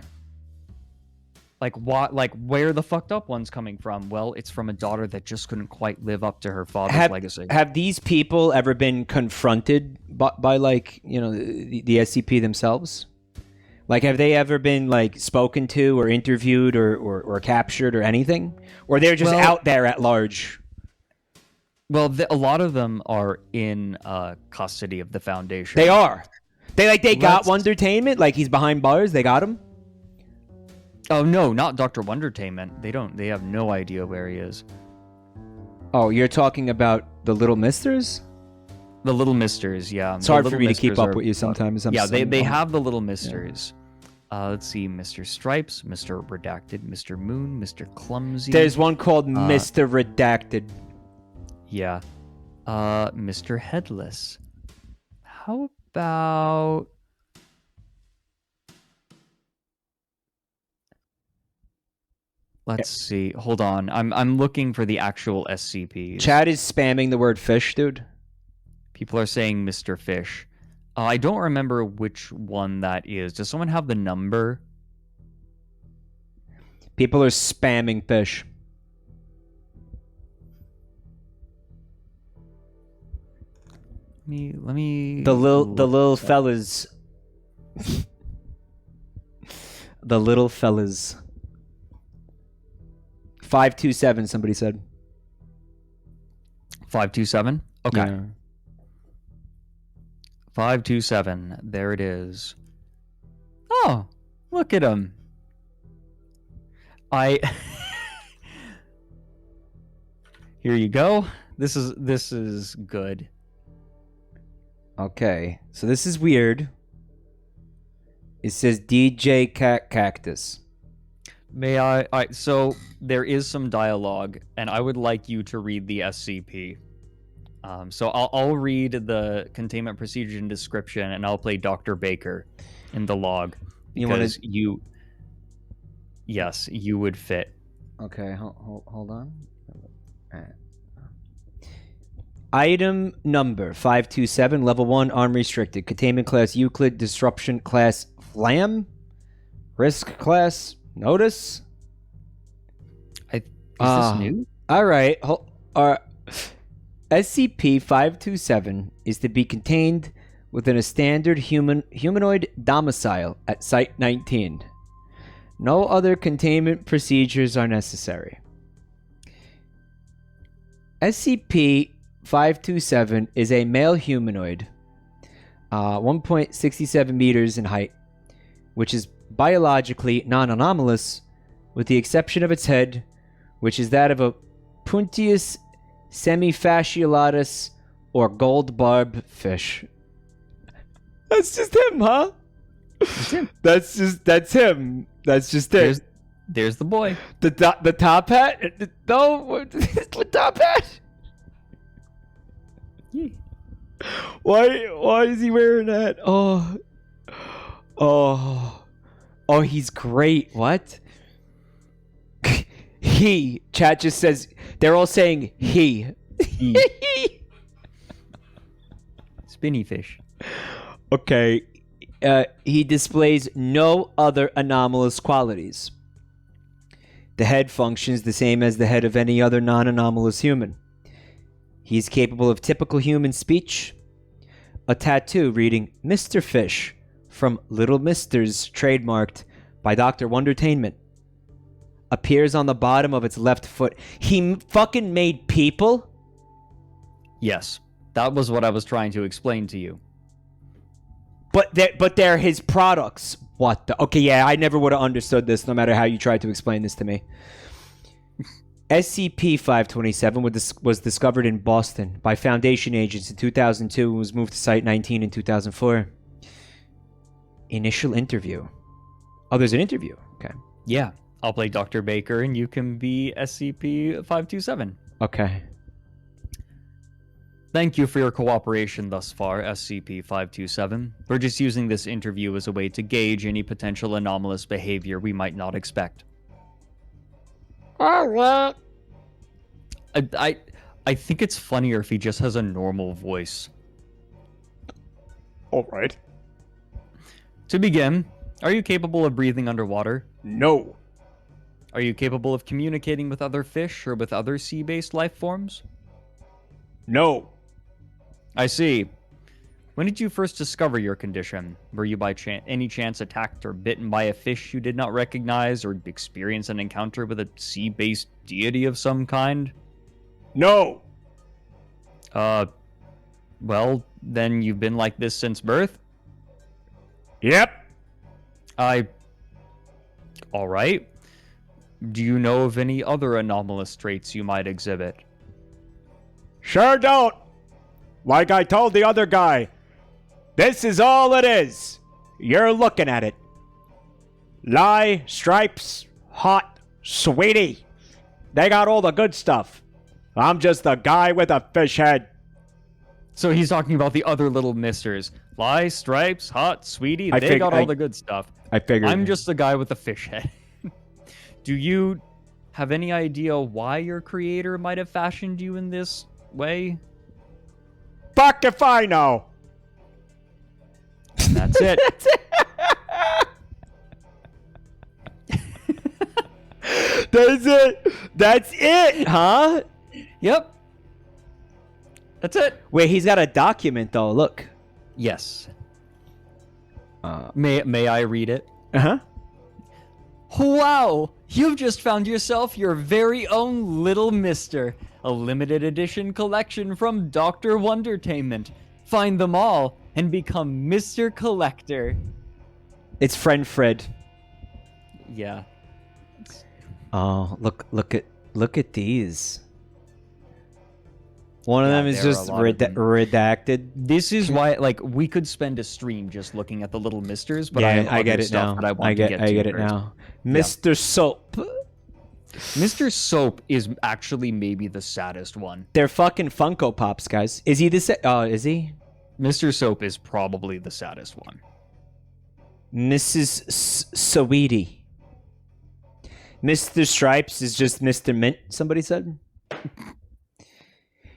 Like what? Like where the fucked up one's coming from? Well, it's from a daughter that just couldn't quite live up to her father's legacy. Have these people ever been confronted by like, the SCP themselves? Like, have they ever been like spoken to or interviewed or captured or anything? Or they're just out there at large? Well, a lot of them are in custody of the Foundation. They are. They got Let's- Wondertainment? Like he's behind bars? They got him? Oh no, not Dr. Wondertainment. They have no idea where he is. Oh, you're talking about the Little Misters? The Little Misters, yeah. It's The hard for Little me to keep Misters up are- with you sometimes. Yeah, they have the Little Misters. Let's see, Mr. Stripes, Mr. Redacted, Mr. Moon, Mr. Clumsy. There's one called Mr. Redacted. Yeah. Mr. Headless. How about... Let's see. Hold on. I'm looking for the actual SCPs. Chad is spamming the word fish, dude. People are saying Mr. Fish. I don't remember which one that is. Does someone have the number? People are spamming fish. Let me. The little look that- fellas. The little fellas. 527, somebody said. 527. Okay. Yeah. 527. There it is. Oh, look at him. Here you go. This is good. Okay, so this is weird. It says DJ Cactus. May I? All right, so there is some dialogue, and I would like you to read the SCP. So I'll read the containment procedure and description, and I'll play Dr. Baker in the log because yes, you would fit. Okay, hold on. Alright. Item number 527, level 1, arm restricted. Containment class Euclid, disruption class Flam, risk class Notice. Is this new? Alright, SCP-527 is to be contained within a standard humanoid domicile at Site-19. No other containment procedures are necessary. SCP-527 is a male humanoid, 1.67 meters in height, which is biologically non-anomalous, with the exception of its head, which is that of a Puntius semifasciolatus or gold barb fish. That's just him, huh? It's him. That's him. That's just it. There's the boy. The top hat? No, the top hat. Yeah. Why is he wearing that? Oh, Oh, he's great. What? He. Chat just says they're all saying he. Spinny fish. Okay. He displays no other anomalous qualities. The head functions the same as the head of any other non-anomalous human. He's capable of typical human speech. A tattoo reading Mr. Fish from Little Misters, trademarked by Dr. Wondertainment, appears on the bottom of its left foot. He fucking made people? Yes, that was what I was trying to explain to you. But they're his products. What the? Okay, yeah, I never would have understood this no matter how you tried to explain this to me. SCP-527 was discovered in Boston by Foundation agents in 2002 and was moved to Site-19 in 2004. Initial interview. Oh, there's an interview. Okay. Yeah, I'll play Dr. Baker and you can be SCP-527. Okay. Thank you for your cooperation thus far, SCP-527. We're just using this interview as a way to gauge any potential anomalous behavior we might not expect. Alright. I think it's funnier if he just has a normal voice. Alright. To begin, are you capable of breathing underwater? No. Are you capable of communicating with other fish or with other sea-based life forms? No. I see. When did you first discover your condition? Were you by any chance attacked or bitten by a fish you did not recognize, or experience an encounter with a sea-based deity of some kind? No. Well, then you've been like this since birth? Yep. Alright. Do you know of any other anomalous traits you might exhibit? Sure don't. Like I told the other guy, this is all it is. You're looking at it. Lie, stripes, hot, sweetie. They got all the good stuff. I'm just a guy with a fish head. So he's talking about the other little misters. Lie, stripes, hot, sweetie, they got all the good stuff. I figured. I'm just a guy with a fish head. Do you have any idea why your creator might have fashioned you in this way? Fuck if I know. And that's it. That's it. That's it, huh? Yep. That's it. Wait, he's got a document though. Look. Yes. May I read it? Uh-huh. Wow! You've just found yourself your very own Little Mister, a limited edition collection from Dr. Wondertainment. Find them all and become Mr. Collector. It's friend Fred. Yeah. Oh, look at these. One of them is there are just a lot of them. redacted. This is why, like, we could spend a stream just looking at the little misters, but Yeah, I get it now. That I want I to get get to it first. now. Mr. Soap. Mr. Soap is actually maybe the saddest one. They're fucking Funko Pops, guys. Is he the is he? Mr. Soap is probably the saddest one. Mrs. Sweetie. Mr. Stripes is just Mr. Mint, somebody said.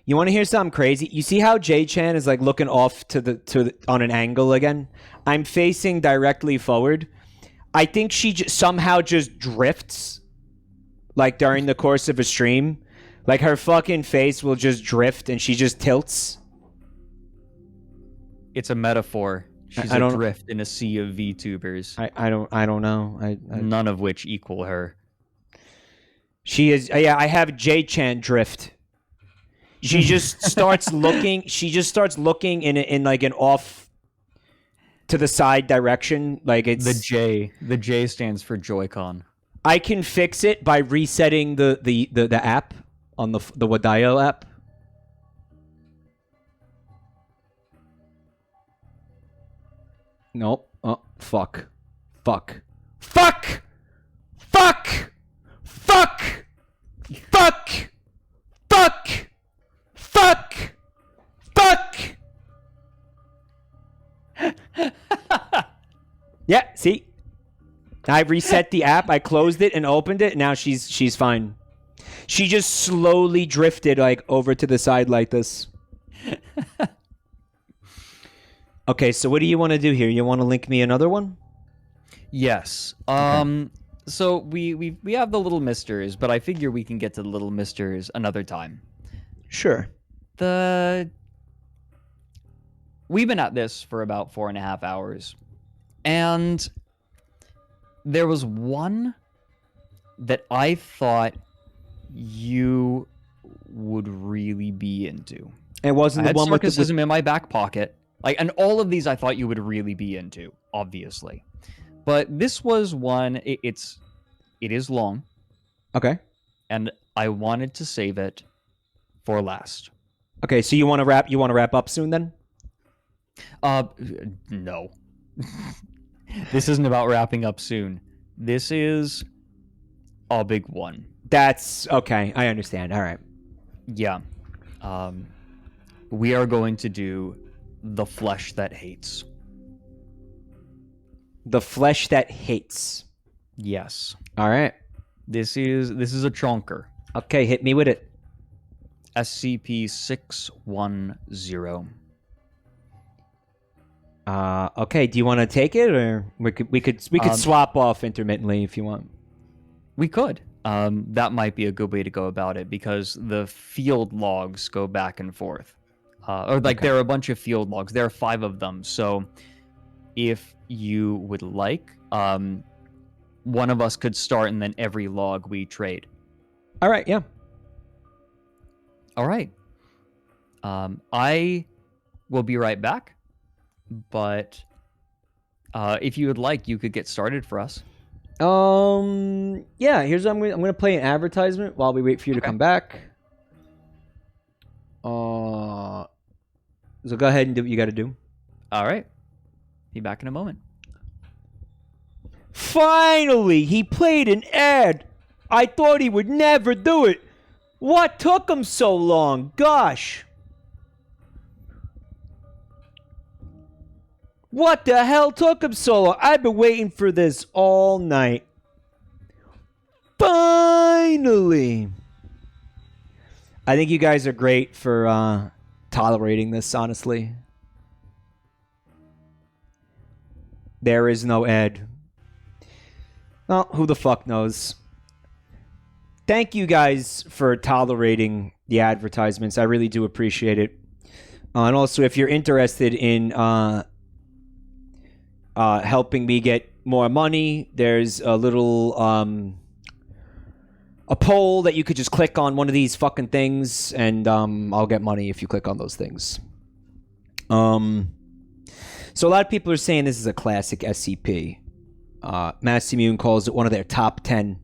You want to hear something crazy? You see how J-Chan is like looking off to the on an angle again? I'm facing directly forward. I think she somehow just drifts, like during the course of a stream. Like her fucking face will just drift and she just tilts. It's a metaphor. She's I don't- adrift in a sea of VTubers, I don't know. none of which equal her. She is. Yeah, I have J-Chan drift. She just starts looking. She just starts looking in like an off to the side direction. Like it's The J stands for Joy-Con. I can fix it by resetting the app on the Wadayo app. Nope. Oh, fuck. Fuck. Fuck! Fuck! Fuck! Fuck! Fuck! Fuck! Fuck! Yeah, I reset the app. I closed it and opened it. And now she's fine. She just slowly drifted like over to the side like this. Okay, so what do you want to do here? You want to link me another one? Yes. So we have the little misters, but I figure we can get to the little misters another time. Sure. We've been at this for about 4.5 hours, and there was one that I thought you would really be into. It wasn't I the had one with sarcasm in my back pocket. And all of these I thought you would really be into, obviously. But this was one, it is long, Okay. and I wanted to save it for last. Okay, so you want to wrap up soon then? No. This isn't about wrapping up soon. This is a big one. That's okay. I understand. All right. Yeah. We are going to do The Flesh That Hates. The Flesh That Hates. Yes. All right. This is a chonker. Okay, hit me with it. SCP-610. Okay, do you want to take it, or we could swap off intermittently if you want? We could. That might be a good way to go about it, because the field logs go back and forth. There are a bunch of field logs. There are 5 of them. So if you would like, one of us could start, and then every log we trade. All right, yeah. All right. I will be right back, but if you would like, you could get started for us. Yeah. Here's what I'm gonna play an advertisement while we wait for you to come back. So go ahead and do what you got to do. All right. Be back in a moment. Finally, he played an ad. I thought he would never do it. What took him so long? Gosh. What the hell took him so long? I've been waiting for this all night. Finally. I think you guys are great for tolerating this, honestly. There is no Ed. Well, who the fuck knows? Thank you guys for tolerating the advertisements. I really do appreciate it. And also, if you're interested in helping me get more money, there's a little a poll that you could just click on one of these fucking things, and I'll get money if you click on those things. So a lot of people are saying this is a classic SCP. Mass Immune calls it one of their top 10.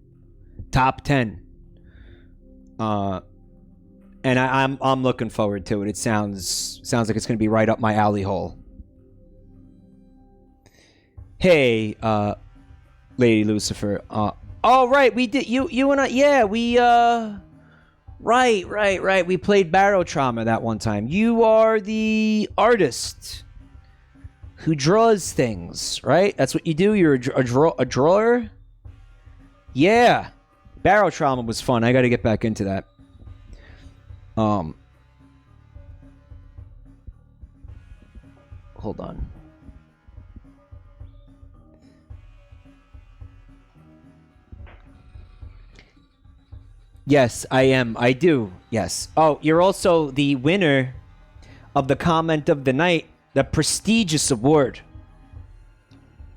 Top 10. And I'm looking forward to it. It sounds like it's gonna be right up my alley hole. Hey, Lady Lucifer. Oh right, we did you and I. Yeah, we right. We played Barotrauma that one time. You are the artist who draws things, right? That's what you do. You're a drawer. Yeah, Barotrauma was fun. I got to get back into that. Hold on. Yes, I am. I do. Yes. Oh, you're also the winner of the comment of the night, the prestigious award.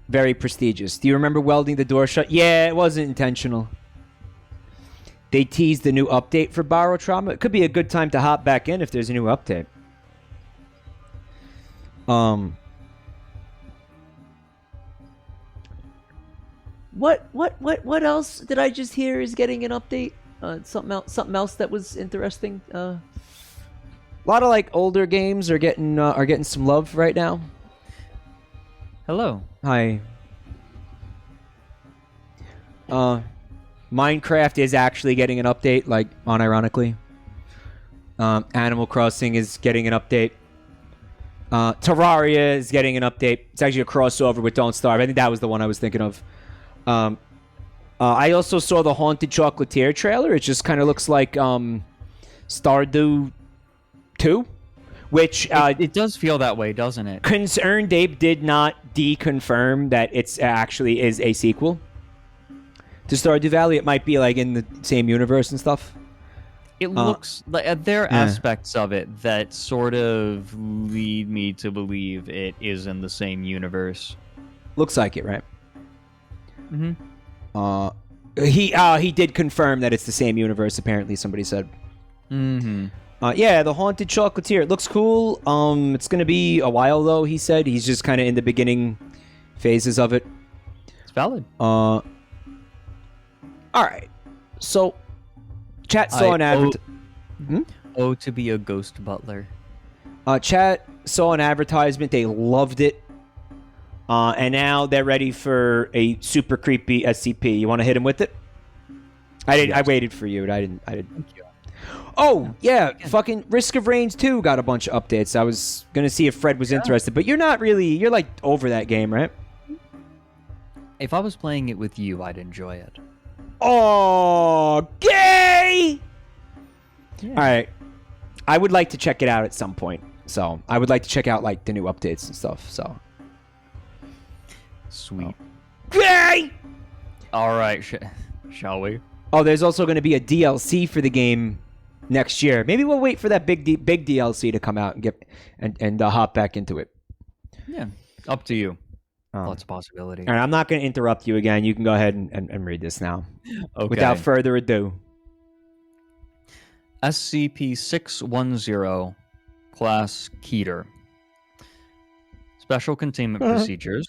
Very prestigious. Do you remember welding the door shut? Yeah, it wasn't intentional. They teased the new update for Barotrauma. It could be a good time to hop back in if there's a new update. What else did I just hear is getting an update? Something else that was interesting. A lot of like older games are getting some love right now. Hello. Hi. Minecraft is actually getting an update, like unironically. Animal Crossing is getting an update. Terraria is getting an update. It's actually a crossover with Don't Starve. I think that was the one I was thinking of. I also saw the Haunted Chocolatier trailer. It just kind of looks like Stardew 2, which It does feel that way, doesn't it? Concerned Ape did not deconfirm that it's actually is a sequel to Stardew Valley. It might be like in the same universe and stuff. It looks like there are aspects of it that sort of lead me to believe it is in the same universe. Looks like it, right? Mm-hmm. He did confirm that it's the same universe. Apparently, somebody said. Mm-hmm. Yeah, the Haunted Chocolatier. It looks cool. It's gonna be a while though. He said he's just kind of in the beginning phases of it. It's valid. All right. So, chat saw an advertisement. To be a ghost butler. Chat saw an advertisement. They loved it. And now they're ready for a super creepy SCP. You want to hit him with it? I waited for you. I didn't. Thank you. Oh, yeah. Fucking Risk of Rain 2 got a bunch of updates. I was going to see if Fred was interested, but you're not really. You're like over that game, right? If I was playing it with you, I'd enjoy it. Oh, gay! Yeah. All right. I would like to check it out at some point. So I would like to check out like the new updates and stuff. So. Sweet. Gay! All right, shall we? Oh, there's also going to be a DLC for the game next year. Maybe we'll wait for that big DLC to come out and get and hop back into it. Yeah, up to you. Oh. Lots of possibility. All right, I'm not going to interrupt you again. You can go ahead and read this now. Okay. Without further ado. SCP-610, Class Keter. Special containment procedures.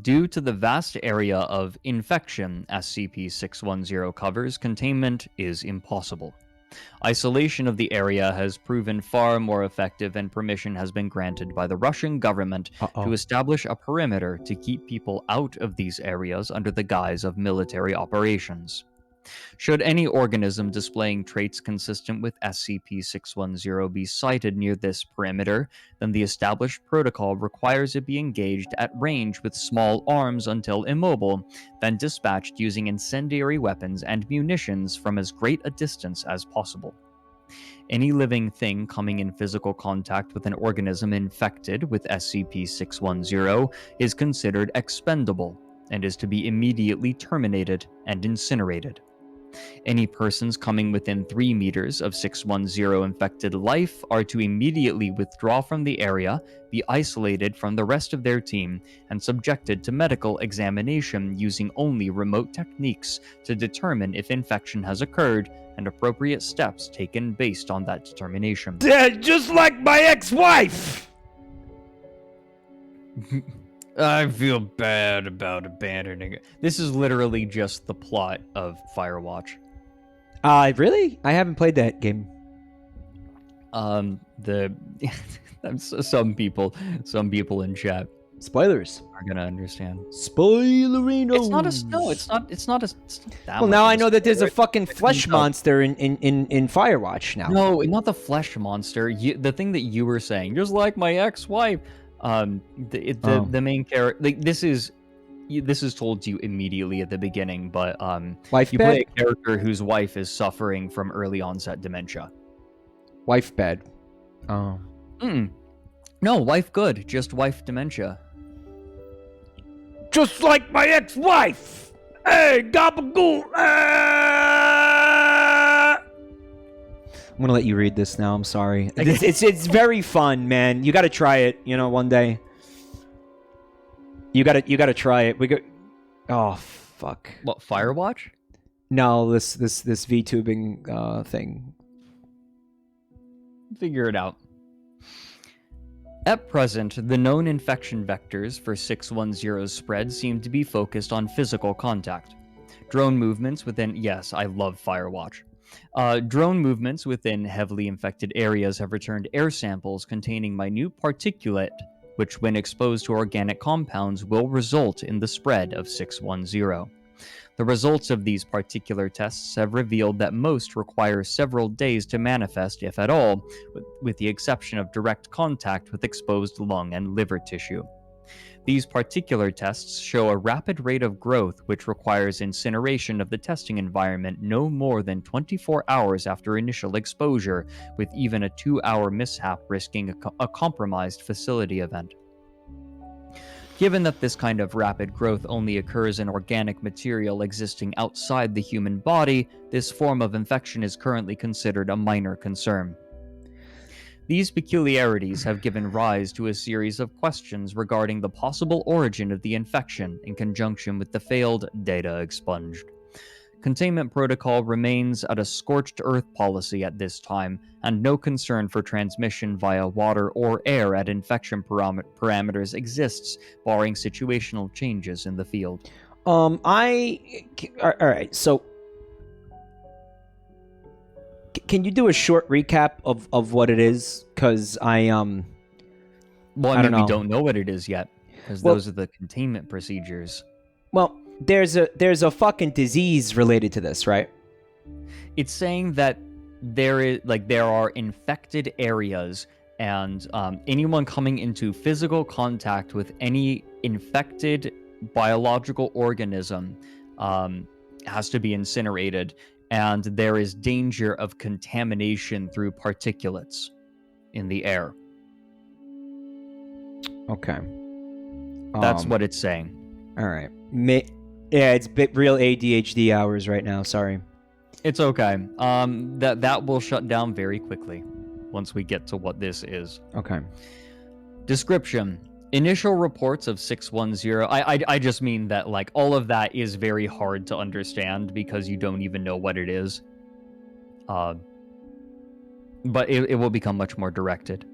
Due to the vast area of infection SCP-610 covers, containment is impossible. Isolation of the area has proven far more effective, and permission has been granted by the Russian government to establish a perimeter to keep people out of these areas under the guise of military operations. Should any organism displaying traits consistent with SCP-610 be sighted near this perimeter, then the established protocol requires it be engaged at range with small arms until immobile, then dispatched using incendiary weapons and munitions from as great a distance as possible. Any living thing coming in physical contact with an organism infected with SCP-610 is considered expendable and is to be immediately terminated and incinerated. Any persons coming within 3 meters of 610 infected life are to immediately withdraw from the area, be isolated from the rest of their team, and subjected to medical examination using only remote techniques to determine if infection has occurred and appropriate steps taken based on that determination. Just like my ex-wife! I feel bad about abandoning it. This is literally just the plot of Firewatch. Really? I haven't played that game. Some people in chat Spoilers. are gonna understand. Spoilerino. It's not that. Well, much now of I know that there's a fucking spoiler. flesh monster in Firewatch now. No, not the flesh monster. The thing that you were saying, just like my ex-wife. The main character, like this is told to you immediately at the beginning, but Wife you bed? play a character whose wife is suffering from early onset dementia. Wife bed. Oh. No, wife good, just wife dementia. Just like my ex-wife! Hey, gabagool! I'm gonna let you read this now. I'm sorry. It's very fun, man. You got to try it. One day. You gotta try it. We go. Oh fuck. What, Firewatch? No, this VTubing thing. Figure it out. At present, the known infection vectors for 610's spread seem to be focused on physical contact. Drone movements within... Yes, I love Firewatch. Drone movements within heavily infected areas have returned air samples containing minute particulate, which when exposed to organic compounds will result in the spread of 610. The results of these particular tests have revealed that most require several days to manifest, if at all, with the exception of direct contact with exposed lung and liver tissue. These particular tests show a rapid rate of growth which requires incineration of the testing environment no more than 24 hours after initial exposure, with even a 2-hour mishap risking a compromised facility event. Given that this kind of rapid growth only occurs in organic material existing outside the human body, this form of infection is currently considered a minor concern. These peculiarities have given rise to a series of questions regarding the possible origin of the infection in conjunction with the failed data expunged. Containment protocol remains at a scorched earth policy at this time, and no concern for transmission via water or air at infection parameters exists, barring situational changes in the field. All right, so can you do a short recap of what it is? Because Well, I don't mean, know. we don't know what it is yet, because those are the containment procedures. Well, there's a fucking disease related to this, right? It's saying that there are infected areas, and anyone coming into physical contact with any infected biological organism has to be incinerated, and there is danger of contamination through particulates in the air. Okay. That's what it's saying. All right. Yeah, it's real ADHD hours right now. Sorry. It's okay. That will shut down very quickly once we get to what this is. Okay. Description. Initial reports of 610. I just mean that, like, all of that is very hard to understand because you don't even know what it is. But it will become much more directed.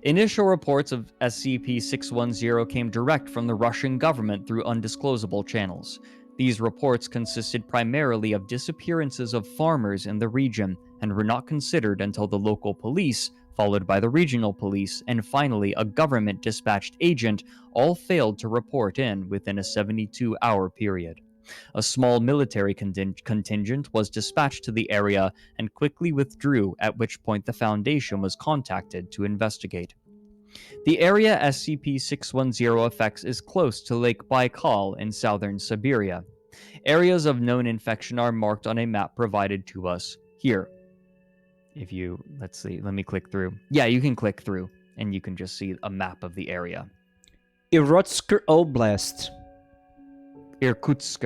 Initial reports of SCP-610 came direct from the Russian government through undisclosable channels. These reports consisted primarily of disappearances of farmers in the region and were not considered until the local police, followed by the regional police, and finally a government-dispatched agent, all failed to report in within a 72-hour period. A small military contingent was dispatched to the area and quickly withdrew, at which point the Foundation was contacted to investigate. The area SCP-610 affects is close to Lake Baikal in southern Siberia. Areas of known infection are marked on a map provided to us here. If you, let's see, let me click through. Yeah, you can click through, and you can just see a map of the area. Irkutsk Oblast. Irkutsk.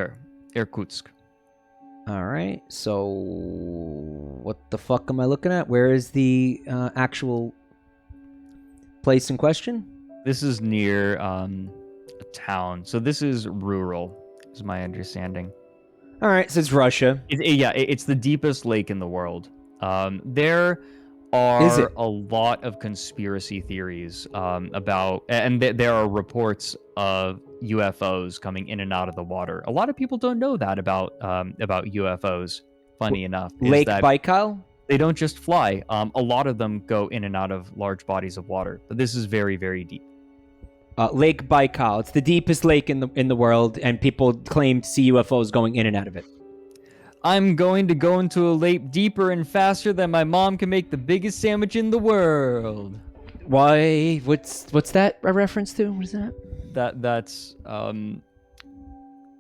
All right. So, what the fuck am I looking at? Where is the actual place in question? This is near a town. So this is rural, is my understanding. All right. So it's Russia. It's the deepest lake in the world. There are a lot of conspiracy theories about, and there are reports of UFOs coming in and out of the water. A lot of people don't know that about UFOs. Funny enough, Lake Baikal. They don't just fly. A lot of them go in and out of large bodies of water, but this is very, very deep. Lake Baikal. It's the deepest lake in the world, and people claim to see UFOs going in and out of it. I'm going to go into a lake deeper and faster than my mom can make the biggest sandwich in the world. Why? What's that a reference to? What is that? That's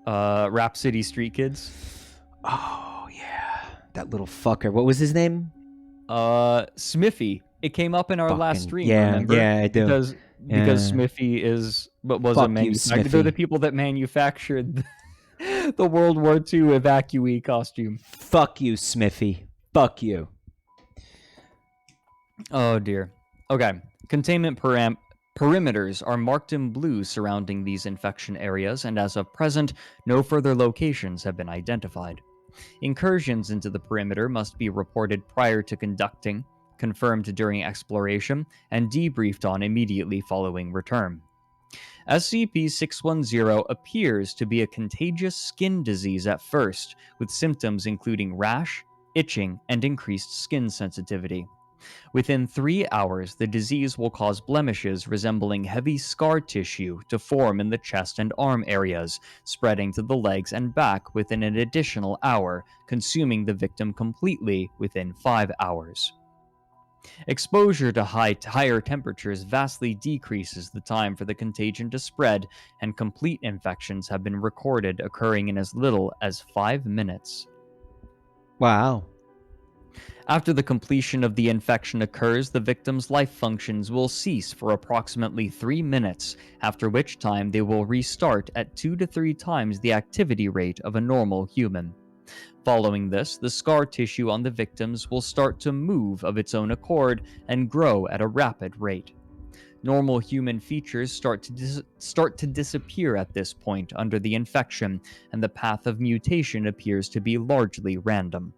Rhapsody Street Kids. Oh yeah, that little fucker. What was his name? Smithy. It came up in our last stream. Yeah, remember? yeah, I do. Because Smithy is what was Fuck a manufacturer. you, They're the people that manufactured the World War II evacuee costume. Fuck you, Smithy. Fuck you. Oh dear. Okay. Containment perimeters are marked in blue surrounding these infection areas, and as of present, no further locations have been identified. Incursions into the perimeter must be reported prior to conducting, confirmed during exploration, and debriefed on immediately following return. SCP-610 appears to be a contagious skin disease at first, with symptoms including rash, itching, and increased skin sensitivity. Within 3 hours, the disease will cause blemishes resembling heavy scar tissue to form in the chest and arm areas, spreading to the legs and back within an additional hour, consuming the victim completely within 5 hours. Exposure to higher temperatures vastly decreases the time for the contagion to spread, and complete infections have been recorded occurring in as little as 5 minutes. Wow. After the completion of the infection occurs, the victim's life functions will cease for approximately 3 minutes, after which time they will restart at 2 to 3 times the activity rate of a normal human. Following this, the scar tissue on the victims will start to move of its own accord and grow at a rapid rate. Normal human features start to disappear at this point under the infection, and the path of mutation appears to be largely random.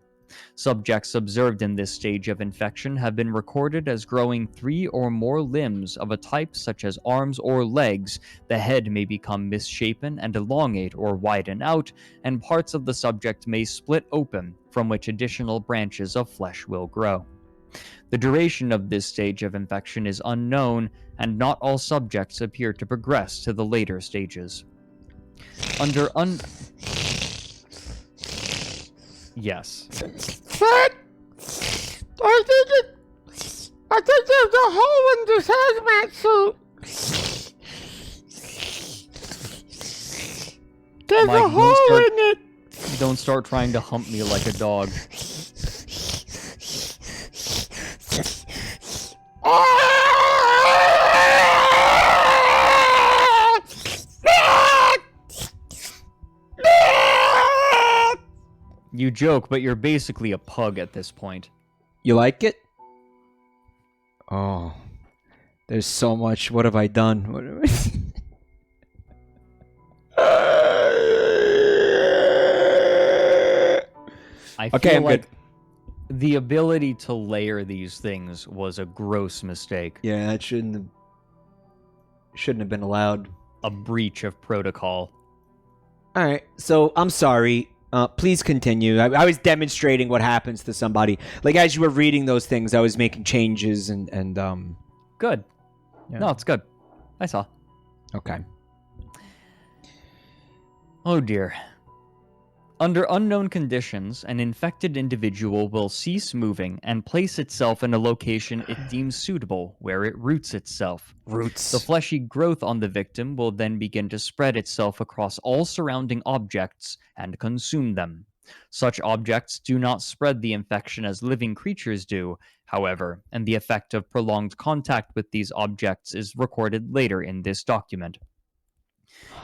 Subjects observed in this stage of infection have been recorded as growing 3 or more limbs of a type such as arms or legs. The head may become misshapen and elongate or widen out, and parts of the subject may split open, from which additional branches of flesh will grow. The duration of this stage of infection is unknown, and not all subjects appear to progress to the later stages. Yes. What? I think there's a hole in this hazmat suit. There's Mike, a hole in it. Don't start trying to hump me like a dog. You joke, but you're basically a pug at this point. You like it? Oh. There's so much. What have I done? What have I Okay, feel I'm like good. the ability to layer these things was a gross mistake. Yeah, that shouldn't have been allowed. A breach of protocol. All right, so I'm sorry. Please continue. I was demonstrating what happens to somebody. Like, as you were reading those things, I was making changes and Good. Yeah. No, it's good. I saw. Okay. Oh dear. Under unknown conditions, an infected individual will cease moving and place itself in a location it deems suitable, where it roots itself. Roots. The fleshy growth on the victim will then begin to spread itself across all surrounding objects and consume them. Such objects do not spread the infection as living creatures do, however, and the effect of prolonged contact with these objects is recorded later in this document.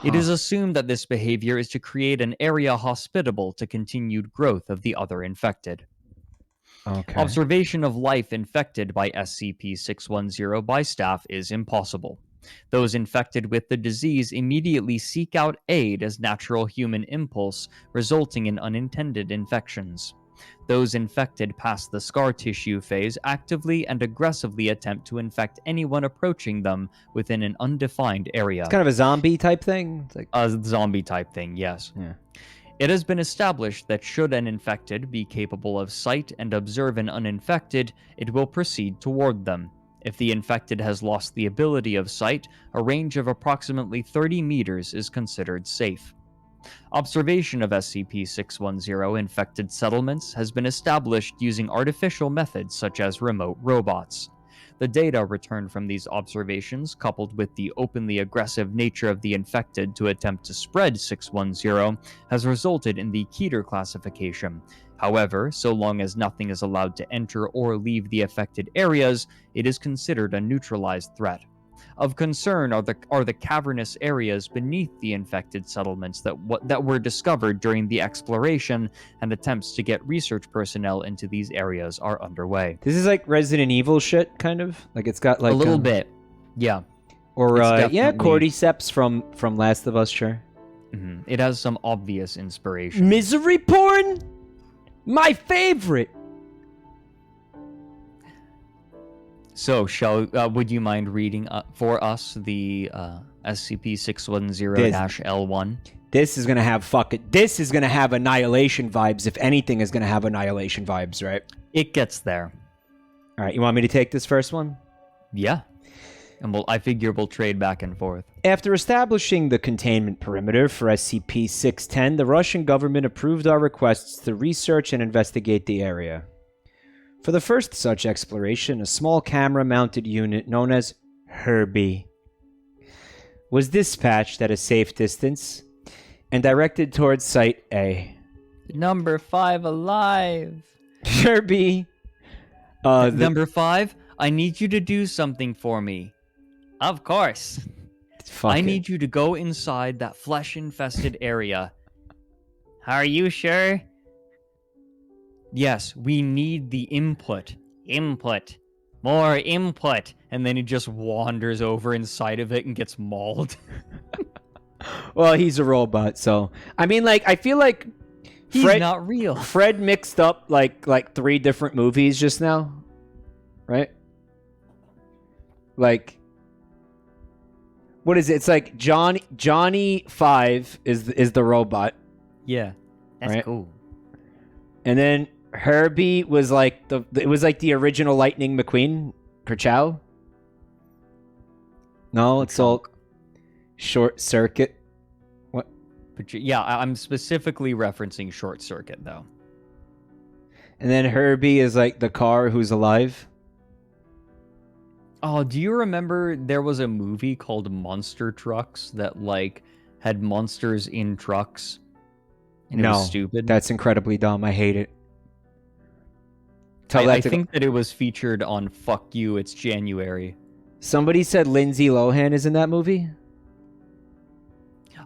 It is assumed that this behavior is to create an area hospitable to continued growth of the other infected. Okay. Observation of life infected by SCP-610 by staff is impossible. Those infected with the disease immediately seek out aid as natural human impulse, resulting in unintended infections. Those infected past the scar tissue phase actively and aggressively attempt to infect anyone approaching them within an undefined area. It's kind of a zombie type thing. It's like, A zombie type thing, yes. yeah. It has been established that should an infected be capable of sight and observe an uninfected, it will proceed toward them. If the infected has lost the ability of sight, a range of approximately 30 meters is considered safe. Observation of SCP-610 infected settlements has been established using artificial methods such as remote robots. The data returned from these observations, coupled with the openly aggressive nature of the infected to attempt to spread 610, has resulted in the Keter classification. However, so long as nothing is allowed to enter or leave the affected areas, it is considered a neutralized threat. Of concern are the cavernous areas beneath the infected settlements that were discovered during the exploration, and attempts to get research personnel into these areas are underway. This is like Resident Evil shit, kind of. Like it's got like a little bit, yeah. Or It's yeah, definitely- cordyceps from Last of Us, sure. Mhm. It has some obvious inspiration. Misery porn, my favorite. So, would you mind reading for us the SCP-610-L1? This is gonna have Annihilation vibes. If anything is gonna have Annihilation vibes, right? It gets there. All right, you want me to take this first one? Yeah. And I figure we'll trade back and forth. After establishing the containment perimeter for SCP-610, the Russian government approved our requests to research and investigate the area. For the first such exploration, a small camera-mounted unit known as Herbie was dispatched at a safe distance and directed towards Site A. Number 5 alive. Herbie... Number 5, I need you to do something for me. Of course. I need you to go inside that flesh-infested area. Are you sure? Yes, we need the input. Input. More input. And then he just wanders over inside of it and gets mauled. Well, he's a robot, so... I mean, like, I feel like... He's not real. Fred mixed up, like 3 different movies just now. Right? Like... What is it? It's like Johnny 5 is the robot. Yeah. That's right? cool. And then Herbie was like the original Lightning McQueen, Kerchow. No, it's all Short Circuit. What? But yeah, I'm specifically referencing Short Circuit though. And then Herbie is like the car who's alive. Oh, do you remember there was a movie called Monster Trucks that like had monsters in trucks? And it was stupid. That's incredibly dumb. I hate it. I think that it was featured on Fuck You, It's January. Somebody said Lindsay Lohan is in that movie?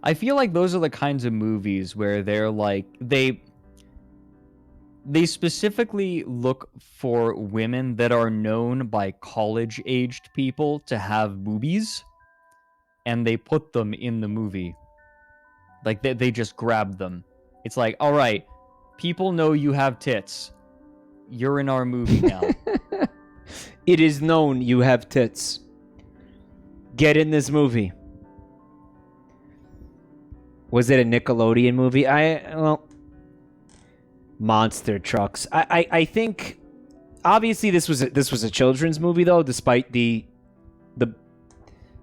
I feel like those are the kinds of movies where they're like, they specifically look for women that are known by college-aged people to have boobies, and they put them in the movie. Like, they just grab them. It's like, all right, people know you have tits. You're in our movie now. It is known you have tits. Get in this movie. Was it a Nickelodeon movie? Monster Trucks. I think obviously this was a children's movie though, despite the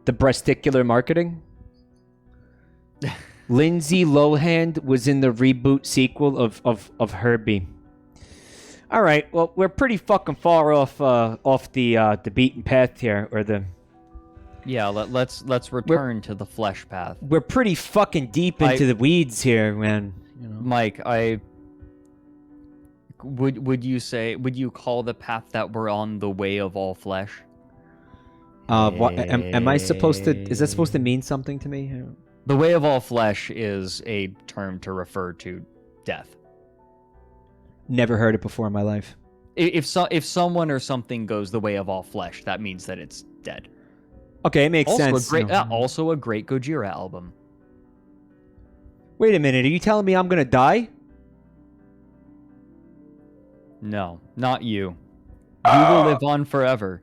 breasticular marketing. Lindsay Lohan was in the reboot sequel of Herbie. All right, well we're pretty fucking far off the beaten path here, or the. Yeah, let's return to the flesh path. We're pretty fucking deep into the weeds here, man. You know? Mike, would you call the path that we're on the way of all flesh? Am I supposed to? Is that supposed to mean something to me? The way of all flesh is a term to refer to death. Never heard it before in my life. If someone or something goes the way of all flesh, that means that it's dead. Okay, it makes sense. Also a great Gojira album. Wait a minute, are you telling me I'm gonna die? No, not you. You will live on forever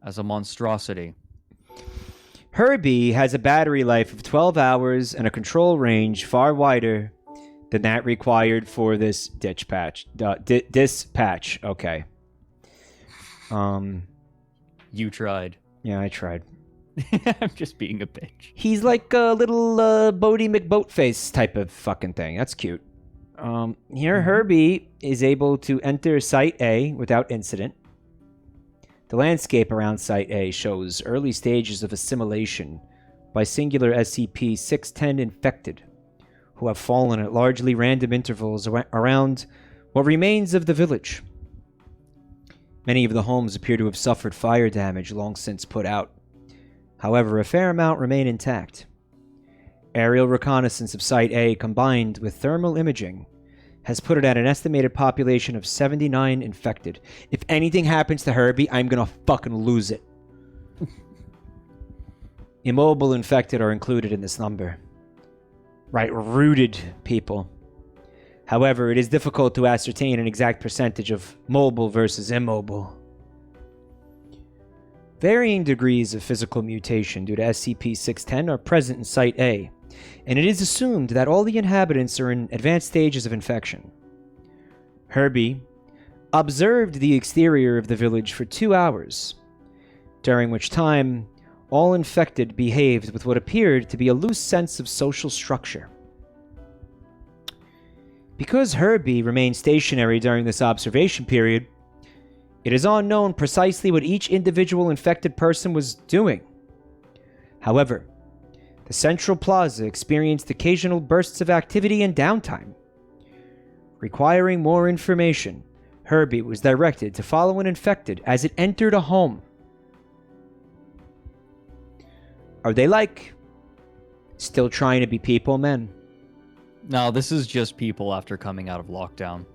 as a monstrosity. Herbie has a battery life of 12 hours and a control range far wider than that required for this dispatch. Okay. You tried. Yeah, I tried. I'm just being a bitch. He's like a little Bodie McBoatface type of fucking thing. That's cute. Here, Herbie is able to enter Site A without incident. The landscape around Site A shows early stages of assimilation by singular SCP-610 infected, who have fallen at largely random intervals around what remains of the village. Many of the homes appear to have suffered fire damage long since put out. However, a fair amount remain intact. Aerial reconnaissance of Site A combined with thermal imaging has put it at an estimated population of 79 infected. If anything happens to Herbie, I'm gonna fucking lose it. Immobile infected are included in this number. Right, rooted people. However, it is difficult to ascertain an exact percentage of mobile versus immobile. Varying degrees of physical mutation due to SCP-610 are present in Site A, and it is assumed that all the inhabitants are in advanced stages of infection. Herbie observed the exterior of the village for 2 hours, during which time all infected behaved with what appeared to be a loose sense of social structure. Because Herbie remained stationary during this observation period, It is unknown precisely what each individual infected person was doing. However, the central plaza experienced occasional bursts of activity and downtime. Requiring more information, Herbie was directed to follow an infected as it entered a home. Are they still trying to be people, men? No, this is just people after coming out of lockdown.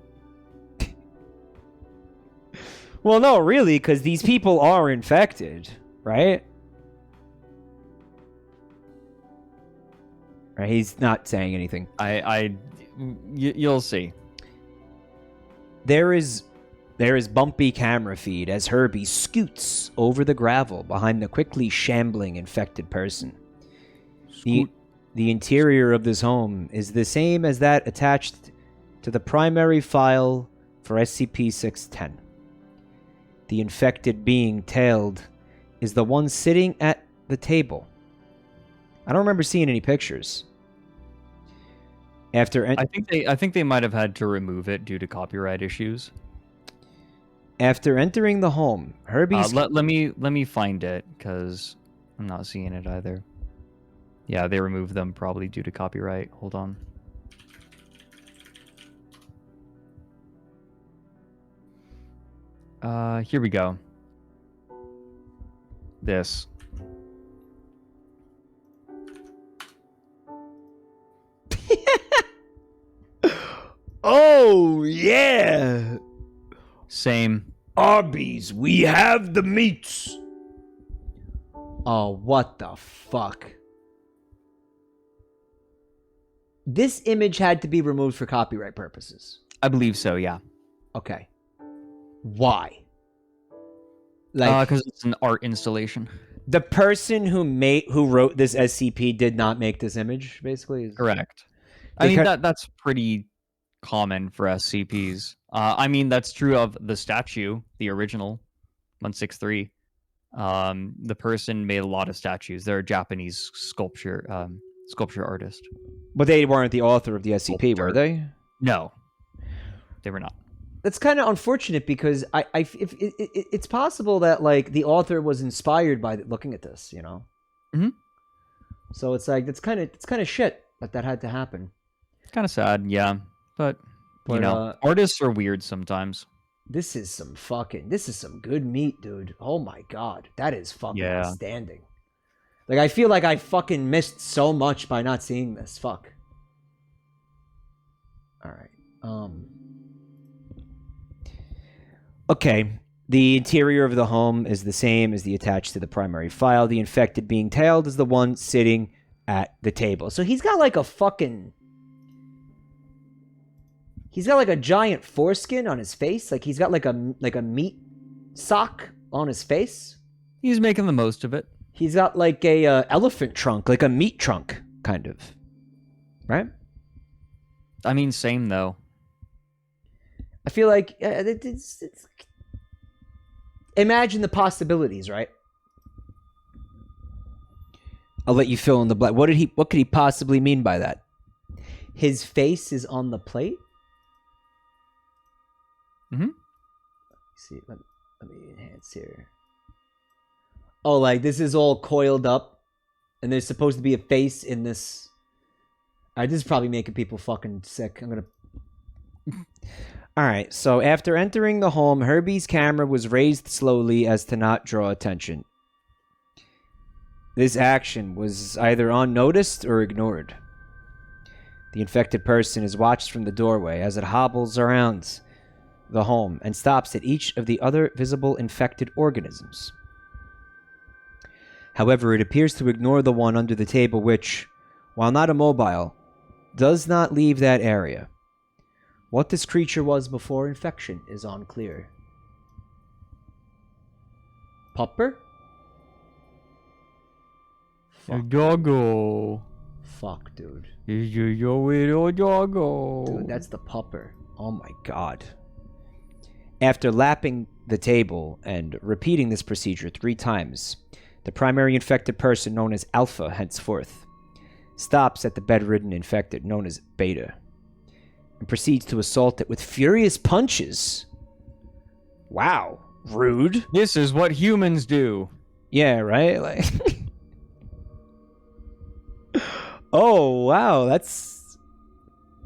Well, no, really, because these people are infected, right? Right, he's not saying anything. You'll see. There is bumpy camera feed as Herbie scoots over the gravel behind the quickly shambling infected person. The interior of this home is the same as that attached to the primary file for SCP-610. The infected being tailed is the one sitting at the table. I don't remember seeing any pictures. I think they might have had to remove it due to copyright issues. After entering the home, Herbie's... let me find it, because I'm not seeing it either. Yeah, they removed them probably due to copyright. Hold on. Here we go. This. Oh, yeah. Same. Arby's, we have the meats. Oh, what the fuck? This image had to be removed for copyright purposes. I believe so, yeah. Okay. Why? Because it's an art installation. The person who wrote this SCP did not make this image, basically? Correct. That's pretty common for SCPs. That's true of the statue, the original 163. The person made a lot of statues. They're a Japanese sculpture artist. But they weren't the author of the SCP, were they? No, they were not. That's kind of unfortunate because it's possible that the author was inspired by looking at this, you know. Mm-hmm. So it's it's kind of shit that had to happen. Kind of sad, yeah. But you know, artists are weird sometimes. This is some good meat, dude. Oh my god, that is fucking outstanding. I feel like I fucking missed so much by not seeing this. Fuck. All right. Okay. The interior of the home is the same as the attached to the primary file. The infected being tailed is the one sitting at the table. So he's got a fucking... He's got a giant foreskin on his face. He's got a meat sock on his face. He's making the most of it. He's got a elephant trunk, a meat trunk, kind of. Right? Same though. I feel like it's imagine the possibilities, right? I'll let you fill in the blank. What could he possibly mean by that? His face is on the plate? Mm-hmm. See, let me enhance here. Oh, this is all coiled up, and there's supposed to be a face in this. Alright, this is probably making people fucking sick. I'm gonna... Alright, so after entering the home, Herbie's camera was raised slowly as to not draw attention. This action was either unnoticed or ignored. The infected person is watched from the doorway as it hobbles around the home and stops at each of the other visible infected organisms. However, it appears to ignore the one under the table which, while not immobile, does not leave that area. What this creature was before infection is unclear. Pupper? Fuck. Doggo. Fuck, dude. Doggo. Dude, that's the pupper. Oh my god. After lapping the table and repeating this procedure 3 times, the primary infected person, known as Alpha henceforth, stops at the bedridden infected, known as Beta, and proceeds to assault it with furious punches. Wow. rude. This is what humans do. Yeah, right? Like oh, wow, that's...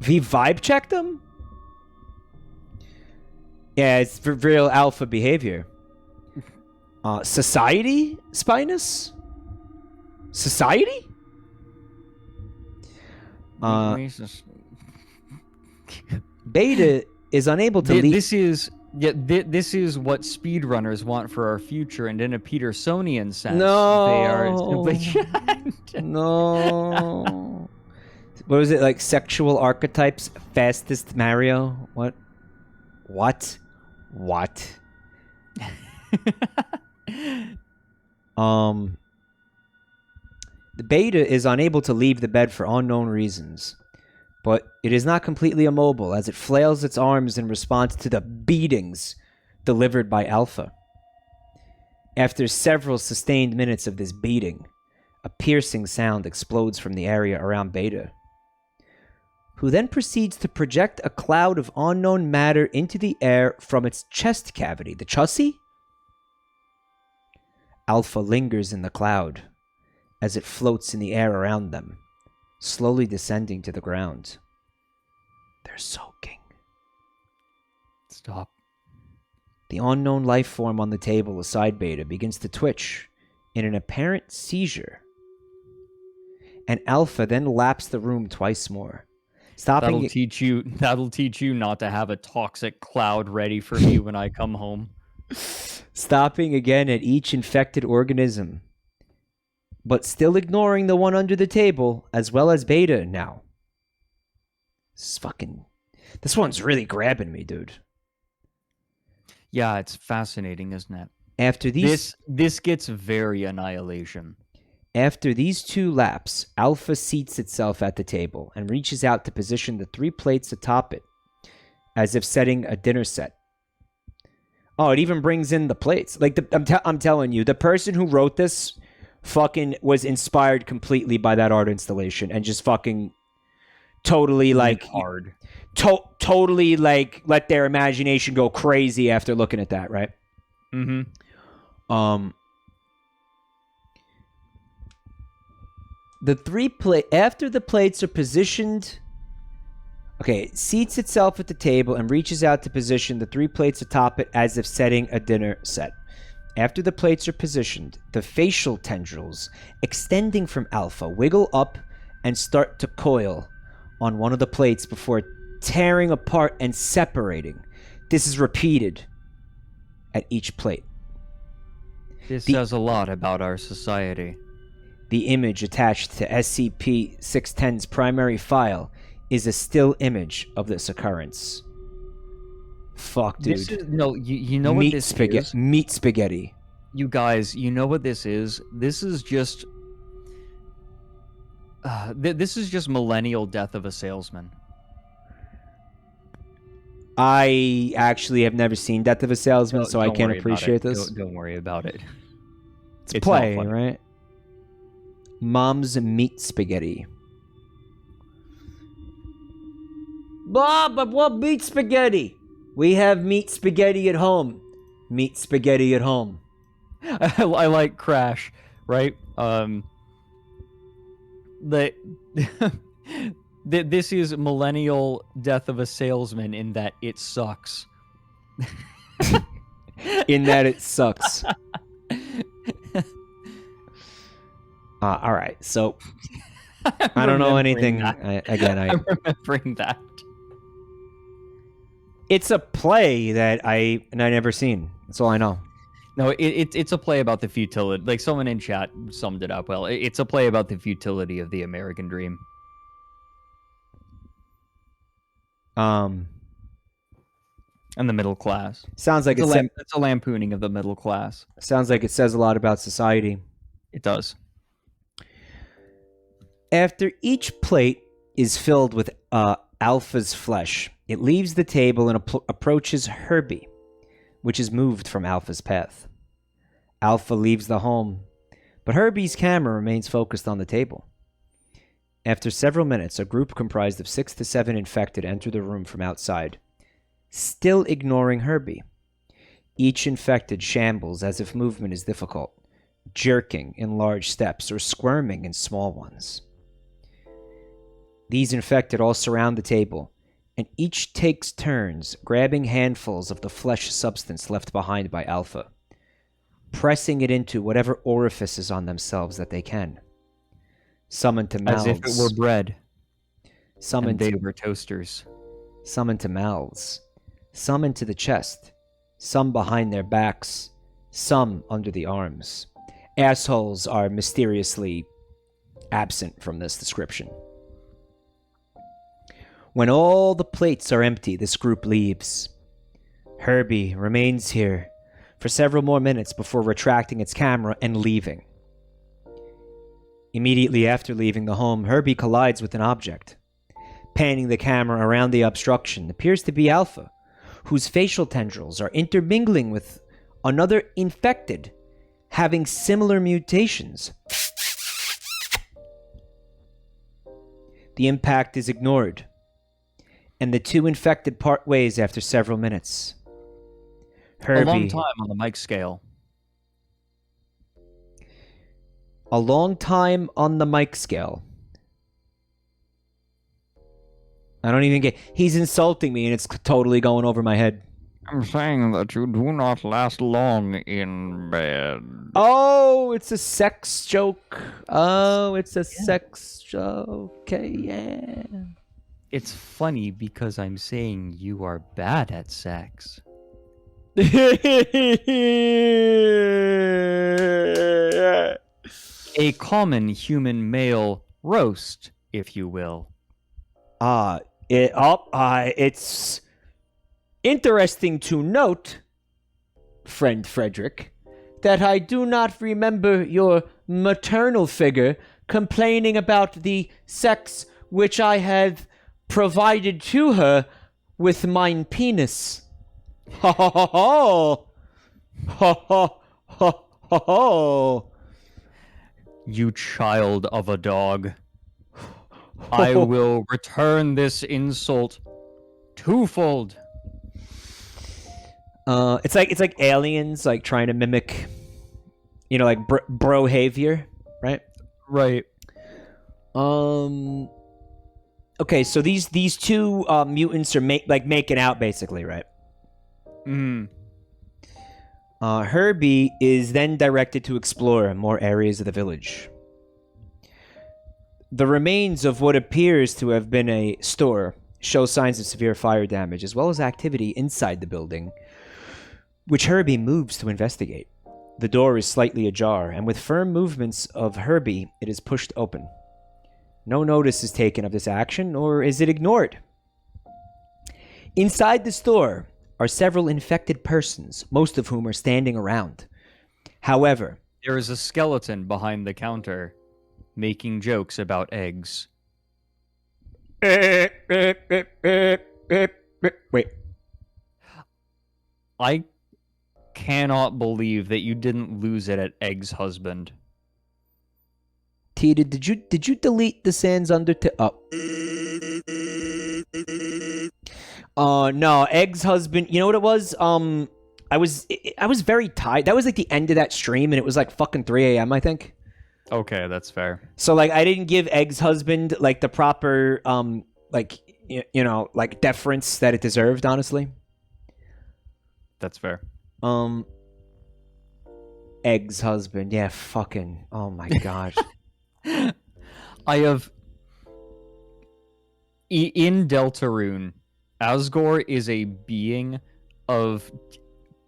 He vibe checked him? Yeah, it's for real alpha behavior. Society, Spinus? Society? Beta is unable to leave... This is what speedrunners want for our future, and in a Petersonian sense, No. they are simply... No. What was it, like sexual archetypes? Fastest Mario? What? The beta is unable to leave the bed for unknown reasons, but it is not completely immobile as it flails its arms in response to the beatings delivered by Alpha. After several sustained minutes of this beating, a piercing sound explodes from the area around Beta, who then proceeds to project a cloud of unknown matter into the air from its chest cavity. The Chussie? Alpha lingers in the cloud as it floats in the air around them, slowly descending to the ground. They're soaking. Stop. The unknown life form on the table aside Beta begins to twitch in an apparent seizure, and Alpha then laps the room twice more. That'll teach you not to have a toxic cloud ready for me when I come home. Stopping again at each infected organism, but still ignoring the one under the table, as well as Beta now. This one's really grabbing me, dude. Yeah, it's fascinating, isn't it? After these... This gets very Annihilation. After these 2 laps, Alpha seats itself at the table and reaches out to position the 3 plates atop it, as if setting a dinner set. Oh, it even brings in the plates. Like, I'm telling you, the person who wrote this fucking was inspired completely by that art installation and just fucking totally, like... hard. Totally, like, let their imagination go crazy after looking at that, right? Mm-hmm. The 3 after the plates are positioned... Okay, it seats itself at the table and reaches out to position the 3 plates atop it as if setting a dinner set. After the plates are positioned, the facial tendrils extending from Alpha wiggle up and start to coil on one of the plates before tearing apart and separating. This is repeated at each plate. This says a lot about our society. The image attached to SCP-610's primary file is a still image of this occurrence. Fuck, dude. You know what this is? Meat spaghetti. You guys, you know what this is? This is just... this is just millennial death of a salesman. I actually have never seen Death of a Salesman, so I can't appreciate this. Don't worry about it. It's play, right? Mom's meat spaghetti. Bob, I want meat spaghetti. We have meat spaghetti at home. Meat spaghetti at home. I like Crash, right? This is millennial death of a salesman in that it sucks. In that it sucks. All right, so I don't know anything. I'm remembering that. It's a play that I never seen. That's all I know. No, it's a play about the futility. Like someone in chat summed it up well. It's a play about the futility of the American dream. And the middle class. Sounds like it's a lampooning of the middle class. Sounds like it says a lot about society. It does. After each plate is filled with Alpha's flesh, it leaves the table and approaches Herbie, which is moved from Alpha's path. Alpha leaves the home, but Herbie's camera remains focused on the table. After several minutes, a group comprised of 6 to 7 infected enter the room from outside, still ignoring Herbie. Each infected shambles as if movement is difficult, jerking in large steps or squirming in small ones. These infected all surround the table, and each takes turns grabbing handfuls of the flesh substance left behind by Alpha, pressing it into whatever orifices on themselves that they can. Some into mouths. As if it were bread. Some and into they were toasters. Some into mouths. Some into the chest. Some behind their backs. Some under the arms. Assholes are mysteriously absent from this description. When all the plates are empty, this group leaves. Herbie remains here for several more minutes before retracting its camera and leaving. Immediately after leaving the home, Herbie collides with an object. Panning the camera around the obstruction appears to be Alpha, whose facial tendrils are intermingling with another infected, having similar mutations. The impact is ignored, and the two infected part ways after several minutes. Herbie, A long time on the mic scale. A long time on the mic scale. I don't even get... He's insulting me and it's totally going over my head. I'm saying that you do not last long in bed. Oh, it's a sex joke. Oh, it's a sex joke. Okay, yeah. It's funny because I'm saying you are bad at sex. A common human male roast, if you will. It's interesting to note, friend Fredrik, that I do not remember your maternal figure complaining about the sex which I have provided to her with mine penis. Ho ho ho ho! Ho ho ho ho ho! You child of a dog. I will return this insult twofold. It's like aliens like trying to mimic, like brohavior, right? Right. Okay, so these two mutants are making out basically, right? Herbie is then directed to explore more areas of the village. The remains of what appears to have been a store show signs of severe fire damage, as well as activity inside the building, which Herbie moves to investigate. The door is slightly ajar, and with firm movements of Herbie, it is pushed open. No notice is taken of this action, nor is it ignored. Inside the store are several infected persons, most of whom are standing around. However, there is a skeleton behind the counter, making jokes about eggs. Wait. I cannot believe that you didn't lose it at Egg's husband. Tita, did you delete the Sans under no, Egg's husband. You know what it was? I was very tired. That was like the end of that stream, and it was like fucking 3 a.m. I think. Okay, that's fair. So like, I didn't give Egg's husband like the proper deference that it deserved. Honestly, that's fair. Egg's husband. Yeah, fucking. Oh my god. I have in Deltarune, Asgore is a being of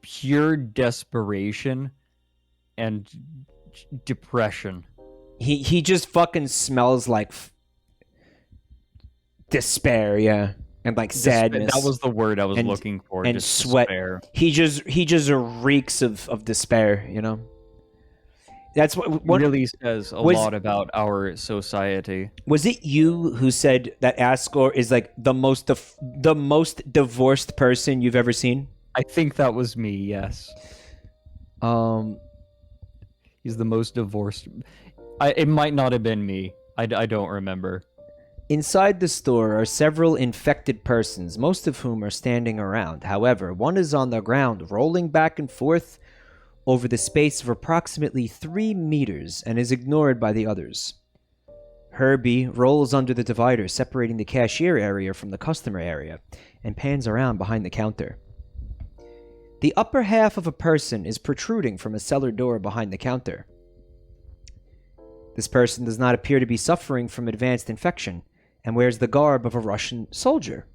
pure desperation and depression. He just fucking smells like despair, yeah, and like sadness. That was the word I was looking for. And just sweat. Despair. He just reeks of despair, you know. That's what really says a lot about our society. Was it you who said that Asgore is like the most divorced person you've ever seen? I think that was me. Yes. He's the most divorced. It might not have been me. I don't remember. Inside the store are several infected persons, most of whom are standing around. However, one is on the ground, rolling back and forth over the space of approximately 3 meters and is ignored by the others. Herbie rolls under the divider separating the cashier area from the customer area and pans around behind the counter. The upper half of a person is protruding from a cellar door behind the counter. This person does not appear to be suffering from advanced infection and wears the garb of a Russian soldier.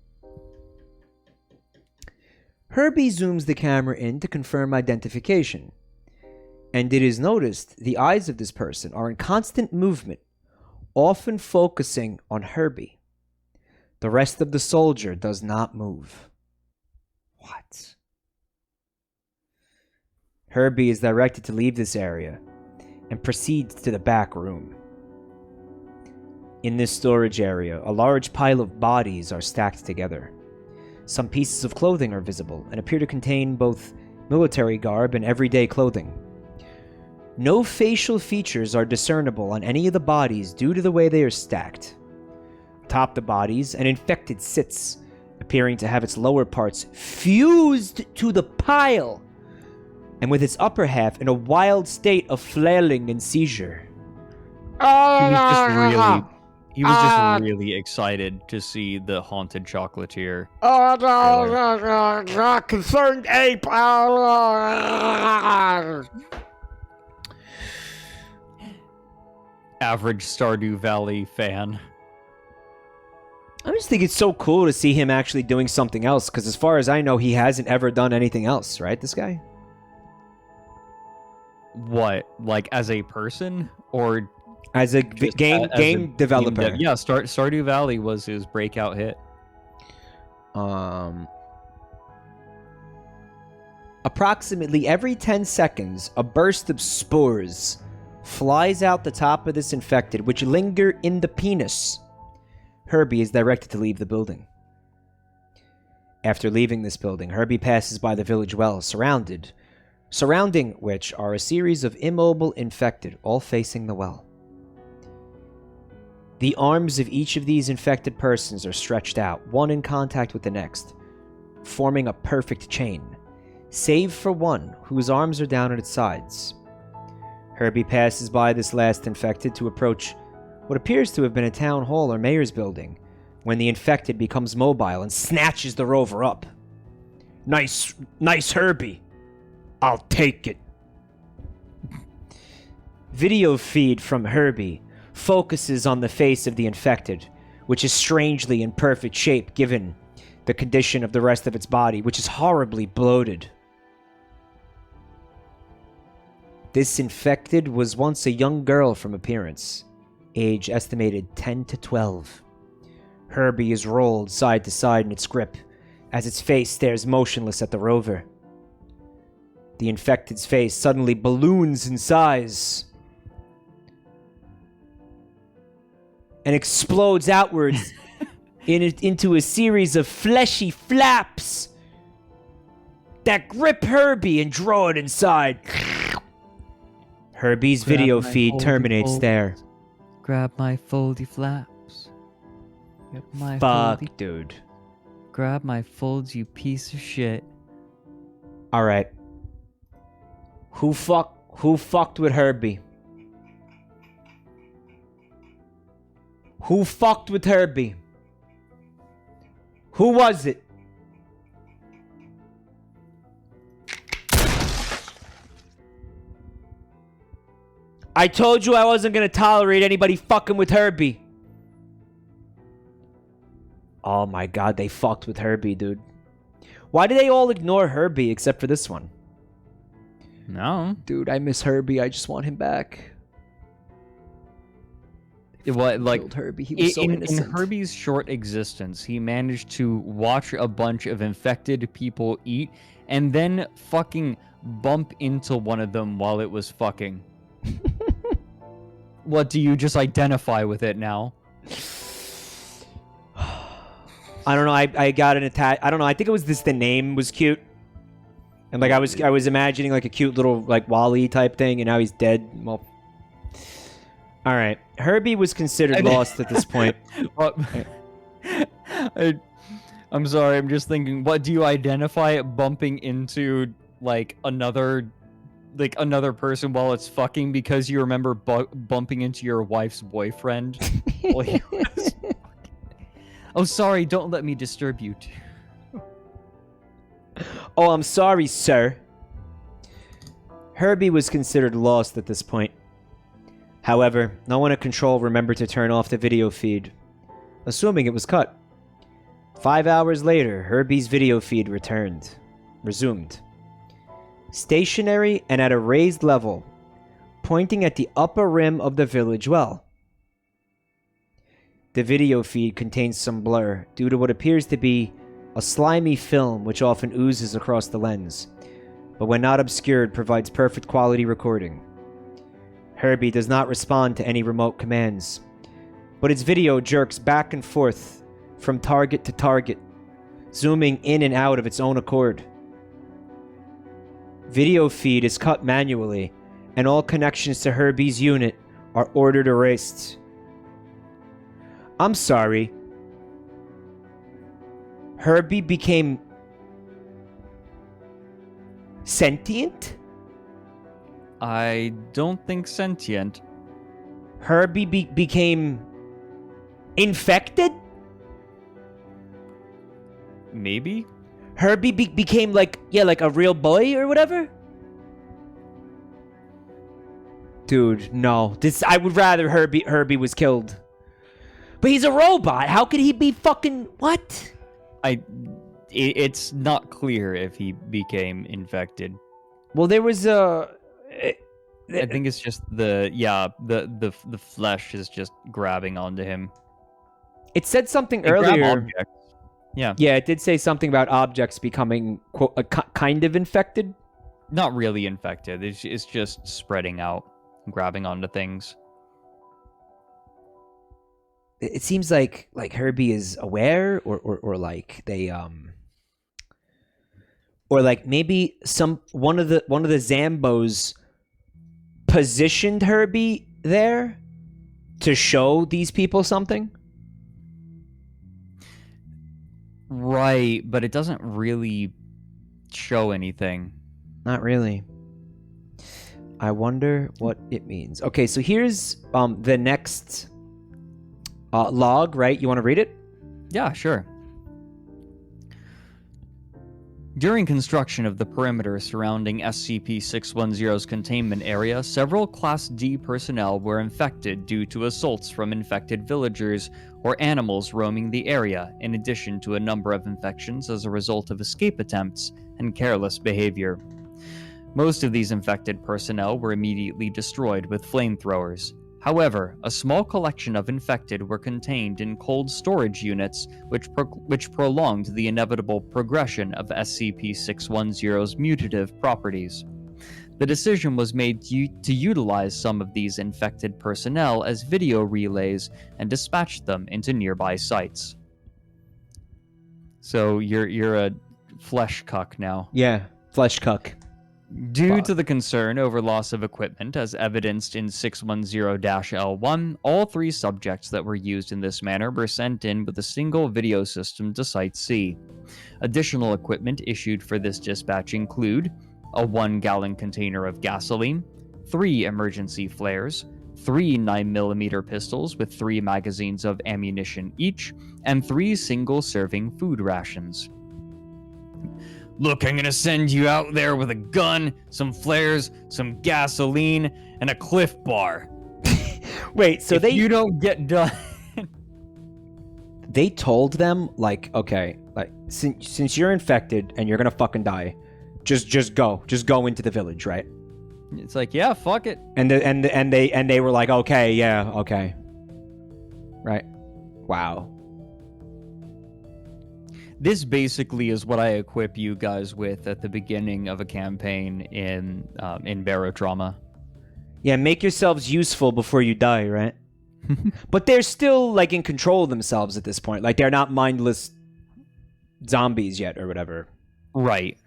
Herbie zooms the camera in to confirm identification, and it is noticed the eyes of this person are in constant movement, often focusing on Herbie. The rest of the soldier does not move. What? Herbie is directed to leave this area and proceeds to the back room. In this storage area, a large pile of bodies are stacked together. Some pieces of clothing are visible and appear to contain both military garb and everyday clothing. No facial features are discernible on any of the bodies due to the way they are stacked. Atop the bodies, an infected sits, appearing to have its lower parts fused to the pile, and with its upper half in a wild state of flailing and seizure. He was just really excited to see the haunted chocolatier. Concerned ape. Average Stardew Valley fan. I just think it's so cool to see him actually doing something else, because as far as I know, he hasn't ever done anything else, right, this guy? What? Like, as a person? Or As a just game developer. Yeah, Stardew Valley was his breakout hit. Approximately every 10 seconds, a burst of spores flies out the top of this infected, which linger in the penis. Herbie is directed to leave the building. After leaving this building, Herbie passes by the village well, surrounding which are a series of immobile infected, all facing the well. The arms of each of these infected persons are stretched out, one in contact with the next, forming a perfect chain, save for one whose arms are down at its sides. Herbie passes by this last infected to approach what appears to have been a town hall or mayor's building, when the infected becomes mobile and snatches the rover up. Nice, Herbie. I'll take it. Video feed from Herbie focuses on the face of the infected, which is strangely in perfect shape given the condition of the rest of its body, which is horribly bloated. This infected was once a young girl from appearance, age estimated 10 to 12. Herbie is rolled side to side in its grip as its face stares motionless at the rover. The infected's face suddenly balloons in size and explodes outwards into a series of fleshy flaps that grip Herbie and draw it inside. Herbie's video feed terminates there. Grab my foldy flaps. Grab my Fuck, foldy. dude. Grab my folds, you piece of shit. Alright. Who fucked with Herbie? Who fucked with Herbie? Who was it? I told you I wasn't gonna tolerate anybody fucking with Herbie. Oh my god, they fucked with Herbie, dude. Why do they all ignore Herbie except for this one? No. Dude, I miss Herbie. I just want him back. What, like, Killed Herbie. He was so in innocent. Herbie's short existence, he managed to watch a bunch of infected people eat and then fucking bump into one of them while it was fucking. What, do you just identify with it now? I don't know. I got an attack. I don't know. I think it was the name was cute. And like I was imagining like a cute little like Wally type thing, and now he's dead. Well, All right. Herbie was considered lost at this point. What? I'm sorry. I'm just thinking. What do you identify it bumping into like another person while it's fucking because you remember bumping into your wife's boyfriend? While he was oh, sorry. Don't let me disturb you. Oh, I'm sorry, sir. Herbie was considered lost at this point. However, no one at Control remembered to turn off the video feed, assuming it was cut. 5 hours later, Herbie's video feed resumed. Stationary and at a raised level, pointing at the upper rim of the village well. The video feed contains some blur due to what appears to be a slimy film which often oozes across the lens, but when not obscured provides perfect quality recording. Herbie does not respond to any remote commands, but its video jerks back and forth from target to target, zooming in and out of its own accord. Video feed is cut manually, and all connections to Herbie's unit are ordered erased. I'm sorry. Herbie became sentient? I don't think sentient. Herbie became infected? Maybe? Herbie became like a real boy or whatever? Dude, no. I would rather Herbie was killed. But he's a robot. How could he be fucking what? It's not clear if he became infected. Well, there was I think it's just the flesh is just grabbing onto him. It said something They grab earlier. objects. Yeah. Yeah, it did say something about objects becoming quote kind of infected. Not really infected. It's just spreading out, grabbing onto things. It seems like Herbie is aware, or like they or like maybe one of the Zambos positioned Herbie there to show these people something. Right, but it doesn't really show anything. Not really. I wonder what it means. Okay, so here's the next log, right? You want to read it? Yeah, sure. During construction of the perimeter surrounding SCP-610's containment area, several Class D personnel were infected due to assaults from infected villagers or animals roaming the area, in addition to a number of infections as a result of escape attempts and careless behavior. Most of these infected personnel were immediately destroyed with flamethrowers. However, a small collection of infected were contained in cold storage units, which prolonged the inevitable progression of SCP-610's mutative properties. The decision was made to utilize some of these infected personnel as video relays and dispatch them into nearby sites. So you're a flesh cuck now. Yeah, flesh cuck. Due to the concern over loss of equipment, as evidenced in 610-L1, all 3 subjects that were used in this manner were sent in with a single video system to Site C. Additional equipment issued for this dispatch include a 1-gallon container of gasoline, 3 emergency flares, 3 9mm pistols with 3 magazines of ammunition each, and 3 single-serving food rations. Look, I'm gonna send you out there with a gun, some flares, some gasoline, and a Cliff Bar. Wait, so if you don't get done... They told them, like, okay, like, since you're infected and you're gonna fucking die, just go into the village, right? It's like, yeah, fuck it. And they were like, okay, yeah, okay, right? Wow. This basically is what I equip you guys with at the beginning of a campaign in Barotrauma. Yeah, make yourselves useful before you die, right? But they're still, like, in control of themselves at this point. Like, they're not mindless zombies yet or whatever. Right.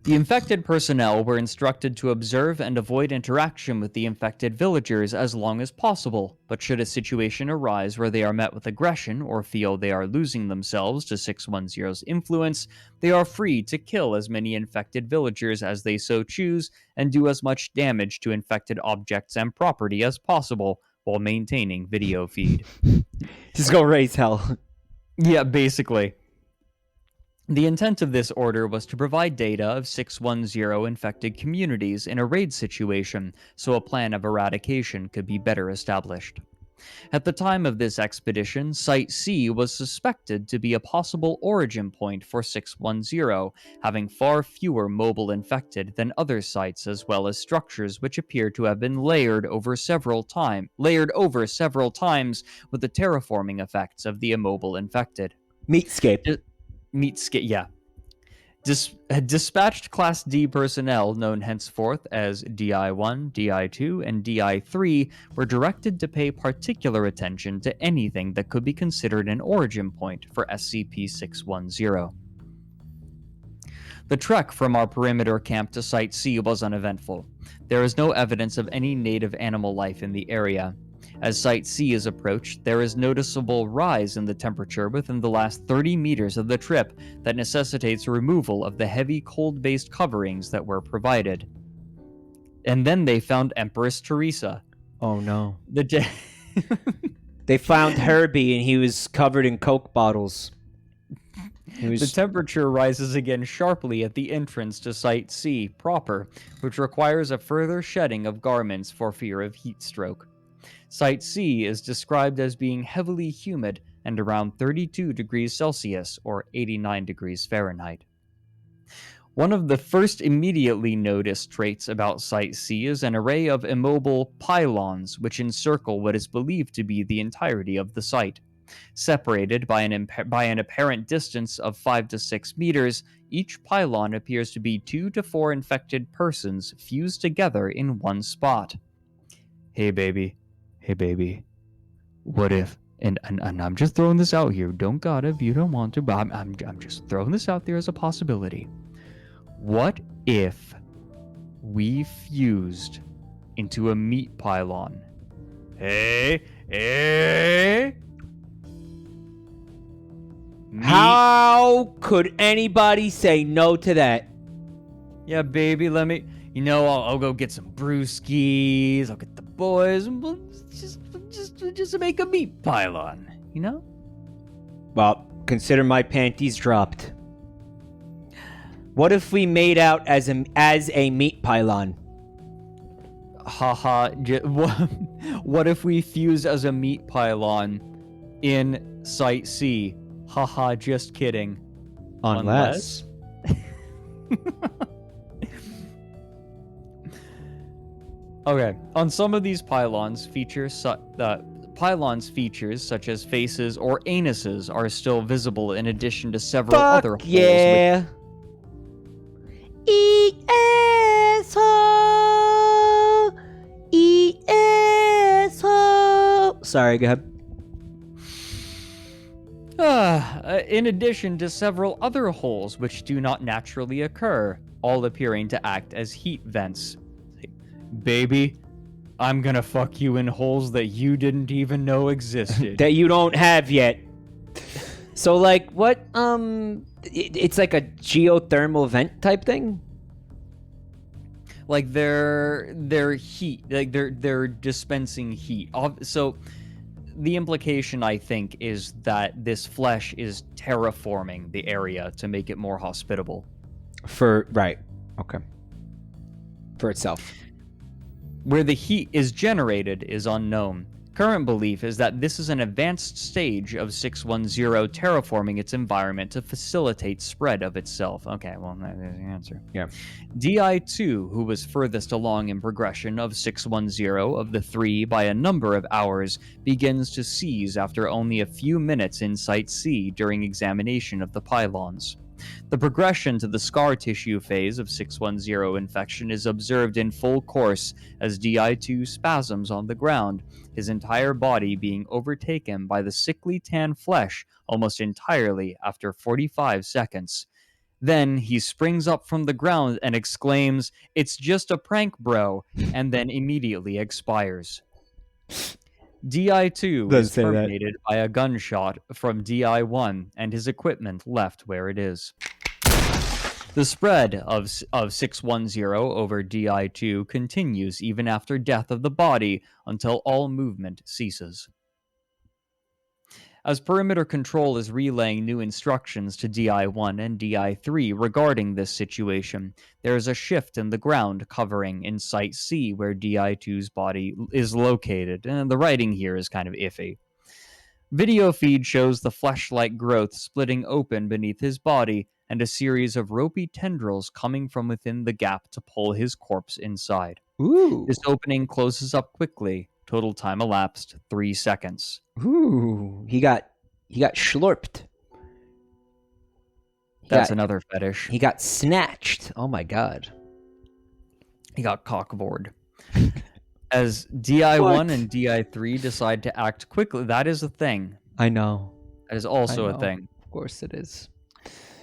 The infected personnel were instructed to observe and avoid interaction with the infected villagers as long as possible, but should a situation arise where they are met with aggression or feel they are losing themselves to 610's influence, they are free to kill as many infected villagers as they so choose and do as much damage to infected objects and property as possible while maintaining video feed. Just go raise hell. Yeah, basically. The intent of this order was to provide data of 610 infected communities in a raid situation so a plan of eradication could be better established. At the time of this expedition, Site C was suspected to be a possible origin point for 610, having far fewer mobile infected than other sites as well as structures which appear to have been layered over several times with the terraforming effects of the immobile infected. Meatscape. Yeah. Dispatched Class D personnel, known henceforth as DI-1, DI-2, and DI-3, were directed to pay particular attention to anything that could be considered an origin point for SCP-610. The trek from our perimeter camp to Site C was uneventful. There is no evidence of any native animal life in the area. As Site C is approached, there is noticeable rise in the temperature within the last 30 meters of the trip that necessitates removal of the heavy cold-based coverings that were provided. And then they found Empress Teresa. Oh no. The They found Herbie and he was covered in Coke bottles. The temperature rises again sharply at the entrance to Site C proper, which requires a further shedding of garments for fear of heat stroke. Site C is described as being heavily humid and around 32 degrees Celsius or 89 degrees Fahrenheit. One of the first immediately noticed traits about Site C is an array of immobile pylons which encircle what is believed to be the entirety of the site. Separated by an apparent distance of 5 to 6 meters, each pylon appears to be 2 to 4 infected persons fused together in one spot. Hey baby, what if, and I'm just throwing this out here, don't gotta if you don't want to, but I'm just throwing this out there as a possibility. What if we fused into a meat pylon? Hey? How could anybody say no to that? Yeah, baby, let me, I'll go get some brewskis, I'll get the boys, and we'll just make a meat pylon, Well, consider my panties dropped. What if we made out as a meat pylon? Haha, what if we fused as a meat pylon in Site C? Haha, just kidding. Unless. Okay, on some of these pylons, features such as faces or anuses are still visible in addition to several other holes. Yeah. Eat asshole! Eat asshole! Sorry, go ahead. In addition to several other holes which do not naturally occur, all appearing to act as heat vents. Baby, I'm gonna fuck you in holes that you didn't even know existed. That you don't have yet. So, like, what, it's like a geothermal vent type thing? Like, they're heat, like, they're dispensing heat. So, the implication, I think, is that this flesh is terraforming the area to make it more hospitable. Right. Okay. For itself. Where the heat is generated is unknown. Current belief is that this is an advanced stage of 610 terraforming its environment to facilitate spread of itself. Okay, well, there's the answer. Yeah. DI-2, who was furthest along in progression of 610 of the three by a number of hours, begins to seize after only a few minutes in Site C during examination of the pylons. The progression to the scar tissue phase of 610 infection is observed in full course as DI-2 spasms on the ground, his entire body being overtaken by the sickly tan flesh almost entirely after 45 seconds. Then he springs up from the ground and exclaims, "It's just a prank, bro," and then immediately expires. DI-2 Doesn't is say that. terminated by a gunshot from DI-1, and his equipment left where it is. The spread of 610 over DI-2 continues even after death of the body until all movement ceases. As perimeter control is relaying new instructions to DI-1 and DI-3 regarding this situation, there is a shift in the ground covering in Site C where DI-2's body is located, and the writing here is kind of iffy. Video feed shows the flesh-like growth splitting open beneath his body and a series of ropey tendrils coming from within the gap to pull his corpse inside. Ooh. This opening closes up quickly. Total time elapsed 3 seconds. Ooh. He got schlorped. That's another fetish. He got snatched. Oh my god. He got cockboard. As DI-1 and DI-3 decide to act quickly, that is a thing. I know. That is also I a know. thing. Of course it is.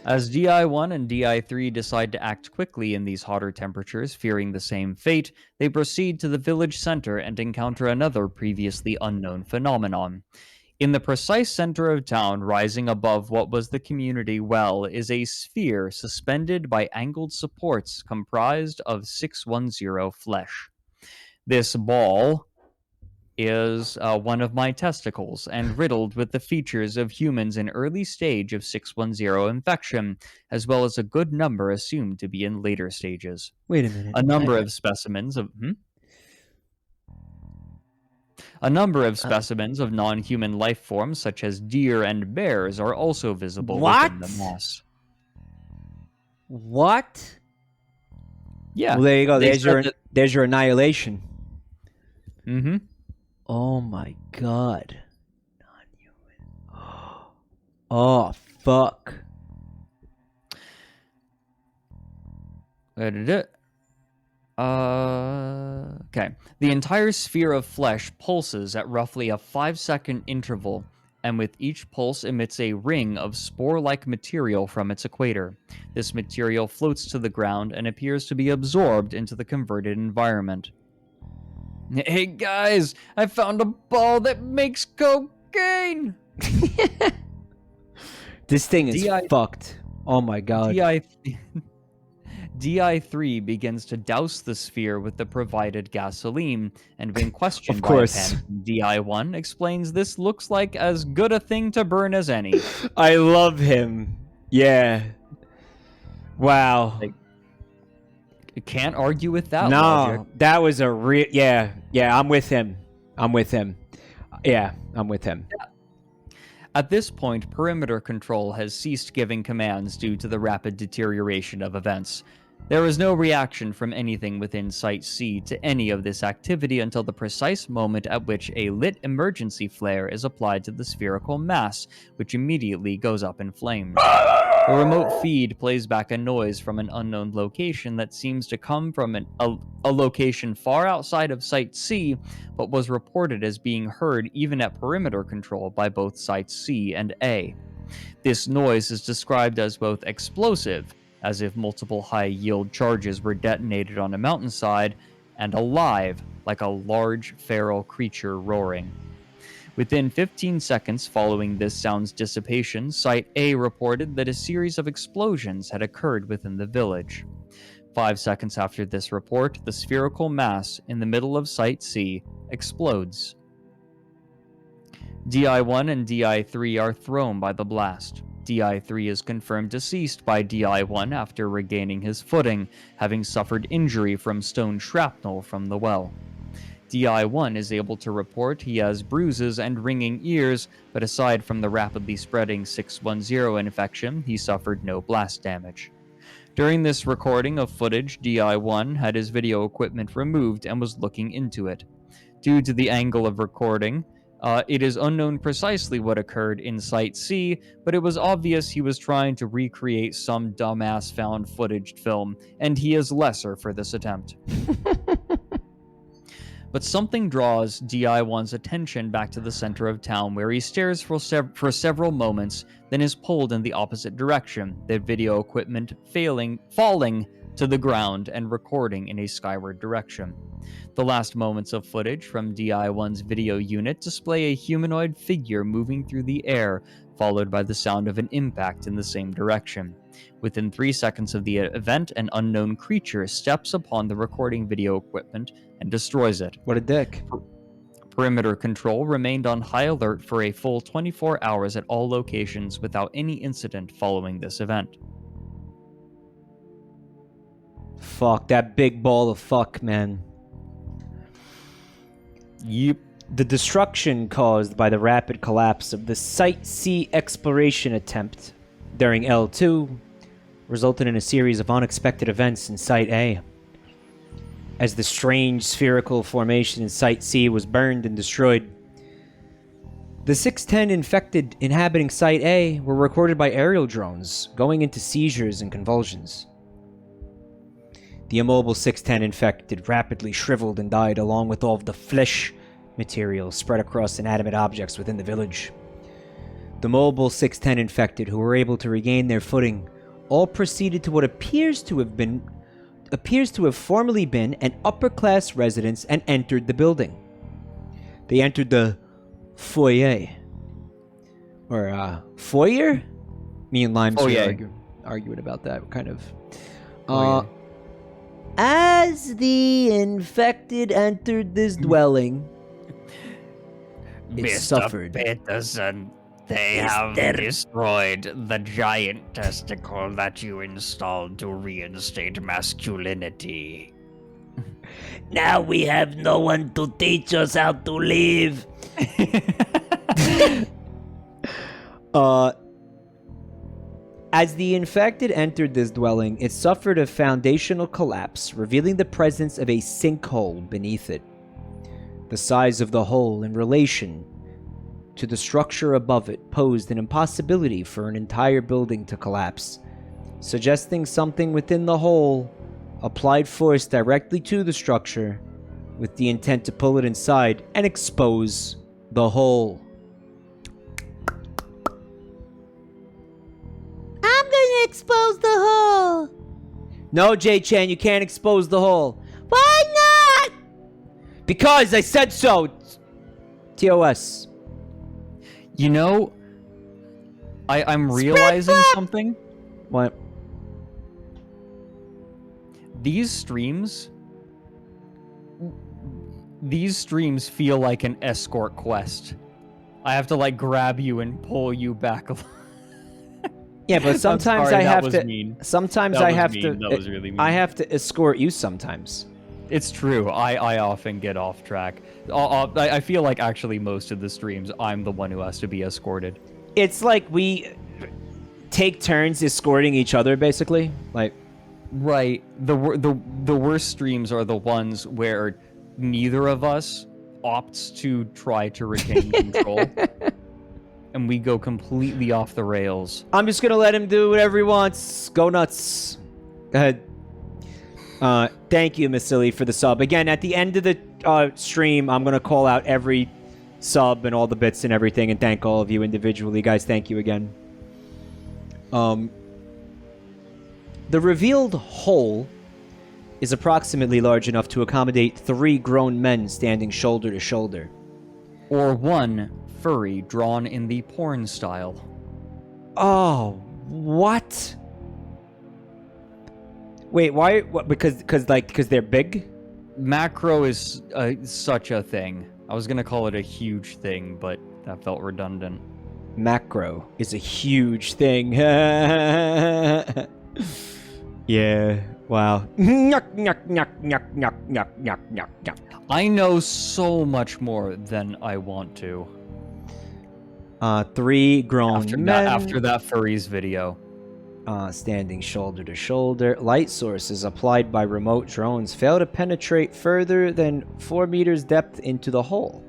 As DI-1 and DI-3 decide to act quickly in these hotter temperatures, fearing the same fate, they proceed to the village center and encounter another previously unknown phenomenon. In the precise center of town, rising above what was the community well, is a sphere suspended by angled supports comprised of 610 flesh. This ball is one of my testicles and riddled with the features of humans in early stage of 610 infection, as well as a good number assumed to be in later stages. Wait a minute. A number of specimens of non-human life forms, such as deer and bears, are also visible within the mass. What? Yeah. Well, there you go. They said There's your annihilation. Mm-hmm. Oh my god. Non-human. Oh fuck. Okay. The entire sphere of flesh pulses at roughly a 5-second interval, and with each pulse emits a ring of spore-like material from its equator. This material floats to the ground and appears to be absorbed into the converted environment. Hey guys, I found a ball that makes cocaine! This thing is fucked. Oh my god. DI-3 begins to douse the sphere with the provided gasoline, and when questioned Of course. by a pan, DI-1 explains this looks like as good a thing to burn as any. I love him. Yeah. Wow. Like, you can't argue with that No, logic. that was a real. Yeah, I'm with him. Yeah, I'm with him. At this point, perimeter control has ceased giving commands due to the rapid deterioration of events. There was no reaction from anything within Site C to any of this activity until the precise moment at which a lit emergency flare is applied to the spherical mass, which immediately goes up in flames. The remote feed plays back a noise from an unknown location that seems to come from a location far outside of Site C, but was reported as being heard even at perimeter control by both Sites C and A. This noise is described as both explosive, as if multiple high-yield charges were detonated on a mountainside, and alive, like a large feral creature roaring. Within 15 seconds following this sound's dissipation, Site A reported that a series of explosions had occurred within the village. 5 seconds after this report, the spherical mass in the middle of Site C explodes. DI-1 and DI-3 are thrown by the blast. DI-3 is confirmed deceased by DI-1 after regaining his footing, having suffered injury from stone shrapnel from the well. DI-1 is able to report he has bruises and ringing ears, but aside from the rapidly spreading 610 infection, he suffered no blast damage. During this recording of footage, DI-1 had his video equipment removed and was looking into it. Due to the angle of recording, it is unknown precisely what occurred in Site C, but it was obvious he was trying to recreate some dumbass found footage film, and he is lesser for this attempt. But something draws DI-1's attention back to the center of town, where he stares for several moments, then is pulled in the opposite direction, the video equipment falling to the ground and recording in a skyward direction. The last moments of footage from DI-1's video unit display a humanoid figure moving through the air, followed by the sound of an impact in the same direction. Within 3 seconds of the event, an unknown creature steps upon the recording video equipment and destroys it. What a dick. Perimeter control remained on high alert for a full 24 hours at all locations without any incident following this event. Fuck, that big ball of fuck, man. Yep. The destruction caused by the rapid collapse of the Site C exploration attempt during L2 resulted in a series of unexpected events in Site A. As the strange spherical formation in Site C was burned and destroyed, the 610 infected inhabiting Site A were recorded by aerial drones, going into seizures and convulsions. The immobile 610 infected rapidly shriveled and died, along with all of the flesh material spread across inanimate objects within the village. The mobile 610 infected, who were able to regain their footing, all proceeded to what appears to have formerly been an upper-class residence and entered the building. They entered the foyer. Or, foyer? Me and Limes were arguing about that, kind of. As the infected entered this dwelling, it suffered. Peterson, they have destroyed the giant testicle that you installed to reinstate masculinity. Now we have no one to teach us how to live. As the infected entered this dwelling, it suffered a foundational collapse, revealing the presence of a sinkhole beneath it. The size of the hole in relation to the structure above it posed an impossibility for an entire building to collapse, suggesting something within the hole applied force directly to the structure with the intent to pull it inside and expose the hole. I'm gonna expose the hole. No, J-Chan, you can't expose the hole. Why not? Because I said so. TOS. You know, I'm realizing something. What? These streams feel like an escort quest. I have to like grab you and pull you back. Yeah, but sometimes sorry, I have was to. mean. Sometimes That I was have mean. to. That was really mean. I have to escort you sometimes. It's true. I often get off track. I feel like actually most of the streams, I'm the one who has to be escorted. It's like we take turns escorting each other, basically. Like, right. The worst streams are the ones where neither of us opts to try to retain control, and we go completely off the rails. I'm just gonna let him do whatever he wants. Go nuts. Go ahead. Thank you, Miss Silly, for the sub. Again, at the end of the stream, I'm going to call out every sub and all the bits and everything and thank all of you individually. Guys, thank you again. The revealed hole is approximately large enough to accommodate 3 grown men standing shoulder to shoulder. Or one furry drawn in the porn style. Oh, what? Wait, why? What? Because they're big? Macro is such a thing. I was gonna call it a huge thing, but that felt redundant. Macro is a huge thing. Yeah. Wow. I know so much more than I want to. 3 grown men. After that furries video. Standing shoulder to shoulder. Light sources applied by remote drones fail to penetrate further than 4 meters depth into the hole.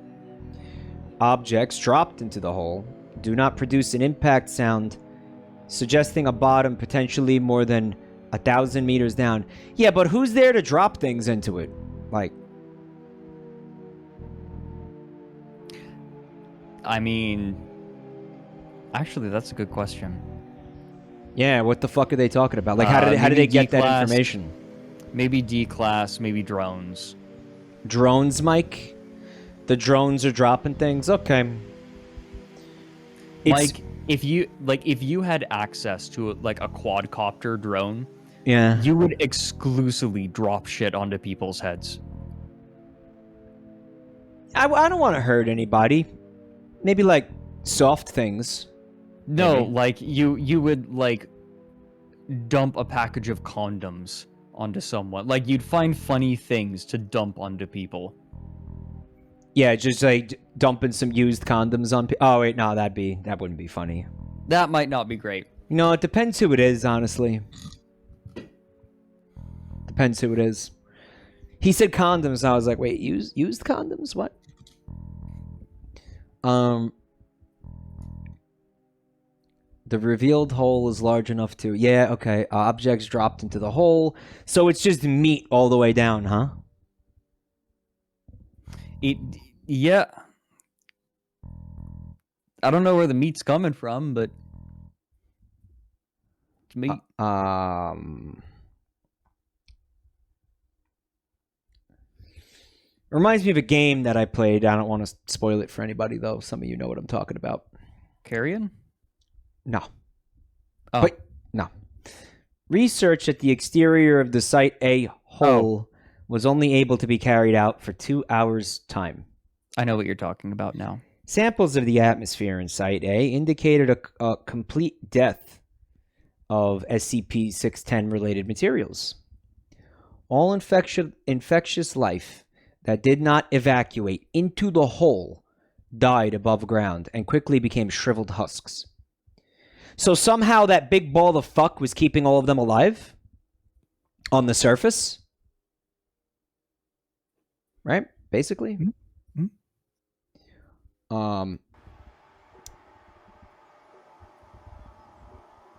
Objects dropped into the hole do not produce an impact sound, suggesting a bottom potentially more than 1,000 meters down. Yeah, but who's there to drop things into it? Like, I mean, actually, that's a good question. Yeah, what the fuck are they talking about? Like, how did Maybe they get that D-class. information? Maybe D-class, maybe drones. Drones, Mike? The drones are dropping things? Okay. Like, if you had access to like a quadcopter drone, Yeah. you would exclusively drop shit onto people's heads. I don't want to hurt anybody. Maybe, like, soft things. No, Maybe. like you would like dump a package of condoms onto someone. Like you'd find funny things to dump onto people. Yeah, just, like, dumping some used condoms on people. Oh, wait, no, that wouldn't be funny. That might not be great. No, it depends who it is, honestly. Depends who it is. He said condoms, and I was like, wait, used condoms? What? The revealed hole is large enough to... Yeah, okay. Objects dropped into the hole. So it's just meat all the way down, huh? Yeah. I don't know where the meat's coming from, but it's meat. Reminds me of a game that I played. I don't want to spoil it for anybody, though. Some of you know what I'm talking about. Carrion? No. Oh. But, no. Research at the exterior of the Site A hole was only able to be carried out for 2 hours' time. I know what you're talking about now. Samples of the atmosphere in Site A indicated a complete death of SCP-610-related materials. All infectious life that did not evacuate into the hole died above ground and quickly became shriveled husks. So somehow that big ball of fuck was keeping all of them alive on the surface. Right? Basically. Mm-hmm.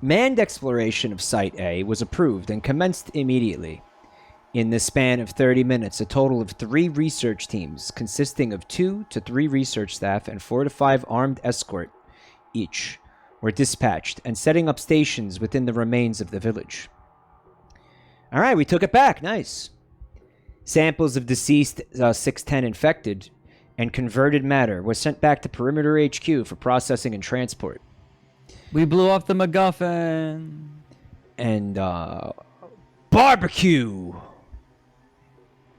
Manned exploration of Site A was approved and commenced immediately. In the span of 30 minutes, a total of 3 research teams consisting of 2 to 3 research staff and 4 to 5 armed escort each were dispatched and setting up stations within the remains of the village. All right, we took it back. Nice. Samples of deceased 610 infected and converted matter was sent back to Perimeter HQ for processing and transport. We blew up the MacGuffin. And, barbecue!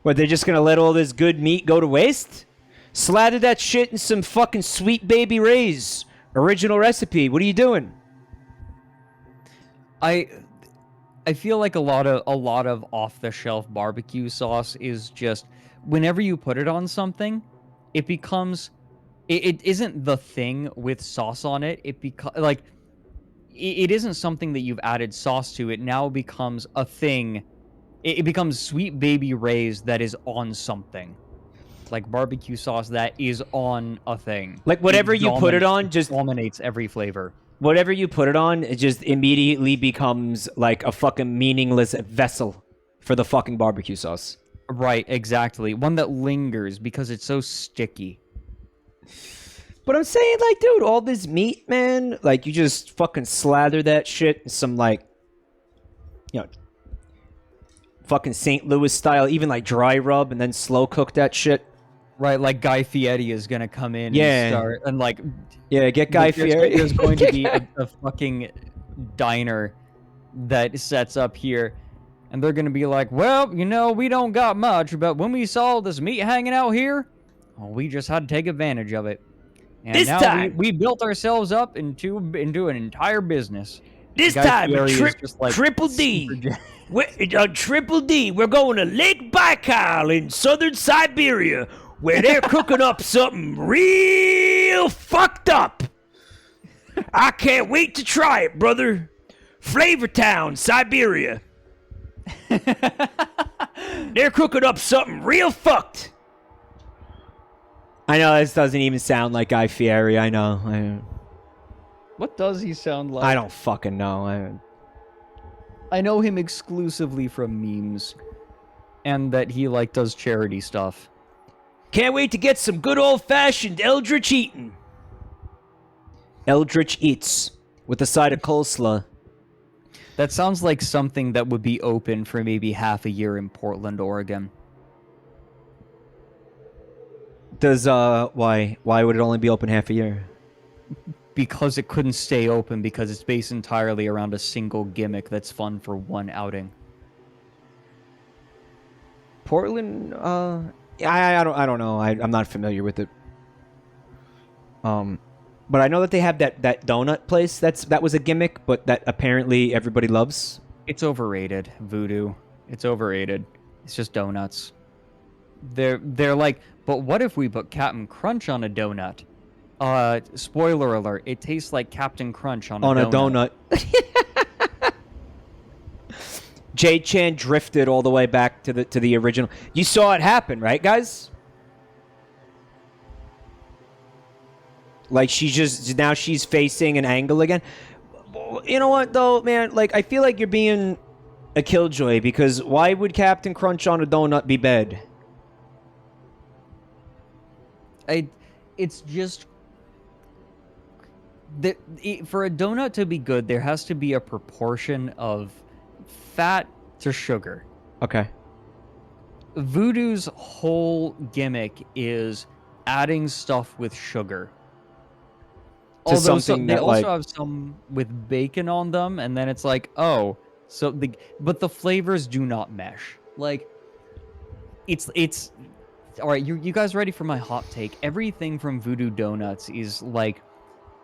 What, they're just gonna let all this good meat go to waste? Slather that shit in some fucking Sweet Baby Ray's original recipe. What are you doing? I feel like a lot of off-the-shelf barbecue sauce is just whenever you put it on something, it becomes it isn't the thing with sauce on it. It isn't something that you've added sauce to. It now becomes a thing. It becomes Sweet Baby Ray's that is on something. Like barbecue sauce that is on a thing. Like whatever you put it on just dominates every flavor. Whatever you put it on, it just immediately becomes like a fucking meaningless vessel for the fucking barbecue sauce. Right, exactly. One that lingers because it's so sticky. But I'm saying, like, dude, all this meat, man, like, you just fucking slather that shit in some, like, you know, fucking St. Louis style, even, like, dry rub and then slow cook that shit. Right, like Guy Fieri is gonna come in Yeah. and start, and, like... Yeah, get Guy Fieri. There's going to be a fucking diner that sets up here, and they're gonna be like, well, you know, we don't got much, but when we saw this meat hanging out here, well, we just had to take advantage of it. And This now time- we built ourselves up into an entire business. This Guy time, Fieri is just, like, Triple D. super Triple D, we're going to Lake Baikal in southern Siberia, where they're cooking up something real fucked up. I can't wait to try it, brother. Flavortown, Siberia. They're cooking up something real fucked. I know this doesn't even sound like Guy Fieri. I know. What does he sound like? I don't fucking know. I know him exclusively from memes, and that he like does charity stuff. Can't wait to get some good old-fashioned Eldritch eating. Eldritch Eats with a side of coleslaw. That sounds like something that would be open for maybe half a year in Portland, Oregon. Does why would it only be open half a year? Because it couldn't stay open because it's based entirely around a single gimmick that's fun for one outing. Portland, I don't know. I'm not familiar with it. But I know that they have that donut place. That was a gimmick, but that apparently everybody loves. It's overrated, Voodoo. It's overrated. It's just donuts. They're like, but what if we put Captain Crunch on a donut? Spoiler alert, it tastes like Captain Crunch on a donut. J-Chan drifted all the way back to the original. You saw it happen, right, guys? Like now she's facing an angle again. You know what though, man? Like I feel like you're being a killjoy because why would Captain Crunch on a donut be bad? It's just for a donut to be good, there has to be a proportion of fat to sugar. Okay. Voodoo's whole gimmick is adding stuff with sugar. Although they also have some with bacon on them, and then it's like, oh, but the flavors do not mesh. Like, it's all right. You guys ready for my hot take? Everything from Voodoo Donuts is like,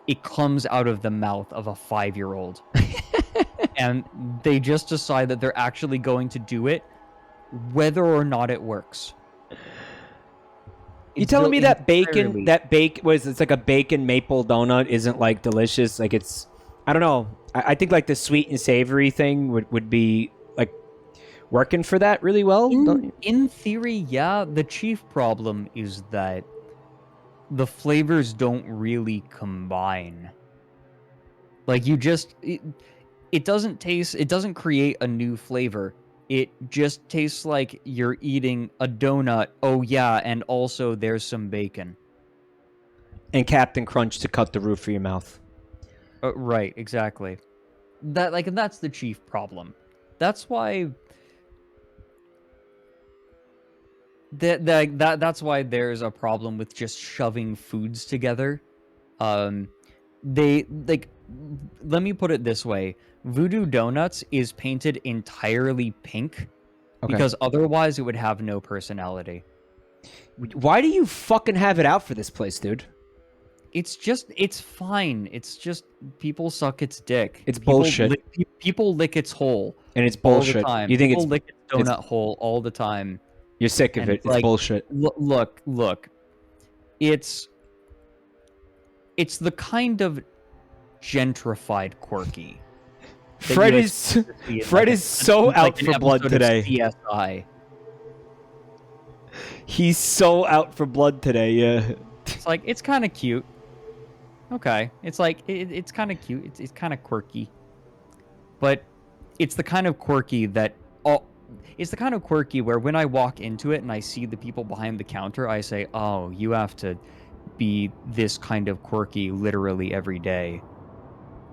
it comes out of the mouth of a 5-year-old, and they just decide that they're actually going to do it, whether or not it works. You telling me that it's like a bacon maple donut isn't like delicious? Like it's, I don't know. I think like the sweet and savory thing would be like working for that really well. In theory, yeah. The chief problem is that the flavors don't really combine. Like it doesn't create a new flavor. It just tastes like you're eating a donut. Oh yeah, and also there's some bacon. And Captain Crunch to cut the roof of your mouth. Right, exactly. That's the chief problem. That's why that's why there's a problem with just shoving foods together. Let me put it this way. Voodoo Donuts is painted entirely pink because otherwise it would have no personality. Why do you fucking have it out for this place, dude? It's fine. It's just people suck its dick. It's bullshit. People lick its hole. And it's bullshit. All the time. You think people lick its donut hole all the time. You're sick of it. It's like, bullshit. Look. It's the kind of gentrified quirky. Fred is so out for blood today. CSI. He's so out for blood today. Yeah. It's like it's kind of cute. Okay, it's like it's kind of cute. It's kind of quirky, but it's the kind of quirky that it's the kind of quirky where when I walk into it and I see the people behind the counter, I say, "Oh, you have to be this kind of quirky literally every day."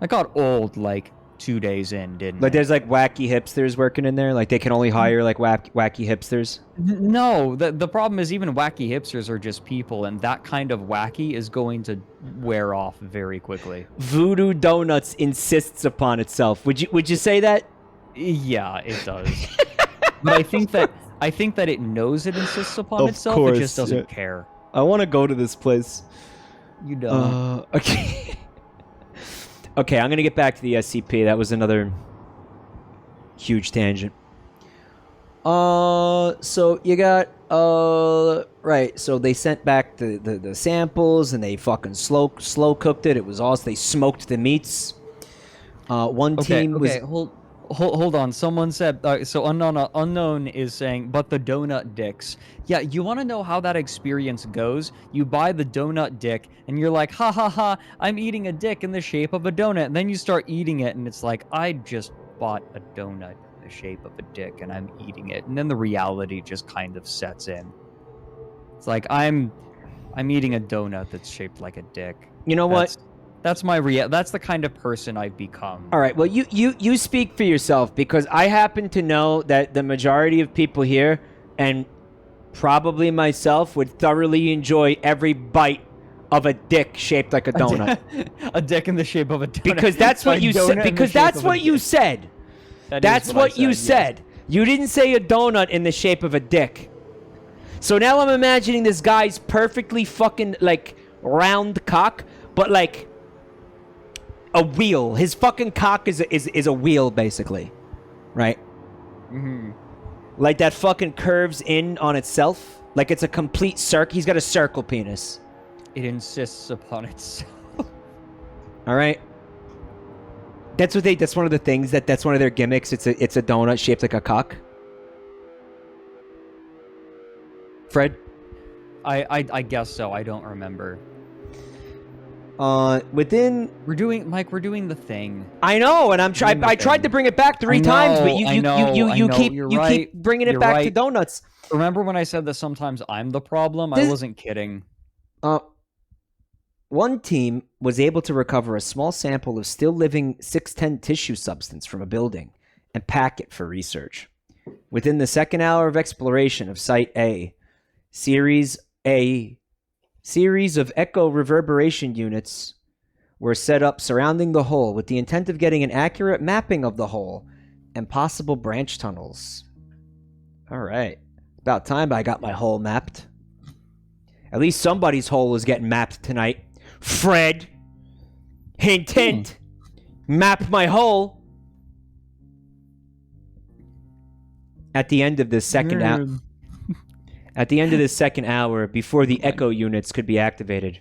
I got old like 2 days in, didn't Like it? there's like wacky hipsters working in there. Like they can only hire like wacky hipsters. No, the problem is even wacky hipsters are just people, and that kind of wacky is going to wear off very quickly. Voodoo Donuts insists upon itself. Would you say that? Yeah, it does. But I think that it knows it insists upon Of itself. course, It just doesn't yeah. care. I want to go to this place. You don't. Okay. Okay, I'm gonna get back to the SCP. That was another huge tangent. So you got right. So they sent back the samples and they fucking slow cooked it. It was awesome. They smoked the meats. One team was. Hold on. Someone said so. Unknown is saying, but the donut dicks. Yeah, you want to know how that experience goes? You buy the donut dick, and you're like, ha ha ha! I'm eating a dick in the shape of a donut. And then you start eating it, and it's like, I just bought a donut in the shape of a dick, and I'm eating it. And then the reality just kind of sets in. It's like I'm eating a donut that's shaped like a dick. You know what? That's that's the kind of person I've become. All right, well, you speak for yourself, because I happen to know that the majority of people here, and probably myself, would thoroughly enjoy every bite of a dick shaped like a donut. A dick in the shape of a donut. Because that's what you said. Because that's what you said. That's what you said. You didn't say a donut in the shape of a dick. So now I'm imagining this guy's perfectly fucking, like, round cock, but, like, a wheel. His fucking cock is a wheel, basically. Right? Mm-hmm. Like, that fucking curves in on itself. Like, it's a complete circle. He's got a circle penis. It insists upon itself. All right. That's one of the things that's one of their gimmicks. It's a donut shaped like a cock. Fred? I guess so. I don't remember. We're doing the thing. I know, and I tried to bring it back 3 times, but you keep bringing it back to donuts. Remember when I said that sometimes I'm the problem? I wasn't kidding. One team was able to recover a small sample of still living 610 tissue substance from a building and pack it for research. Within the second hour of exploration of Site A, series of echo reverberation units were set up surrounding the hole with the intent of getting an accurate mapping of the hole and possible branch tunnels. All right. About time I got my hole mapped. At least somebody's hole is getting mapped tonight. Fred! Hint, hint! Map my hole! At the end of this second hour, before the echo units could be activated,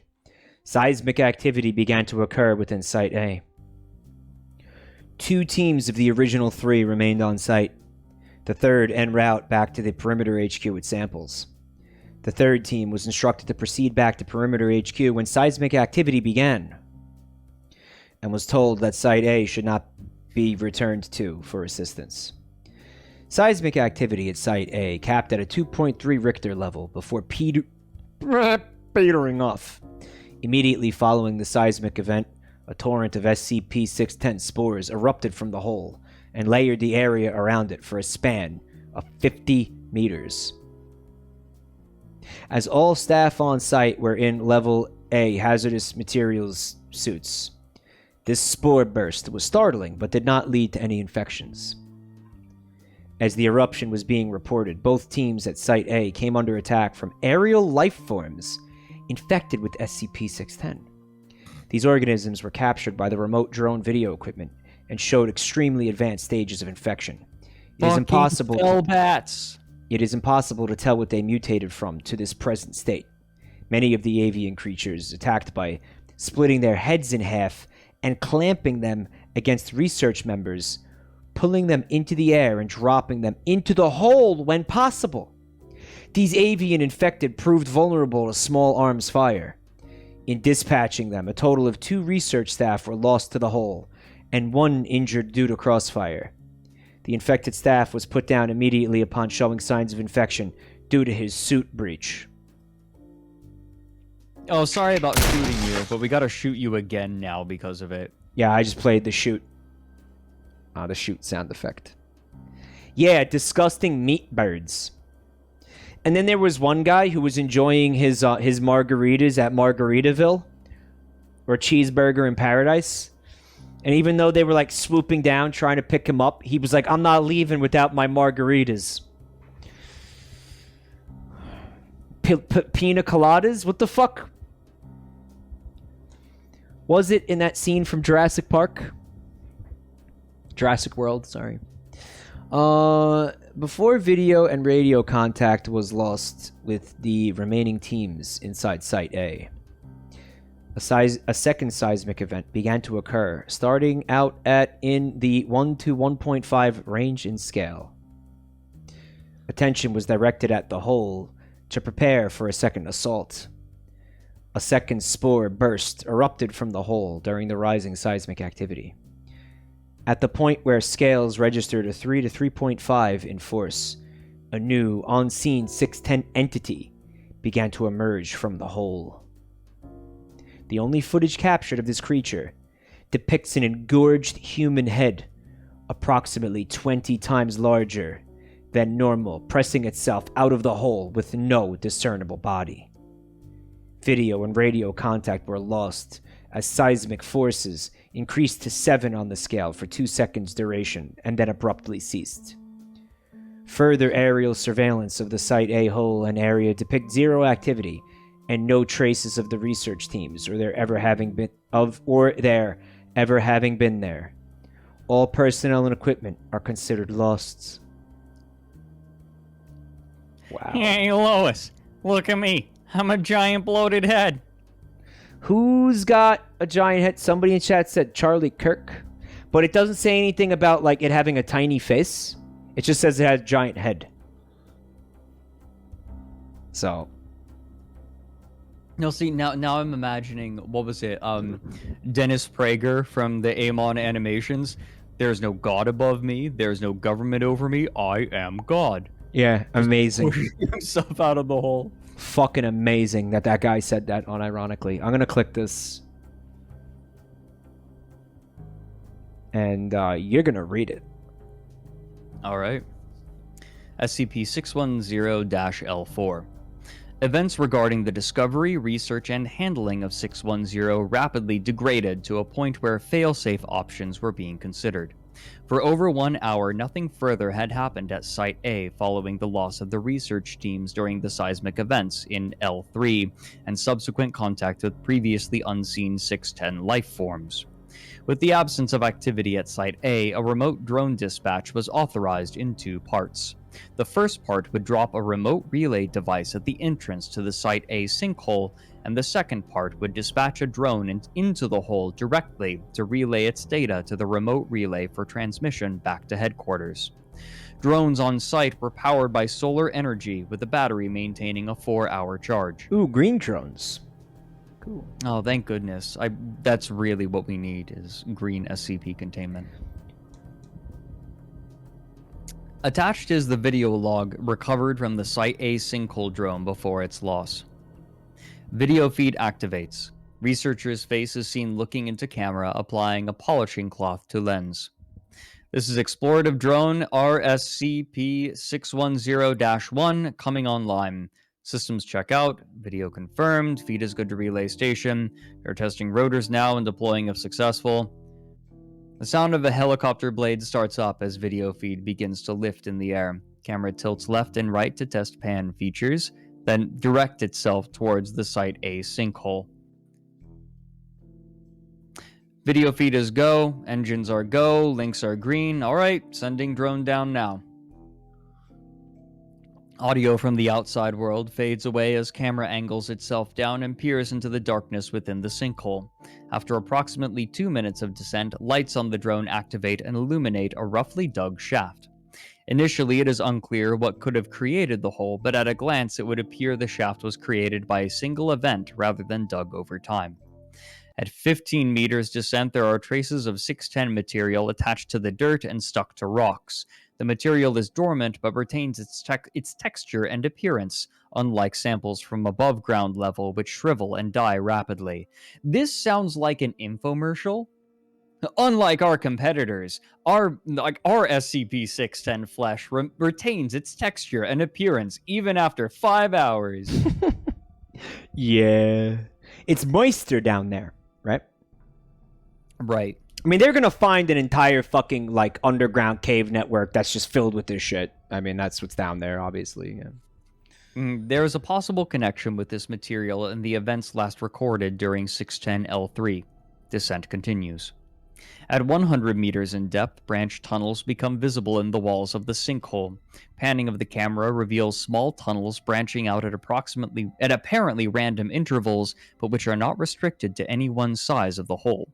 seismic activity began to occur within Site A. 2 teams of the original 3 remained on site. The third en route back to the Perimeter HQ with samples. The third team was instructed to proceed back to Perimeter HQ when seismic activity began, and was told that Site A should not be returned to for assistance. Seismic activity at Site A capped at a 2.3 Richter level before petering off. Immediately following the seismic event, a torrent of SCP-610 spores erupted from the hole and layered the area around it for a span of 50 meters. As all staff on site were in Level A hazardous materials suits, this spore burst was startling but did not lead to any infections. As the eruption was being reported, both teams at Site A came under attack from aerial life forms infected with SCP-610. These organisms were captured by the remote drone video equipment and showed extremely advanced stages of infection. It is impossible to tell what they mutated from to this present state. Many of the avian creatures attacked by splitting their heads in half and clamping them against research members, pulling them into the air and dropping them into the hole when possible. These avian infected proved vulnerable to small arms fire. In dispatching them, a total of 2 research staff were lost to the hole, and 1 injured due to crossfire. The infected staff was put down immediately upon showing signs of infection due to his suit breach. Oh, sorry about shooting you, but we gotta shoot you again now because of it. Yeah, I just played the shoot. The shoot sound effect. Yeah, disgusting meat birds. And then there was one guy who was enjoying his margaritas at Margaritaville, or Cheeseburger in Paradise. And even though they were like swooping down trying to pick him up, he was like, "I'm not leaving without my margaritas." Pina coladas? What the fuck? Was it in that scene from Jurassic Park? Jurassic World, sorry. Before video and radio contact was lost with the remaining teams inside Site A, a second seismic event began to occur, starting out in the 1 to 1.5 range in scale. Attention was directed at the hole to prepare for a second assault. A second spore burst erupted from the hole during the rising seismic activity. At the point where scales registered a 3 to 3.5 in force, a new, on-scene 610 entity began to emerge from the hole. The only footage captured of this creature depicts an engorged human head, approximately 20 times larger than normal, pressing itself out of the hole with no discernible body. Video and radio contact were lost as seismic forces increased to 7 on the scale for 2 seconds duration and then abruptly ceased. Further aerial surveillance of the Site A hole and area depict zero activity and no traces of the research teams or their ever having been there. All personnel and equipment are considered lost. Wow. Hey, Lois, look at me. I'm a giant bloated head. Who's got a giant head? Somebody in chat said Charlie Kirk, but it doesn't say anything about like it having a tiny face. It just says it has a giant head. So, No, see, now I'm imagining, what was it? Dennis Prager from the Amon animations. There's no God above me. There's no government over me. I am God. yeah, amazing. Pushing himself out of the hole. Fucking amazing that guy said that unironically. I'm gonna click this. And you're gonna read it. All right. SCP-610-L4. Events regarding the discovery, research, and handling of 610 rapidly degraded to a point where failsafe options were being considered. For over 1 hour, nothing further had happened at Site A following the loss of the research teams during the seismic events in L3 and subsequent contact with previously unseen 610 life forms. With the absence of activity at Site A, a remote drone dispatch was authorized in 2 parts. The first part would drop a remote relay device at the entrance to the Site A sinkhole, and the second part would dispatch a drone into the hole directly to relay its data to the remote relay for transmission back to headquarters. Drones on site were powered by solar energy, with the battery maintaining a 4-hour charge. Ooh, green drones. Cool. Oh, thank goodness. That's really what we need, is green SCP containment. Attached is the video log recovered from the Site A sinkhole drone before its loss. Video feed activates. Researcher's face is seen looking into camera, applying a polishing cloth to lens. This is explorative drone RSCP-610-1 coming online. Systems check out. Video confirmed. Feed is good to relay station. They're testing rotors now and deploying if successful. The sound of a helicopter blade starts up as video feed begins to lift in the air. Camera tilts left and right to test pan features, then direct itself towards the Site A sinkhole. Video feed is go, engines are go, links are green. Alright, sending drone down now. Audio from the outside world fades away as camera angles itself down and peers into the darkness within the sinkhole. After approximately 2 minutes of descent, lights on the drone activate and illuminate a roughly dug shaft. Initially, it is unclear what could have created the hole, but at a glance it would appear the shaft was created by a single event rather than dug over time. At 15 meters descent, there are traces of 610 material attached to the dirt and stuck to rocks. The material is dormant but retains its texture and appearance, unlike samples from above ground level which shrivel and die rapidly. This sounds like an infomercial. Unlike our competitors, our SCP-610 flesh retains its texture and appearance even after 5 hours. Yeah. It's moister down there, right? Right. I mean, they're gonna find an entire fucking, like, underground cave network that's just filled with this shit. I mean, that's what's down there, obviously, yeah. There is a possible connection with this material in the events last recorded during 610L3. Descent continues. At 100 meters in depth, branch tunnels become visible in the walls of the sinkhole. Panning of the camera reveals small tunnels branching out at apparently random intervals, but which are not restricted to any one size of the hole.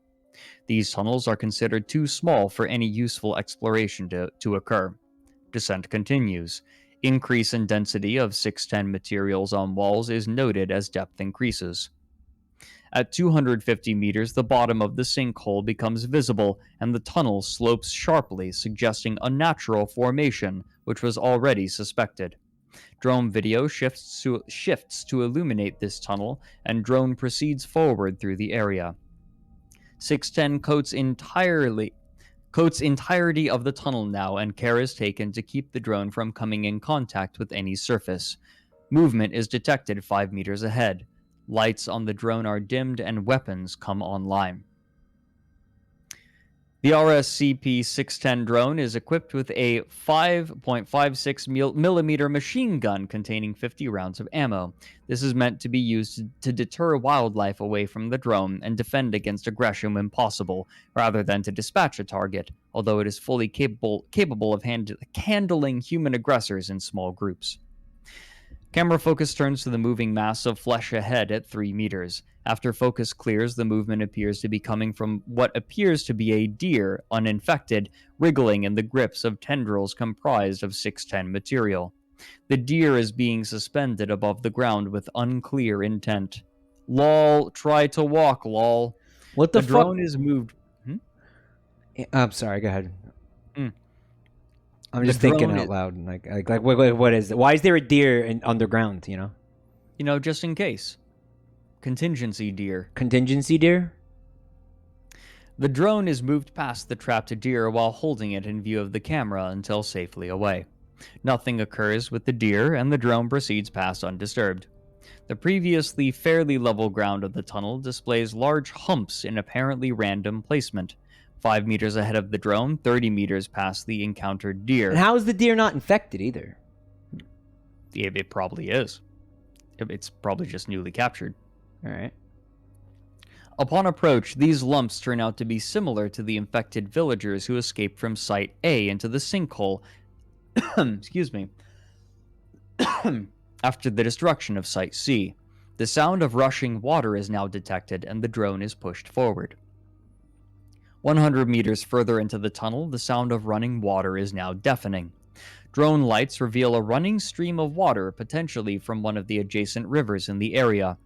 These tunnels are considered too small for any useful exploration to occur. Descent continues. Increase in density of 610 materials on walls is noted as depth increases. At 250 meters, the bottom of the sinkhole becomes visible, and the tunnel slopes sharply, suggesting a natural formation, which was already suspected. Drone video shifts to illuminate this tunnel, and drone proceeds forward through the area. 610 coats entirety of the tunnel now, and care is taken to keep the drone from coming in contact with any surface. Movement is detected 5 meters ahead. Lights on the drone are dimmed and weapons come online. The RSCP-610 drone is equipped with a 5.56 millimeter machine gun containing 50 rounds of ammo. This is meant to be used to deter wildlife away from the drone and defend against aggression when possible, rather than to dispatch a target, although it is fully capable of handling human aggressors in small groups. Camera focus turns to the moving mass of flesh ahead at 3 meters. After focus clears, the movement appears to be coming from what appears to be a deer, uninfected, wriggling in the grips of tendrils comprised of 610 material. The deer is being suspended above the ground with unclear intent. Lol, try to walk, lol. What the The fuck? drone is moved. I'm sorry. Go ahead. Mm. I'm The just thinking drone out is- loud. Wait, what is it? Why is there a deer underground? Just in case. Contingency deer. Contingency deer. The drone is moved past the trapped deer while holding it in view of the camera until safely away. Nothing occurs with the deer, and the drone proceeds past undisturbed. The previously fairly level ground of the tunnel displays large humps in apparently random placement. 5 meters ahead of the drone, 30 meters past the encountered deer. And how is the deer not infected either? It probably is. It's probably just newly captured. All right. Upon approach, these lumps turn out to be similar to the infected villagers who escaped from Site A into the sinkhole excuse me, after the destruction of Site C. The sound of rushing water is now detected, and the drone is pushed forward. 100 meters further into the tunnel, the sound of running water is now deafening. Drone lights reveal a running stream of water, potentially from one of the adjacent rivers in the area.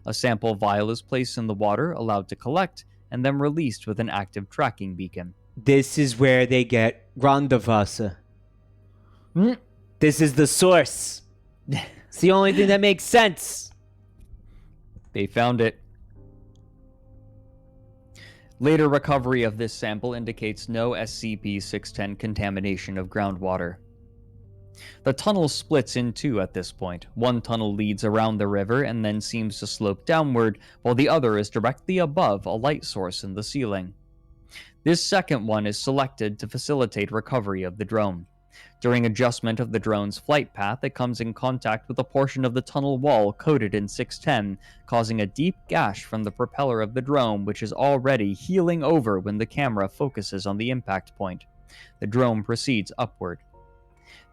A sample vial is placed in the water, allowed to collect, and then released with an active tracking beacon. This is where they get Grandavasa. This is the source. It's the only thing that makes sense. They found it. Later recovery of this sample indicates no SCP-610 contamination of groundwater. The tunnel splits in two at this point. One tunnel leads around the river and then seems to slope downward, while the other is directly above a light source in the ceiling. This second one is selected to facilitate recovery of the drone. During adjustment of the drone's flight path, it comes in contact with a portion of the tunnel wall coated in 610, causing a deep gash from the propeller of the drone, which is already healing over when the camera focuses on the impact point. The drone proceeds upward.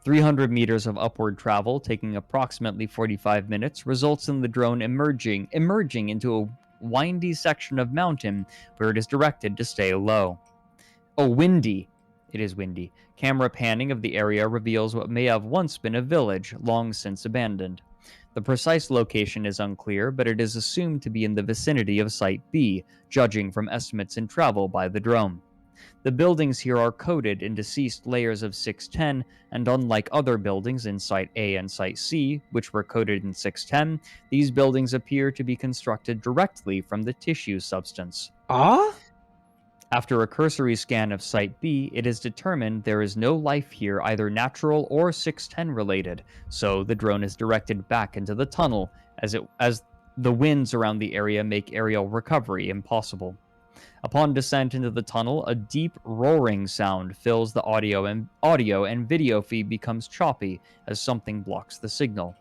300 meters of upward travel, taking approximately 45 minutes, results in the drone emerging into a windy section of mountain where it is directed to stay low. Oh, windy. It is windy. Camera panning of the area reveals what may have once been a village, long since abandoned. The precise location is unclear, but it is assumed to be in the vicinity of Site B, judging from estimates in travel by the drone. The buildings here are coated in deceased layers of 610, and unlike other buildings in Site A and Site C, which were coated in 610, these buildings appear to be constructed directly from the tissue substance. After a cursory scan of Site B, it is determined there is no life here, either natural or 610 related, so the drone is directed back into the tunnel, as the winds around the area make aerial recovery impossible. Upon descent into the tunnel, a deep roaring sound fills the audio and video feed becomes choppy as something blocks the signal.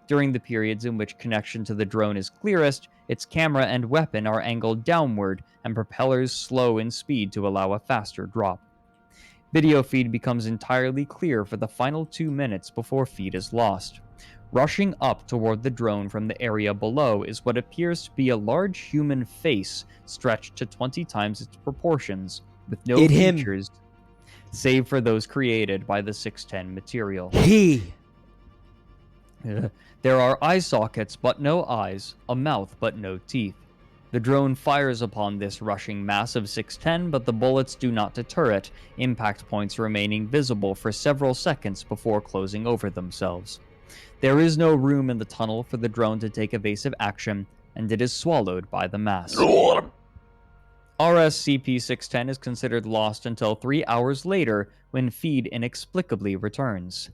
During the periods in which connection to the drone is clearest, its camera and weapon are angled downward and propellers slow in speed to allow a faster drop. Video feed becomes entirely clear for the final 2 minutes before feed is lost. Rushing up toward the drone from the area below is what appears to be a large human face stretched to 20 times its proportions, with no features save for those created by the 610 material. There are eye sockets but no eyes, a mouth but no teeth. The drone fires upon this rushing mass of 610, but the bullets do not deter it, impact points remaining visible for several seconds before closing over themselves. There is no room in the tunnel for the drone to take evasive action, and it is swallowed by the mass. RSCP-610 is considered lost until 3 hours later when feed inexplicably returns.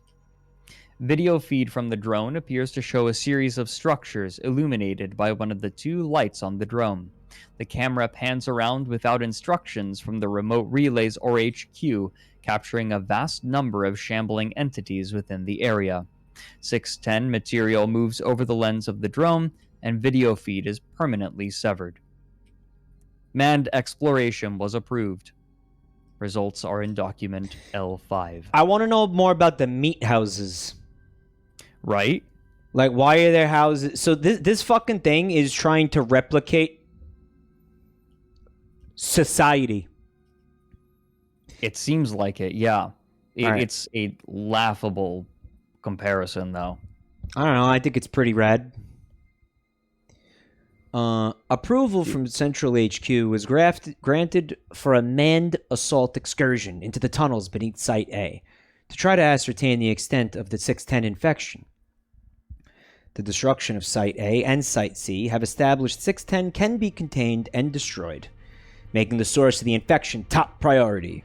Video feed from the drone appears to show a series of structures illuminated by one of the 2 lights on the drone. The camera pans around without instructions from the remote relays or HQ, capturing a vast number of shambling entities within the area. 610 material moves over the lens of the drone, and video feed is permanently severed. Manned exploration was approved. Results are in document L5. I want to know more about the meat houses. Right? Like, why are there houses? So this fucking thing is trying to replicate society. It seems like it, yeah. Right. It's a laughable comparison, though. I don't know. I think it's pretty rad. Approval from Central HQ was granted for a manned assault excursion into the tunnels beneath Site A to try to ascertain the extent of the 610 infection. The destruction of Site A and Site C have established 610 can be contained and destroyed, making the source of the infection top priority.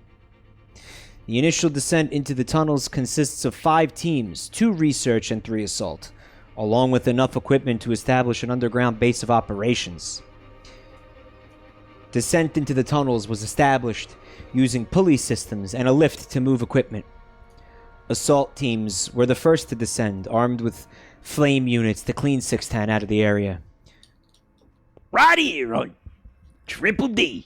The initial descent into the tunnels consists of 5 teams, 2 research and 3 assault, along with enough equipment to establish an underground base of operations. Descent into the tunnels was established using pulley systems and a lift to move equipment. Assault teams were the first to descend, armed with flame units to clean 610 out of the area. Right here on Triple D.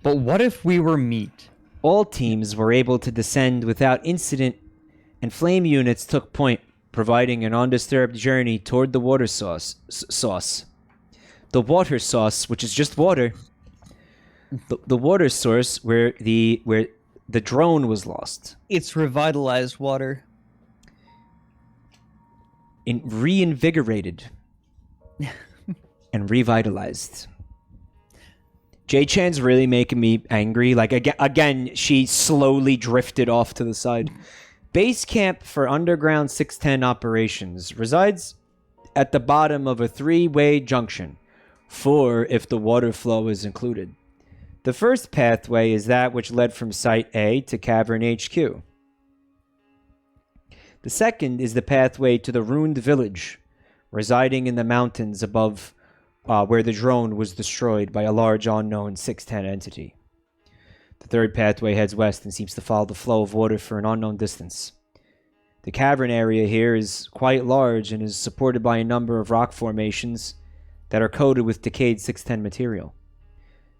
But what if we were meat? All teams were able to descend without incident, and flame units took point, providing an undisturbed journey toward the water sauce. The water sauce, which is just water. The water source where the drone was lost. It's revitalized water. Reinvigorated and revitalized. J-Chan's really making me angry. Like, again, she slowly drifted off to the side. Base camp for underground 610 operations resides at the bottom of a 3-way junction. 4 if the water flow is included. The first pathway is that which led from Site A to Cavern HQ. The second is the pathway to the ruined village, residing in the mountains above where the drone was destroyed by a large unknown 610 entity. The third pathway heads west and seems to follow the flow of water for an unknown distance. The cavern area here is quite large and is supported by a number of rock formations that are coated with decayed 610 material.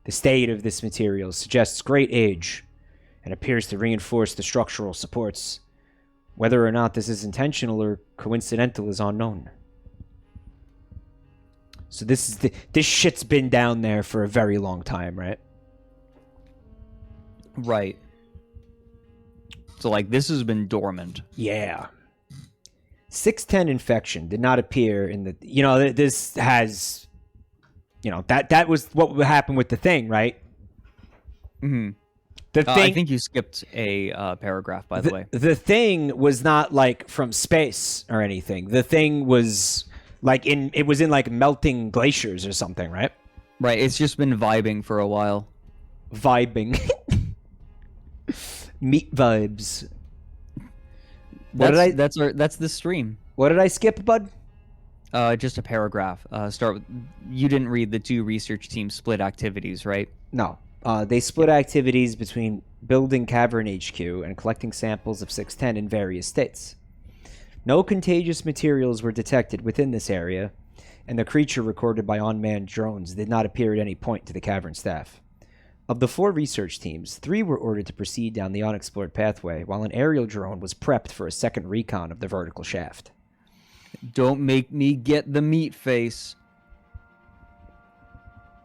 The state of this material suggests great age and appears to reinforce the structural supports. Whether or not this is intentional or coincidental is unknown. So this shit's been down there for a very long time, right? Right. So, like, this has been dormant. Yeah. 610 infection did not appear in the... this has... that was what happened with the thing, right? Mm-hmm. The thing... I think you skipped a paragraph, by the way. The thing was not, like, from space or anything. The thing was... it was in melting glaciers or something, right? Right, it's just been vibing for a while. Vibing. Meat vibes. That's the stream. What did I skip, bud? Just a paragraph. Start with, you didn't read the 2 research teams split activities, right? No. They split activities between building Cavern HQ and collecting samples of 610 in various states. No contagious materials were detected within this area, and the creature recorded by unmanned drones did not appear at any point to the cavern staff. Of the 4 research teams, 3 were ordered to proceed down the unexplored pathway, while an aerial drone was prepped for a second recon of the vertical shaft. Don't make me get the meat face.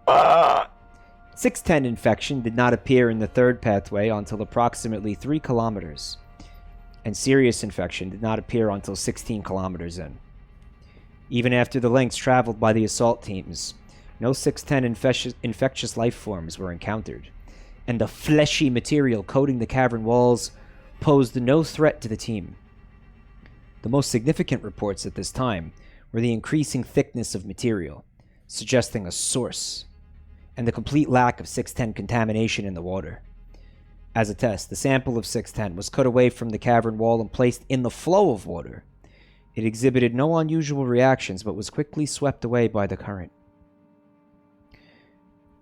610 infection did not appear in the third pathway until approximately 3 kilometers. And serious infection did not appear until 16 kilometers in. Even after the lengths traveled by the assault teams, no 610 infectious life forms were encountered, and the fleshy material coating the cavern walls posed no threat to the team. The most significant reports at this time were the increasing thickness of material, suggesting a source, and the complete lack of 610 contamination in the water. As a test, the sample of 610 was cut away from the cavern wall and placed in the flow of water. It exhibited no unusual reactions, but was quickly swept away by the current.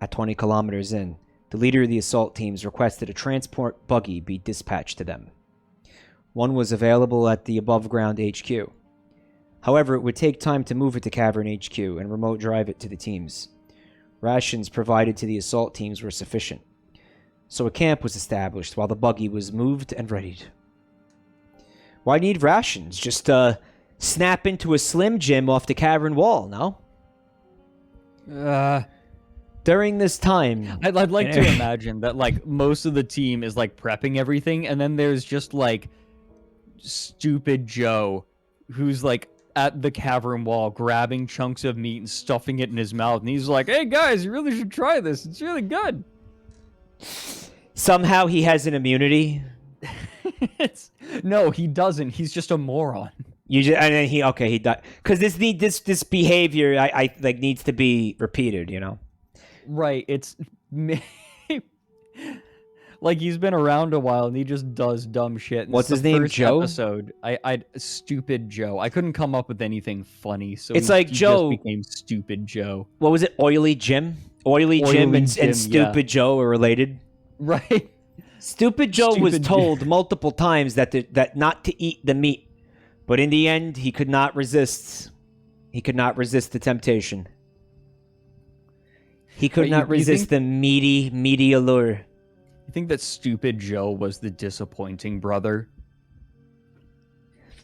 At 20 kilometers in, the leader of the assault teams requested a transport buggy be dispatched to them. One was available at the above-ground HQ. However, it would take time to move it to Cavern HQ and remote drive it to the teams. Rations provided to the assault teams were sufficient, so a camp was established while the buggy was moved and readied. Why need rations? Just snap into a Slim Jim off the cavern wall, no? During this time... I'd like to imagine that, like, most of the team is, like, prepping everything, and then there's just, like, stupid Joe, who's, like, at the cavern wall, grabbing chunks of meat and stuffing it in his mouth, and he's like, hey, guys, you really should try this. It's really good. Somehow he has an immunity. No, he doesn't. He's just a moron. And then he died. Because this behavior, I like, needs to be repeated, you know? Right, it's... like, he's been around a while, and he just does dumb shit. And what's his name, Joe? Episode, Stupid Joe. I couldn't come up with anything funny, so it's like Joe just became Stupid Joe. What was it? Oily Jim? Oily Jim and Stupid Joe are related? Right. Stupid Joe was told multiple times that not to eat the meat, but in the end, he could not resist. He could not resist the temptation. He could not resist the meaty allure. You think that Stupid Joe was the disappointing brother?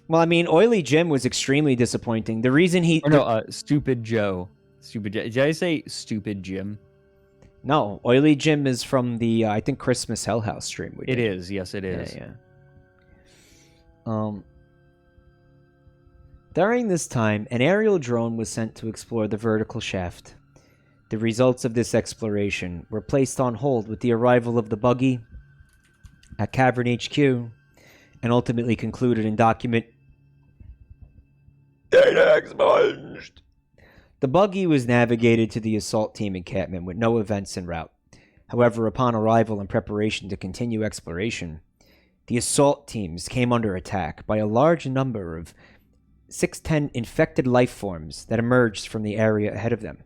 Well, I mean, Oily Jim was extremely disappointing. The reason he... Stupid Joe. Stupid Joe. Did I say Stupid Jim? No, Oily Jim is from the, I think, Christmas Hell House stream. It is. Yes, it is. Yeah. During this time, an aerial drone was sent to explore the vertical shaft. The results of this exploration were placed on hold with the arrival of the buggy at Cavern HQ and ultimately concluded in document data expunged. The buggy was navigated to the assault team encampment with no events en route. However, upon arrival and preparation to continue exploration, the assault teams came under attack by a large number of 610 infected life forms that emerged from the area ahead of them.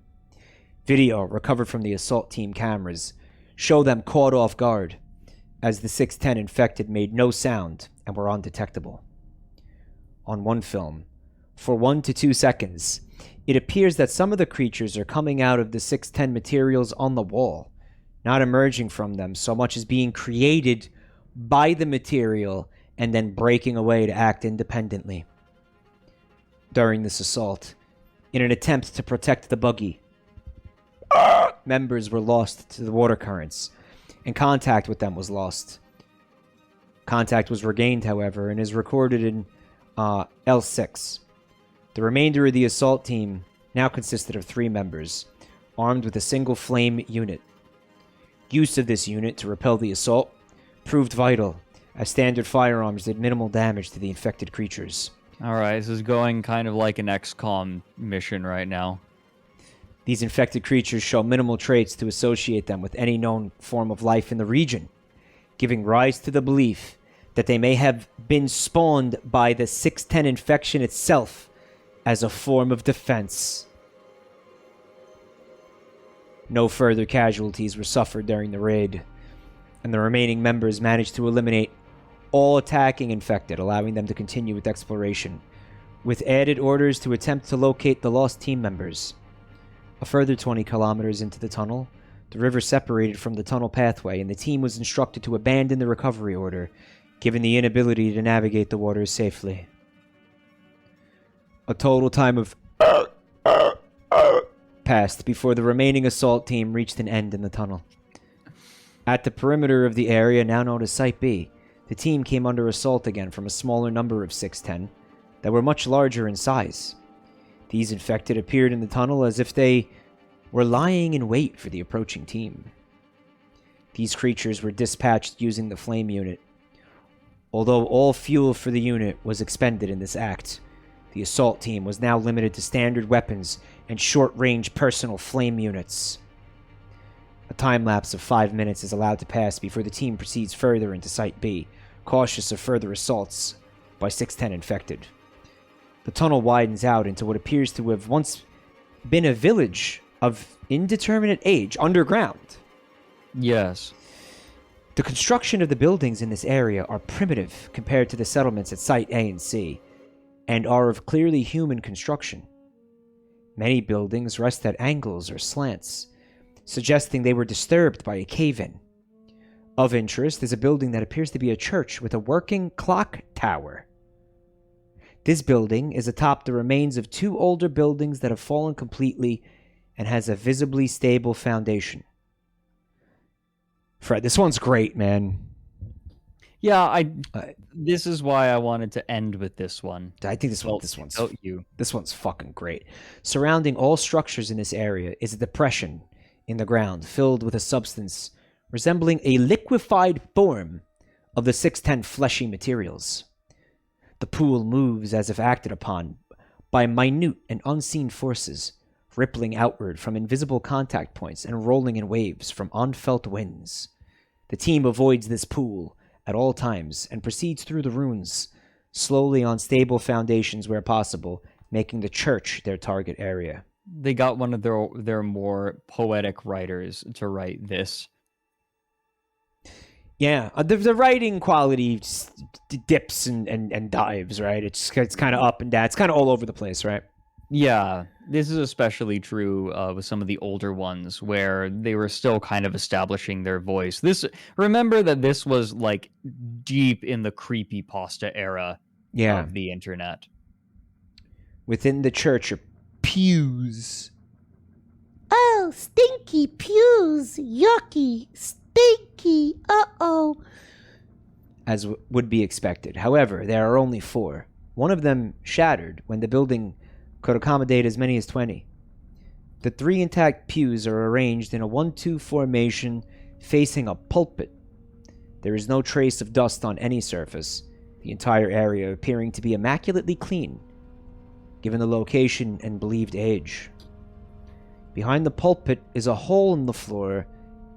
Video recovered from the assault team cameras show them caught off guard as the 610 infected made no sound and were undetectable. On one film, for 1 to 2 seconds, it appears that some of the creatures are coming out of the 610 materials on the wall, not emerging from them so much as being created by the material and then breaking away to act independently. During this assault, in an attempt to protect the buggy, members were lost to the water currents, and contact with them was lost. Contact was regained, however, and is recorded in L6. The remainder of the assault team now consisted of 3 members, armed with a single flame unit. Use of this unit to repel the assault proved vital, as standard firearms did minimal damage to the infected creatures. Alright, this is going kind of like an XCOM mission right now. These infected creatures show minimal traits to associate them with any known form of life in the region, giving rise to the belief that they may have been spawned by the 610 infection itself as a form of defense. No further casualties were suffered during the raid, and the remaining members managed to eliminate all attacking infected, allowing them to continue with exploration, with added orders to attempt to locate the lost team members. A further 20 kilometers into the tunnel, the river separated from the tunnel pathway, and the team was instructed to abandon the recovery order, given the inability to navigate the waters safely. A total time of passed before the remaining assault team reached an end in the tunnel. At the perimeter of the area now known as Site B, the team came under assault again from a smaller number of 610 that were much larger in size. These infected appeared in the tunnel as if they were lying in wait for the approaching team. These creatures were dispatched using the flame unit. Although all fuel for the unit was expended in this act, the assault team was now limited to standard weapons and short-range personal flame units. A time lapse of 5 minutes is allowed to pass before the team proceeds further into Site B, cautious of further assaults by 610 infected. The tunnel widens out into what appears to have once been a village of indeterminate age underground. Yes. The construction of the buildings in this area are primitive compared to the settlements at Site A and C, and are of clearly human construction. Many buildings rest at angles or slants, suggesting they were disturbed by a cave-in. Of interest is a building that appears to be a church with a working clock tower. This building is atop the remains of 2 older buildings that have fallen completely and has a visibly stable foundation. Fred, this one's great, man. Yeah, this is why I wanted to end with this one. I think this one's fucking great. Surrounding all structures in this area is a depression in the ground filled with a substance resembling a liquefied form of the 610 fleshy materials. The pool moves as if acted upon by minute and unseen forces, rippling outward from invisible contact points and rolling in waves from unfelt winds. The team avoids this pool at all times and proceeds through the ruins, slowly on stable foundations where possible, making the church their target area. They got one of their more poetic writers to write this. Yeah, the writing quality dips and dives, right? It's kind of up and down. It's kind of all over the place, right? Yeah, this is especially true with some of the older ones where they were still kind of establishing their voice. Remember that this was like deep in the creepypasta era of the internet. Within the church are pews. Oh, stinky pews. Yucky. Stinky. Uh-oh. As would be expected. However, there are only 4. One of them shattered when the building could accommodate as many as 20. The 3 intact pews are arranged in a 1-2 formation facing a pulpit. There is no trace of dust on any surface, the entire area appearing to be immaculately clean, given the location and believed age. Behind the pulpit is a hole in the floor,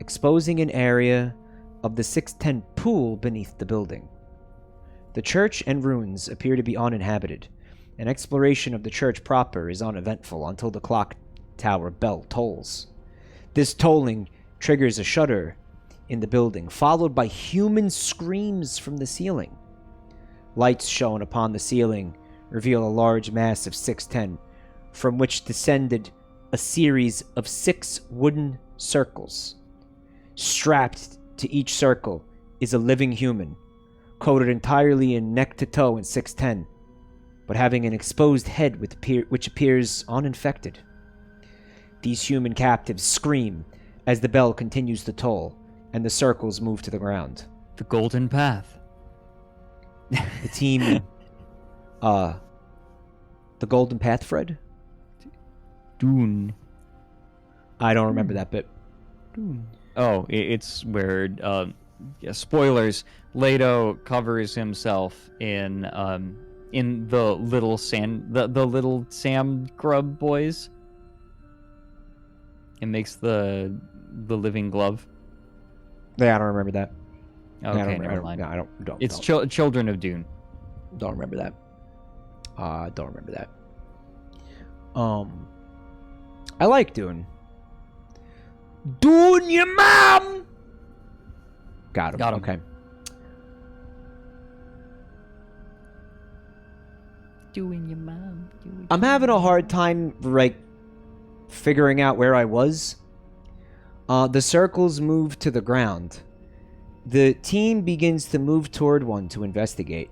exposing an area of the 610 pool beneath the building. The church and ruins appear to be uninhabited. An exploration of the church proper is uneventful until the clock tower bell tolls. This tolling triggers a shudder in the building, followed by human screams from the ceiling. Lights shown upon the ceiling reveal a large mass of 610, from which descended a series of 6 wooden circles. Strapped to each circle is a living human, coated entirely in neck to toe in 610, but having an exposed head which appears uninfected. These human captives scream as the bell continues to toll, and the circles move to the ground. The Golden Path. The team... the Golden Path, Fred? Dune. I don't remember that bit. Dune. Oh, it's where... spoilers. Leto covers himself in the little the little Sam Grub boys. It makes the living glove. Yeah, I don't remember that. Okay, never mind. I don't. It's Children of Dune. Don't remember that. Don't remember that. I like Dune. Dune, your mom. Got him. Okay. Doing your mom. I'm having a hard time, figuring out where I was. The circles move to the ground. The team begins to move toward one to investigate,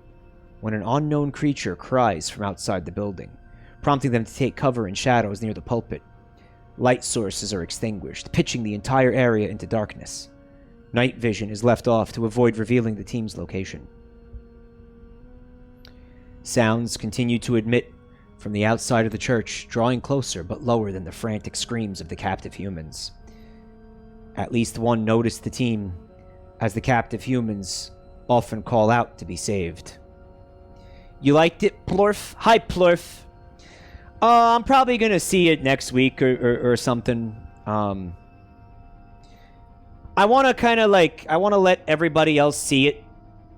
when an unknown creature cries from outside the building, prompting them to take cover in shadows near the pulpit. Light sources are extinguished, pitching the entire area into darkness. Night vision is left off to avoid revealing the team's location. Sounds continue to emit from the outside of the church, drawing closer but lower than the frantic screams of the captive humans. At least one noticed the team as the captive humans often call out to be saved. You liked it, Plorf? Hi, Plorf. I'm probably gonna see it next week or something. I want to kind of like, I want to let everybody else see it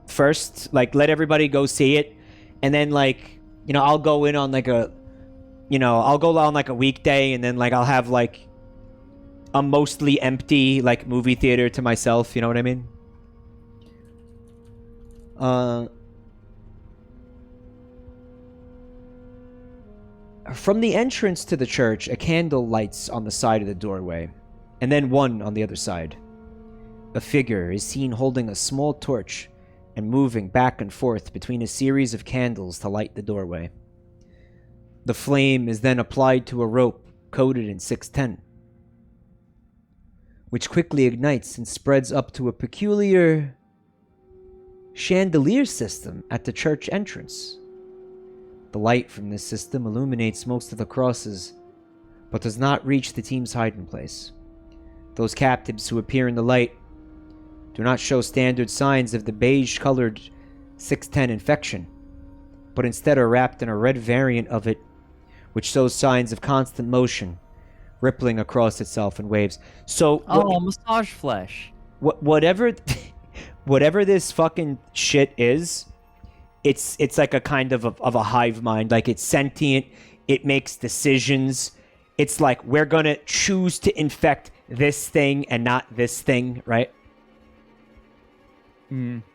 first. Like, let everybody go see it. And then, like, you know, I'll go in on like a, you know, I'll go on like a weekday, and then like I'll have like a mostly empty like movie theater to myself. You know what I mean? From the entrance to the church, a candle lights on the side of the doorway, and then one on the other side. A figure is seen holding a small torch and moving back and forth between a series of candles to light the doorway. The flame is then applied to a rope coated in 610, which quickly ignites and spreads up to a peculiar chandelier system at the church entrance. The light from this system illuminates most of the crosses, but does not reach the team's hiding place. Those captives who appear in the light do not show standard signs of the beige-colored 610 infection, but instead are wrapped in a red variant of it, which shows signs of constant motion, rippling across itself in waves. So, massage flesh. whatever this fucking shit is, it's like a kind of a hive mind. Like, it's sentient, it makes decisions. It's like, we're gonna choose to infect this thing and not this thing, right?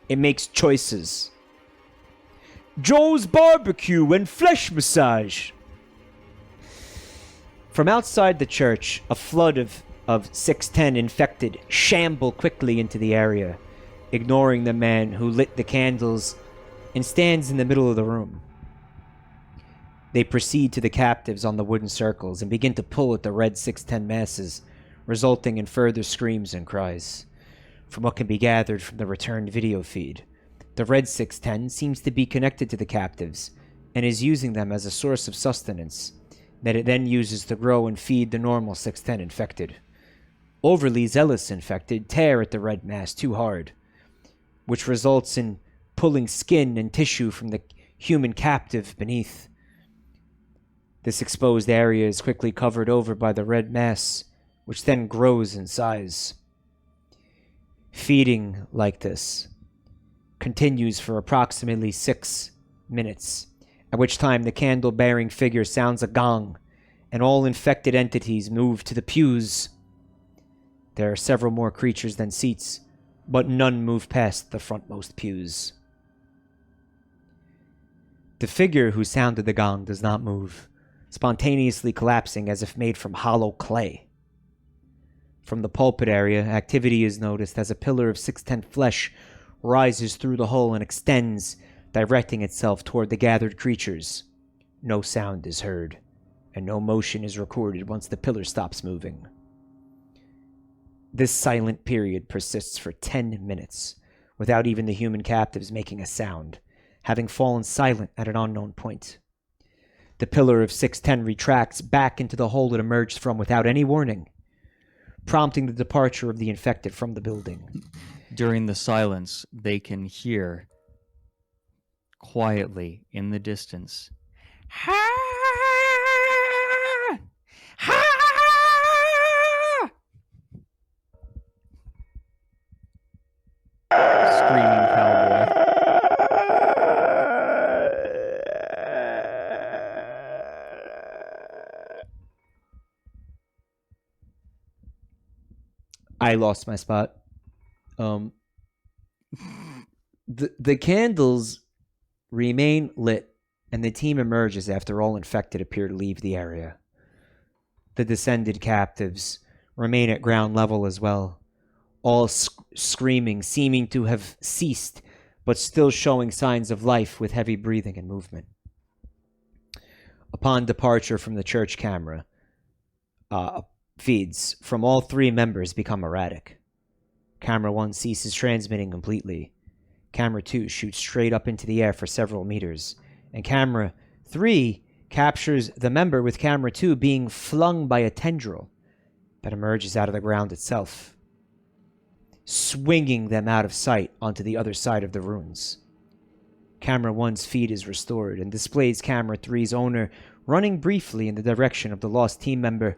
It makes choices. Joe's Barbecue and Flesh Massage. From outside the church, a flood of 610 infected shamble quickly into the area, ignoring the man who lit the candles and stands in the middle of the room. They proceed to the captives on the wooden circles and begin to pull at the red 610 masses, resulting in further screams and cries. From what can be gathered from the returned video feed, the red 610 seems to be connected to the captives and is using them as a source of sustenance that it then uses to grow and feed the normal 610 infected. Overly zealous infected tear at the red mass too hard, which results in pulling skin and tissue from the human captive beneath. This exposed area is quickly covered over by the red mass, which then grows in size. Feeding like this continues for approximately 6 minutes, at which time the candle-bearing figure sounds a gong, and all infected entities move to the pews. There are several more creatures than seats, but none move past the frontmost pews. The figure who sounded the gong does not move, spontaneously collapsing as if made from hollow clay. From the pulpit area, activity is noticed as a pillar of 610 flesh rises through the hole and extends, directing itself toward the gathered creatures. No sound is heard, and no motion is recorded once the pillar stops moving. This silent period persists for 10 minutes, without even the human captives making a sound, having fallen silent at an unknown point. The pillar of 610 retracts back into the hole it emerged from without any warning, prompting the departure of the infected from the building. During the silence, they can hear quietly in the distance, screaming cowboy. I lost my spot. The candles remain lit, and the team emerges after all infected appear to leave the area. The descended captives remain at ground level as well, all screaming, seeming to have ceased, but still showing signs of life with heavy breathing and movement. Upon departure from the church camera, feeds from all 3 members become erratic. Camera 1 ceases transmitting completely. Camera 2 shoots straight up into the air for several meters, and Camera 3 captures the member with Camera 2 being flung by a tendril that emerges out of the ground itself. swinging them out of sight onto the other side of the ruins. Camera 1's feed is restored and displays Camera 3's owner running briefly in the direction of the lost team member,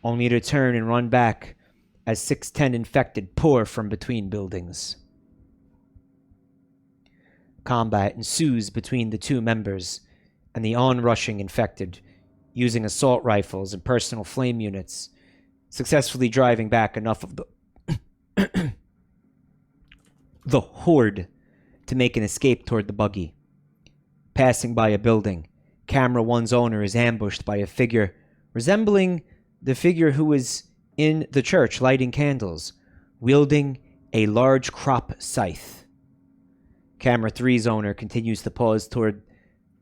only to turn and run back as 610 infected pour from between buildings. Combat ensues between the two members and the onrushing infected, using assault rifles and personal flame units, successfully driving back enough of the horde to make an escape toward the buggy. Passing by a building, Camera 1's owner is ambushed by a figure resembling the figure who was in the church lighting candles, wielding a large crop scythe. Camera 3's owner continues to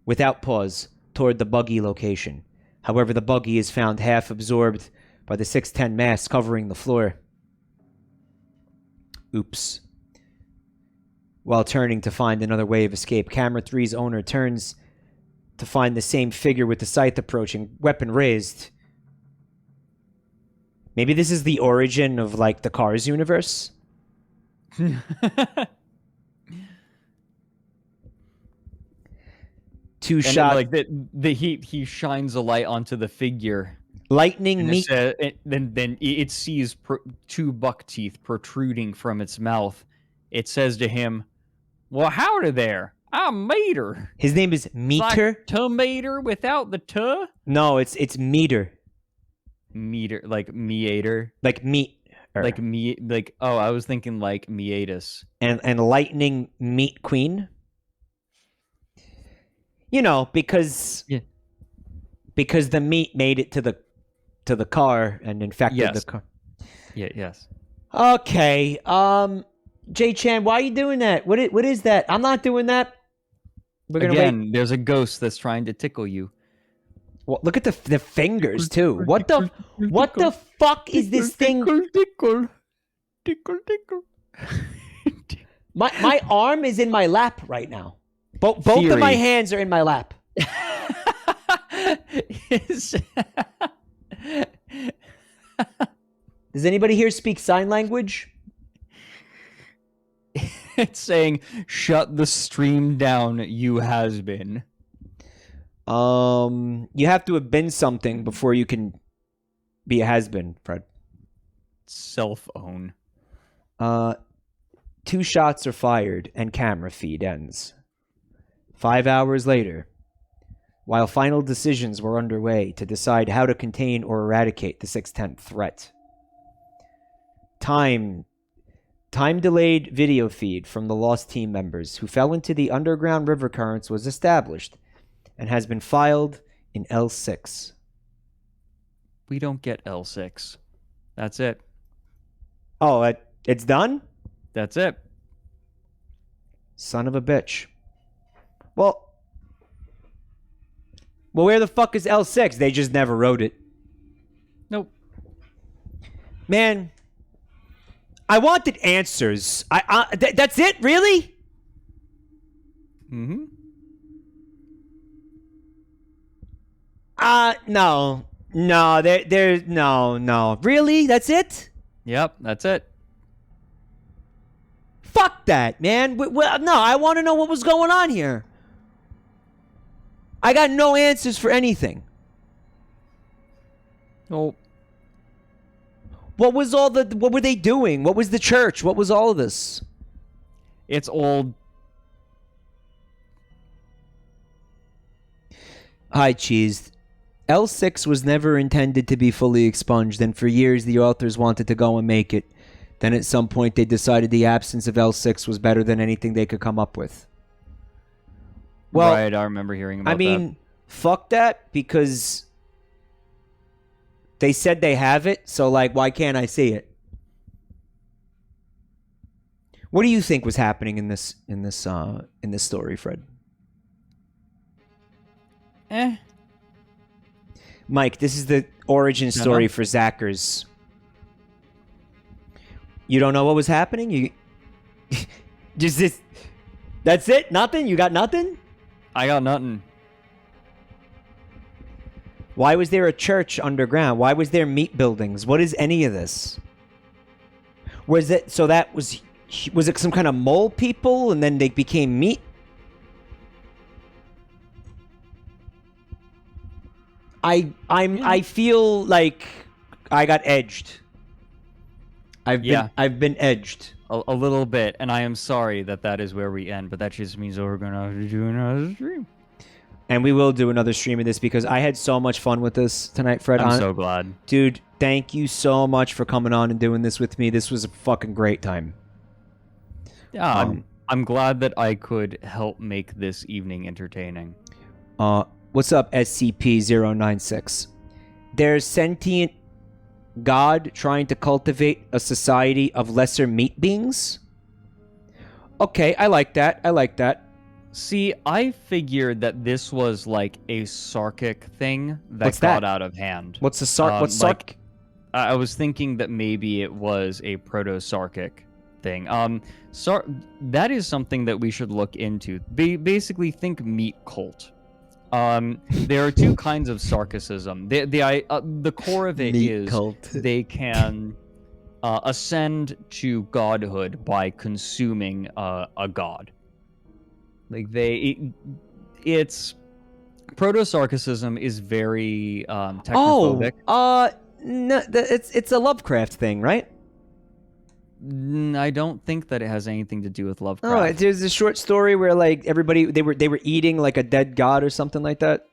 without pause, toward the buggy location. However, the buggy is found half absorbed by the 610 mass covering the floor. Oops. While turning to find another way of escape, Camera 3's owner turns to find the same figure with the scythe approaching, weapon raised. Maybe this is the origin of, like, the Cars universe? Two And shot. like he shines a light onto the figure. Lightning And meat. then it sees two buck teeth protruding from its mouth. It says to him, "Well, howdy there. I'm Meter. His name is Meter. Like tomater without the tuh? No, it's Meter. Meter, like meater. Like meat. Like me, like, oh, I was thinking like meatus. And Lightning Meat Queen. You know, because the meat made it to the car and infected the car. Yeah, yes. Okay. Jay Chan, why are you doing that? What is that? I'm not doing that. We're gonna wait. There's a ghost that's trying to tickle you. Well, look at the fingers too. What the fuck is this thing? Tickle. My arm is in my lap right now. Both of my hands are in my lap. Does anybody here speak sign language? It's saying, "Shut the stream down, you has been." You have to have been something before you can be a has-been, Fred. Cell phone. 2 shots are fired and camera feed ends. 5 hours later, while final decisions were underway to decide how to contain or eradicate the 610 threat. Time-delayed video feed from the lost team members who fell into the underground river currents was established and has been filed in L6. We don't get L6. That's it. Oh, it's done? That's it. Son of a bitch. Well, where the fuck is L6? They just never wrote it. Nope. Man, I wanted answers. That's it? Really? Mm-hmm. No. No. Really? That's it? Yep, that's it. Fuck that, man. No, I want to know what was going on here. I got no answers for anything. Nope. What were they doing? What was the church? What was all of this? It's old. Hi, Cheese. L6 was never intended to be fully expunged, and for years the authors wanted to go and make it. Then at some point they decided the absence of L6 was better than anything they could come up with. Well, Right, I remember hearing about that. Fuck that, because they said they have it, so, like, why can't I see it? What do you think was happening in this story, Fred? Mike, this is the origin story for Zackers. You don't know what was happening? You just this. That's it? Nothing? You got nothing? I got nothing. Why was there a church underground? Why was there meat buildings? What is any of this? Was it so that was it some kind of mole people and then they became meat? I feel like I got edged. I've been edged. A little bit, and I am sorry that is where we end, but that just means that we're gonna have to do another stream. And we will do another stream of this because I had so much fun with this tonight, Fred. I'm so glad. Dude, thank you so much for coming on and doing this with me. This was a fucking great time. Yeah, I'm glad that I could help make this evening entertaining. What's up, SCP-096? There's sentient God trying to cultivate a society of lesser meat beings? Okay, I like that. See, I figured that this was like a Sarkic thing that What's that? got out of hand. What's the Sark? What's Sark? Like, I was thinking that maybe it was a proto-Sarkic thing. That is something that we should look into. Basically, think meat cult. There are two kinds of Sarkicism. The core of it meat is cult. they can ascend to godhood by consuming a god. Like it's proto-Sarkicism is very technophobic. No, it's a Lovecraft thing, right? I don't think that it has anything to do with Lovecraft. Oh, there's a short story where like everybody they were eating like a dead god or something like that.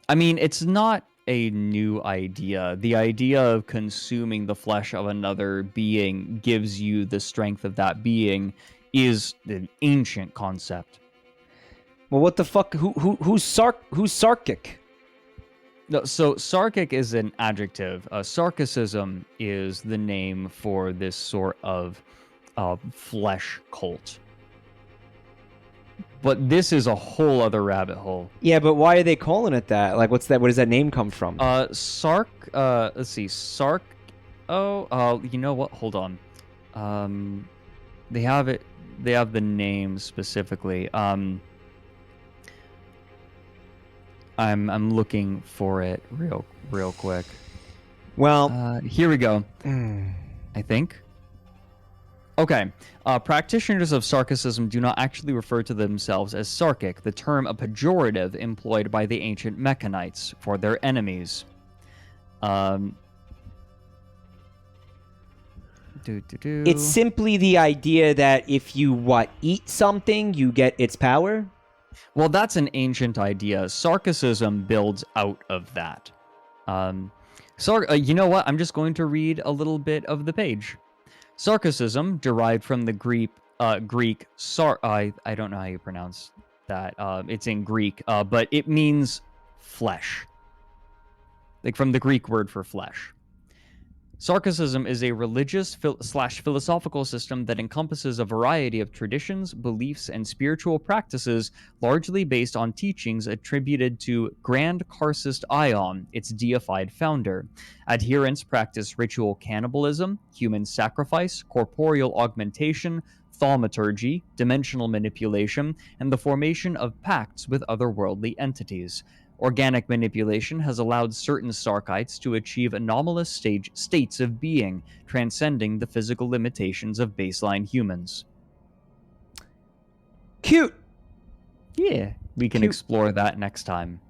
I mean, it's not a new idea. The idea of consuming the flesh of another being gives you the strength of that being is an ancient concept. Well, what the fuck? Who's Sarkic? No, so Sarkic is an adjective. Sarkicism is the name for this sort of flesh cult. But this is a whole other rabbit hole. Yeah, but why are they calling it that? Like, what's that? Where does that name come from? Sark. Let's see. Sark. Oh. You know what? Hold on. They have it. They have the name specifically. I'm looking for it real quick. Well, here we go. I think. Okay. Practitioners of Sarkicism do not actually refer to themselves as Sarkic, the term a pejorative employed by the ancient Mechanites for their enemies. It's simply the idea that if you eat something, you get its power. Well, that's an ancient idea. Sarkicism builds out of that. You know what? I'm just going to read a little bit of the page. Sarkicism, derived from the Greek I don't know how you pronounce that. It's in Greek, but it means flesh. Like from the Greek word for flesh. Sarkicism is a religious philosophical system that encompasses a variety of traditions, beliefs, and spiritual practices, largely based on teachings attributed to Grand Karcist Ion, its deified founder. Adherents practice ritual cannibalism, human sacrifice, corporeal augmentation, thaumaturgy, dimensional manipulation, and the formation of pacts with otherworldly entities. Organic manipulation has allowed certain Sarkites to achieve anomalous states of being, transcending the physical limitations of baseline humans. Cute. Yeah, we can explore that next time.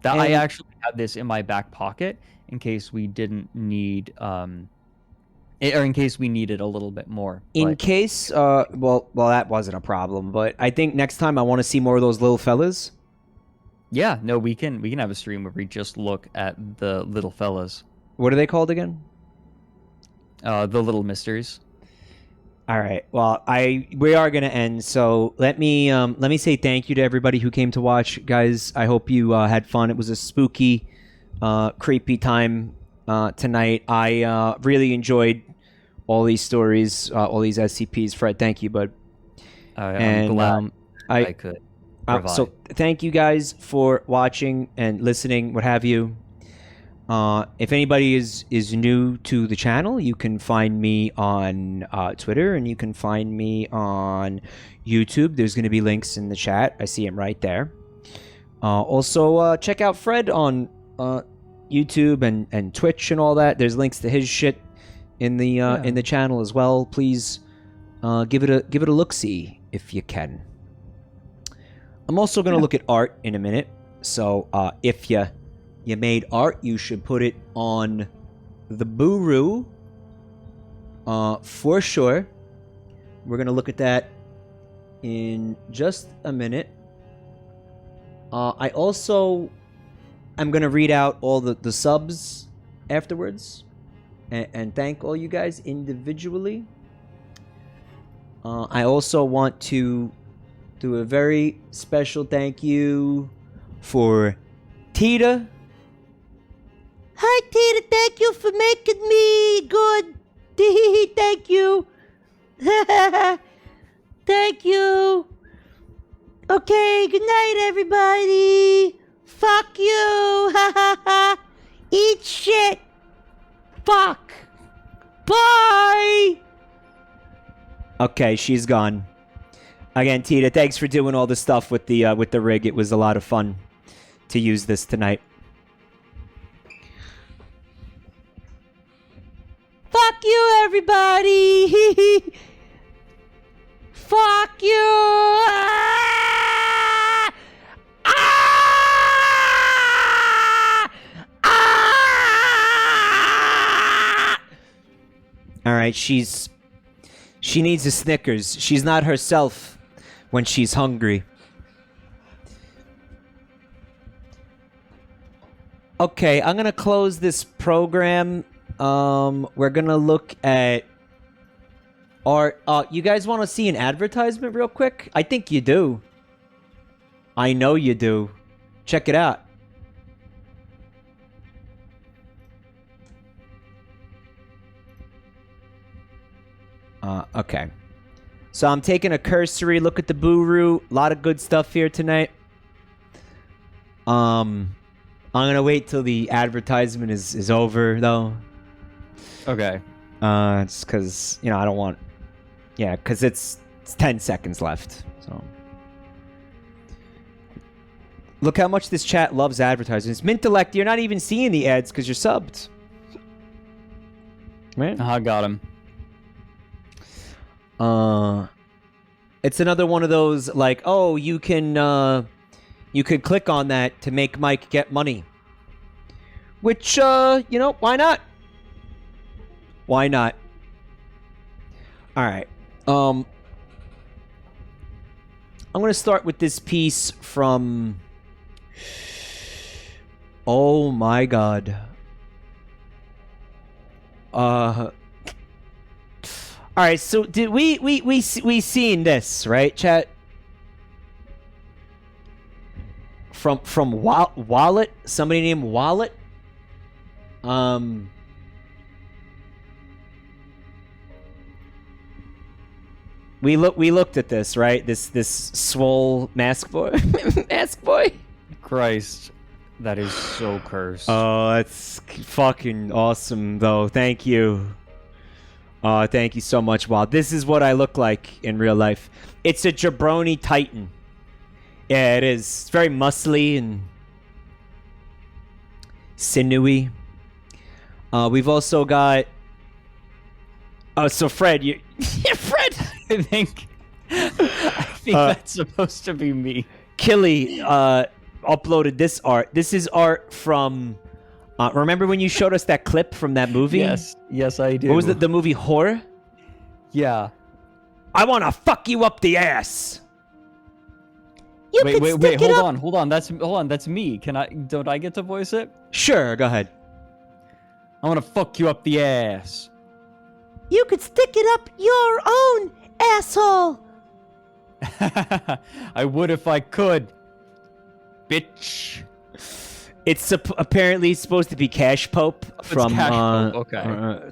I actually had this in my back pocket in case we didn't need, or in case we needed a little bit more. In case, well, that wasn't a problem, but I think next time I want to see more of those little fellas. Yeah, no, we can have a stream where we just look at the little fellas. What are they called again? The little mysteries. All right. Well, we are gonna end. So let me say thank you to everybody who came to watch, guys. I hope you had fun. It was a spooky, creepy time tonight. I really enjoyed all these stories, all these SCPs. Fred, thank you, bud. I'm glad I could. So thank you guys for watching and listening, what have you. If anybody is new to the channel, you can find me on Twitter and you can find me on YouTube. There's going to be links in the chat. I see them right there. Also, check out Fred on YouTube and Twitch and all that. There's links to his shit in the channel as well. Please give it a look-see if you can. I'm also gonna look at art in a minute. So if you made art, you should put it on the Buru for sure. We're gonna look at that in just a minute. I also am gonna read out all the subs afterwards and thank all you guys individually. I also want to do a very special thank you for Tita. Hi, Tita. Thank you for making me good. Thank you. Thank you. Okay, good night, everybody. Fuck you. Eat shit. Fuck. Bye. Okay, she's gone. Again, Tita, thanks for doing all the stuff with the rig. It was a lot of fun to use this tonight. Fuck you, everybody. Fuck you. Ah! Ah! Ah! All right, she needs a Snickers. She's not herself when she's hungry. Okay, I'm gonna close this program. We're gonna look at art. You guys want to see an advertisement real quick? I think you do. I know you do. Check it out. Okay. So I'm taking a cursory look at the Buru. A lot of good stuff here tonight. I'm gonna wait till the advertisement is over though. Okay. It's because I don't want. Yeah, because it's 10 seconds left. So look how much this chat loves advertisements. Mintellect, you're not even seeing the ads because you're subbed. Right? I got him. It's another one of those like, oh, you could click on that to make Mike get money. Which, why not? Why not? All right. I'm going to start with this piece from... Oh my god. All right, so did we seen this, right, chat? From Wallet, somebody named Wallet. We looked at this, right? This swole mask boy. Mask boy. Christ, that is so cursed. Oh, that's fucking awesome though. Thank you. Thank you so much, Wild. This is what I look like in real life. It's a Jabroni Titan. Yeah, it is. It's very muscly and sinewy. We've also got... Oh, so Fred, you... Yeah, Fred! I think that's supposed to be me. Killy uploaded this art. This is art from... remember when you showed us that clip from that movie? Yes, I do. What was the movie Horror? Yeah. I want to fuck you up the ass. Wait, hold on. That's me. Don't I get to voice it? Sure, go ahead. I want to fuck you up the ass. You could stick it up your own asshole. I would if I could. Bitch. It's apparently supposed to be Cash Pope from Cash Pope, okay.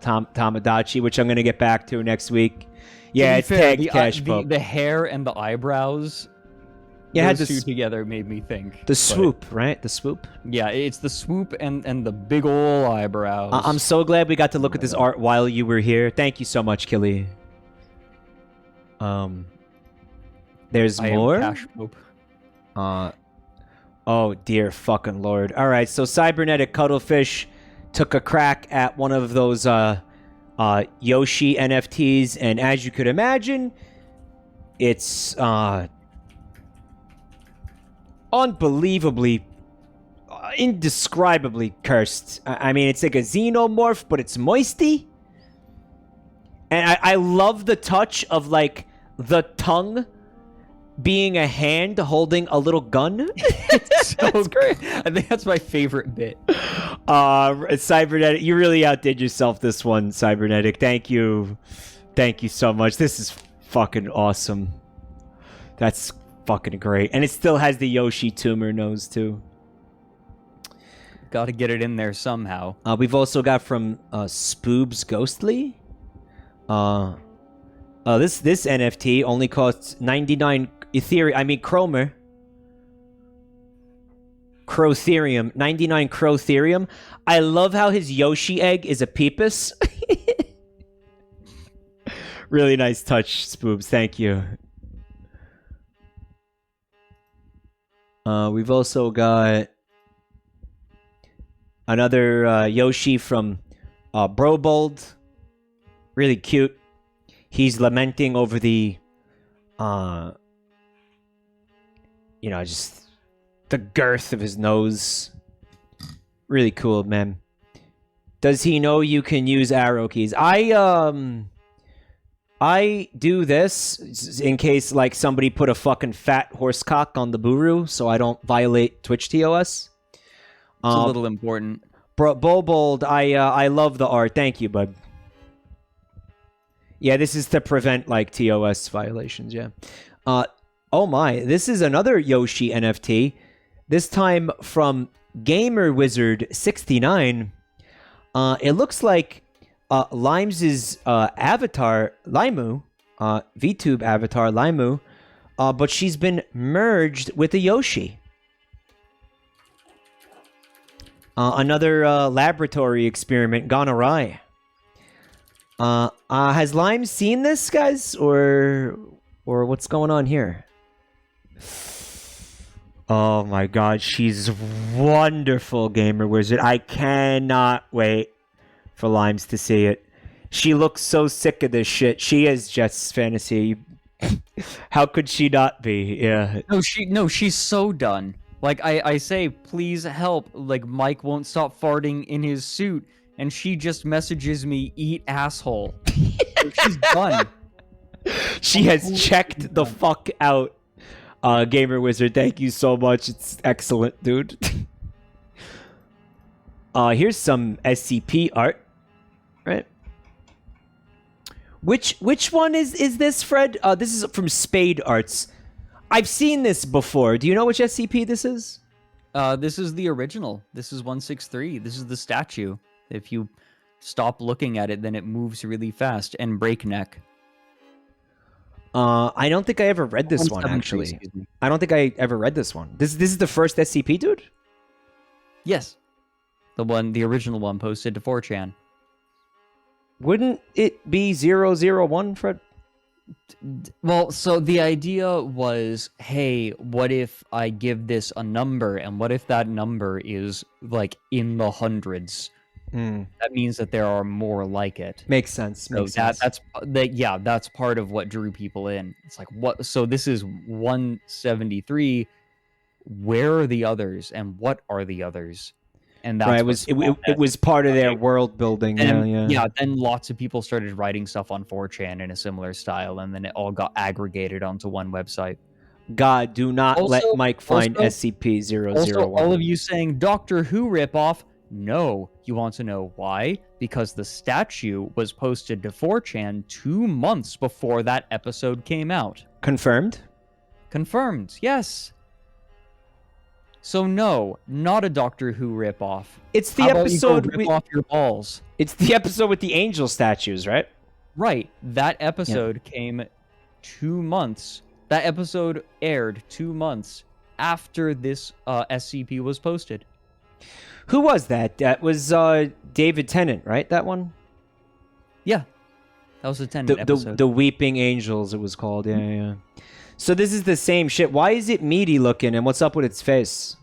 Tamagotchi, which I'm going to get back to next week. Yeah, it's tagged Cash Pope. The hair and the eyebrows, those two together made me think. The swoop, right? The swoop? Yeah, it's the swoop and the big ol' eyebrows. I'm so glad we got to look at this art while you were here. Thank you so much, Killy. There's more? Cash Pope. Oh, dear fucking lord. All right, so Cybernetic Cuttlefish took a crack at one of those Yoshi NFTs, and as you could imagine, it's unbelievably, indescribably cursed. I mean, it's like a xenomorph, but it's moisty. And I love the touch of, like, the tongue being a hand holding a little gun. So great. I think that's my favorite bit. Cybernetic, you really outdid yourself this one, Cybernetic. Thank you. Thank you so much. This is fucking awesome. That's fucking great. And it still has the Yoshi tumor nose, too. Got to get it in there somehow. We've also got from Spoobs Ghostly. This NFT only costs 99 Ethereum. I mean, Crotherium. 99 Crotherium. I love how his Yoshi egg is a peepus. Really nice touch, Spoobs. Thank you. We've also got another Yoshi from Brobold. Really cute. He's lamenting over the, just the girth of his nose. Really cool, man. Does he know you can use arrow keys? I do this in case, like, somebody put a fucking fat horsecock on the Buru, so I don't violate Twitch TOS. It's a little important. Bobold, I love the art. Thank you, bud. Yeah, this is to prevent, like, TOS violations, yeah. Oh my, this is another Yoshi NFT. This time from Gamer Wizard 69. It looks like Limes' avatar, Limu, VTube avatar, Limu, but she's been merged with a Yoshi. Another laboratory experiment gone awry. Has Lime seen this, guys, or what's going on here? Oh my god, she's wonderful, Gamer Wizard. I cannot wait for Limes to see it. She looks so sick of this shit. She is Jets Fantasy. How could she not be? Yeah. No, she's so done. Like, I say, please help. Like, Mike won't stop farting in his suit, and she just messages me, eat asshole. She's done. She has checked the fuck out. Gamer Wizard, thank you so much. It's excellent, dude. Here's some SCP art. Right. Which one is this, Fred? This is from Spade Arts. I've seen this before. Do you know which SCP this is? This is the original. This is 163. This is the statue. If you stop looking at it, then it moves really fast and breakneck. I don't think I ever read this one, actually. I don't think I ever read this one. This is the first SCP, dude? Yes. The original one posted to 4chan. Wouldn't it be 001, Fred? Well, so the idea was, hey, what if I give this a number, and what if that number is, like, in the hundreds? That means that there are more like it. Makes sense. That's part of what drew people in. It's like, what? So this is 173. Where are the others, and what are the others? And that's right, it was part of their world building. Yeah. Then lots of people started writing stuff on 4chan in a similar style, and then it all got aggregated onto one website. God, do not let Mike find SCP-001. Also, all of you saying Doctor Who ripoff. No, you want to know why? Because the statue was posted to 4chan 2 months before that episode came out. Confirmed? Confirmed, yes. So no, not a Doctor Who ripoff. It's the How episode about you go rip off your balls. It's the episode with the angel statues, right? Right. That episode came 2 months. That episode aired 2 months after this SCP was posted. Who was that? That was David Tennant, right? That one? Yeah. That was the Tennant episode. The Weeping Angels, it was called. Yeah. So this is the same shit. Why is it meaty looking, and what's up with its face?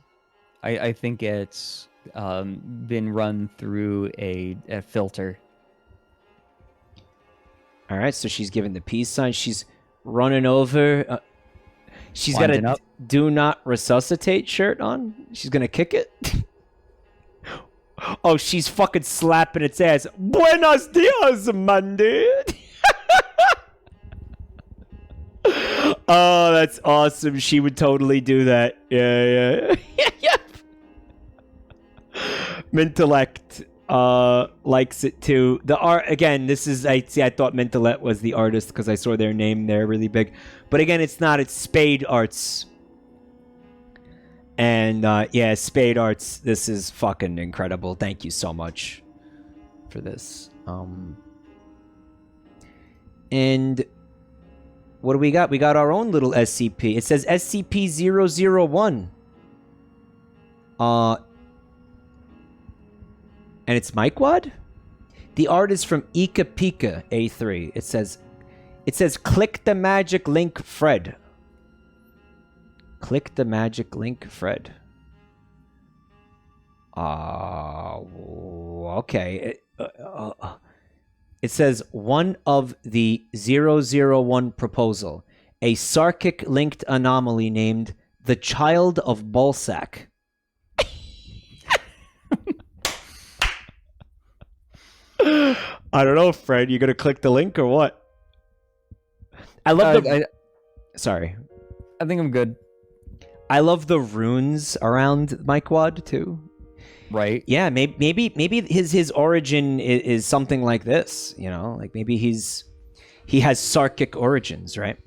I think it's been run through a filter. All right, so she's giving the peace sign. She's running over. She's got Winding a up. do not resuscitate shirt on. She's going to kick it. Oh, she's fucking slapping its ass. Buenos dias, Mandy. Oh, that's awesome. She would totally do that. Yeah. Yeah. Mintellect likes it too. The art again. This is I thought Mintellect was the artist because I saw their name there really big, but again, it's not. It's Spade Arts. And yeah, Spade Arts. This is fucking incredible. Thank you so much for this. And what do we got? We got our own little SCP. It says SCP-001. And it's Micwad? The art is from Ika Pika A3. It says click the magic link, Fred. Click the magic link, Fred. Okay. It says one of the 001 proposal, a Sarkic linked anomaly named the Child of Ballsack. I don't know, Fred. You gonna click the link or what? I love Sorry. I think I'm good. I love the runes around Micwad too. Right. Yeah, maybe his origin is something like this. You know, like maybe he has Sarkic origins, right?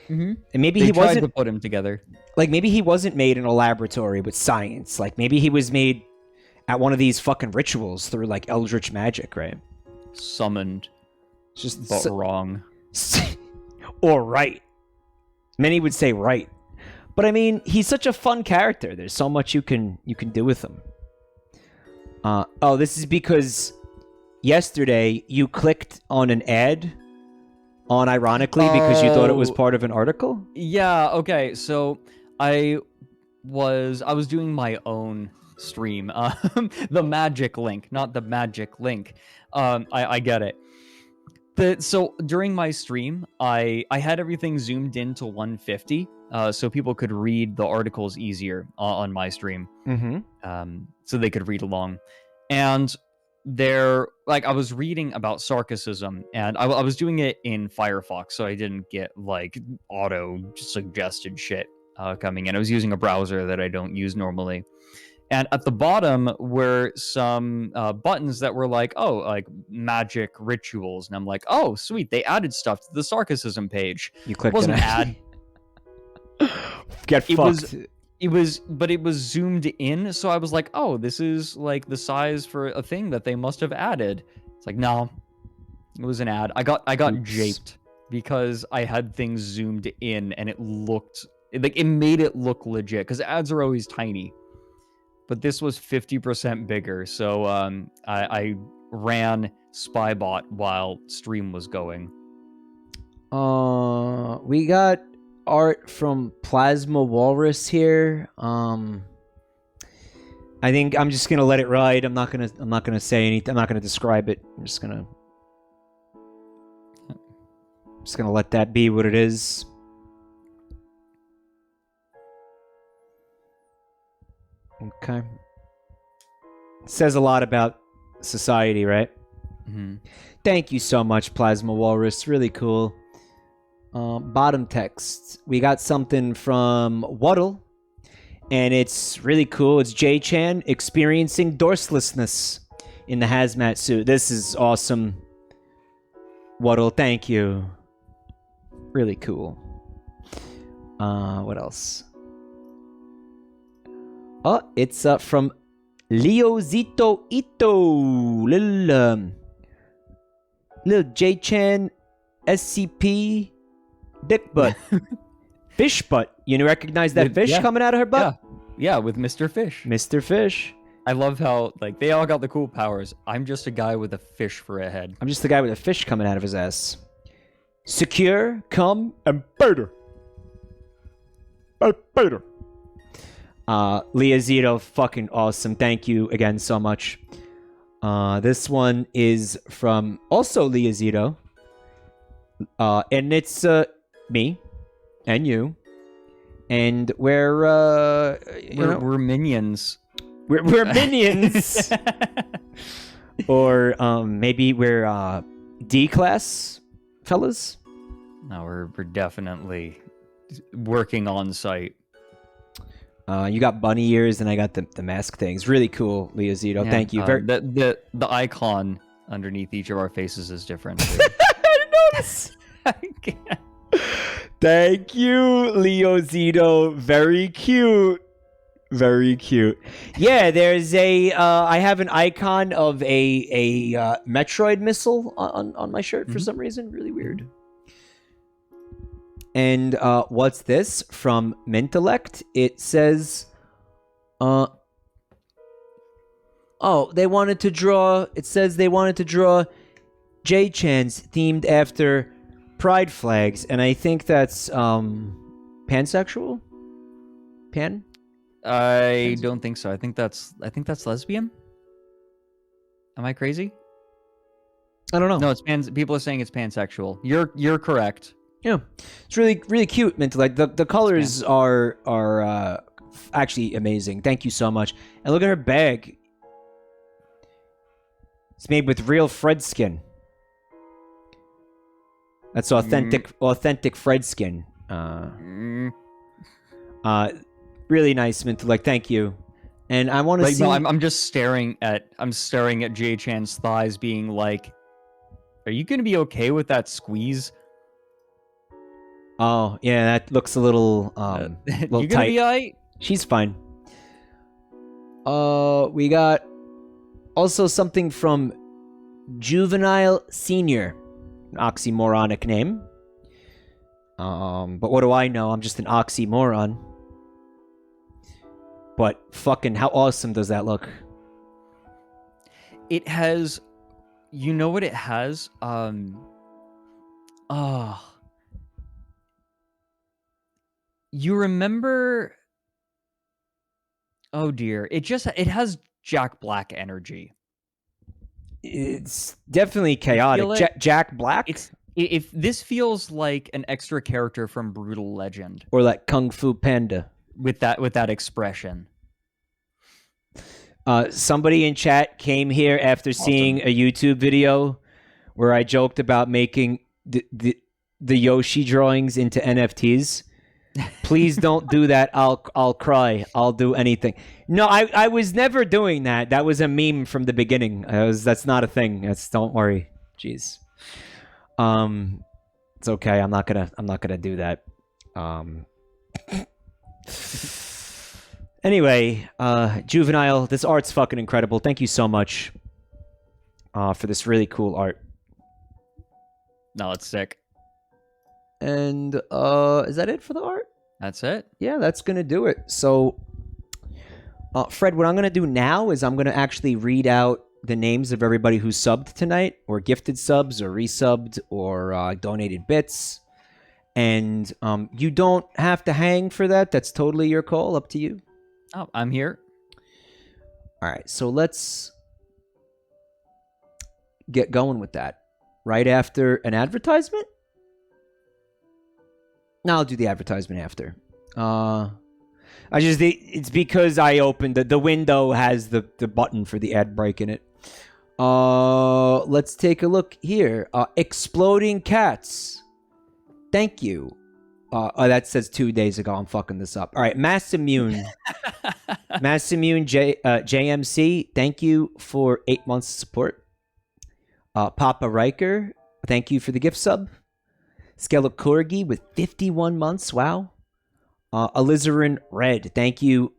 Mm-hmm. And maybe They he tried wasn't to put him together. like maybe he wasn't made in a laboratory with science. Like maybe he was made at one of these fucking rituals through like eldritch magic, right? Summoned, Just but wrong. or right. Many would say right. But I mean, he's such a fun character. There's so much you can do with him. This is because yesterday you clicked on an ad unironically because you thought it was part of an article? Yeah, okay. So I was doing my own stream. The magic link, not the magic link. I get it. So during my stream, I had everything zoomed in to 150, so people could read the articles easier on my stream. Mm-hmm. So they could read along. And I was reading about sarcasm, and I was doing it in Firefox, so I didn't get like auto suggested shit coming in. I was using a browser that I don't use normally. And at the bottom were some buttons that were like, oh, like magic rituals. And I'm like, oh, sweet. They added stuff to the sarcasm page. You clicked It wasn't an ad. Get fucked. It was zoomed in. So I was like, oh, this is like the size for a thing that they must have added. It's like, no, it was an ad. I got japed because I had things zoomed in and it made it look legit because ads are always tiny. But this was 50% bigger, so I ran Spybot while stream was going. We got art from Plasma Walrus here. I think I'm just gonna let it ride. I'm not gonna say anything. I'm not gonna describe it. I'm just gonna let that be what it is. Okay. It says a lot about society, right? Mm-hmm. Thank you so much, Plasma Walrus. Really cool. Bottom text. We got something from Waddle, and it's really cool. It's J-Chan experiencing dorslessness in the hazmat suit. This is awesome. Waddle, thank you. Really cool. What else? Oh, it's from Leozito Ito. Little J-Chan SCP dick butt. Fish butt. You recognize that fish coming out of her butt? Yeah, with Mr. Fish. Mr. Fish. I love how like they all got the cool powers. I'm just a guy with a fish for a head. I'm just the guy with a fish coming out of his ass. Secure, come, And better. Better. Leozito, fucking awesome. Thank you again so much. This one is from also Leozito. And it's me and you, and we're We're minions. we're minions, or maybe we're D class fellas. No, we're definitely working on site. You got bunny ears, and I got the mask things. Really cool, Leo Zito. Yeah, Thank you. The icon underneath each of our faces is different. Too. I can't. Thank you, Leo Zito. Very cute. Very cute. Yeah, there's a. I have an icon of a Metroid missile on my shirt for some reason. Really weird. And what's this from Mintellect? It says, oh, they wanted to draw. It says they wanted to draw J-Chans themed after pride flags, and I think that's pansexual. Pan? I don't think so. I think that's lesbian. Am I crazy? I don't know. No, it's people are saying it's pansexual. You're correct. Yeah, it's really cute. Mintellect. The colors are actually amazing. Thank you so much. And look at her bag. It's made with real Fred skin. That's authentic Fred skin. Really nice, Mintellect. Thank you. And I want to see. No, I'm just staring at Jay Chan's thighs, being like, "Are you gonna be okay with that squeeze?" Oh yeah, that looks a little little you gonna tight. be alright? She's fine. We got also something from Juvenile Senior, an oxymoronic name. But what do I know? I'm just an oxymoron. But fucking, how awesome does that look? It has, you know what it has? You remember? Oh dear, it has Jack Black energy. It's definitely chaotic. Like Jack Black? If this feels like an extra character from Brutal Legend, Or like Kung Fu Panda. with that expression. Somebody in chat came here after seeing a YouTube video where I joked about making the Yoshi drawings into NFTs. Please don't do that. I'll cry. I'll do anything. No, I was never doing that. That was a meme from the beginning. That's not a thing. Don't worry. Jeez. It's okay. I'm not gonna do that. Anyway, Juvenile, this art's fucking incredible. Thank you so much for this really cool art. No, it's sick. And is that it for the art? That's it. Yeah, that's gonna do it. So, Fred, what I'm gonna do now is I'm gonna actually read out the names of everybody who subbed tonight, or gifted subs, or resubbed, or donated bits. And you don't have to hang for that. That's totally your call. Up to you. Oh, I'm here. All right, so let's get going with that. Right after an advertisement? No, I'll do the advertisement after. It's because I opened the window has the button for the ad break in it. Let's take a look here. Exploding Cats. Thank you. That says 2 days ago. I'm fucking this up. All right, Mass Immune. Mass Immune JMC. Thank you for 8 months of support. Papa Riker. Thank you for the gift sub. Skelecorgi with 51 months. Wow. Alizarin Red. Thank you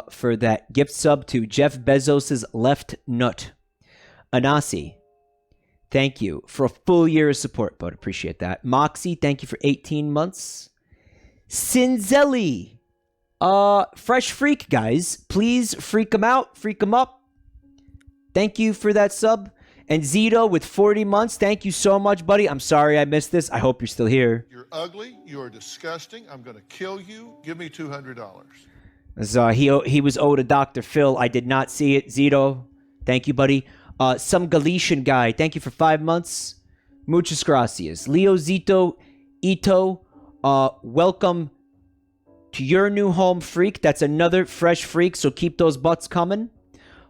for that gift sub to Jeff Bezos's left nut. Anasi. Thank you for a full year of support, bud. Appreciate that. Moxie, thank you for 18 months. Cinzelli. Fresh Freak, guys. Please freak them out. Freak them up. Thank you for that sub. And Zito with 40 months. Thank you so much, buddy. I'm sorry I missed this. I hope you're still here. You're ugly. You are disgusting. I'm going to kill you. Give me $200. So he was owed a Dr. Phil. I did not see it. Zito, thank you, buddy. Some Galician guy. Thank you for 5 months. Muchas gracias. Leo Zito Ito, welcome to your new home, Freak. That's another fresh Freak, so keep those butts coming.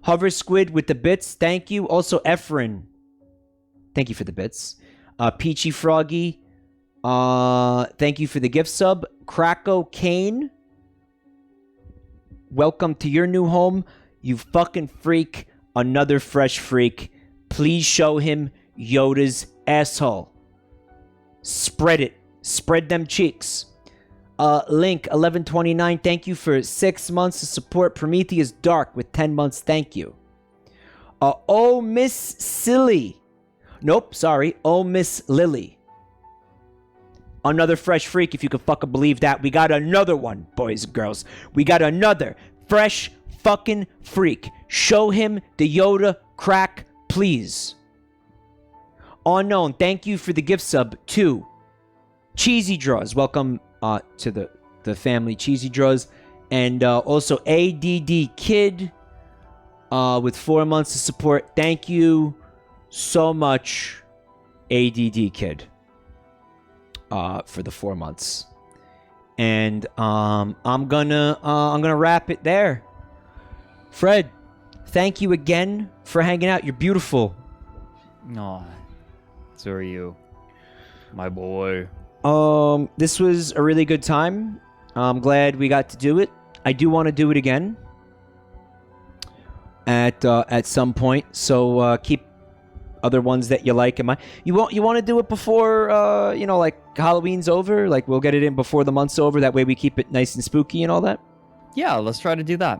Hover Squid with the bits, thank you. Also, Efren, thank you for the bits. Peachy Froggy, thank you for the gift sub. Krako Kane, welcome to your new home, you fucking freak. Another fresh Freak. Please show him Yoda's asshole. Spread it. Spread them cheeks. Link 1129, thank you for 6 months of support. Prometheus Dark with 10 months, thank you. Oh Miss Silly. Nope, sorry. Oh Miss Lily. Another fresh Freak, if you can fucking believe that. We got another one, boys and girls. We got another fresh fucking Freak. Show him the Yoda crack, please. Unknown, thank you for the gift sub too. Cheesy Draws, welcome to the family, Cheesy Draws. And also ADD Kid with 4 months of support. Thank you so much, ADD Kid, for the 4 months. And I'm gonna wrap it there. Fred, thank you again for hanging out. You're beautiful. Aw, so are you, my boy. This was a really good time. I'm glad we got to do it. I do want to do it again at some point. So keep other ones that you like in mind. You want to do it before like Halloween's over? Like we'll get it in before the month's over. That way we keep it nice and spooky and all that. Yeah, let's try to do that.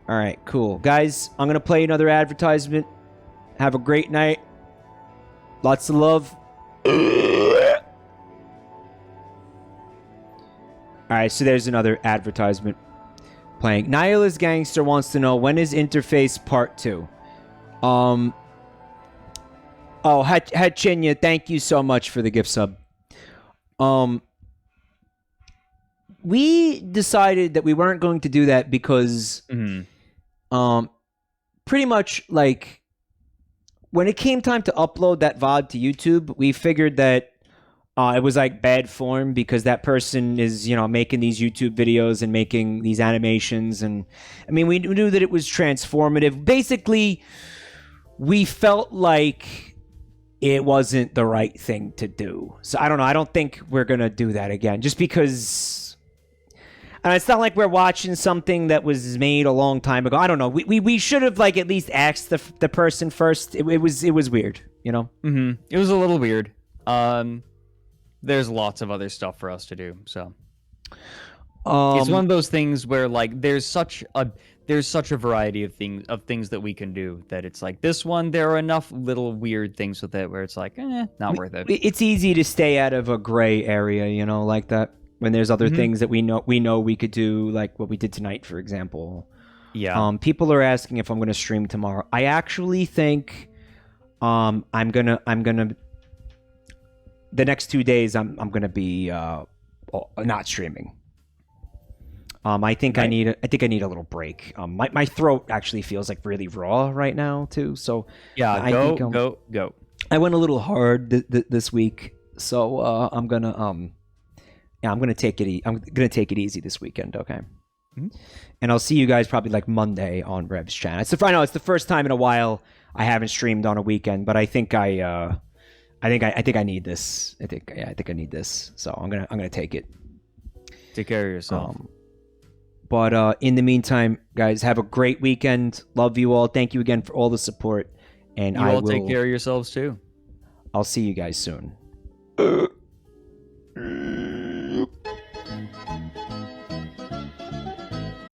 All right, cool. Guys, I'm going to play another advertisement. Have a great night. Lots of love. Alright, so there's another advertisement playing. Nihilist Gangster wants to know, when is Interface Part 2? Hachinya, thank you so much for the gift sub. We decided that we weren't going to do that because pretty much like when it came time to upload that VOD to YouTube, we figured that it was like bad form because that person is, making these YouTube videos and making these animations. And I mean, we knew that it was transformative. Basically, we felt like it wasn't the right thing to do. So I don't know. I don't think we're going to do that again just because. And it's not like we're watching something that was made a long time ago. I don't know. We should have like at least asked the person first. It was weird, Mm-hmm. It was a little weird. There's lots of other stuff for us to do, so it's one of those things where like there's such a variety of things that we can do that it's like this one there are enough little weird things with it where it's like not worth it. It's easy to stay out of a gray area, like that when there's other things that we know we could do, like what we did tonight, for example. Yeah. People are asking if I'm going to stream tomorrow. I actually think I'm gonna the next 2 days I'm gonna be not streaming. I think I need a little break. My throat actually feels like really raw right now too. So yeah, go. I went a little hard this week, so I'm gonna take it easy this weekend. Okay. Mm-hmm. And I'll see you guys probably like Monday on Reb's channel. It's the first time in a while I haven't streamed on a weekend, but I think I need this. I think I need this. So I'm gonna take it. Take care of yourself. But in the meantime, guys, have a great weekend. Love you all. Thank you again for all the support. And you all take care of yourselves too. I'll see you guys soon.